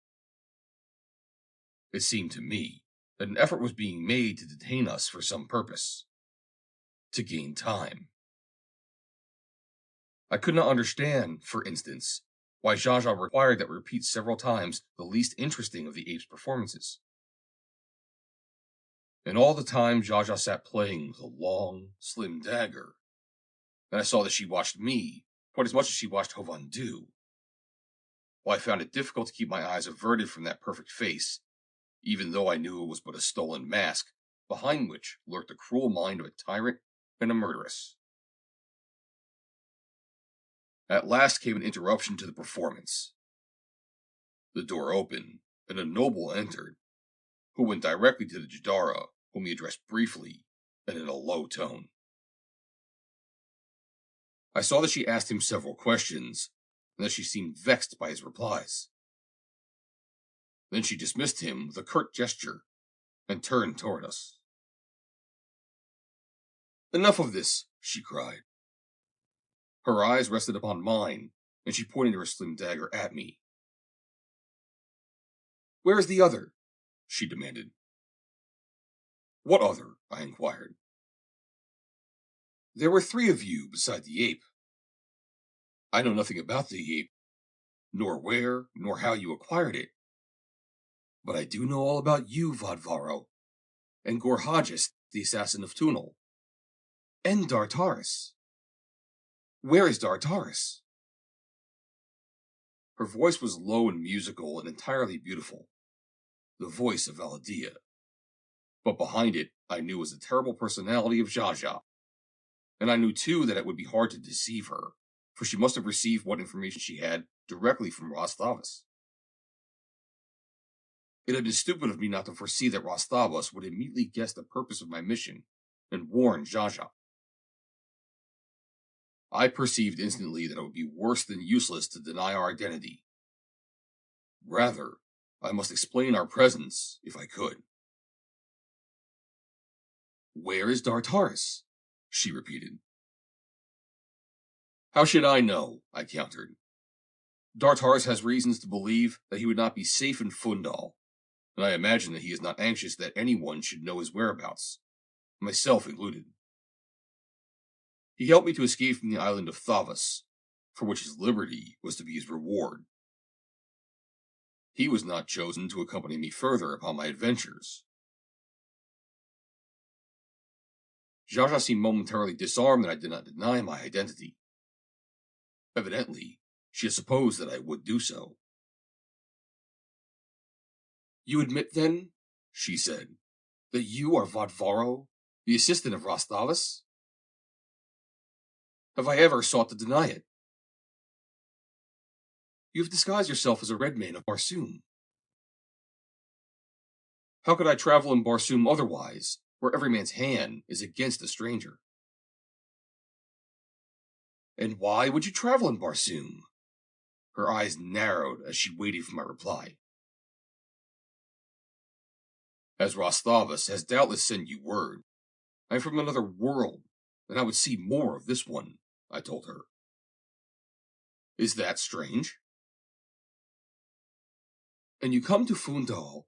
It seemed to me that an effort was being made to detain us for some purpose, to gain time. I could not understand, for instance, why Xaxa required that we repeat several times the least interesting of the ape's performances. And all the time Xaxa sat playing with a long, slim dagger, and I saw that she watched me quite as much as she watched Phundahl. While I found it difficult to keep my eyes averted from that perfect face, even though I knew it was but a stolen mask, behind which lurked the cruel mind of a tyrant and a murderess. At last came an interruption to the performance. The door opened, and a noble entered, who went directly to the Jadara, whom he addressed briefly and in a low tone. I saw that she asked him several questions, and that she seemed vexed by his replies. Then she dismissed him with a curt gesture, and turned toward us. Enough of this, she cried. Her eyes rested upon mine, and she pointed her slim dagger at me. Where is the other? She demanded. What other? I inquired. There were 3 of you beside the ape. I know nothing about the ape, nor where, nor how you acquired it. But I do know all about you, Vadvaro, and Gorhajas, the assassin of Phundahl, and Dartaris. Where is Dartaris? Her voice was low and musical and entirely beautiful, the voice of Valla Dia. But behind it, I knew was the terrible personality of Xaxa, and I knew too that it would be hard to deceive her, for she must have received what information she had directly from Thavas. It had been stupid of me not to foresee that Thavas would immediately guess the purpose of my mission and warn Xaxa. I perceived instantly that it would be worse than useless to deny our identity. Rather, I must explain our presence, if I could. Where is Dartaris? She repeated. How should I know? I countered. Dartaris has reasons to believe that he would not be safe in Phundahl, and I imagine that he is not anxious that anyone should know his whereabouts, myself included. He helped me to escape from the island of Thavas, for which his liberty was to be his reward. He was not chosen to accompany me further upon my adventures. Xaxa seemed momentarily disarmed that I did not deny my identity. Evidently, she had supposed that I would do so. You admit, then, she said, that you are Vadvaro, the assistant of Thavas? Have I ever sought to deny it? You have disguised yourself as a red man of Barsoom. How could I travel in Barsoom otherwise, where every man's hand is against a stranger. And why would you travel in Barsoom? Her eyes narrowed as she waited for my reply. As Thavas has doubtless sent you word, I am from another world, and I would see more of this one, I told her. Is that strange? And you come to Phundahl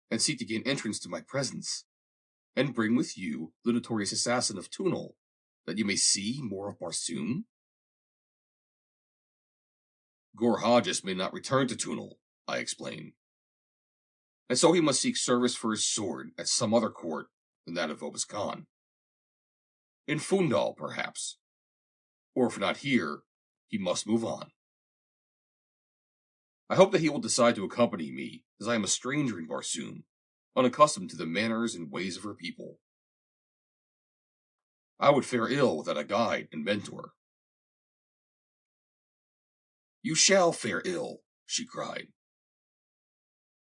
and seek to gain entrance to my presence, and bring with you the notorious assassin of Phundahl, that you may see more of Barsoom? Gorhages may not return to Phundahl, I explained, and so he must seek service for his sword at some other court than that of Obus Khan. In Phundahl, perhaps. Or if not here, he must move on. I hope that he will decide to accompany me, as I am a stranger in Barsoom, unaccustomed to the manners and ways of her people. I would fare ill without a guide and mentor. You shall fare ill, she cried.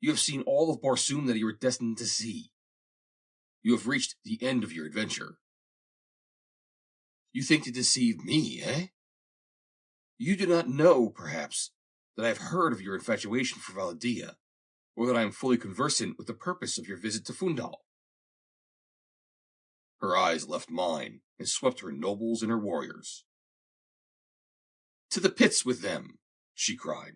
You have seen all of Barsoom that you are destined to see. You have reached the end of your adventure. You think to deceive me, eh? You do not know, perhaps, that I have heard of your infatuation for Valla Dia, or that I am fully conversant with the purpose of your visit to Phundahl. Her eyes left mine and swept her nobles and her warriors. To the pits with them, she cried.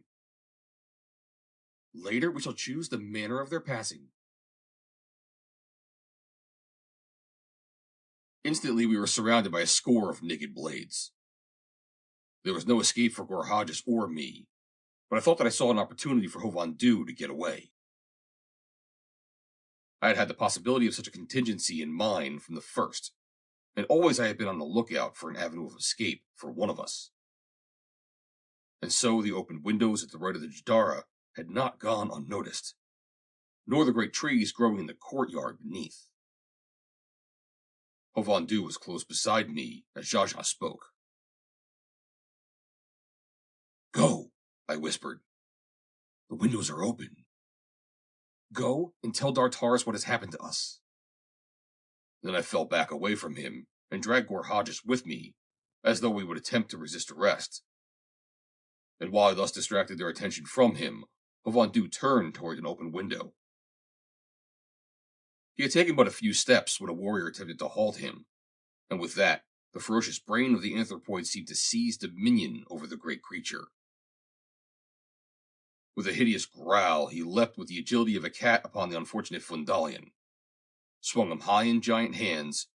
Later we shall choose the manner of their passing. Instantly we were surrounded by a score of naked blades. There was no escape for Gorhages or me, but I thought that I saw an opportunity for Phundahl to get away. I had had the possibility of such a contingency in mind from the first, and always I had been on the lookout for an avenue of escape for one of us. And so the open windows at the right of the Jadara had not gone unnoticed, nor the great trees growing in the courtyard beneath. Phundahl was close beside me as Xaxa spoke. Go, I whispered. The windows are open. Go and tell Dartaris what has happened to us. Then I fell back away from him and dragged Gorhages with me, as though we would attempt to resist arrest. And while I thus distracted their attention from him, Phundahl turned toward an open window. He had taken but a few steps when a warrior attempted to halt him, and with that, the ferocious brain of the anthropoid seemed to seize dominion over the great creature. With a hideous growl, he leapt with the agility of a cat upon the unfortunate Phundalian, swung him high in giant hands,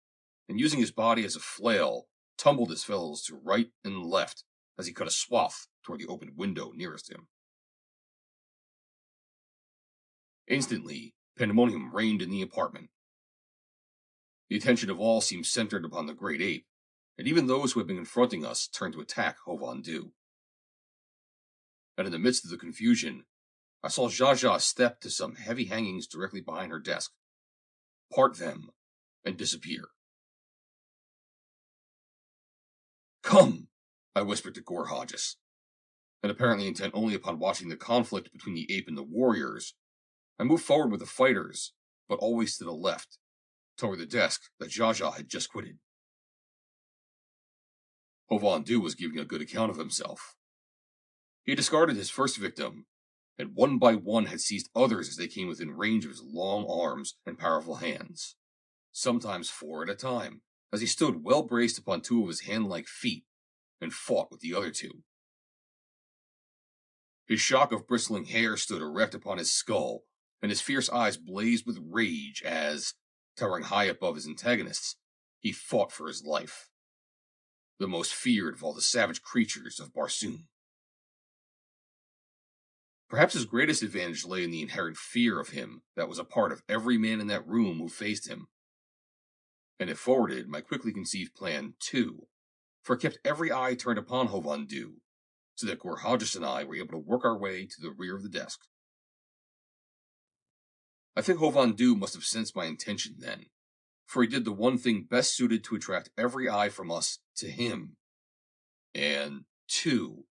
and using his body as a flail, tumbled his fellows to right and left as he cut a swath toward the open window nearest him. Instantly, pandemonium reigned in the apartment. The attention of all seemed centered upon the great ape, and even those who had been confronting us turned to attack Phundahl. And in the midst of the confusion, I saw Xaxa step to some heavy hangings directly behind her desk, part them, and disappear. Come, I whispered to Gorhages, and apparently intent only upon watching the conflict between the ape and the warriors, I moved forward with the fighters, but always to the left, toward the desk that Xaxa had just quitted. Phundahl was giving a good account of himself. He had discarded his first victim, and one by one had seized others as they came within range of his long arms and powerful hands, sometimes 4 at a time, as he stood well braced upon 2 of his hand-like feet and fought with the other 2. His shock of bristling hair stood erect upon his skull, and his fierce eyes blazed with rage as, towering high above his antagonists, he fought for his life, the most feared of all the savage creatures of Barsoom. Perhaps his greatest advantage lay in the inherent fear of him that was a part of every man in that room who faced him. And it forwarded my quickly conceived plan, too, for it kept every eye turned upon Phundahl, so that Gorhages and I were able to work our way to the rear of the desk. I think Phundahl must have sensed my intention then, for he did the one thing best suited to attract every eye from us to him. And, 2,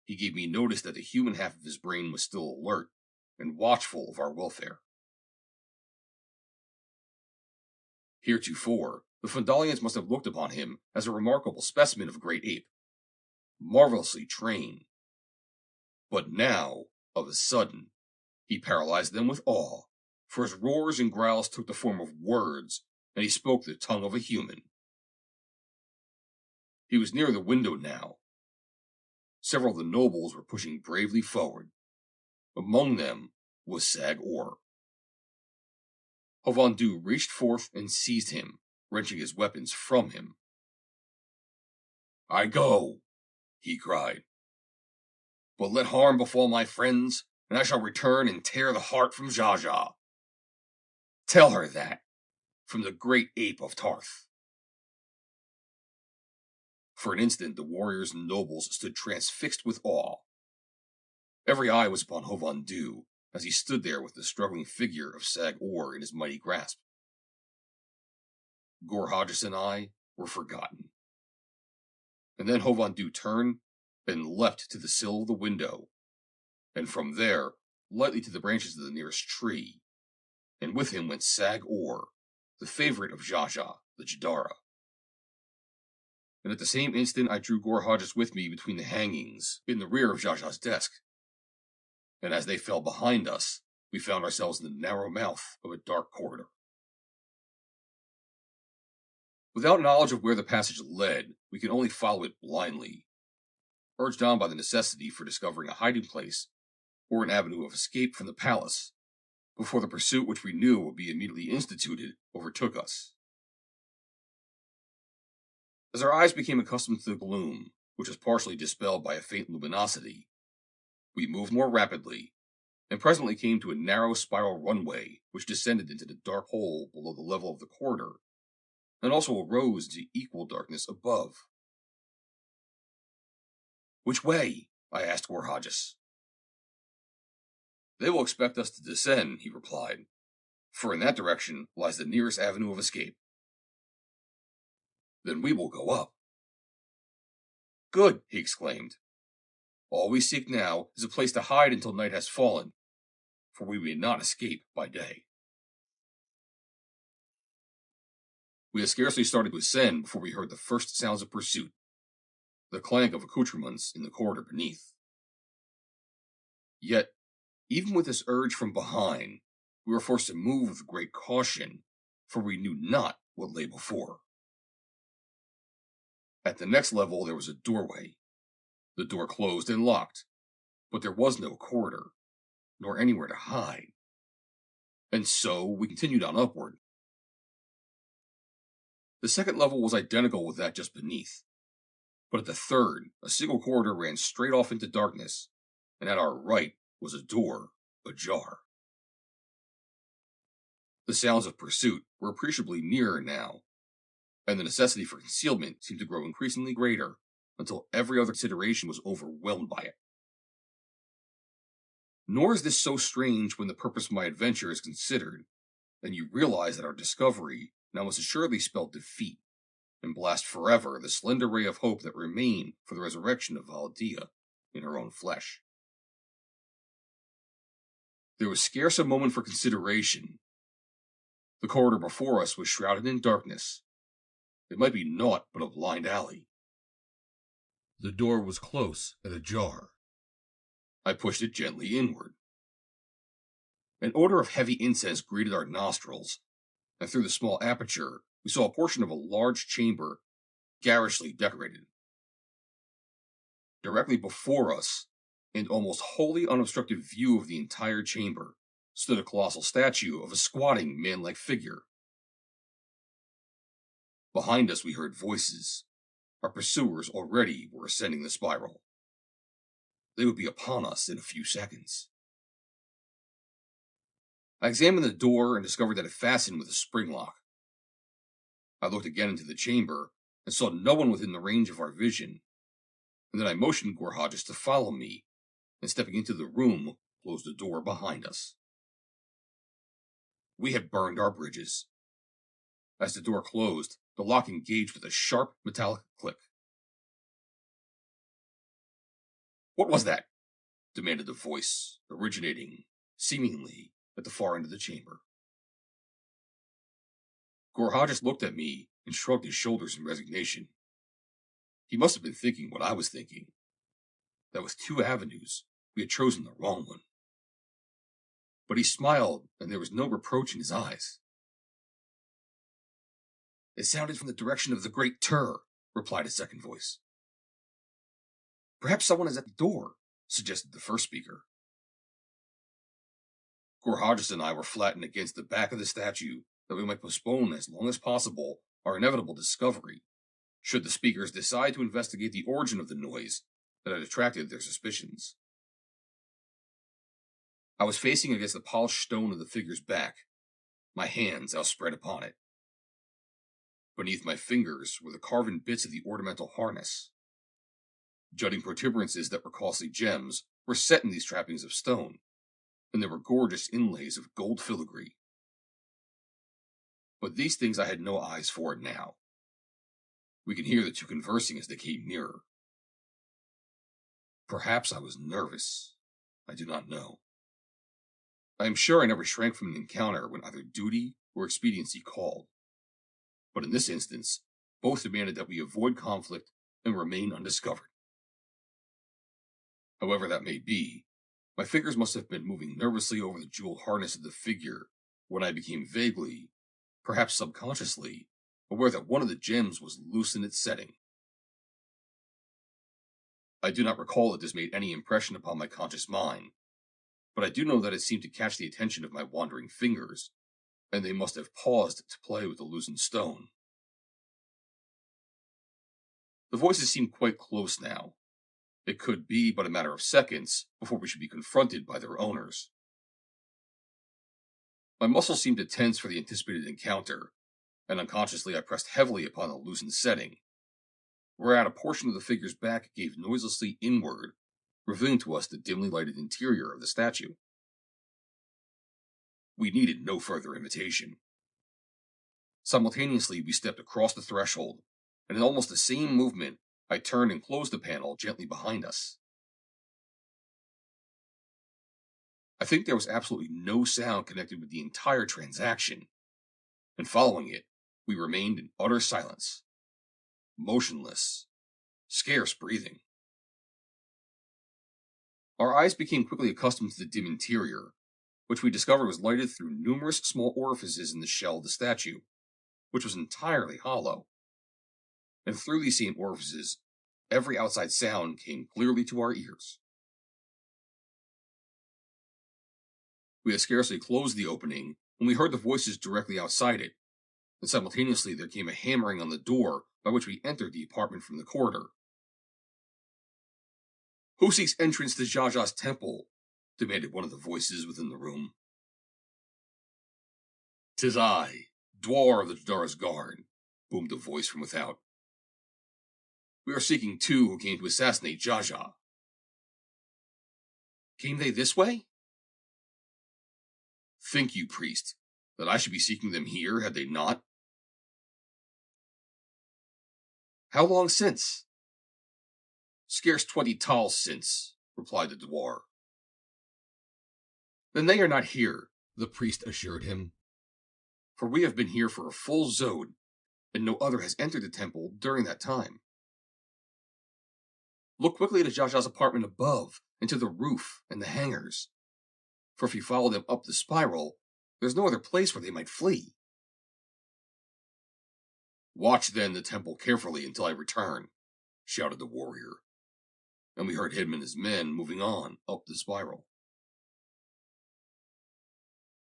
he gave me notice that the human half of his brain was still alert and watchful of our welfare. Heretofore, the Phundalians must have looked upon him as a remarkable specimen of a great ape, marvelously trained. But now, of a sudden, he paralyzed them with awe, for his roars and growls took the form of words, and he spoke the tongue of a human. He was near the window now. Several of the nobles were pushing bravely forward. Among them was Sag-Or. Hovhandu reached forth and seized him, wrenching his weapons from him. "I go," he cried. "But let harm befall my friends, and I shall return and tear the heart from Xaxa. Tell her that, from the great ape of Tarth." For an instant, the warriors and nobles stood transfixed with awe. Every eye was upon Hovhandu as he stood there with the struggling figure of Sag-Or in his mighty grasp. Gorhajas and I were forgotten. And then Hovhandu turned and leapt to the sill of the window, and from there, lightly to the branches of the nearest tree, and with him went Sag-Or, the favorite of Xaxa, the Jadara. And at the same instant I drew Gorhajas with me between the hangings in the rear of Xaxa's desk. And as they fell behind us, we found ourselves in the narrow mouth of a dark corridor. Without knowledge of where the passage led, we could only follow it blindly, urged on by the necessity for discovering a hiding place or an avenue of escape from the palace, before the pursuit which we knew would be immediately instituted overtook us. As our eyes became accustomed to the gloom, which was partially dispelled by a faint luminosity, we moved more rapidly, and presently came to a narrow spiral runway which descended into the dark hole below the level of the corridor, and also arose into equal darkness above. "Which way?" I asked Gorhajas. "They will expect us to descend," he replied, "for in that direction lies the nearest avenue of escape." "Then we will go up." "Good," he exclaimed. "All we seek now is a place to hide until night has fallen, for we may not escape by day." We had scarcely started to ascend before we heard the first sounds of pursuit, the clank of accoutrements in the corridor beneath. Yet, even with this urge from behind, we were forced to move with great caution, for we knew not what lay before. At the next level there was a doorway. The door closed and locked, but there was no corridor, nor anywhere to hide. And so we continued on upward. The second level was identical with that just beneath, but at the third, a single corridor ran straight off into darkness, and at our right was a door ajar. The sounds of pursuit were appreciably nearer now, and the necessity for concealment seemed to grow increasingly greater until every other consideration was overwhelmed by it. Nor is this so strange when the purpose of my adventure is considered, and you realize that our discovery now must assuredly spell defeat, and blast forever the slender ray of hope that remained for the resurrection of Valla Dia in her own flesh. There was scarce a moment for consideration. The corridor before us was shrouded in darkness. It might be naught but a blind alley. The door was close and ajar. I pushed it gently inward. An odor of heavy incense greeted our nostrils, and through the small aperture we saw a portion of a large chamber, garishly decorated. Directly before us, in almost wholly unobstructed view of the entire chamber, stood a colossal statue of a squatting, man-like figure. Behind us we heard voices. Our pursuers already were ascending the spiral. They would be upon us in a few seconds. I examined the door and discovered that it fastened with a spring lock. I looked again into the chamber and saw no one within the range of our vision, and then I motioned Gorhajas to follow me, and stepping into the room, closed the door behind us. We had burned our bridges. As the door closed, the lock engaged with a sharp, metallic click. "What was that?" demanded a voice, originating, seemingly, at the far end of the chamber. Gorhajas looked at me and shrugged his shoulders in resignation. He must have been thinking what I was thinking. That with 2 avenues, we had chosen the wrong one. But he smiled, and there was no reproach in his eyes. It sounded from the direction of the Great Tur, replied a second voice. Perhaps someone is at the door, suggested the first speaker. Gorhajas and I were flattened against the back of the statue that we might postpone as long as possible our inevitable discovery, should the speakers decide to investigate the origin of the noise that had attracted their suspicions. I was facing against the polished stone of the figure's back, my hands outspread upon it. Beneath my fingers were the carven bits of the ornamental harness. Jutting protuberances that were costly gems were set in these trappings of stone, and there were gorgeous inlays of gold filigree. But these things I had no eyes for now. We could hear the two conversing as they came nearer. Perhaps I was nervous. I do not know. I am sure I never shrank from an encounter when either duty or expediency called. But in this instance, both demanded that we avoid conflict and remain undiscovered. However that may be, my fingers must have been moving nervously over the jeweled harness of the figure when I became vaguely, perhaps subconsciously, aware that one of the gems was loose in its setting. I do not recall that this made any impression upon my conscious mind, but I do know that it seemed to catch the attention of my wandering fingers, and they must have paused to play with the loosened stone. The voices seemed quite close now. It could be but a matter of seconds before we should be confronted by their owners. My muscles seemed to tense for the anticipated encounter, and unconsciously I pressed heavily upon the loosened setting, whereat a portion of the figure's back gave noiselessly inward, revealing to us the dimly lighted interior of the statue. We needed no further invitation. Simultaneously, we stepped across the threshold, and in almost the same movement, I turned and closed the panel gently behind us. I think there was absolutely no sound connected with the entire transaction, and following it, we remained in utter silence, motionless, scarce breathing. Our eyes became quickly accustomed to the dim interior, which we discovered was lighted through numerous small orifices in the shell of the statue, which was entirely hollow. And through these same orifices, every outside sound came clearly to our ears. We had scarcely closed the opening when we heard the voices directly outside it, and simultaneously there came a hammering on the door by which we entered the apartment from the corridor. "Who seeks entrance to Xaxa's temple?" demanded one of the voices within the room. "'Tis I, Dwar of the Dara's guard," boomed a voice from without. "We are seeking 2 who came to assassinate Xaxa." "Came they this way?" "Think you, priest, that I should be seeking them here had they not?" "How long since?" "Scarce 20 tals since," replied the Dwar. "Then they are not here," the priest assured him. "For we have been here for a full zode, and no other has entered the temple during that time. Look quickly at Xaxa's apartment above, and to the roof and the hangars. For if you follow them up the spiral, there's no other place where they might flee." "Watch then the temple carefully until I return," shouted the warrior, and we heard him and his men moving on up the spiral.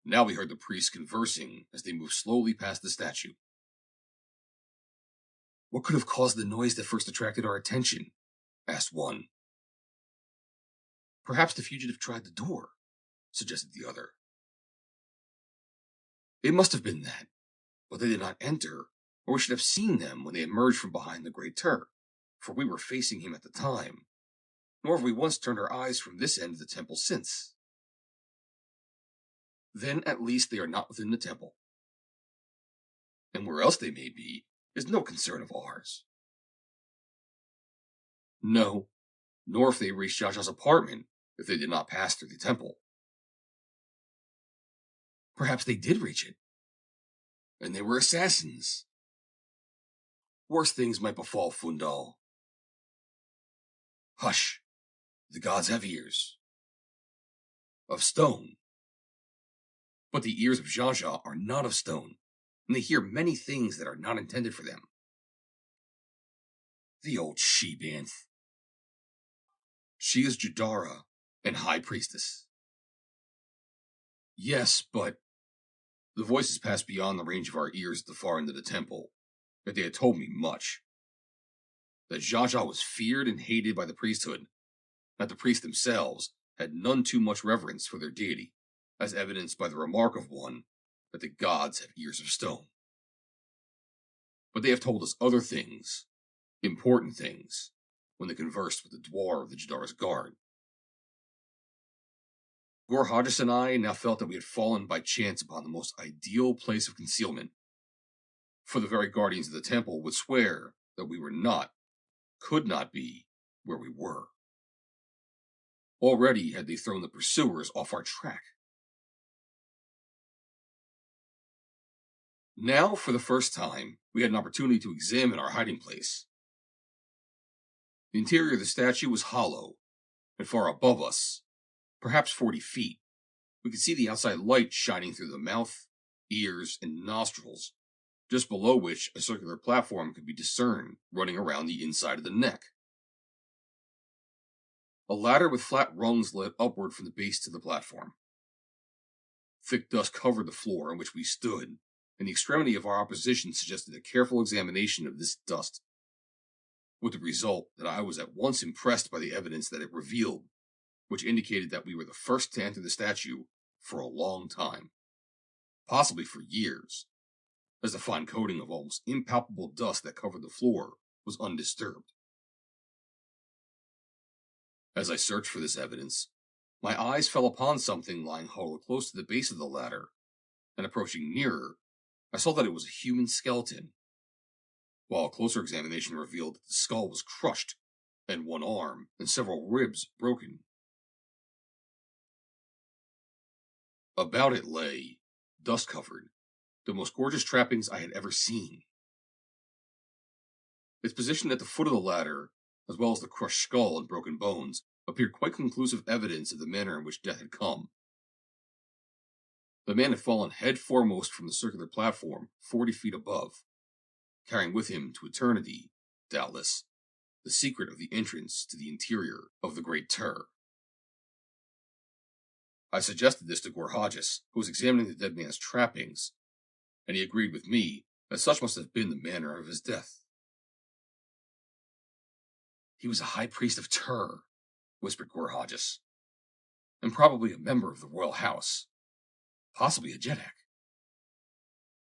Now we heard the priests conversing as they moved slowly past the statue. "What could have caused the noise that first attracted our attention?" asked one. "Perhaps the fugitive tried the door," suggested the other. "It must have been that, but they did not enter, or we should have seen them when they emerged from behind the Great Tur, for we were facing him at the time, nor have we once turned our eyes from this end of the temple since." "Then at least they are not within the temple. And where else they may be is no concern of ours." "No, nor if they reached Xaxa's apartment, if they did not pass through the temple." "Perhaps they did reach it." And they were assassins. Worse things might befall Phundahl. Hush! The gods have ears. Of stone. But the ears of Xaxa are not of stone, and they hear many things that are not intended for them. The old she-banth. She is Jadara and High Priestess. Yes, but... The voices passed beyond the range of our ears at the far end of the temple, yet they had told me much. That Xaxa was feared and hated by the priesthood, that the priests themselves had none too much reverence for their deity, as evidenced by the remark of one that the gods have ears of stone. But they have told us other things, important things, when they conversed with the dwar of the Jadara's guard. Gorhajas and I now felt that we had fallen by chance upon the most ideal place of concealment, for the very guardians of the temple would swear that we were not, could not be, where we were. Already had they thrown the pursuers off our track. Now, for the first time, we had an opportunity to examine our hiding place. The interior of the statue was hollow, and far above us, perhaps 40 feet, we could see the outside light shining through the mouth, ears, and nostrils, just below which a circular platform could be discerned running around the inside of the neck. A ladder with flat rungs led upward from the base to the platform. Thick dust covered the floor on which we stood, and the extremity of our opposition suggested a careful examination of this dust, with the result that I was at once impressed by the evidence that it revealed, which indicated that we were the first to enter the statue for a long time, possibly for years, as the fine coating of almost impalpable dust that covered the floor was undisturbed. As I searched for this evidence, my eyes fell upon something lying huddled close to the base of the ladder, and approaching nearer, I saw that it was a human skeleton, while a closer examination revealed that the skull was crushed, and one arm and several ribs broken. About it lay, dust-covered, the most gorgeous trappings I had ever seen. Its position at the foot of the ladder, as well as the crushed skull and broken bones, appeared quite conclusive evidence of the manner in which death had come. The man had fallen head foremost from the circular platform 40 feet above, carrying with him to eternity, doubtless, the secret of the entrance to the interior of the Great Tur. I suggested this to Gorhajas, who was examining the dead man's trappings, and he agreed with me that such must have been the manner of his death. He was a high priest of Tur, whispered Gorhajas, and probably a member of the royal house, possibly a Jeddak.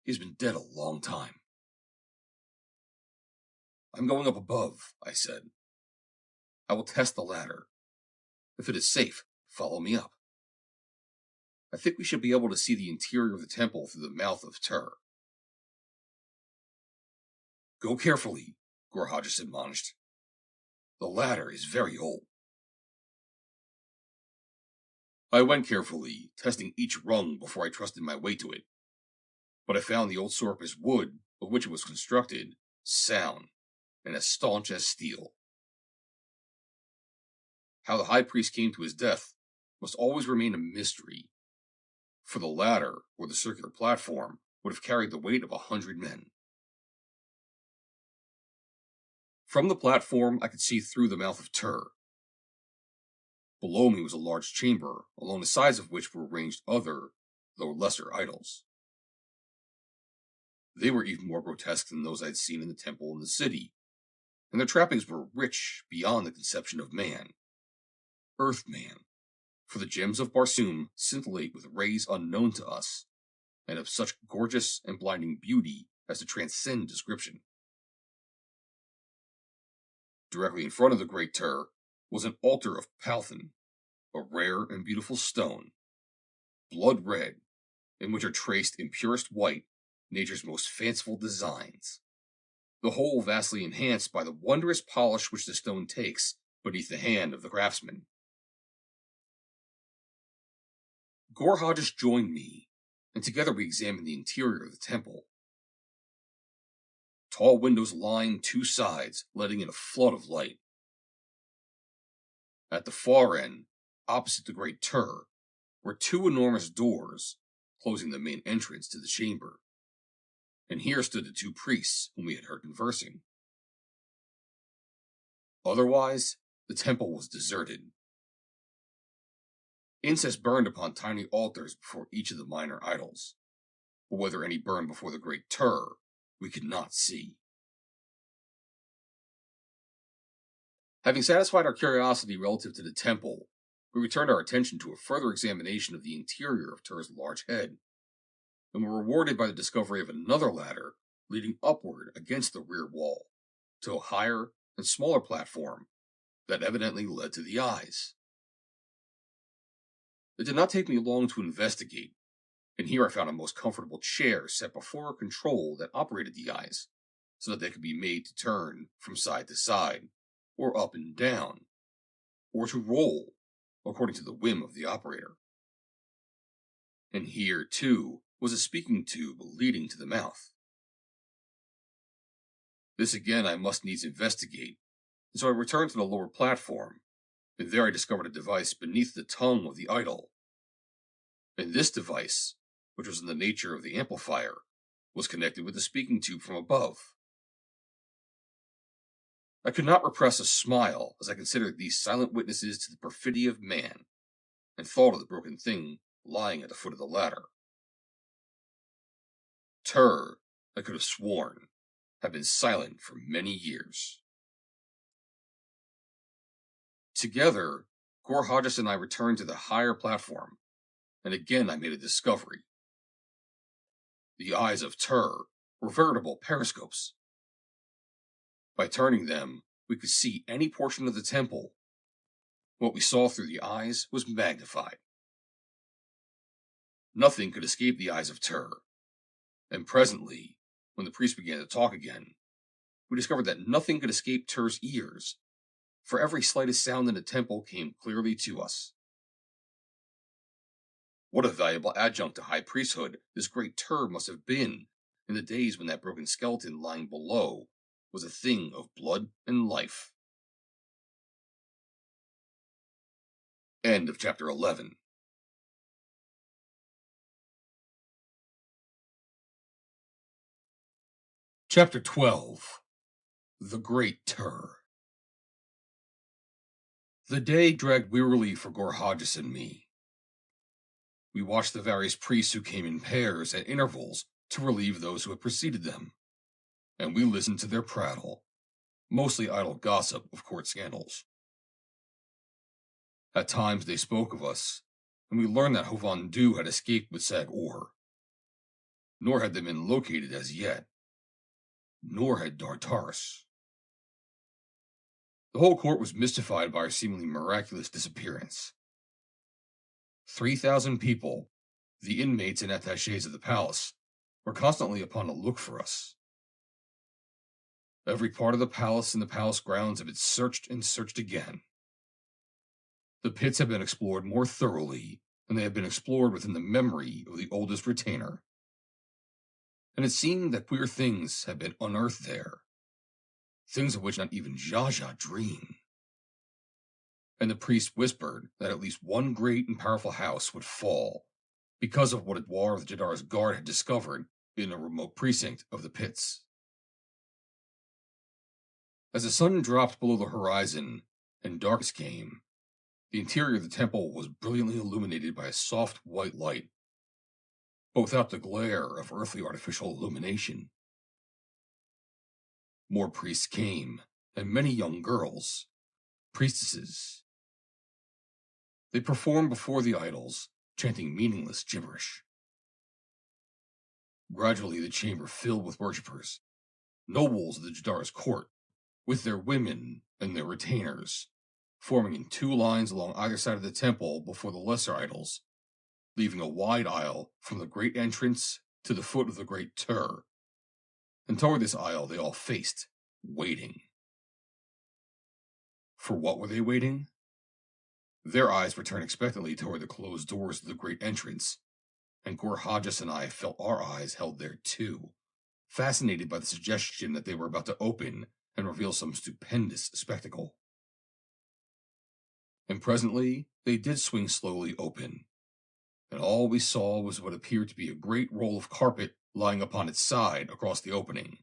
He's been dead a long time. I'm going up above, I said. I will test the ladder. If it is safe, follow me up. I think we should be able to see the interior of the temple through the mouth of Tur. Go carefully, Gorhajas admonished. The ladder is very old. I went carefully, testing each rung before I trusted my weight to it. But I found the old Sorapus wood, of which it was constructed, sound and as staunch as steel. How the high priest came to his death must always remain a mystery, for the ladder, or the circular platform, would have carried the weight of 100 men. From the platform, I could see through the mouth of Tur. Below me was a large chamber, along the sides of which were arranged other, though lesser, idols. They were even more grotesque than those I had seen in the temple in the city, and their trappings were rich beyond the conception of man. Earthman, for the gems of Barsoom scintillate with rays unknown to us, and of such gorgeous and blinding beauty as to transcend description. Directly in front of the Great Tur was an altar of Palthan, a rare and beautiful stone, blood red, in which are traced in purest white nature's most fanciful designs, the whole vastly enhanced by the wondrous polish which the stone takes beneath the hand of the craftsman. Gorhajas joined me, and together we examined the interior of the temple. Tall windows lined two sides, letting in a flood of light. At the far end, opposite the Great Tur, were two enormous doors, closing the main entrance to the chamber. And here stood the two priests whom we had heard conversing. Otherwise, the temple was deserted. Incense burned upon tiny altars before each of the minor idols, but whether any burned before the Great Tur, we could not see. Having satisfied our curiosity relative to the temple, we returned our attention to a further examination of the interior of Tur's large head, and were rewarded by the discovery of another ladder leading upward against the rear wall, to a higher and smaller platform that evidently led to the eyes. It did not take me long to investigate, and here I found a most comfortable chair set before a control that operated the eyes, so that they could be made to turn from side to side, or up and down, or to roll, according to the whim of the operator. And here, too, was a speaking tube leading to the mouth. This again I must needs investigate, and so I returned to the lower platform, and there I discovered a device beneath the tongue of the idol. And this device, which was in the nature of the amplifier, was connected with the speaking tube from above. I could not repress a smile as I considered these silent witnesses to the perfidy of man, and thought of the broken thing lying at the foot of the ladder. Tur, I could have sworn, had been silent for many years. Together, Gorhajas and I returned to the higher platform, and again I made a discovery. The eyes of Tur were veritable periscopes. By turning them, we could see any portion of the temple. What we saw through the eyes was magnified. Nothing could escape the eyes of Tur, and presently, when the priest began to talk again, we discovered that nothing could escape Tur's ears, for every slightest sound in the temple came clearly to us. What a valuable adjunct to high priesthood this Great Tur must have been in the days when that broken skeleton lying below was a thing of blood and life. End of chapter 11. Chapter 12. The Great Tur. The day dragged wearily for Gorhajas and me. We watched the various priests who came in pairs at intervals to relieve those who had preceded them, and we listened to their prattle, mostly idle gossip of court scandals. At times they spoke of us, and we learned that Phundahl had escaped with Sag-Or. Nor had they been located as yet, nor had Dartaris. The whole court was mystified by our seemingly miraculous disappearance. 3,000 people, the inmates and attachés of the palace, were constantly upon the look for us. Every part of the palace and the palace grounds had been searched and searched again. The pits had been explored more thoroughly than they had been explored within the memory of the oldest retainer. And it seemed that queer things had been unearthed there, things of which not even Xaxa dreamed. And the priest whispered that at least one great and powerful house would fall because of what a dwarf of the Jadar's guard had discovered in a remote precinct of the pits. As the sun dropped below the horizon and darkness came, the interior of the temple was brilliantly illuminated by a soft white light, but without the glare of earthly artificial illumination. More priests came, and many young girls, priestesses. They performed before the idols, chanting meaningless gibberish. Gradually the chamber filled with worshippers, nobles of the Jadar's court, with their women and their retainers, forming in two lines along either side of the temple before the lesser idols, leaving a wide aisle from the great entrance to the foot of the Great Tur. And toward this aisle they all faced, waiting. For what were they waiting? Their eyes were turned expectantly toward the closed doors of the great entrance, and Gorhajas and I felt our eyes held there too, fascinated by the suggestion that they were about to open and reveal some stupendous spectacle. And presently, they did swing slowly open, and all we saw was what appeared to be a great roll of carpet lying upon its side across the opening.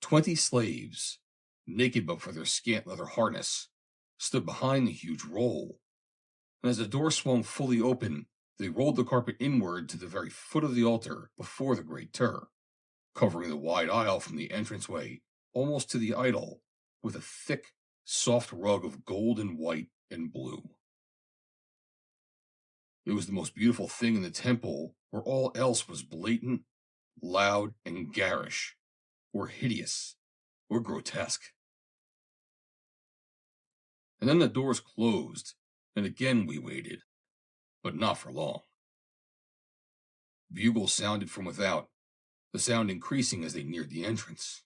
20 slaves, naked but for their scant leather harness, stood behind the huge roll, and as the door swung fully open, they rolled the carpet inward to the very foot of the altar before the Great Tur, covering the wide aisle from the entranceway almost to the idol with a thick, soft rug of gold and white and blue. It was the most beautiful thing in the temple, where all else was blatant, loud, and garish, or hideous, or grotesque. And then the doors closed, and again we waited, but not for long. Bugles sounded from without, the sound increasing as they neared the entrance.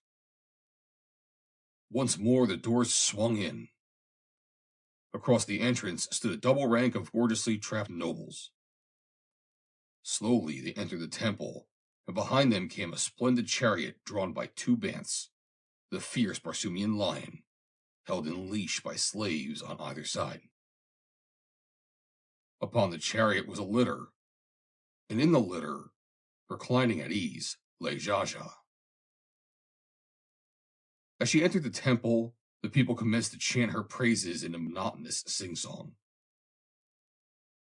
Once more the doors swung in. Across the entrance stood a double rank of gorgeously trapped nobles. Slowly they entered the temple, and behind them came a splendid chariot drawn by 2 Banths, the fierce Barsoomian lion, held in leash by slaves on either side. Upon the chariot was a litter, and in the litter, reclining at ease, lay Xaxa. As she entered the temple, the people commenced to chant her praises in a monotonous sing-song.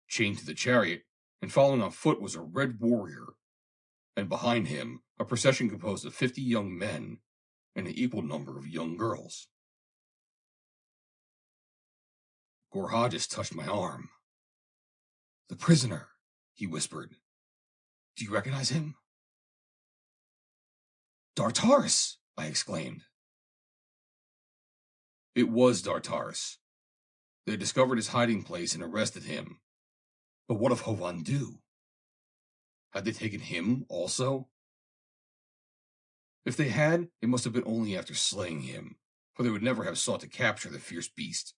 Chained to the chariot, and following on foot was a red warrior, and behind him a procession composed of 50 young men and an equal number of young girls. Gorhajas touched my arm. "The prisoner," he whispered. "Do you recognize him?" "Dartaris!" I exclaimed. It was Dartaris. They had discovered his hiding place and arrested him. But what of Phundahl? Had they taken him also? If they had, it must have been only after slaying him, for they would never have sought to capture the fierce beast,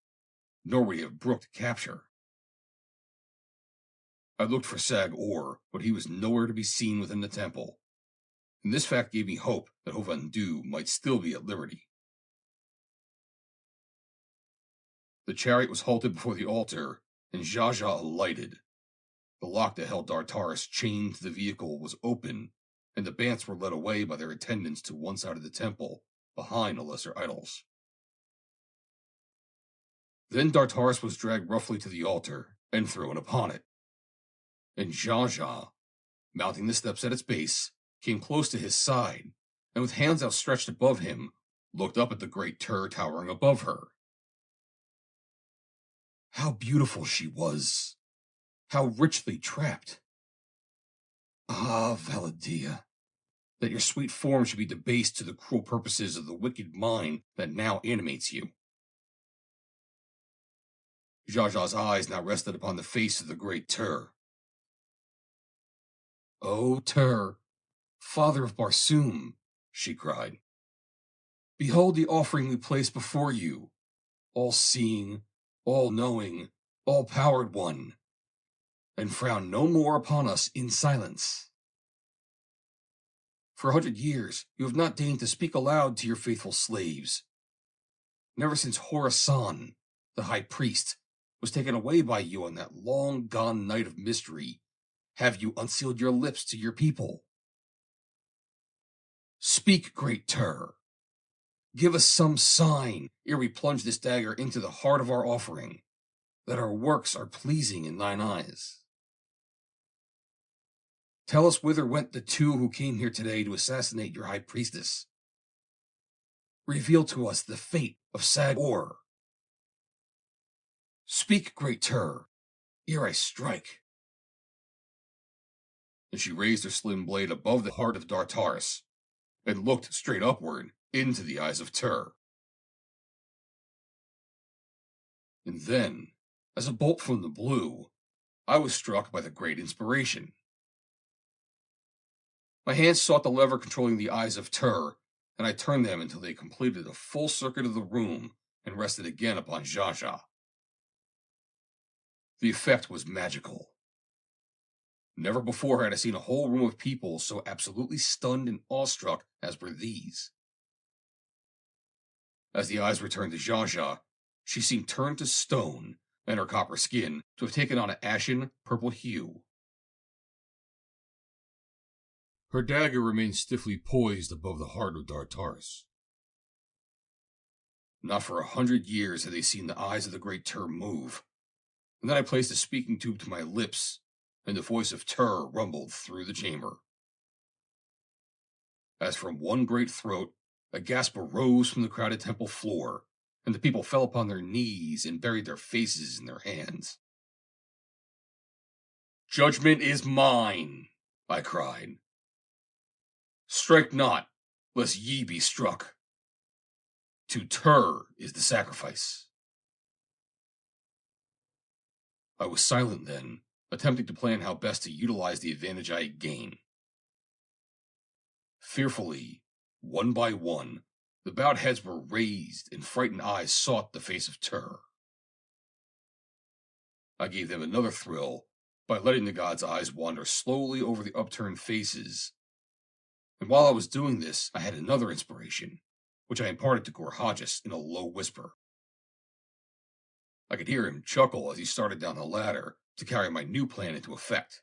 nor would he have brooked capture. I looked for Sag-Or, but he was nowhere to be seen within the temple, and this fact gave me hope that Phundahl might still be at liberty. The chariot was halted before the altar, and Xaxa alighted. The lock that held Dartaris chained to the vehicle was open, and the Banths were led away by their attendants to one side of the temple, behind the lesser idols. Then Dartaris was dragged roughly to the altar, and thrown upon it. And Xaxa, mounting the steps at its base, came close to his side, and with hands outstretched above him, looked up at the Great Tur towering above her. How beautiful she was! How richly trapped! Ah, Valla Dia, that your sweet form should be debased to the cruel purposes of the wicked mind that now animates you. Xaxa's eyes now rested upon the face of the Great Tur. "O Tur, father of Barsoom," she cried, "behold the offering we place before you, all-seeing, all-knowing, all-powered one, and frown no more upon us in silence. For 100 years you have not deigned to speak aloud to your faithful slaves. Never since Horasan, the high priest, was taken away by you on that long-gone night of mystery, have you unsealed your lips to your people. Speak, Great Tur. Give us some sign ere we plunge this dagger into the heart of our offering, that our works are pleasing in thine eyes. Tell us whither went the 2 who came here today to assassinate your high priestess. Reveal to us the fate of Sag-Or. Speak, Great Tur, ere I strike." And she raised her slim blade above the heart of Dartaris, and looked straight upward into the eyes of Tur. And then, as a bolt from the blue, I was struck by the great inspiration. My hands sought the lever controlling the eyes of Tur, and I turned them until they completed a full circuit of the room and rested again upon Xaxa. The effect was magical. Never before had I seen a whole room of people so absolutely stunned and awestruck as were these. As the eyes returned to Xaxa, she seemed turned to stone, and her copper skin to have taken on an ashen, purple hue. Her dagger remained stiffly poised above the heart of Dartaris. Not for 100 years had they seen the eyes of the Great Tur move, and then I placed a speaking tube to my lips, and the voice of Tur rumbled through the chamber. As from one great throat, a gasp arose from the crowded temple floor, and the people fell upon their knees and buried their faces in their hands. "Judgment is mine," I cried. "Strike not, lest ye be struck. To Tur is the sacrifice." I was silent then, attempting to plan how best to utilize the advantage I had gained. Fearfully, one by one, the bowed heads were raised and frightened eyes sought the face of Tur. I gave them another thrill by letting the god's eyes wander slowly over the upturned faces. And while I was doing this, I had another inspiration, which I imparted to Gorhages in a low whisper. I could hear him chuckle as he started down the ladder to carry my new plan into effect.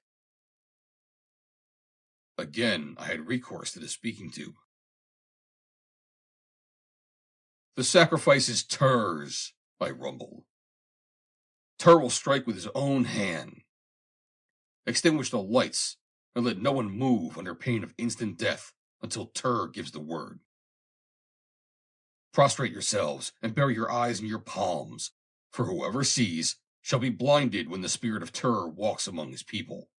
Again, I had recourse to the speaking tube. "The sacrifice is Tur's," I rumbled. "Tur will strike with his own hand. Extinguish the lights, and let no one move under pain of instant death until Tur gives the word. Prostrate yourselves and bury your eyes in your palms, for whoever sees shall be blinded when the spirit of Tur walks among his people."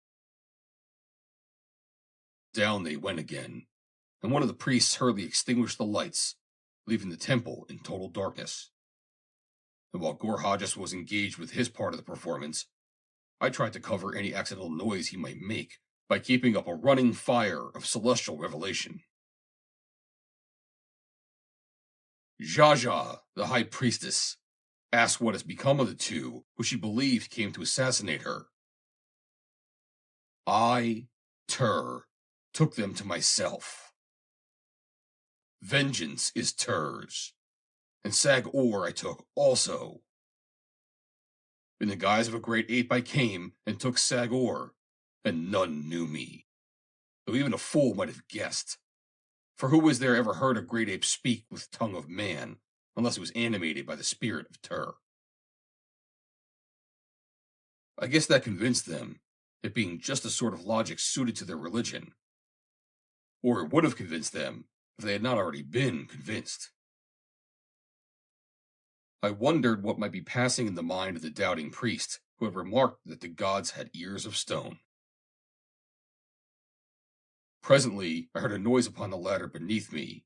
Down they went again, and one of the priests hurriedly extinguished the lights, leaving the temple in total darkness. And while Gorhages was engaged with his part of the performance, I tried to cover any accidental noise he might make by keeping up a running fire of celestial revelation. Xaxa, the high priestess, asked what has become of the two who she believed came to assassinate her. I, Tur, took them to myself. Vengeance is Tur's, and Sag-Or I took also. In the guise of a great ape I came and took Sag-Or, and none knew me, though even a fool might have guessed. For who was there ever heard a great ape speak with tongue of man, unless it was animated by the spirit of Tur? I guess that convinced them, it being just the sort of logic suited to their religion. Or it would have convinced them if they had not already been convinced. I wondered what might be passing in the mind of the doubting priest who had remarked that the gods had ears of stone. Presently, I heard a noise upon the ladder beneath me,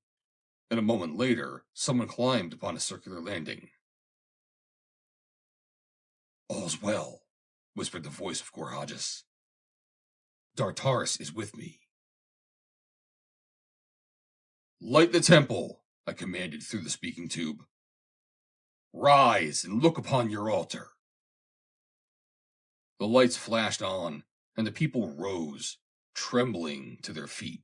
and a moment later, someone climbed upon a circular landing. "All's well," whispered the voice of Gorhages. "Dartaris is with me." "Light the temple," I commanded through the speaking tube. "Rise and look upon your altar." The lights flashed on, and the people rose, trembling to their feet.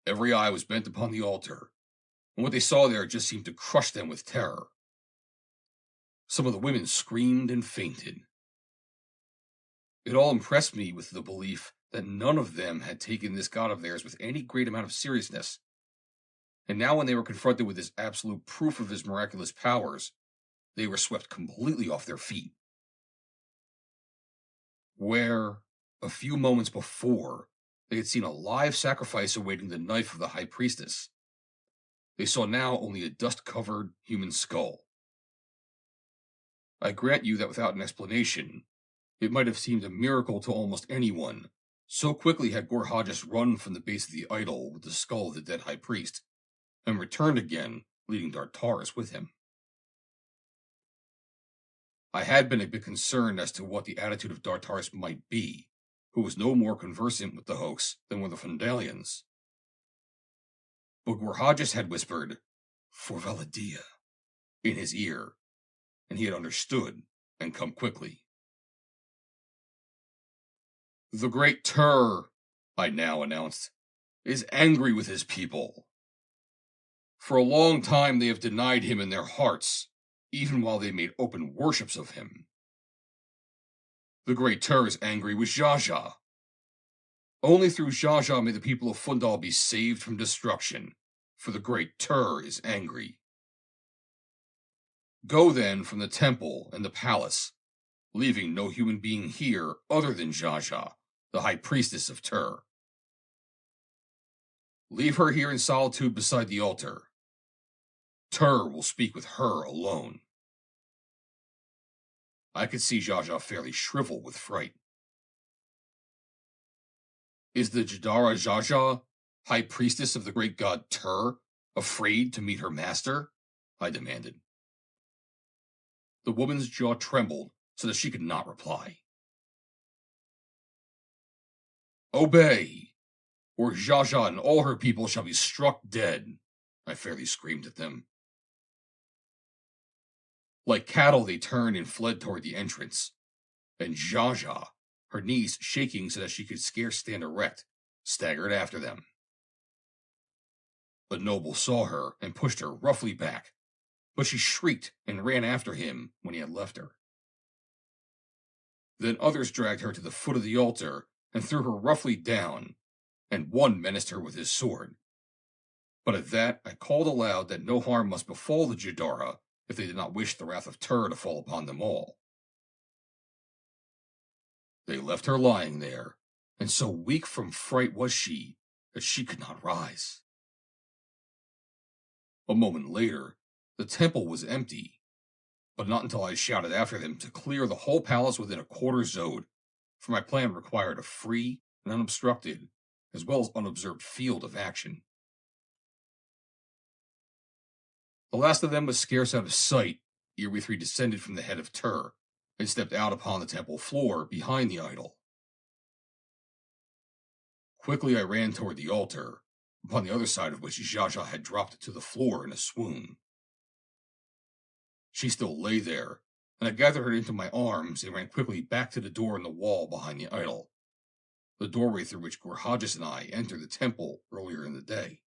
Every eye was bent upon the altar, and what they saw there just seemed to crush them with terror. Some of the women screamed and fainted. It all impressed me with the belief that none of them had taken this god of theirs with any great amount of seriousness. And now when they were confronted with this absolute proof of his miraculous powers, they were swept completely off their feet. Where, a few moments before, they had seen a live sacrifice awaiting the knife of the high priestess, they saw now only a dust-covered human skull. I grant you that without an explanation, it might have seemed a miracle to almost anyone. So quickly had Gorhages run from the base of the idol with the skull of the dead high priest, and returned again, leading Dartaris with him. I had been a bit concerned as to what the attitude of Dartaris might be, who was no more conversant with the hoax than were the Phundalians. But Gorhages had whispered, "For Valla Dia," in his ear, and he had understood and come quickly. The Great Tur, I now announced, is angry with his people. For a long time they have denied him in their hearts, even while they made open worships of him. The Great Tur is angry with Xaxa. Only through Xaxa may the people of Phundahl be saved from destruction, for the Great Tur is angry. Go then from the temple and the palace, leaving no human being here other than Xaxa, the high priestess of Tur. Leave her here in solitude beside the altar. Tur will speak with her alone. I could see Xaxa fairly shrivel with fright. Is the Jadara Xaxa, high priestess of the great god Tur, afraid to meet her master? I demanded. The woman's jaw trembled so that she could not reply. Obey, or Xaxa and all her people shall be struck dead, I fairly screamed at them. Like cattle, they turned and fled toward the entrance, and Xaxa, her knees shaking so that she could scarce stand erect, staggered after them. A noble saw her and pushed her roughly back, but she shrieked and ran after him when he had left her. Then others dragged her to the foot of the altar and threw her roughly down, and one menaced her with his sword. But at that I called aloud that no harm must befall the Jadara if they did not wish the wrath of Tur to fall upon them all. They left her lying there, and so weak from fright was she that she could not rise. A moment later, the temple was empty, but not until I shouted after them to clear the whole palace within a quarter zode, for my plan required a free and unobstructed, as well as unobserved field of action. The last of them was scarce out of sight ere we three descended from the head of Tur and stepped out upon the temple floor behind the idol. Quickly I ran toward the altar, upon the other side of which Xaxa had dropped to the floor in a swoon. She still lay there, and I gathered her into my arms and ran quickly back to the door in the wall behind the idol, the doorway through which Gorhages and I entered the temple earlier in the day.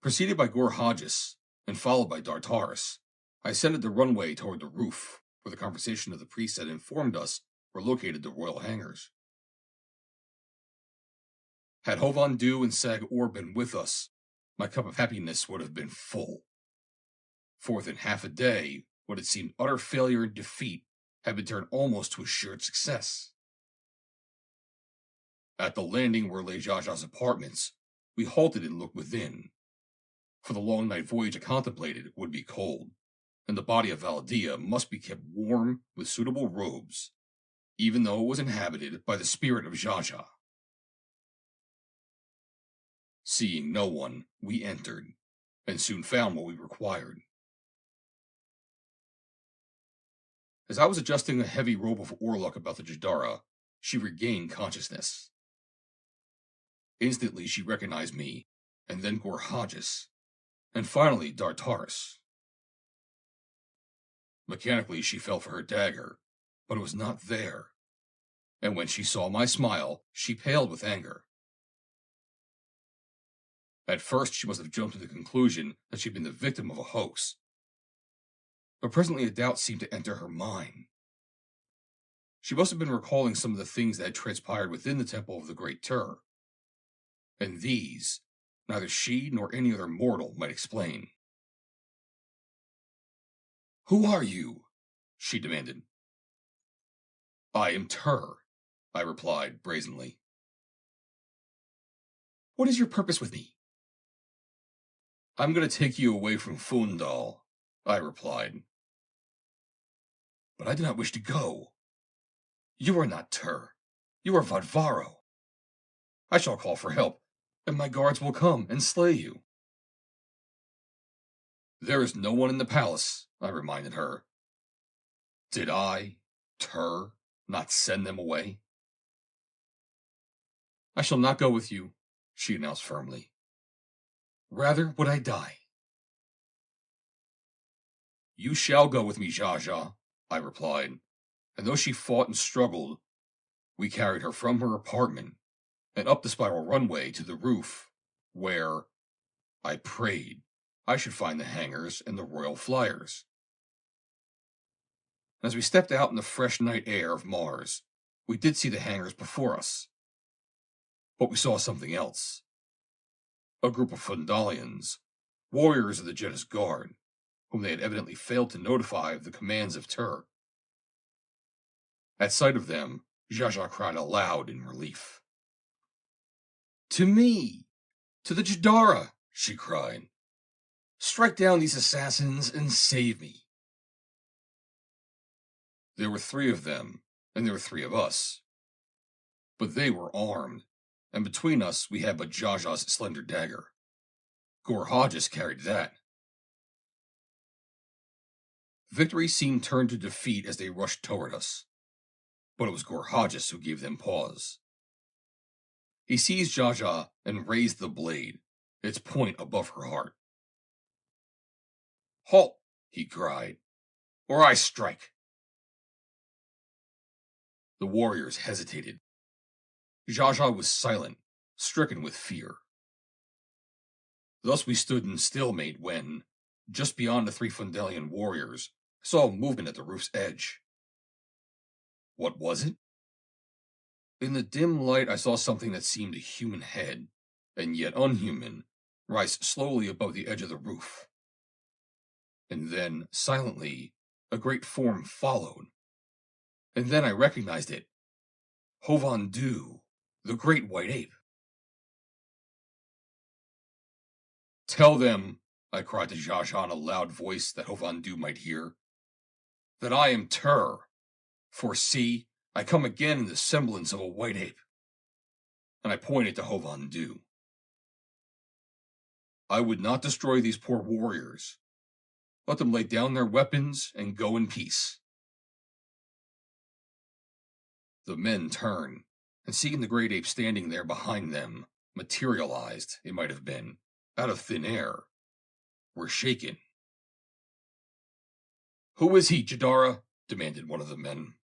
Preceded by Gorhages and followed by Dartaris, I ascended the runway toward the roof, where the conversation of the priest had informed us were located the royal hangars. Had Hovondu and Sag-Or been with us, my cup of happiness would have been full. For within half a day, what had seemed utter failure and defeat had been turned almost to assured success. At the landing where lay Xaxa's apartments, we halted and looked within, for the long night voyage I contemplated would be cold, and the body of Valla Dia must be kept warm with suitable robes, even though it was inhabited by the spirit of Xaxa. Seeing no one, we entered, and soon found what we required. As I was adjusting a heavy robe of orluk about the Jadara, she regained consciousness. Instantly she recognized me, and then Gorhages, and finally Dartaris. Mechanically she felt for her dagger, but it was not there, and when she saw my smile, she paled with anger. At first she must have jumped to the conclusion that she'd been the victim of a hoax, but presently a doubt seemed to enter her mind. She must have been recalling some of the things that had transpired within the temple of the Great Tur, and these neither she nor any other mortal might explain. "Who are you?" she demanded. "I am Tur," I replied brazenly. "What is your purpose with me?" "I'm going to take you away from Phundahl," I replied. "But I do not wish to go. You are not Tur. You are Vadvaro. I shall call for help, and my guards will come and slay you." "There is no one in the palace," I reminded her. "Did I, Tur, not send them away?" "I shall not go with you," she announced firmly. "Rather would I die." "You shall go with me, Xaxa," I replied, and though she fought and struggled, we carried her from her apartment and up the spiral runway to the roof, where I prayed I should find the hangars and the royal flyers. As we stepped out in the fresh night air of Mars, we did see the hangars before us. But we saw something else. A group of Phundalians, warriors of the Jedha's Guard, whom they had evidently failed to notify of the commands of Tur. At sight of them, Xaxa cried aloud in relief. "To me! To the Jadara!" she cried. "Strike down these assassins and save me." There were 3 of them, and there were 3 of us. But they were armed, and between us we had but Xaxa's slender dagger. Gorhajas carried that. Victory seemed turned to defeat as they rushed toward us. But it was Gorhajas who gave them pause. He seized Xaxa and raised the blade, its point above her heart. "Halt!" he cried, "or I strike." The warriors hesitated. Xaxa was silent, stricken with fear. Thus we stood in stalemate when, just beyond the 3 Phundalian warriors, I saw a movement at the roof's edge. What was it? In the dim light, I saw something that seemed a human head, and yet unhuman, rise slowly above the edge of the roof. And then, silently, a great form followed. And then I recognized it. Phundahl, the great white ape. "Tell them," I cried to Xaxa in a loud voice that Phundahl might hear, "that I am Tur. For see, I come again in the semblance of a white ape." And I pointed to Phundahl. I would not destroy these poor warriors. Let them lay down their weapons and go in peace. The men turned, and seeing the great ape standing there behind them, materialized, it might have been, out of thin air, were shaken. "Who is he, Jadara?" demanded one of the men.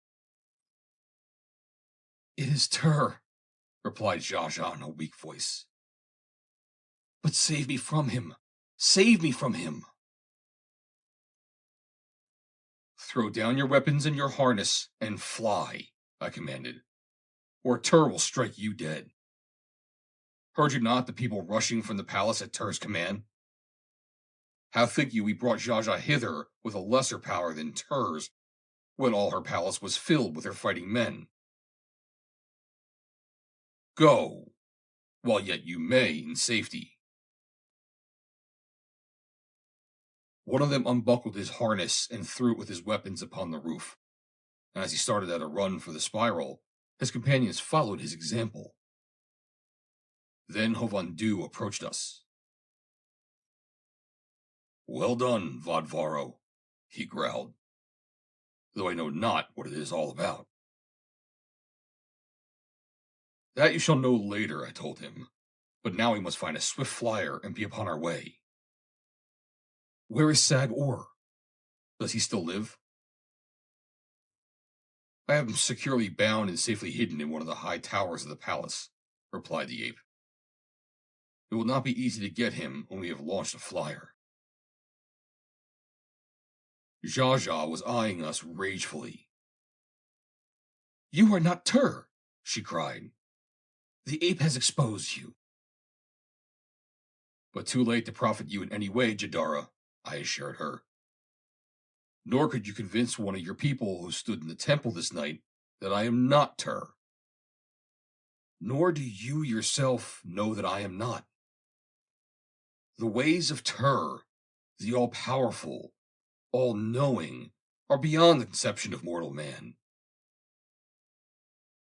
"It is Tur," replied Xaxa in a weak voice. "But save me from him! Save me from him!" "Throw down your weapons and your harness and fly," I commanded, "or Tur will strike you dead. Heard you not the people rushing from the palace at Tur's command? How think you we brought Xaxa hither with a lesser power than Tur's, when all her palace was filled with her fighting men? Go, while yet you may in safety." One of them unbuckled his harness and threw it with his weapons upon the roof, and as he started at a run for the spiral, his companions followed his example. Then Phundahl approached us. "Well done, Vodvaro," he growled, "though I know not what it is all about." "That you shall know later," I told him, "but now we must find a swift flyer and be upon our way." "Where is Sag-Or? Does he still live?" "I have him securely bound and safely hidden in one of the high towers of the palace," replied the ape. "It will not be easy to get him when we have launched a flyer." Xaxa was eyeing us ragefully. "You are not Tur," she cried. "The ape has exposed you." "But too late to profit you in any way, Jadara," I assured her. "Nor could you convince one of your people who stood in the temple this night that I am not Tur. Nor do you yourself know that I am not. The ways of Tur, the all-powerful, all-knowing, are beyond the conception of mortal man.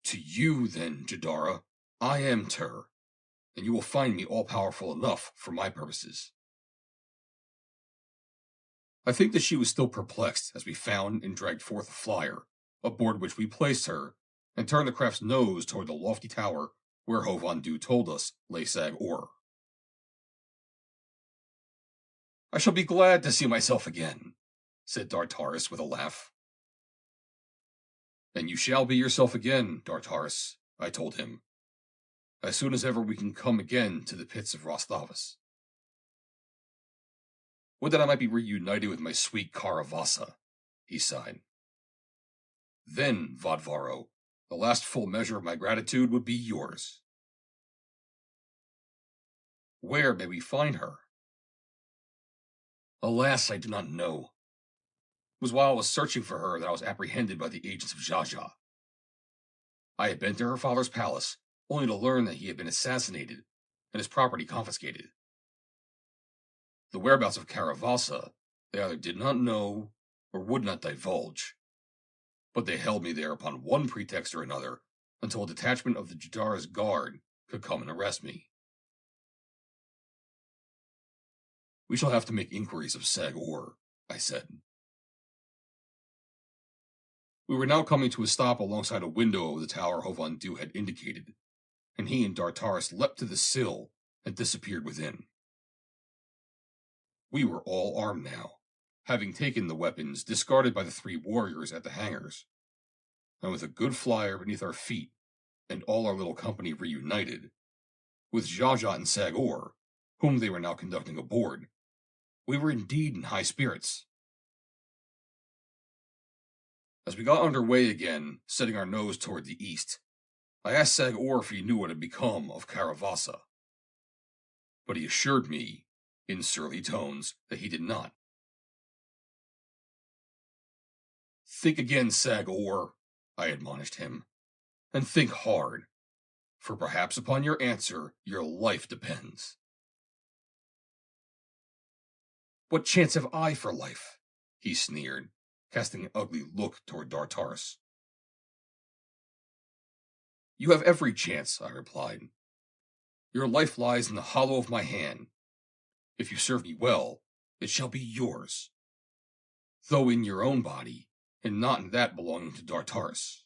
To you, then, Jadara, I am Tur, and you will find me all-powerful enough for my purposes." I think that she was still perplexed as we found and dragged forth a flyer, aboard which we placed her, and turned the craft's nose toward the lofty tower where Phundahl told us lay Sag-Or. "I shall be glad to see myself again," said Dartaris with a laugh. And you shall be yourself again, Dartaris, I told him, as soon as ever we can come again to the pits of Thavas. Would that I might be reunited with my sweet Caravasa, he sighed. Then, Vadvaro, the last full measure of my gratitude would be yours. Where may we find her? Alas, I do not know. It was while I was searching for her that I was apprehended by the agents of Xaxa. I had been to her father's palace, only to learn that he had been assassinated and his property confiscated. The whereabouts of Caravasa they either did not know or would not divulge, but they held me there upon one pretext or another until a detachment of the Jadara's guard could come and arrest me. We shall have to make inquiries of Sagor, I said. We were now coming to a stop alongside a window of the tower Hovondu had indicated, and he and Dartaris leapt to the sill and disappeared within. We were all armed now, having taken the weapons discarded by the three warriors at the hangars, and with a good flyer beneath our feet and all our little company reunited, with Xaxa and Sagor, whom they were now conducting aboard, we were indeed in high spirits. As we got under way again, setting our nose toward the east, I asked Sagor if he knew what had become of Caravasa, but he assured me, in surly tones, that he did not. Think again, Sagor, I admonished him, and think hard, for perhaps upon your answer your life depends. What chance have I for life? He sneered, casting an ugly look toward Dartaris. You have every chance, I replied. Your life lies in the hollow of my hand. If you serve me well, it shall be yours, though in your own body, and not in that belonging to Dartaris.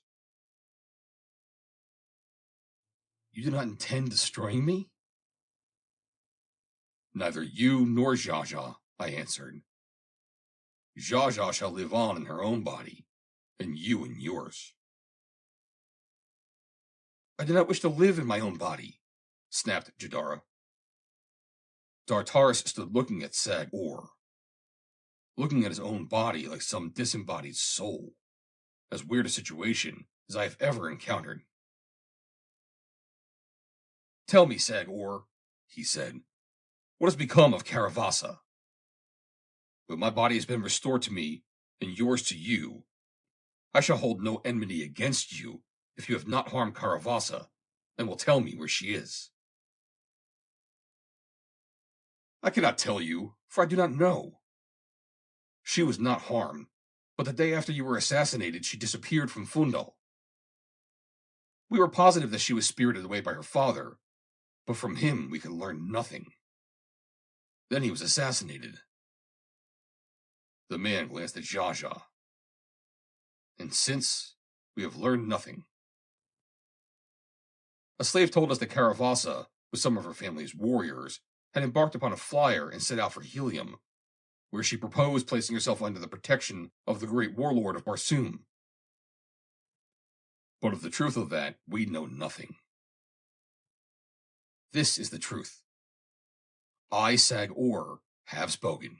You do not intend destroying me? Neither you nor Xaxa, I answered. Xaxa shall live on in her own body, and you in yours. I do not wish to live in my own body, snapped Jadara. Dartaris stood looking at Sagor, looking at his own body like some disembodied soul, as weird a situation as I have ever encountered. Tell me, Sagor, he said, what has become of Caravasa? But my body has been restored to me, and yours to you. I shall hold no enmity against you if you have not harmed Caravasa, and will tell me where she is. I cannot tell you, for I do not know. She was not harmed, but the day after you were assassinated, she disappeared from Phundahl. We were positive that she was spirited away by her father, but from him we could learn nothing. Then he was assassinated. The man glanced at Xaxa. And since, we have learned nothing. A slave told us that Caravasa, with some of her family's warriors, had embarked upon a flyer and set out for Helium, where she proposed placing herself under the protection of the great warlord of Barsoom. But of the truth of that, we know nothing. This is the truth. I, Sagor, have spoken.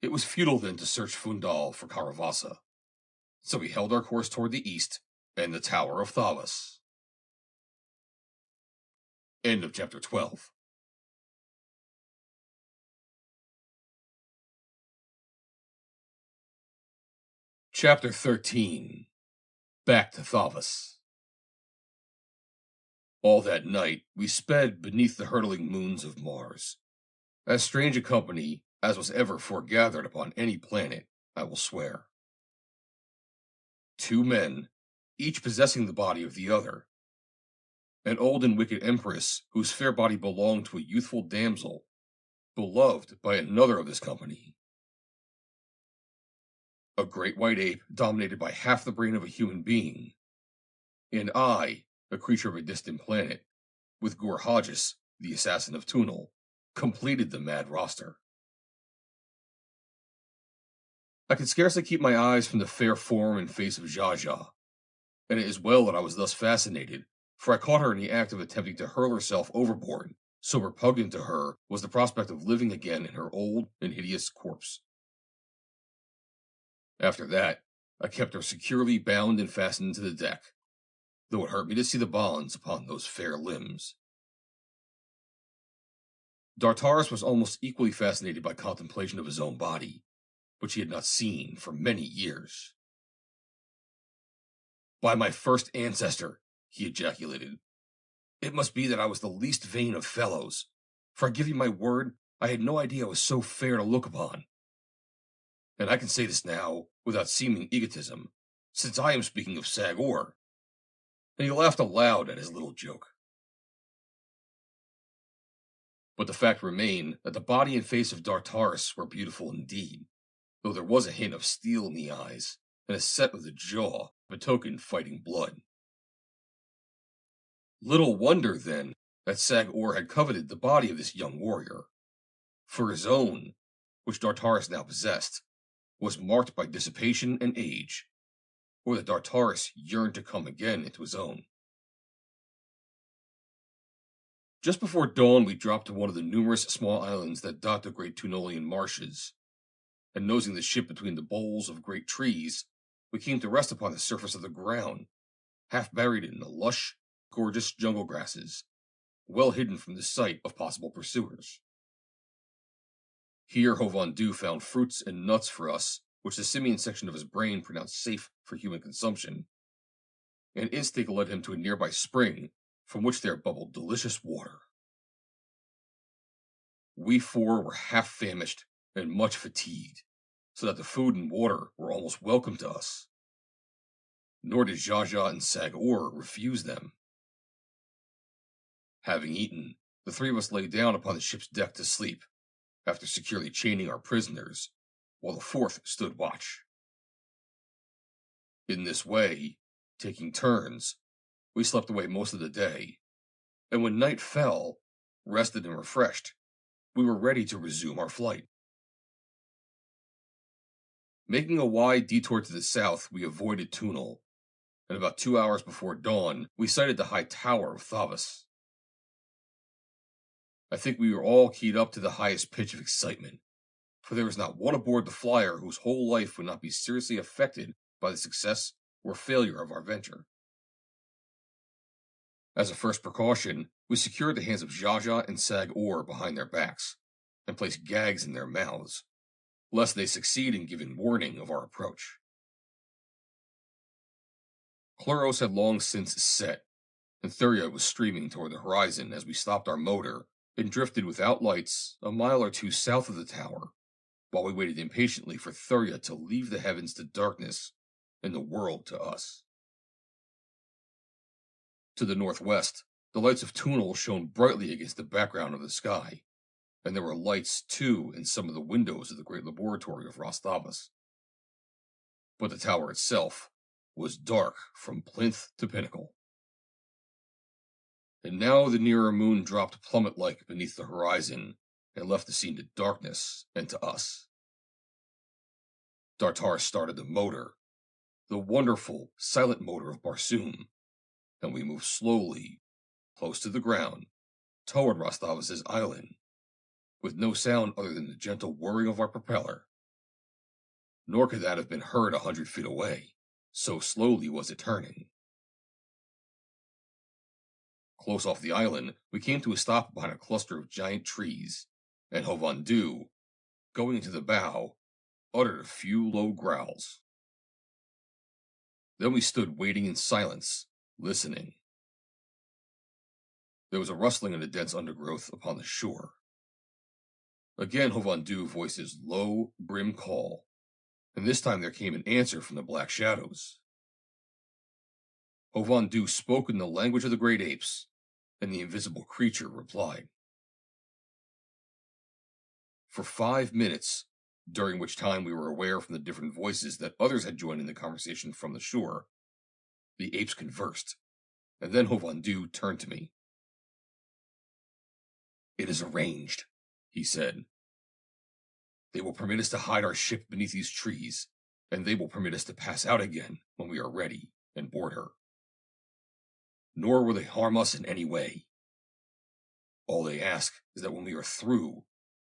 It was futile then to search Phundahl for Caravasa, so we held our course toward the east and the Tower of Thavas. End of chapter 12. Chapter 13. Back to Thavas. All that night we sped beneath the hurtling moons of Mars. As strange a company as was ever foregathered upon any planet, I will swear. Two men, each possessing the body of the other. An old and wicked empress whose fair body belonged to a youthful damsel, beloved by another of this company. A great white ape dominated by half the brain of a human being. And I, a creature of a distant planet, with Gorhages, the assassin of Tunal, completed the mad roster. I could scarcely keep my eyes from the fair form and face of Xaxa, and it is well that I was thus fascinated, for I caught her in the act of attempting to hurl herself overboard, so repugnant to her was the prospect of living again in her old and hideous corpse. After that, I kept her securely bound and fastened to the deck, though it hurt me to see the bonds upon those fair limbs. Dartaris was almost equally fascinated by contemplation of his own body, which he had not seen for many years. "By my first ancestor," he ejaculated, "it must be that I was the least vain of fellows, for I give you my word, I had no idea I was so fair to look upon. And I can say this now, without seeming egotism, since I am speaking of Sagor." And he laughed aloud at his little joke. But the fact remained that the body and face of Dartaris were beautiful indeed, though there was a hint of steel in the eyes, and a set of the jaw betokened fighting blood. Little wonder, then, that Sagor had coveted the body of this young warrior, for his own, which Dartaris now possessed, was marked by dissipation and age, or that Dartaris yearned to come again into his own. Just before dawn, we dropped to one of the numerous small islands that dot the great Tunolian marshes, and nosing the ship between the boles of great trees, we came to rest upon the surface of the ground, half buried in the lush, gorgeous jungle grasses, well hidden from the sight of possible pursuers. Here Hovondu found fruits and nuts for us, which the simian section of his brain pronounced safe for human consumption, and instinct led him to a nearby spring, from which there bubbled delicious water. We four were half famished and much fatigued, so that the food and water were almost welcome to us. Nor did Xaxa and Sagor refuse them. Having eaten, the three of us lay down upon the ship's deck to sleep, after securely chaining our prisoners, while the fourth stood watch. In this way, taking turns, we slept away most of the day, and when night fell, rested and refreshed, we were ready to resume our flight. Making a wide detour to the south, we avoided Phundahl, and about 2 hours before dawn, we sighted the high tower of Thavas. I think we were all keyed up to the highest pitch of excitement, for there was not one aboard the flyer whose whole life would not be seriously affected by the success or failure of our venture. As a first precaution, we secured the hands of Xaxa and Sagor behind their backs, and placed gags in their mouths, lest they succeed in giving warning of our approach. Chloros had long since set, and Thuria was streaming toward the horizon as we stopped our motor and drifted without lights a mile or two south of the tower, while we waited impatiently for Thuria to leave the heavens to darkness and the world to us. To the northwest, the lights of Phundahl shone brightly against the background of the sky, and there were lights, too, in some of the windows of the great laboratory of Thavas. But the tower itself was dark from plinth to pinnacle. And now the nearer moon dropped plummet-like beneath the horizon, and left the scene to darkness and to us. Dartaris started the motor, the wonderful, silent motor of Barsoom, and we moved slowly, close to the ground, toward Thavas' island, with no sound other than the gentle whirring of our propeller. Nor could that have been heard 100 feet away, so slowly was it turning. Close off the island, we came to a stop behind a cluster of giant trees, and Hovondu, going into the bow, uttered a few low growls. Then we stood waiting in silence, listening. There was a rustling in the dense undergrowth upon the shore. Again Hovondu voiced his low, grim call, and this time there came an answer from the black shadows. Hovondu spoke in the language of the great apes, and the invisible creature replied. For 5 minutes, during which time we were aware from the different voices that others had joined in the conversation from the shore, the apes conversed, and then Hovondu turned to me. "It is arranged," he said. They will permit us to hide our ship beneath these trees, and they will permit us to pass out again when we are ready and board her. Nor will they harm us in any way. All they ask is that when we are through,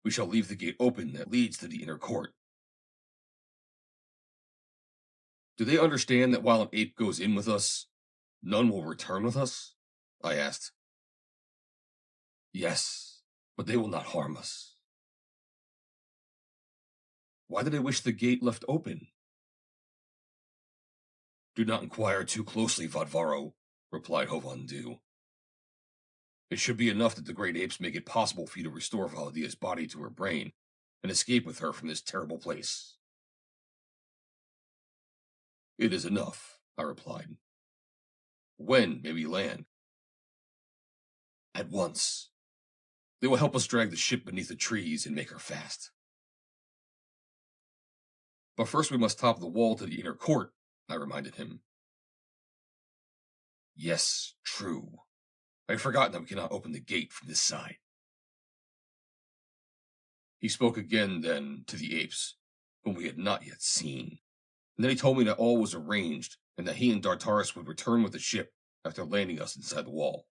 we shall leave the gate open that leads to the inner court. Do they understand that while an ape goes in with us, none will return with us? I asked. Yes, but they will not harm us. Why do they wish the gate left open? Do not inquire too closely, Vadvaro, replied Hovhandu. It should be enough that the great apes make it possible for you to restore Valla Dia's body to her brain and escape with her from this terrible place. It is enough, I replied. When may we land? At once. They will help us drag the ship beneath the trees and make her fast. But first we must top the wall to the inner court, I reminded him. Yes, true. I had forgotten that we cannot open the gate from this side. He spoke again then to the apes, whom we had not yet seen. And then he told me that all was arranged, and that he and Dartaris would return with the ship after landing us inside the wall.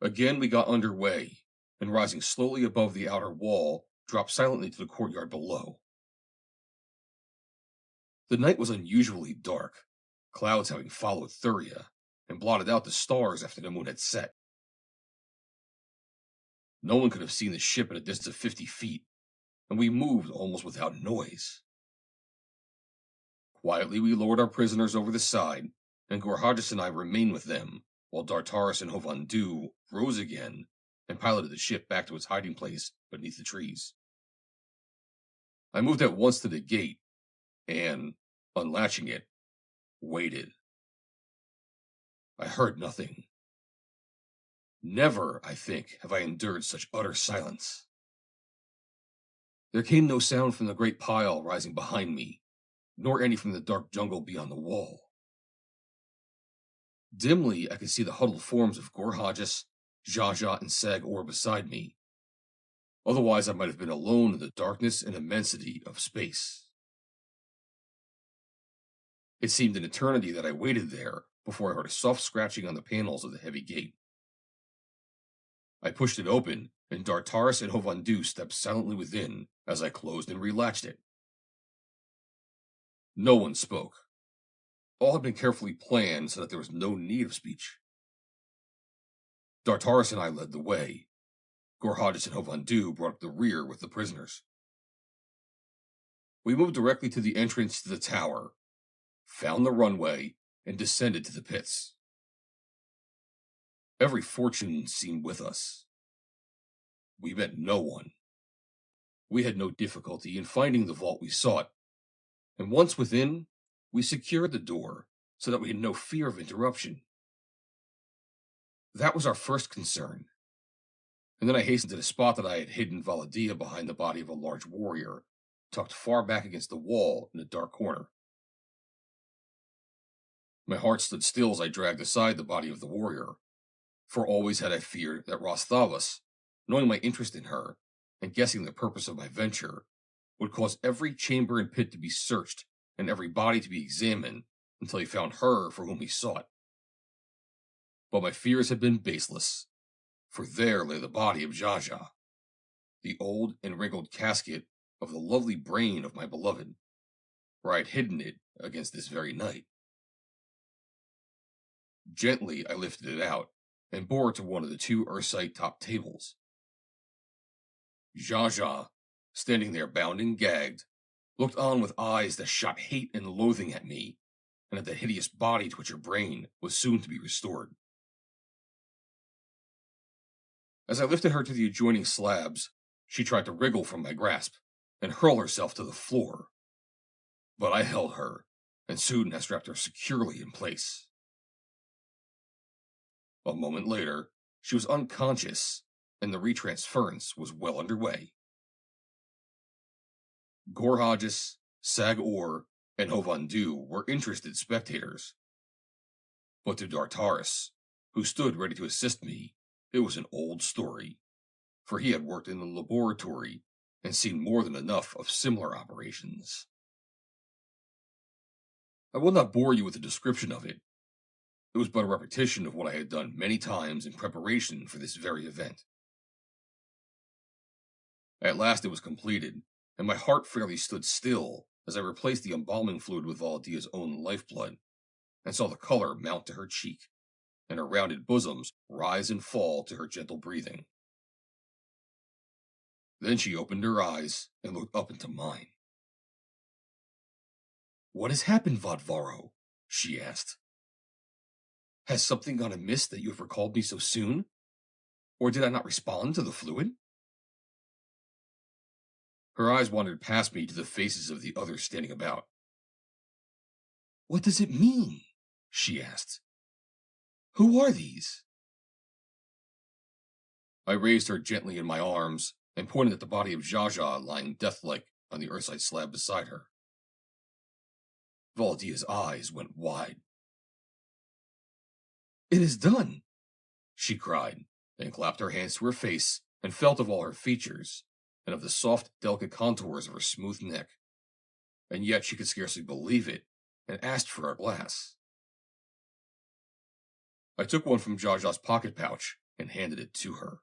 Again we got underway, and rising slowly above the outer wall, dropped silently to the courtyard below. The night was unusually dark, clouds having followed Thuria, and blotted out the stars after the moon had set. No one could have seen the ship at a distance of 50 feet, and we moved almost without noise. Quietly we lowered our prisoners over the side, and Gorhajas and I remained with them, while Dartaris and Hovhandu rose again and piloted the ship back to its hiding place beneath the trees. I moved at once to the gate, and, unlatching it, waited. I heard nothing. Never, I think, have I endured such utter silence. There came no sound from the great pile rising behind me, nor any from the dark jungle beyond the wall. Dimly, I could see the huddled forms of Gorhajas, Xaxa, and Sag-Or beside me. Otherwise, I might have been alone in the darkness and immensity of space. It seemed an eternity that I waited there before I heard a soft scratching on the panels of the heavy gate. I pushed it open, and Dartaris and Hovhandu stepped silently within as I closed and relatched it. No one spoke. All had been carefully planned so that there was no need of speech. Dartaris and I led the way. Gorhajas and Hovhandu brought up the rear with the prisoners. We moved directly to the entrance to the tower, found the runway, and descended to the pits. Every fortune seemed with us. We met no one. We had no difficulty in finding the vault we sought, and once within, we secured the door so that we had no fear of interruption. That was our first concern. And then I hastened to the spot that I had hidden Valla Dia behind the body of a large warrior, tucked far back against the wall in a dark corner. My heart stood still as I dragged aside the body of the warrior, for always had I feared that Thavas, knowing my interest in her, and guessing the purpose of my venture, would cause every chamber and pit to be searched, and every body to be examined, until he found her for whom he sought. But my fears had been baseless, for there lay the body of Xaxa, the old and wrinkled casket of the lovely brain of my beloved, where I had hidden it against this very night. Gently I lifted it out, and bore it to one of the two Ursite top tables. Xaxa, standing there bound and gagged, looked on with eyes that shot hate and loathing at me, and at the hideous body to which her brain was soon to be restored. As I lifted her to the adjoining slabs, she tried to wriggle from my grasp, and hurl herself to the floor. But I held her, and soon had strapped her securely in place. A moment later, she was unconscious, and the retransference was well underway. Gorhajas, Sag-Or, and Hovhandu were interested spectators. But to Dartaris, who stood ready to assist me, it was an old story, for he had worked in the laboratory and seen more than enough of similar operations. I will not bore you with a description of it. It was but a repetition of what I had done many times in preparation for this very event. At last it was completed, and my heart fairly stood still as I replaced the embalming fluid with Valla Dia's own lifeblood, and saw the color mount to her cheek, and her rounded bosoms rise and fall to her gentle breathing. Then she opened her eyes and looked up into mine. "What has happened, Vodvaro?" she asked. "Has something gone amiss that you have recalled me so soon? Or did I not respond to the fluid?" Her eyes wandered past me to the faces of the others standing about. "What does it mean?" she asked. "Who are these?" I raised her gently in my arms and pointed at the body of Xaxa lying deathlike on the earthside slab beside her. Valla Dia's eyes went wide. "It is done!" she cried, and clapped her hands to her face and felt of all her features, and of the soft, delicate contours of her smooth neck. And yet she could scarcely believe it, and asked for our glass. I took one from Xaxa's pocket pouch and handed it to her.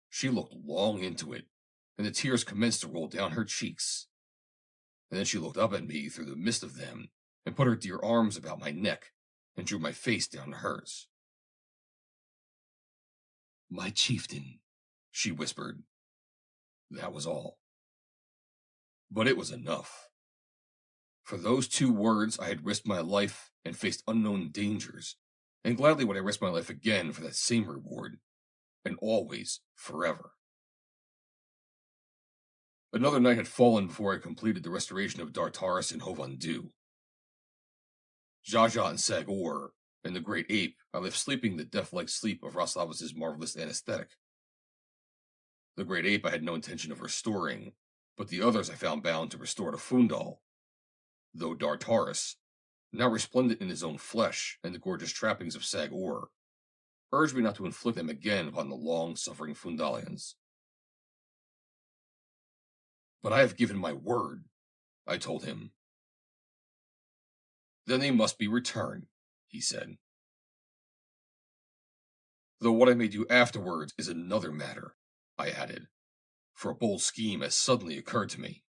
She looked long into it, and the tears commenced to roll down her cheeks. And then she looked up at me through the mist of them, and put her dear arms about my neck, and drew my face down to hers. "My chieftain," she whispered. That was all. But it was enough. For those 2 words I had risked my life and faced unknown dangers, and gladly would I risk my life again for that same reward, and always, forever. Another night had fallen before I completed the restoration of Dartaris and Phundahl. Xaxa and Sagor and the great ape I left sleeping the death-like sleep of Roslavas' marvelous anesthetic. The great ape I had no intention of restoring, but the others I found bound to restore to Phundahl, though Dartaris, now resplendent in his own flesh and the gorgeous trappings of Sagor, urged me not to inflict them again upon the long-suffering Phundalians. "But I have given my word," I told him. "Then they must be returned," he said. "Though what I may do afterwards is another matter," I added, for a bold scheme has suddenly occurred to me.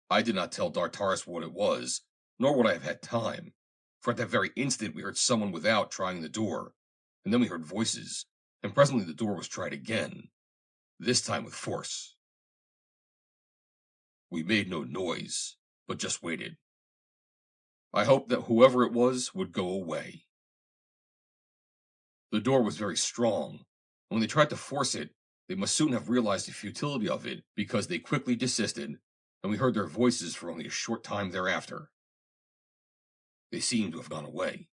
I did not tell Dartaris what it was, nor would I have had time, for at that very instant we heard someone without trying the door, and then we heard voices, and presently the door was tried again, this time with force. We made no noise, but just waited. I hoped that whoever it was would go away. The door was very strong, and when they tried to force it, they must soon have realized the futility of it, because they quickly desisted, and we heard their voices for only a short time thereafter. They seemed to have gone away.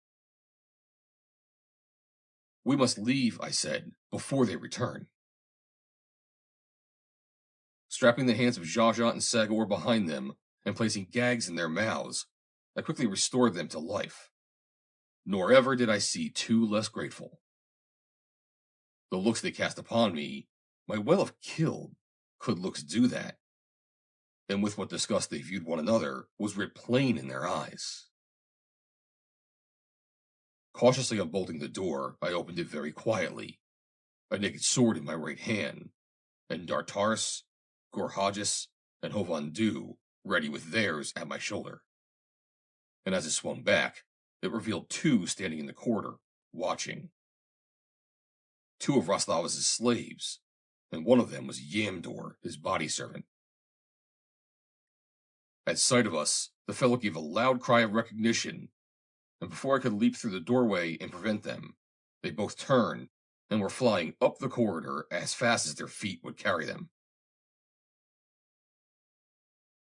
"We must leave," I said, "before they return." Strapping the hands of Xaxa and Sagor behind them, and placing gags in their mouths, I quickly restored them to life. Nor ever did I see 2 less grateful. The looks they cast upon me might well have killed, could looks do that, and with what disgust they viewed one another was writ plain in their eyes. Cautiously unbolting the door, I opened it very quietly, a naked sword in my right hand, and Dartaris, Gorhages, and Phundahl ready with theirs at my shoulder. And as it swung back, it revealed 2 standing in the corridor, watching. 2 of Roslavas' slaves, and one of them was Yamdor, his body servant. At sight of us, the fellow gave a loud cry of recognition, and before I could leap through the doorway and prevent them, they both turned and were flying up the corridor as fast as their feet would carry them.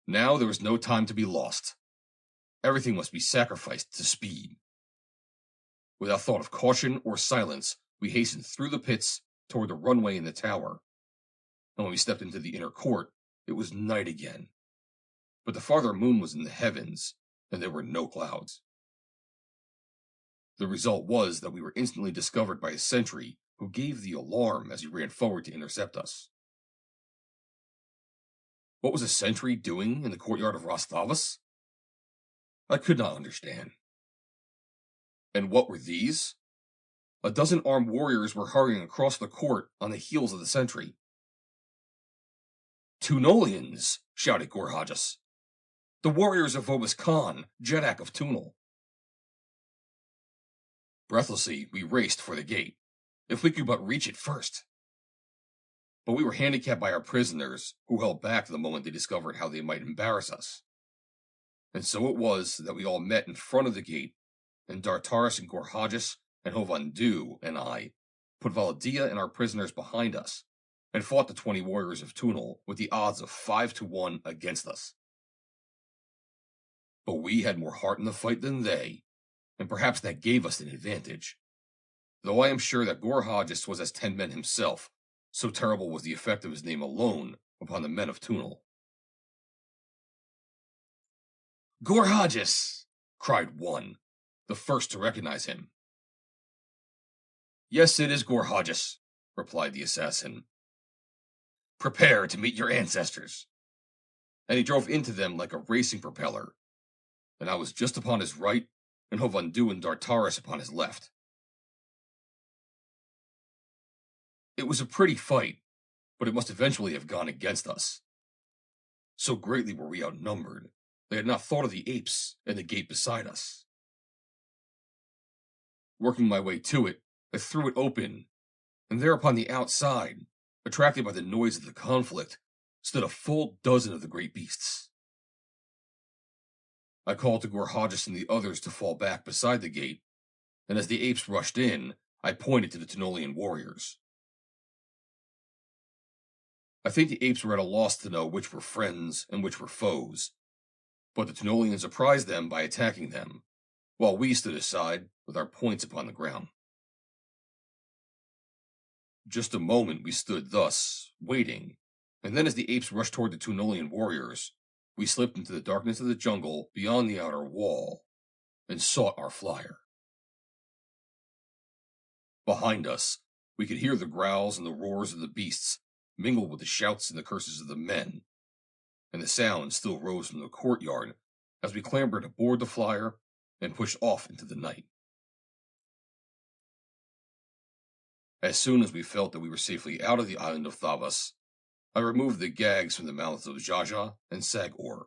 Now there was no time to be lost. Everything must be sacrificed to speed. Without thought of caution or silence, we hastened through the pits toward the runway in the tower. And when we stepped into the inner court, it was night again. But the farther moon was in the heavens, and there were no clouds. The result was that we were instantly discovered by a sentry who gave the alarm as he ran forward to intercept us. What was a sentry doing in the courtyard of Thavas? I could not understand. And what were these? A dozen armed warriors were hurrying across the court on the heels of the sentry. Tunolians, shouted Gorhajas. The warriors of Vobis Khan, Jeddak of Phundahl. Breathlessly, we raced for the gate, if we could but reach it first. But we were handicapped by our prisoners, who held back the moment they discovered how they might embarrass us. And so it was that we all met in front of the gate, and Dartaris and Gorhajas and Hovandu and I put Valla Dia and our prisoners behind us, and fought the 20 warriors of Phundahl with the odds of 5-1 against us. But we had more heart in the fight than they, and perhaps that gave us an advantage. Though I am sure that Gorhajas was as 10 men himself, so terrible was the effect of his name alone upon the men of Phundahl. Gorhajas! Cried one, the first to recognize him. Yes, it is Gorhajas, replied the assassin. Prepare to meet your ancestors. And he drove into them like a racing propeller, and I was just upon his right, and Hovandu and Dartaris upon his left. It was a pretty fight, but it must eventually have gone against us. So greatly were we outnumbered, they had not thought of the apes and the gate beside us. Working my way to it, I threw it open, and there upon the outside, attracted by the noise of the conflict, stood a full dozen of the great beasts. I called to Gorhajas and the others to fall back beside the gate, and as the apes rushed in, I pointed to the Tunolian warriors. I think the apes were at a loss to know which were friends and which were foes, but the Tunolians surprised them by attacking them, while we stood aside with our points upon the ground. Just a moment we stood thus, waiting, and then as the apes rushed toward the Tunolian warriors, we slipped into the darkness of the jungle beyond the outer wall, and sought our flyer. Behind us, we could hear the growls and the roars of the beasts mingled with the shouts and the curses of the men, and the sound still rose from the courtyard as we clambered aboard the flyer and pushed off into the night. As soon as we felt that we were safely out of the island of Thavas, I removed the gags from the mouths of Xaxa and Sagor.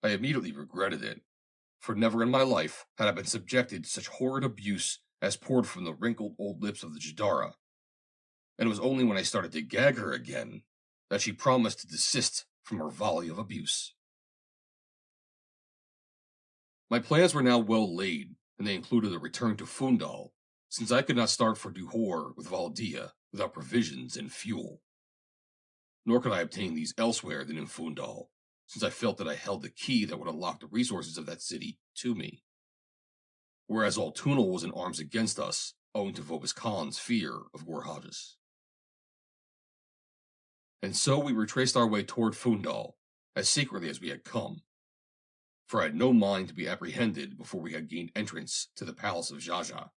I immediately regretted it, for never in my life had I been subjected to such horrid abuse as poured from the wrinkled old lips of the Jadara, and it was only when I started to gag her again that she promised to desist from her volley of abuse. My plans were now well laid, and they included a return to Phundahl, since I could not start for Duhor with Valla Dia without provisions and fuel. Nor could I obtain these elsewhere than in Phundahl, since I felt that I held the key that would unlock the resources of that city to me. Whereas all Phundahl was in arms against us, owing to Vobis Khan's fear of Gorhajas. And so we retraced our way toward Phundahl, as secretly as we had come, for I had no mind to be apprehended before we had gained entrance to the Palace of Xaxa.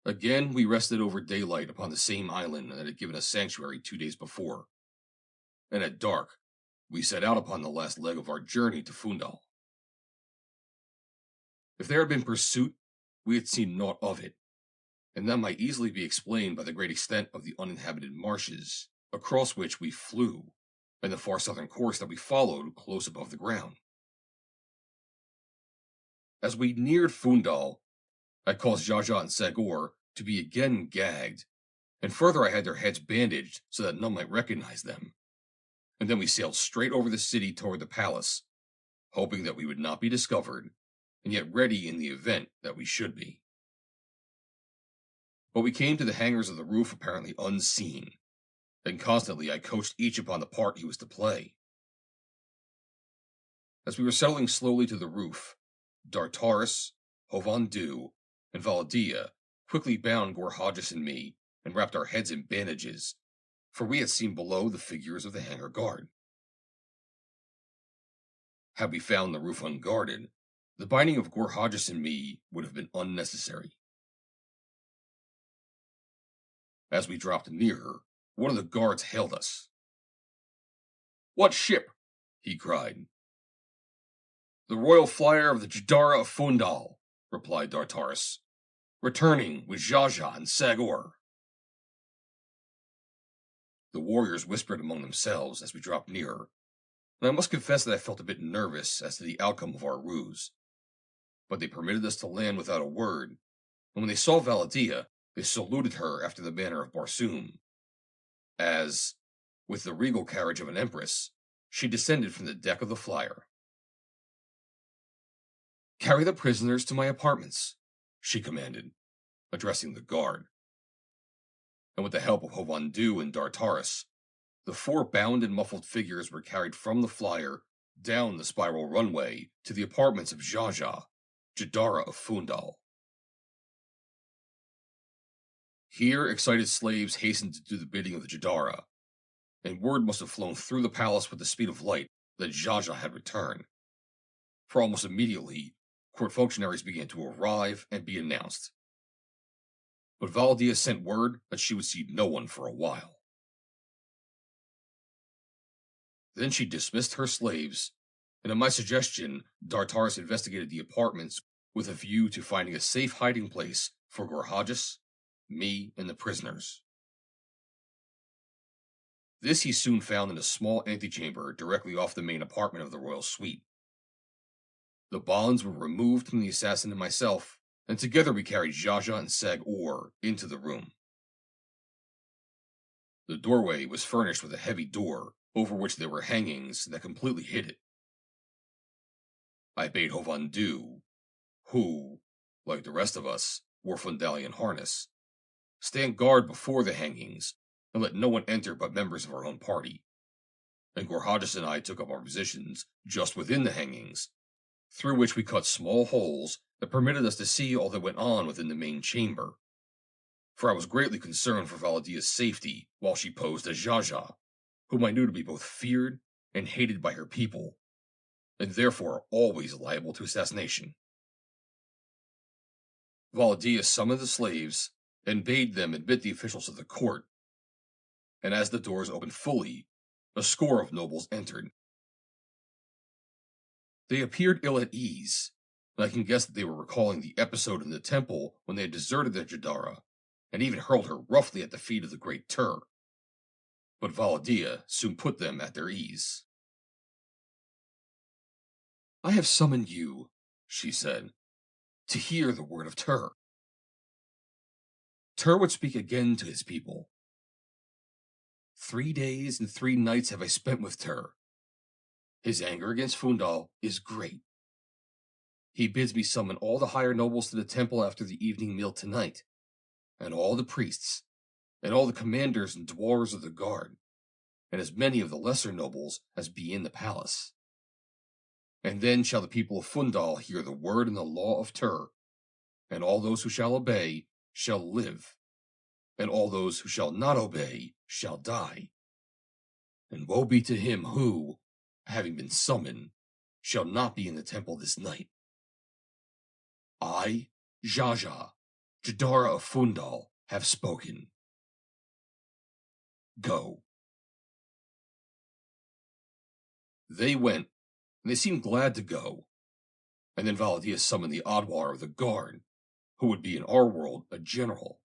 Again, we rested over daylight upon the same island that had given us sanctuary 2 days before, and at dark, we set out upon the last leg of our journey to Phundahl. If there had been pursuit, we had seen naught of it, and that might easily be explained by the great extent of the uninhabited marshes across which we flew, and the far southern course that we followed close above the ground. As we neared Phundahl, I caused Xaxa and Sagor to be again gagged, and further I had their heads bandaged so that none might recognize them. And then we sailed straight over the city toward the palace, hoping that we would not be discovered, and yet ready in the event that we should be. But we came to the hangers of the roof apparently unseen, and constantly I coached each upon the part he was to play. As we were settling slowly to the roof, Dartaris, Hovandu, and Valla Dia quickly bound Gorhajas and me and wrapped our heads in bandages, for we had seen below the figures of the hangar guard. Had we found the roof unguarded, the binding of Gorhajas and me would have been unnecessary. As we dropped nearer, one of the guards hailed us. "What ship?" he cried. "The royal flyer of the Jadara of Phundahl," replied Dartaris, "returning with Xaxa and Sagor." The warriors whispered among themselves as we dropped nearer, and I must confess that I felt a bit nervous as to the outcome of our ruse. But they permitted us to land without a word, and when they saw Valla Dia, they saluted her after the manner of Barsoom, as, with the regal carriage of an empress, she descended from the deck of the flyer. "Carry the prisoners to my apartments," she commanded, addressing the guard. And with the help of Phundahl and Dartaris, the four bound and muffled figures were carried from the flyer down the spiral runway to the apartments of Xaxa, Jadara of Phundahl. Here, excited slaves hastened to do the bidding of the Jadara, and word must have flown through the palace with the speed of light that Xaxa had returned. For almost immediately, court functionaries began to arrive and be announced. But Valla Dia sent word that she would see no one for a while. Then she dismissed her slaves, and at my suggestion, Dartaris investigated the apartments with a view to finding a safe hiding place for Gorhajas, me, and the prisoners. This he soon found in a small antechamber directly off the main apartment of the royal suite. The bonds were removed from the assassin and myself, and together we carried Xaxa and Sagor into the room. The doorway was furnished with a heavy door, over which there were hangings that completely hid it. I bade Phundahl, who, like the rest of us, wore Phundalian harness, stand guard before the hangings and let no one enter but members of our own party. And Gorhajas and I took up our positions just within the hangings, through which we cut small holes that permitted us to see all that went on within the main chamber. For I was greatly concerned for Valla Dia's safety while she posed as Xaxa, whom I knew to be both feared and hated by her people, and therefore always liable to assassination. Valla Dia summoned the slaves and bade them admit the officials of the court, and as the doors opened fully, a score of nobles entered. They appeared ill at ease, and I can guess that they were recalling the episode in the temple when they had deserted their Jadara, and even hurled her roughly at the feet of the Great Tur. But Valla Dia soon put them at their ease. "I have summoned you," she said, "to hear the word of Tur." Tur would speak again to his people. 3 days and 3 nights have I spent with Tur. His anger against Phundahl is great. He bids me summon all the higher nobles to the temple after the evening meal tonight, and all the priests, and all the commanders and dwarves of the guard, and as many of the lesser nobles as be in the palace. And then shall the people of Phundahl hear the word and the law of Tur, and all those who shall obey shall live, and all those who shall not obey shall die. And woe be to him who, having been summoned, shall not be in the temple this night. I, Xaxa, Jadara of Phundahl, have spoken. Go." They went, and they seemed glad to go. And then Valla Dia summoned the Adwar of the guard, who would be in our world a general.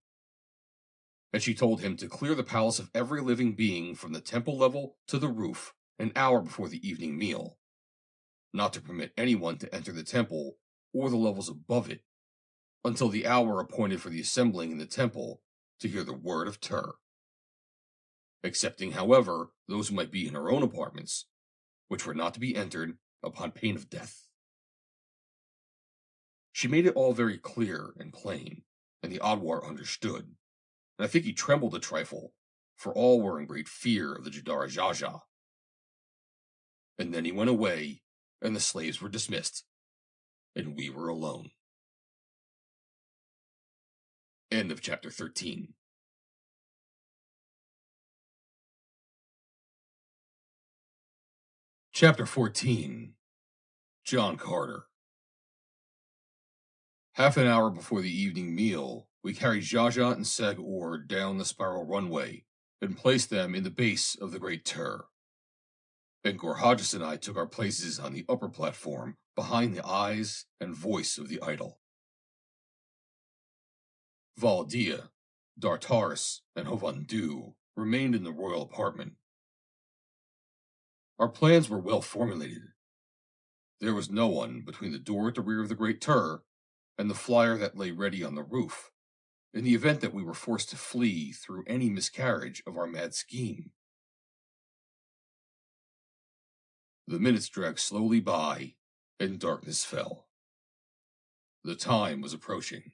And she told him to clear the palace of every living being from the temple level to the roof an hour before the evening meal, not to permit anyone to enter the temple or the levels above it until the hour appointed for the assembling in the temple to hear the word of Tur, excepting, however, those who might be in her own apartments, which were not to be entered upon pain of death. She made it all very clear and plain, and the Adwar understood, and I think he trembled a trifle, for all were in great fear of the Jadara Xaxa. And then he went away, and the slaves were dismissed, and we were alone. End of chapter 13. Chapter 14. John Carter. Half an hour before the evening meal, We carried Xaxa and Sag-Or down the spiral runway and placed them in the base of the Great Tur. And Gorhajas and I took our places on the upper platform behind the eyes and voice of the idol. Valla Dia, Dartaris, and Hovandu remained in the royal apartment. Our plans were well formulated. There was no one between the door at the rear of the Great Tur and the flyer that lay ready on the roof, in the event that we were forced to flee through any miscarriage of our mad scheme. The minutes dragged slowly by, and darkness fell. The time was approaching.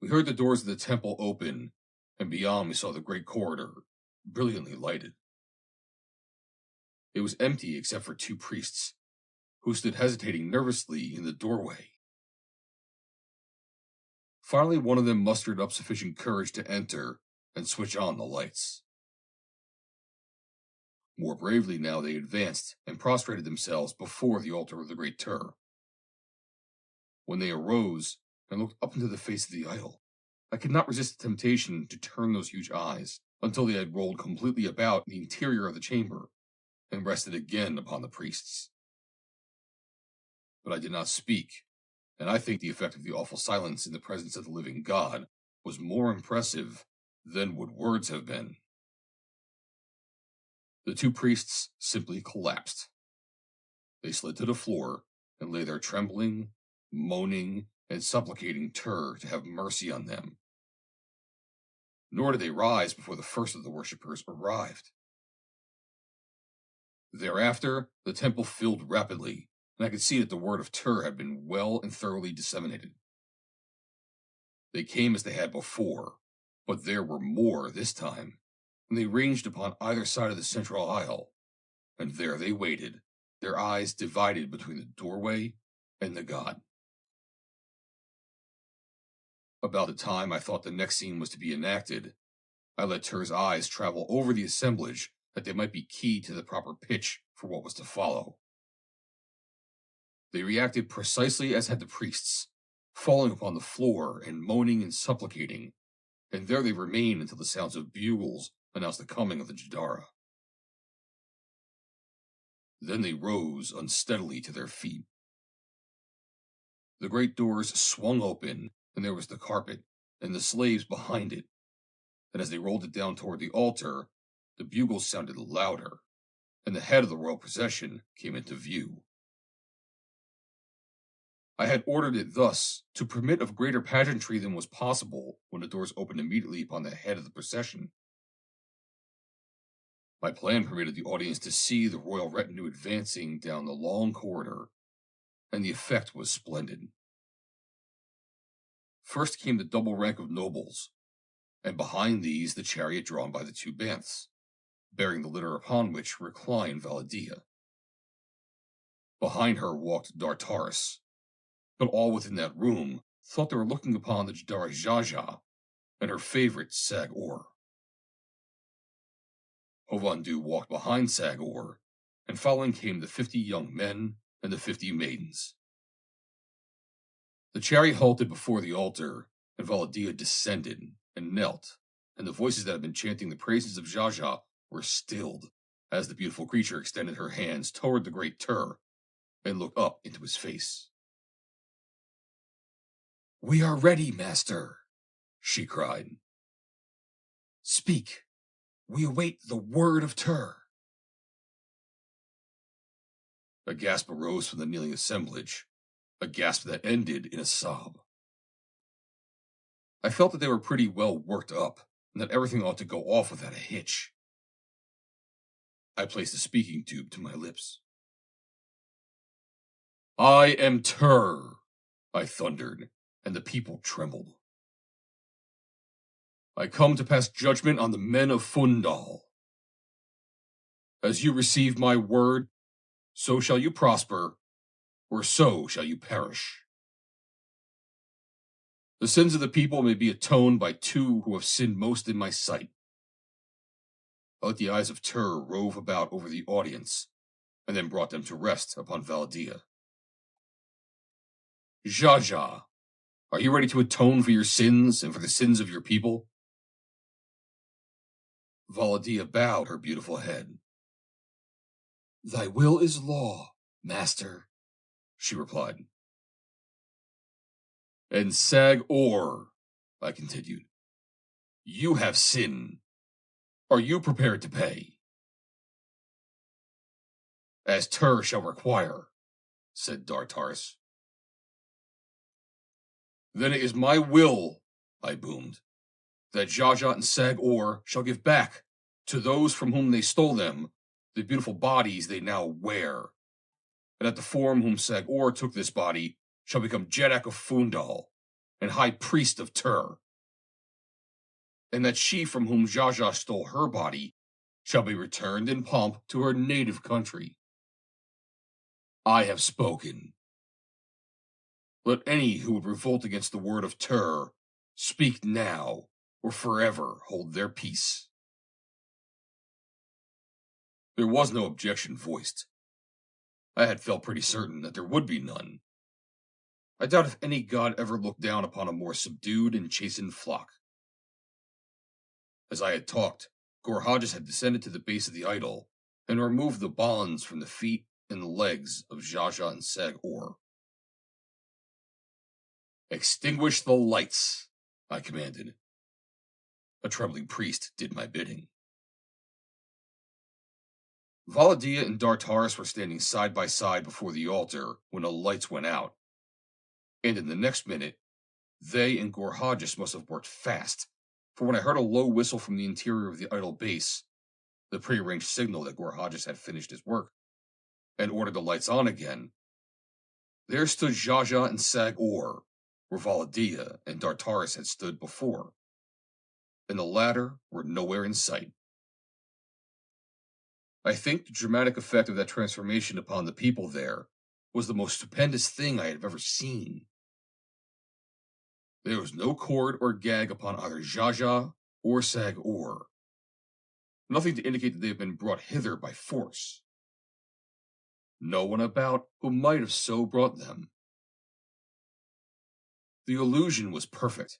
We heard the doors of the temple open, and beyond we saw the great corridor, brilliantly lighted. It was empty except for two priests, who stood hesitating nervously in the doorway. Finally, one of them mustered up sufficient courage to enter and switch on the lights. More bravely now they advanced and prostrated themselves before the altar of the Great Tur. When they arose and looked up into the face of the idol, I could not resist the temptation to turn those huge eyes until they had rolled completely about the interior of the chamber and rested again upon the priests. But I did not speak, and I think the effect of the awful silence in the presence of the living God was more impressive than would words have been. The two priests simply collapsed. They slid to the floor and lay there trembling, moaning, and supplicating Tur to have mercy on them. Nor did they rise before the first of the worshippers arrived. Thereafter, the temple filled rapidly, and I could see that the word of Tur had been well and thoroughly disseminated. They came as they had before, but there were more this time, and they ranged upon either side of the central aisle, and there they waited, their eyes divided between the doorway and the god. About the time I thought the next scene was to be enacted, I let Tur's eyes travel over the assemblage that they might be keyed to the proper pitch for what was to follow. They reacted precisely as had the priests, falling upon the floor and moaning and supplicating, and there they remained until the sounds of bugles announced the coming of the Jadara. Then they rose unsteadily to their feet. The great doors swung open, and there was the carpet, and the slaves behind it, and as they rolled it down toward the altar, the bugles sounded louder, and the head of the royal procession came into view. I had ordered it thus to permit of greater pageantry than was possible when the doors opened immediately upon the head of the procession. My plan permitted the audience to see the royal retinue advancing down the long corridor, and the effect was splendid. First came the double rank of nobles, and behind these the chariot drawn by the two banths, bearing the litter upon which reclined Valla Dia. Behind her walked Dartaris, but all within that room thought they were looking upon the Jadara Xaxa and her favorite Sag-Or. Hovandu walked behind Sag-Or, and following came the 50 young men and the 50 maidens. The chariot halted before the altar, and Valla Dia descended and knelt, and the voices that had been chanting the praises of Xaxa were stilled as the beautiful creature extended her hands toward the Great Tur and looked up into his face. "We are ready, master," she cried. "Speak. We await the word of Tur." A gasp arose from the kneeling assemblage, a gasp that ended in a sob. I felt that they were pretty well worked up, and that everything ought to go off without a hitch. I placed the speaking tube to my lips. "I am Tur," I thundered, and the people trembled. "I come to pass judgment on the men of Phundahl. As you receive my word, so shall you prosper, or so shall you perish. The sins of the people may be atoned by two who have sinned most in my sight." I let the eyes of Tur rove about over the audience, and then brought them to rest upon Valla Dia. "Xaxa, Are you ready to atone for your sins and for the sins of your people? Valla Dia bowed her beautiful head. Thy will is law, master, she replied. And Sag-Or, I continued, you have sinned. Are you prepared to pay? As Tur shall require, said Dartaris. Then it is my will, I boomed, that Xaxa and Sag-Or shall give back to those from whom they stole them the beautiful bodies they now wear, and that the form whom Sag-Or took this body shall become Jeddak of Phundahl and High Priest of Tur, and that she from whom Xaxa stole her body shall be returned in pomp to her native country. I have spoken. Let any who would revolt against the word of Tur speak now or forever hold their peace. There was no objection voiced. I had felt pretty certain that there would be none. I doubt if any god ever looked down upon a more subdued and chastened flock. As I had talked, Gorhages had descended to the base of the idol and removed the bonds from the feet and the legs of Xaxa and Sag-Or. Extinguish the lights, I commanded. A trembling priest did my bidding. Valla Dia and Dartaris were standing side by side before the altar when the lights went out, and in the next minute, they and Gorhages must have worked fast, for when I heard a low whistle from the interior of the idol base, the prearranged signal that Gorhages had finished his work, and ordered the lights on again, there stood Xaxa and Sag-Or, where Valla Dia and Dartaris had stood before, and the latter were nowhere in sight. I think the dramatic effect of that transformation upon the people there was the most stupendous thing I had ever seen. There was no cord or gag upon either Xaxa or Sag-Or. Nothing to indicate that they had been brought hither by force. No one about who might have so brought them. The illusion was perfect.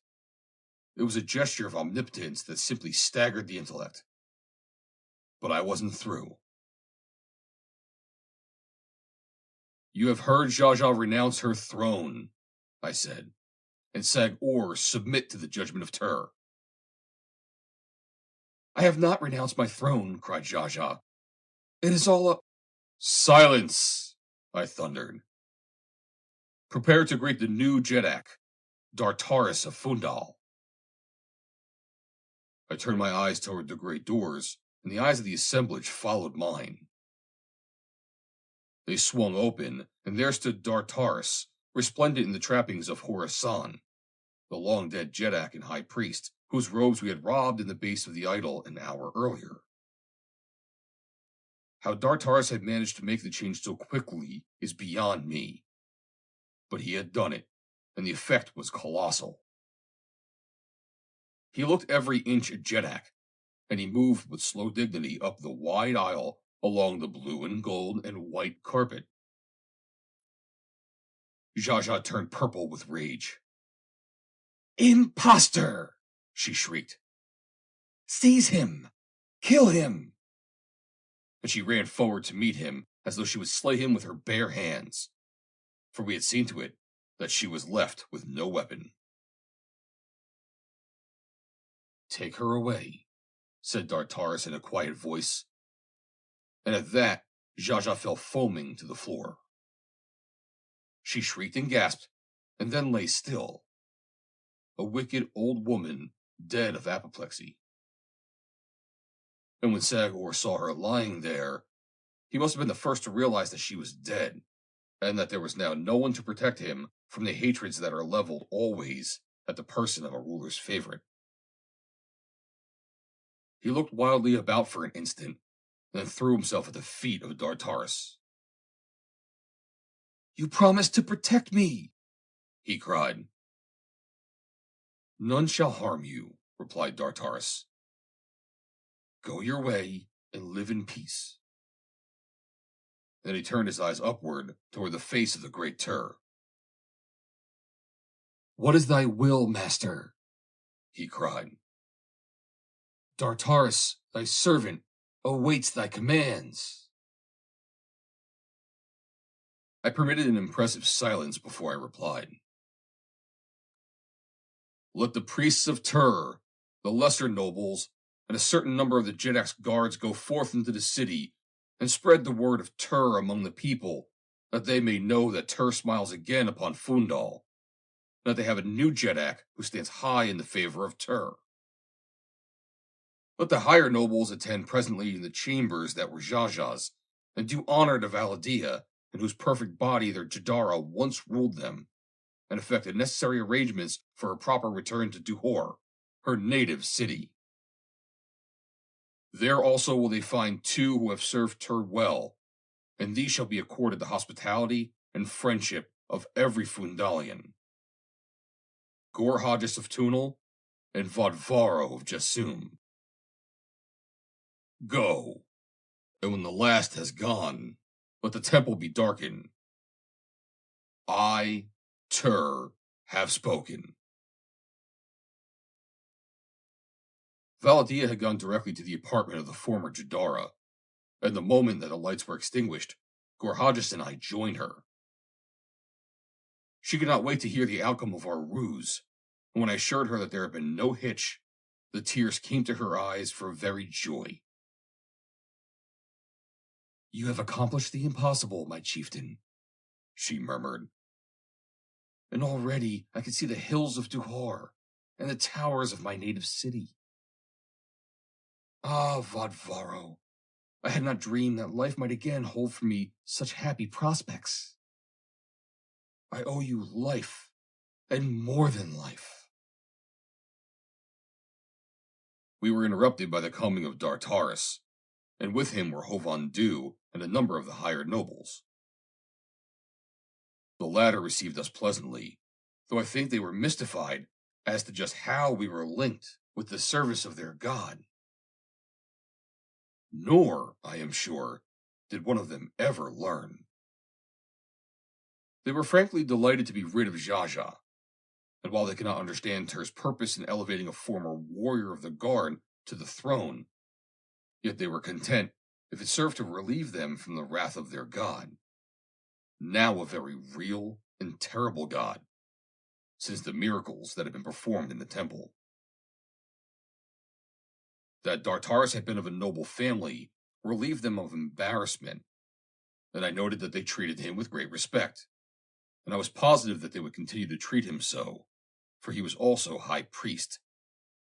It was a gesture of omnipotence that simply staggered the intellect. But I wasn't through. You have heard Xaxa renounce her throne, I said, and Sag-Or submit to the judgment of Tur. I have not renounced my throne, cried Xaxa. It is all a— Silence, I thundered. Prepare to greet the new Jeddak, Dartaris of Phundahl. I turned my eyes toward the great doors, and the eyes of the assemblage followed mine. They swung open, and there stood Dartaris, resplendent in the trappings of Horasan, the long-dead Jeddak and High Priest, whose robes we had robbed in the base of the idol an hour earlier. How Dartaris had managed to make the change so quickly is beyond me. But he had done it, and the effect was colossal. He looked every inch a Jeddak, and he moved with slow dignity up the wide aisle along the blue and gold and white carpet. Xaxa turned purple with rage. Imposter! She shrieked. Seize him! Kill him! And she ran forward to meet him as though she would slay him with her bare hands, for we had seen to it that she was left with no weapon. Take her away, said Dartaris in a quiet voice, and at that Xaxa fell foaming to the floor. She shrieked and gasped, and then lay still, a wicked old woman dead of apoplexy. And when Sag-Or saw her lying there, he must have been the first to realize that she was dead, and that there was now no one to protect him from the hatreds that are leveled always at the person of a ruler's favorite. He looked wildly about for an instant, and then threw himself at the feet of Dartaris. You promised to protect me, he cried. None shall harm you, replied Dartaris. Go your way and live in peace. Then he turned his eyes upward toward the face of the Great Tur. "What is thy will, master?" he cried. "Dartaris, thy servant, awaits thy commands." I permitted an impressive silence before I replied. "Let the priests of Tur, the lesser nobles, and a certain number of the Jedak's guards go forth into the city and spread the word of Tur among the people, that they may know that Tur smiles again upon Phundahl, and that they have a new Jedak who stands high in the favor of Tur. Let the higher nobles attend presently in the chambers that were Xaxa's, and do honor to Valla Dia, in whose perfect body their Jadara once ruled them, and effect the necessary arrangements for her proper return to Duhor, her native city. There also will they find two who have served Tur well, and these shall be accorded the hospitality and friendship of every Phundalian. Gorhajas of Tunal and Vodvaro of Jasum. Go, and when the last has gone, let the temple be darkened. I, Tur, have spoken." Valla Dia had gone directly to the apartment of the former Jadara, and the moment that the lights were extinguished, Gorhajas and I joined her. She could not wait to hear the outcome of our ruse, and when I assured her that there had been no hitch, the tears came to her eyes for very joy. "You have accomplished the impossible, my chieftain," she murmured. "And already I can see the hills of Duhor and the towers of my native city. Ah, Vodvaro, I had not dreamed that life might again hold for me such happy prospects. I owe you life, and more than life." We were interrupted by the coming of Dartaris, and with him were Hovondu and a number of the higher nobles. The latter received us pleasantly, though I think they were mystified as to just how we were linked with the service of their god. Nor, I am sure, did one of them ever learn. They were frankly delighted to be rid of Xaxa, and while they could not understand Tur's purpose in elevating a former warrior of the guard to the throne, yet they were content if it served to relieve them from the wrath of their god, now a very real and terrible god, since the miracles that had been performed in the temple. That Dartaris had been of a noble family relieved them of embarrassment, and I noted that they treated him with great respect, and I was positive that they would continue to treat him so, for he was also high priest,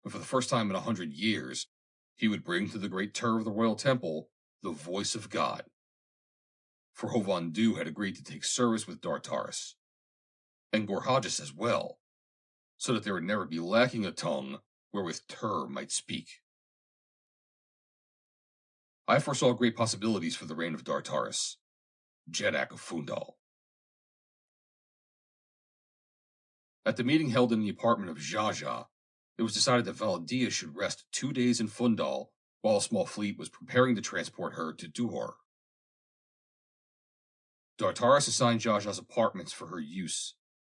and for the first time in 100 years, he would bring to the Great Tur of the royal temple the voice of God. For Hovondu had agreed to take service with Dartaris, and Gorhajas as well, so that there would never be lacking a tongue wherewith Tur might speak. I foresaw great possibilities for the reign of Dartaris, Jedak of Phundahl. At the meeting held in the apartment of Xaxa, it was decided that Valla Dia should rest 2 days in Phundahl while a small fleet was preparing to transport her to Duhor. Dartaris assigned Xaxa's apartments for her use,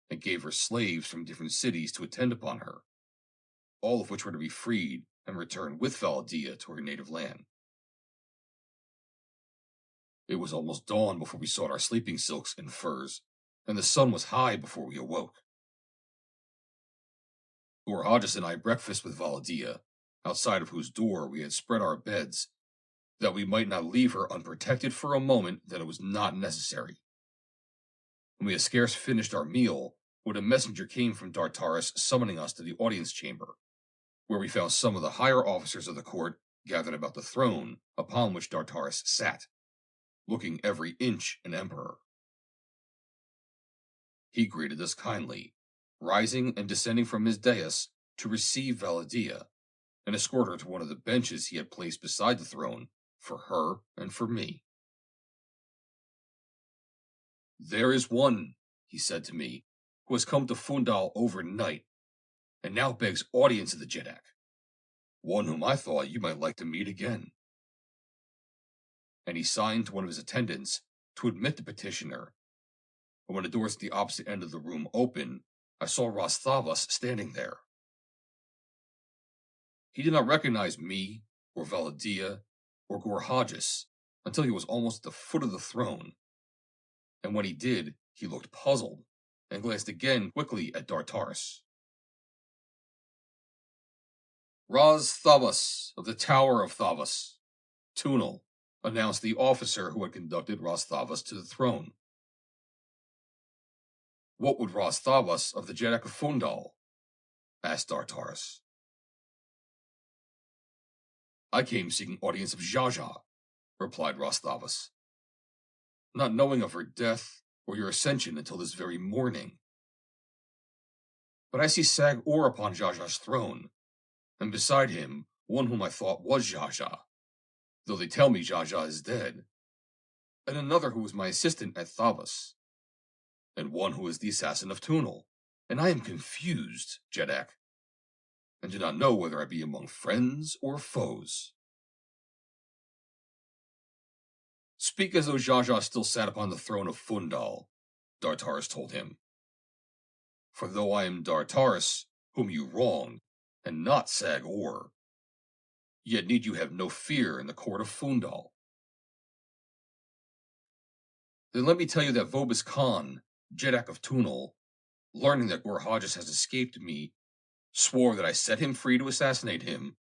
and gave her slaves from different cities to attend upon her, all of which were to be freed and returned with Valla Dia to her native land. It was almost dawn before we sought our sleeping silks and furs, and the sun was high before we awoke. Gorhajas and I breakfasted with Valla Dia, outside of whose door we had spread our beds, that we might not leave her unprotected for a moment that it was not necessary. When we had scarce finished our meal, when a messenger came from Dartaris summoning us to the audience chamber, where we found some of the higher officers of the court gathered about the throne upon which Dartaris sat, looking every inch an emperor. He greeted us kindly, rising and descending from his dais to receive Valla Dia, and escort her to one of the benches he had placed beside the throne for her and for me. "There is one," he said to me, "who has come to Phundahl overnight, and now begs audience of the Jedak. One whom I thought you might like to meet again." And he signed to one of his attendants to admit the petitioner, and when the doors at the opposite end of the room opened, I saw Thavas standing there. He did not recognize me, or Valla Dia, or Gorhages until he was almost at the foot of the throne, and when he did, he looked puzzled, and glanced again quickly at Dartaris. Thavas of the Tower of Thavas, Phundahl, announced the officer who had conducted Thavas to the throne. What would Thavas of the Jeddak of Phundahl? Asked Dartaris. I came seeking audience of Xaxa, replied Thavas, not knowing of her death or your ascension until this very morning. But I see Sag-Or upon Xaxa's throne, and beside him one whom I thought was Xaxa, though they tell me Xaxa is dead, and another who was my assistant at Thavas, and one who is the assassin of Phundahl, and I am confused, Jeddak, and do not know whether I be among friends or foes. Speak as though Xaxa still sat upon the throne of Phundahl, Dartaris told him. For though I am Dartaris, whom you wronged, and not Sag-Or, yet need you have no fear in the court of Phundahl. Then let me tell you that Vobis Khan, Jeddak of Phundahl, learning that Gorhages has escaped me, swore that I set him free to assassinate him,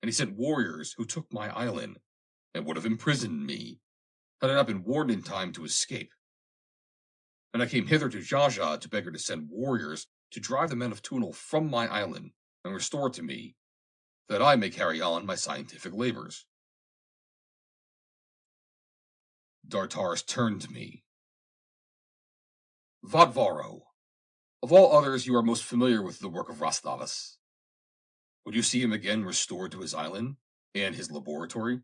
and he sent warriors who took my island, and would have imprisoned me, had I not been warned in time to escape. And I came hither to Xaxa to beg her to send warriors to drive the men of Phundahl from my island, and restore it to me, that I may carry on my scientific labors. Dartaris turned to me. Vodvaro, of all others you are most familiar with the work of Thavas. Would you see him again restored to his island, and his laboratory?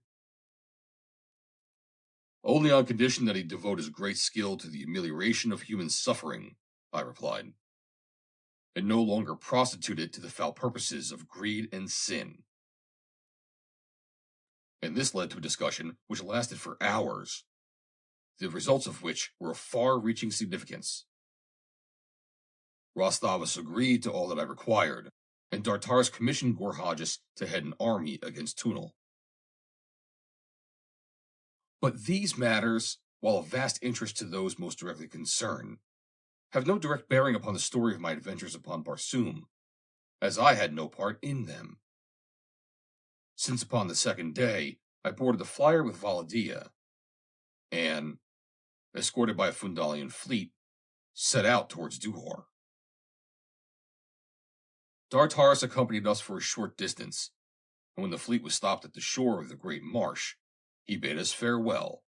Only on condition that he devote his great skill to the amelioration of human suffering, I replied, and no longer prostitute it to the foul purposes of greed and sin. And this led to a discussion which lasted for hours, the results of which were of far-reaching significance. Thavas agreed to all that I required, and Dartaris commissioned Gorhages to head an army against Phundahl. But these matters, while of vast interest to those most directly concerned, have no direct bearing upon the story of my adventures upon Barsoom, as I had no part in them. Since upon the second day I boarded the flyer with Valla Dia, and, escorted by a Phundalian fleet, set out towards Duhor. Dartaris accompanied us for a short distance, and when the fleet was stopped at the shore of the great marsh, he bade us farewell,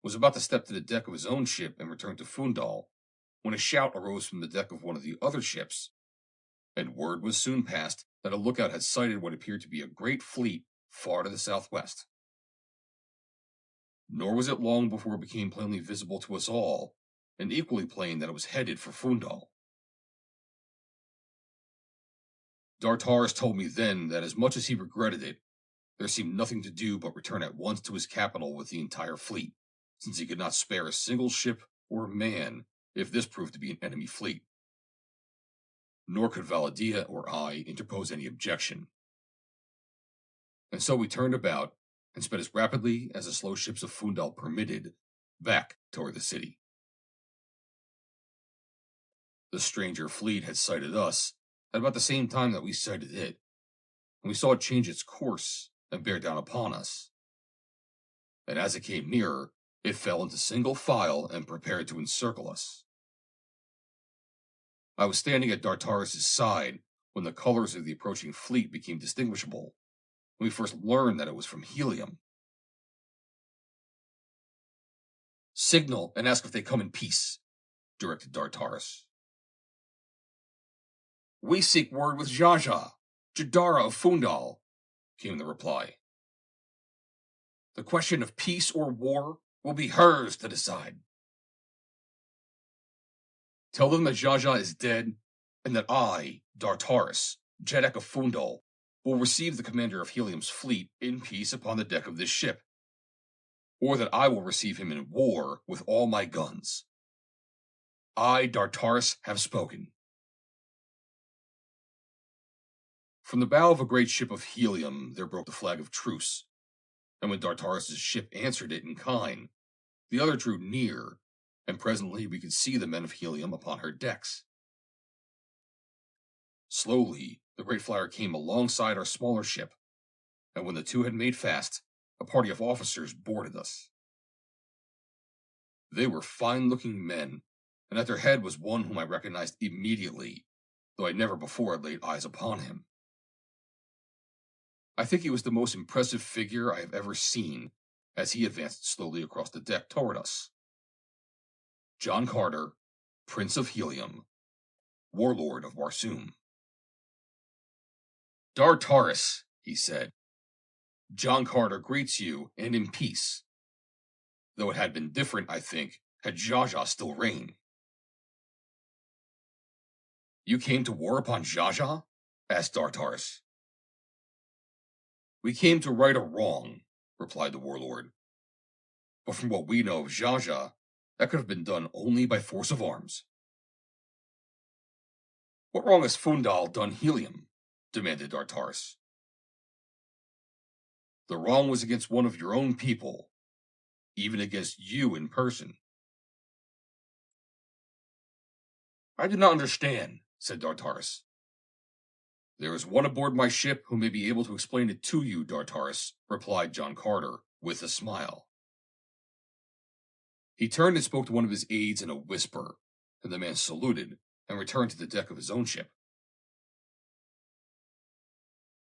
was about to step to the deck of his own ship and return to Phundahl, when a shout arose from the deck of one of the other ships, and word was soon passed that a lookout had sighted what appeared to be a great fleet far to the southwest. Nor was it long before it became plainly visible to us all, and equally plain that it was headed for Phundahl. Dartaris told me then that as much as he regretted it, there seemed nothing to do but return at once to his capital with the entire fleet, since he could not spare a single ship or man if this proved to be an enemy fleet. Nor could Valla Dia or I interpose any objection. And so we turned about, and sped as rapidly as the slow ships of Phundahl permitted, back toward the city. The stranger fleet had sighted us at about the same time that we sighted it, and we saw it change its course and bear down upon us. And as it came nearer, it fell into single file and prepared to encircle us. I was standing at Dartaris' side when the colors of the approaching fleet became distinguishable, and we first learned that it was from Helium. Signal and ask if they come in peace, directed Dartaris. We seek word with Xaxa, Jadara of Phundahl, came the reply. The question of peace or war will be hers to decide. Tell them that Xaxa is dead, and that I, Dartaris, Jeddak of Phundahl, will receive the commander of Helium's fleet in peace upon the deck of this ship, or that I will receive him in war with all my guns. I, Dartaris, have spoken. From the bow of a great ship of helium there broke the flag of truce, and when Dartaris' ship answered it in kind, the other drew near, and presently we could see the men of helium upon her decks. Slowly, the great flyer came alongside our smaller ship, and when the two had made fast, a party of officers boarded us. They were fine-looking men, and at their head was one whom I recognized immediately, though I never before had laid eyes upon him. I think he was the most impressive figure I have ever seen, as he advanced slowly across the deck toward us. John Carter, Prince of Helium, Warlord of Barsoom. Dartaris, he said. John Carter greets you, and in peace. Though it had been different, I think, had Xaxa still reigned. You came to war upon Xaxa? Asked Dartaris. We came to right a wrong, replied the warlord. But from what we know of Xaxa, that could have been done only by force of arms. What wrong has Phundahl done Helium? Demanded Dartaris. The wrong was against one of your own people, even against you in person. I do not understand, said Dartaris. There is one aboard my ship who may be able to explain it to you, Dartaris, replied John Carter, with a smile. He turned and spoke to one of his aides in a whisper, and the man saluted and returned to the deck of his own ship.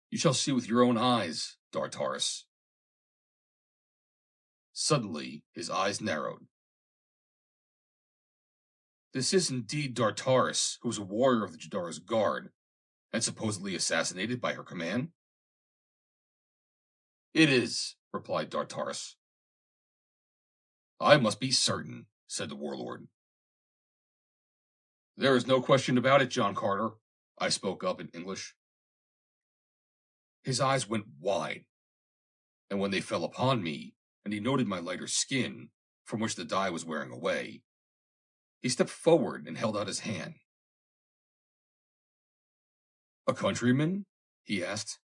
You shall see with your own eyes, Dartaris. Suddenly, his eyes narrowed. This is indeed Dartaris, who was a warrior of the Jadara's guard, and supposedly assassinated by her command? It is, replied Dartaris. I must be certain, said the warlord. There is no question about it, John Carter, I spoke up in English. His eyes went wide, and when they fell upon me, and he noted my lighter skin, from which the dye was wearing away, he stepped forward and held out his hand. A countryman? He asked.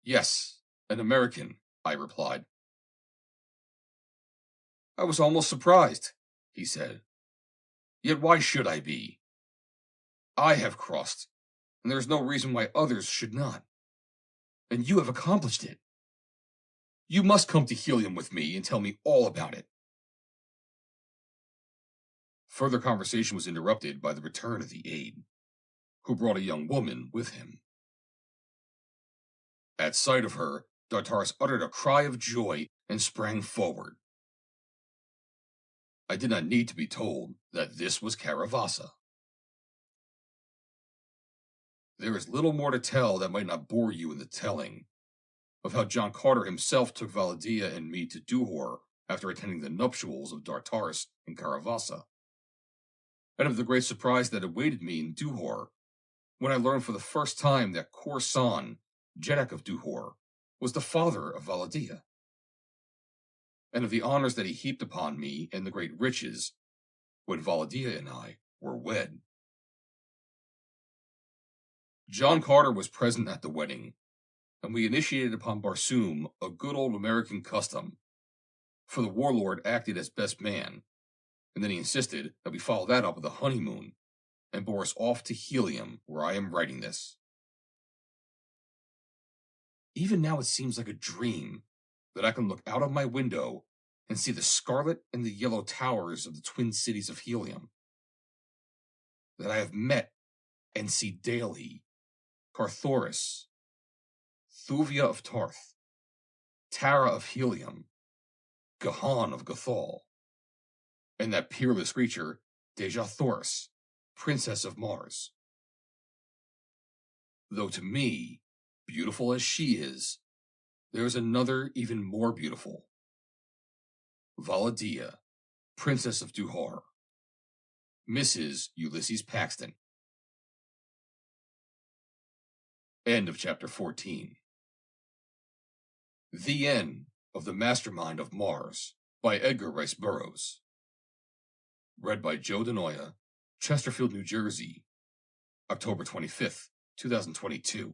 Yes, an American, I replied. I was almost surprised, he said. Yet why should I be? I have crossed, and there is no reason why others should not. And you have accomplished it. You must come to Helium with me and tell me all about it. Further conversation was interrupted by the return of the aide, who brought a young woman with him. At sight of her, Dartaris uttered a cry of joy and sprang forward. I did not need to be told that this was Caravassa. There is little more to tell that might not bore you in the telling of how John Carter himself took Valla Dia and me to Duhor after attending the nuptials of Dartaris and Caravassa, and of the great surprise that awaited me in Duhor when I learned for the first time that Khorsan, Jeddak of Duhor, was the father of Valla Dia, and of the honors that he heaped upon me and the great riches when Valla Dia and I were wed. John Carter was present at the wedding, and we initiated upon Barsoom a good old American custom, for the warlord acted as best man, and then he insisted that we follow that up with a honeymoon, and bore us off to Helium, where I am writing this. Even now it seems like a dream that I can look out of my window and see the scarlet and the yellow towers of the twin cities of Helium, that I have met and see daily Carthoris, Thuvia of Tarth, Tara of Helium, Gahan of Gathal, and that peerless creature, Deja Thoris, Princess of Mars. Though to me, beautiful as she is, there is another even more beautiful. Valla Dia, Princess of Duhor, Mrs. Ulysses Paxton. End of chapter 14. The End of the Mastermind of Mars by Edgar Rice Burroughs. Read by Joe DeNoia, Chesterfield, New Jersey, October 25th, 2022.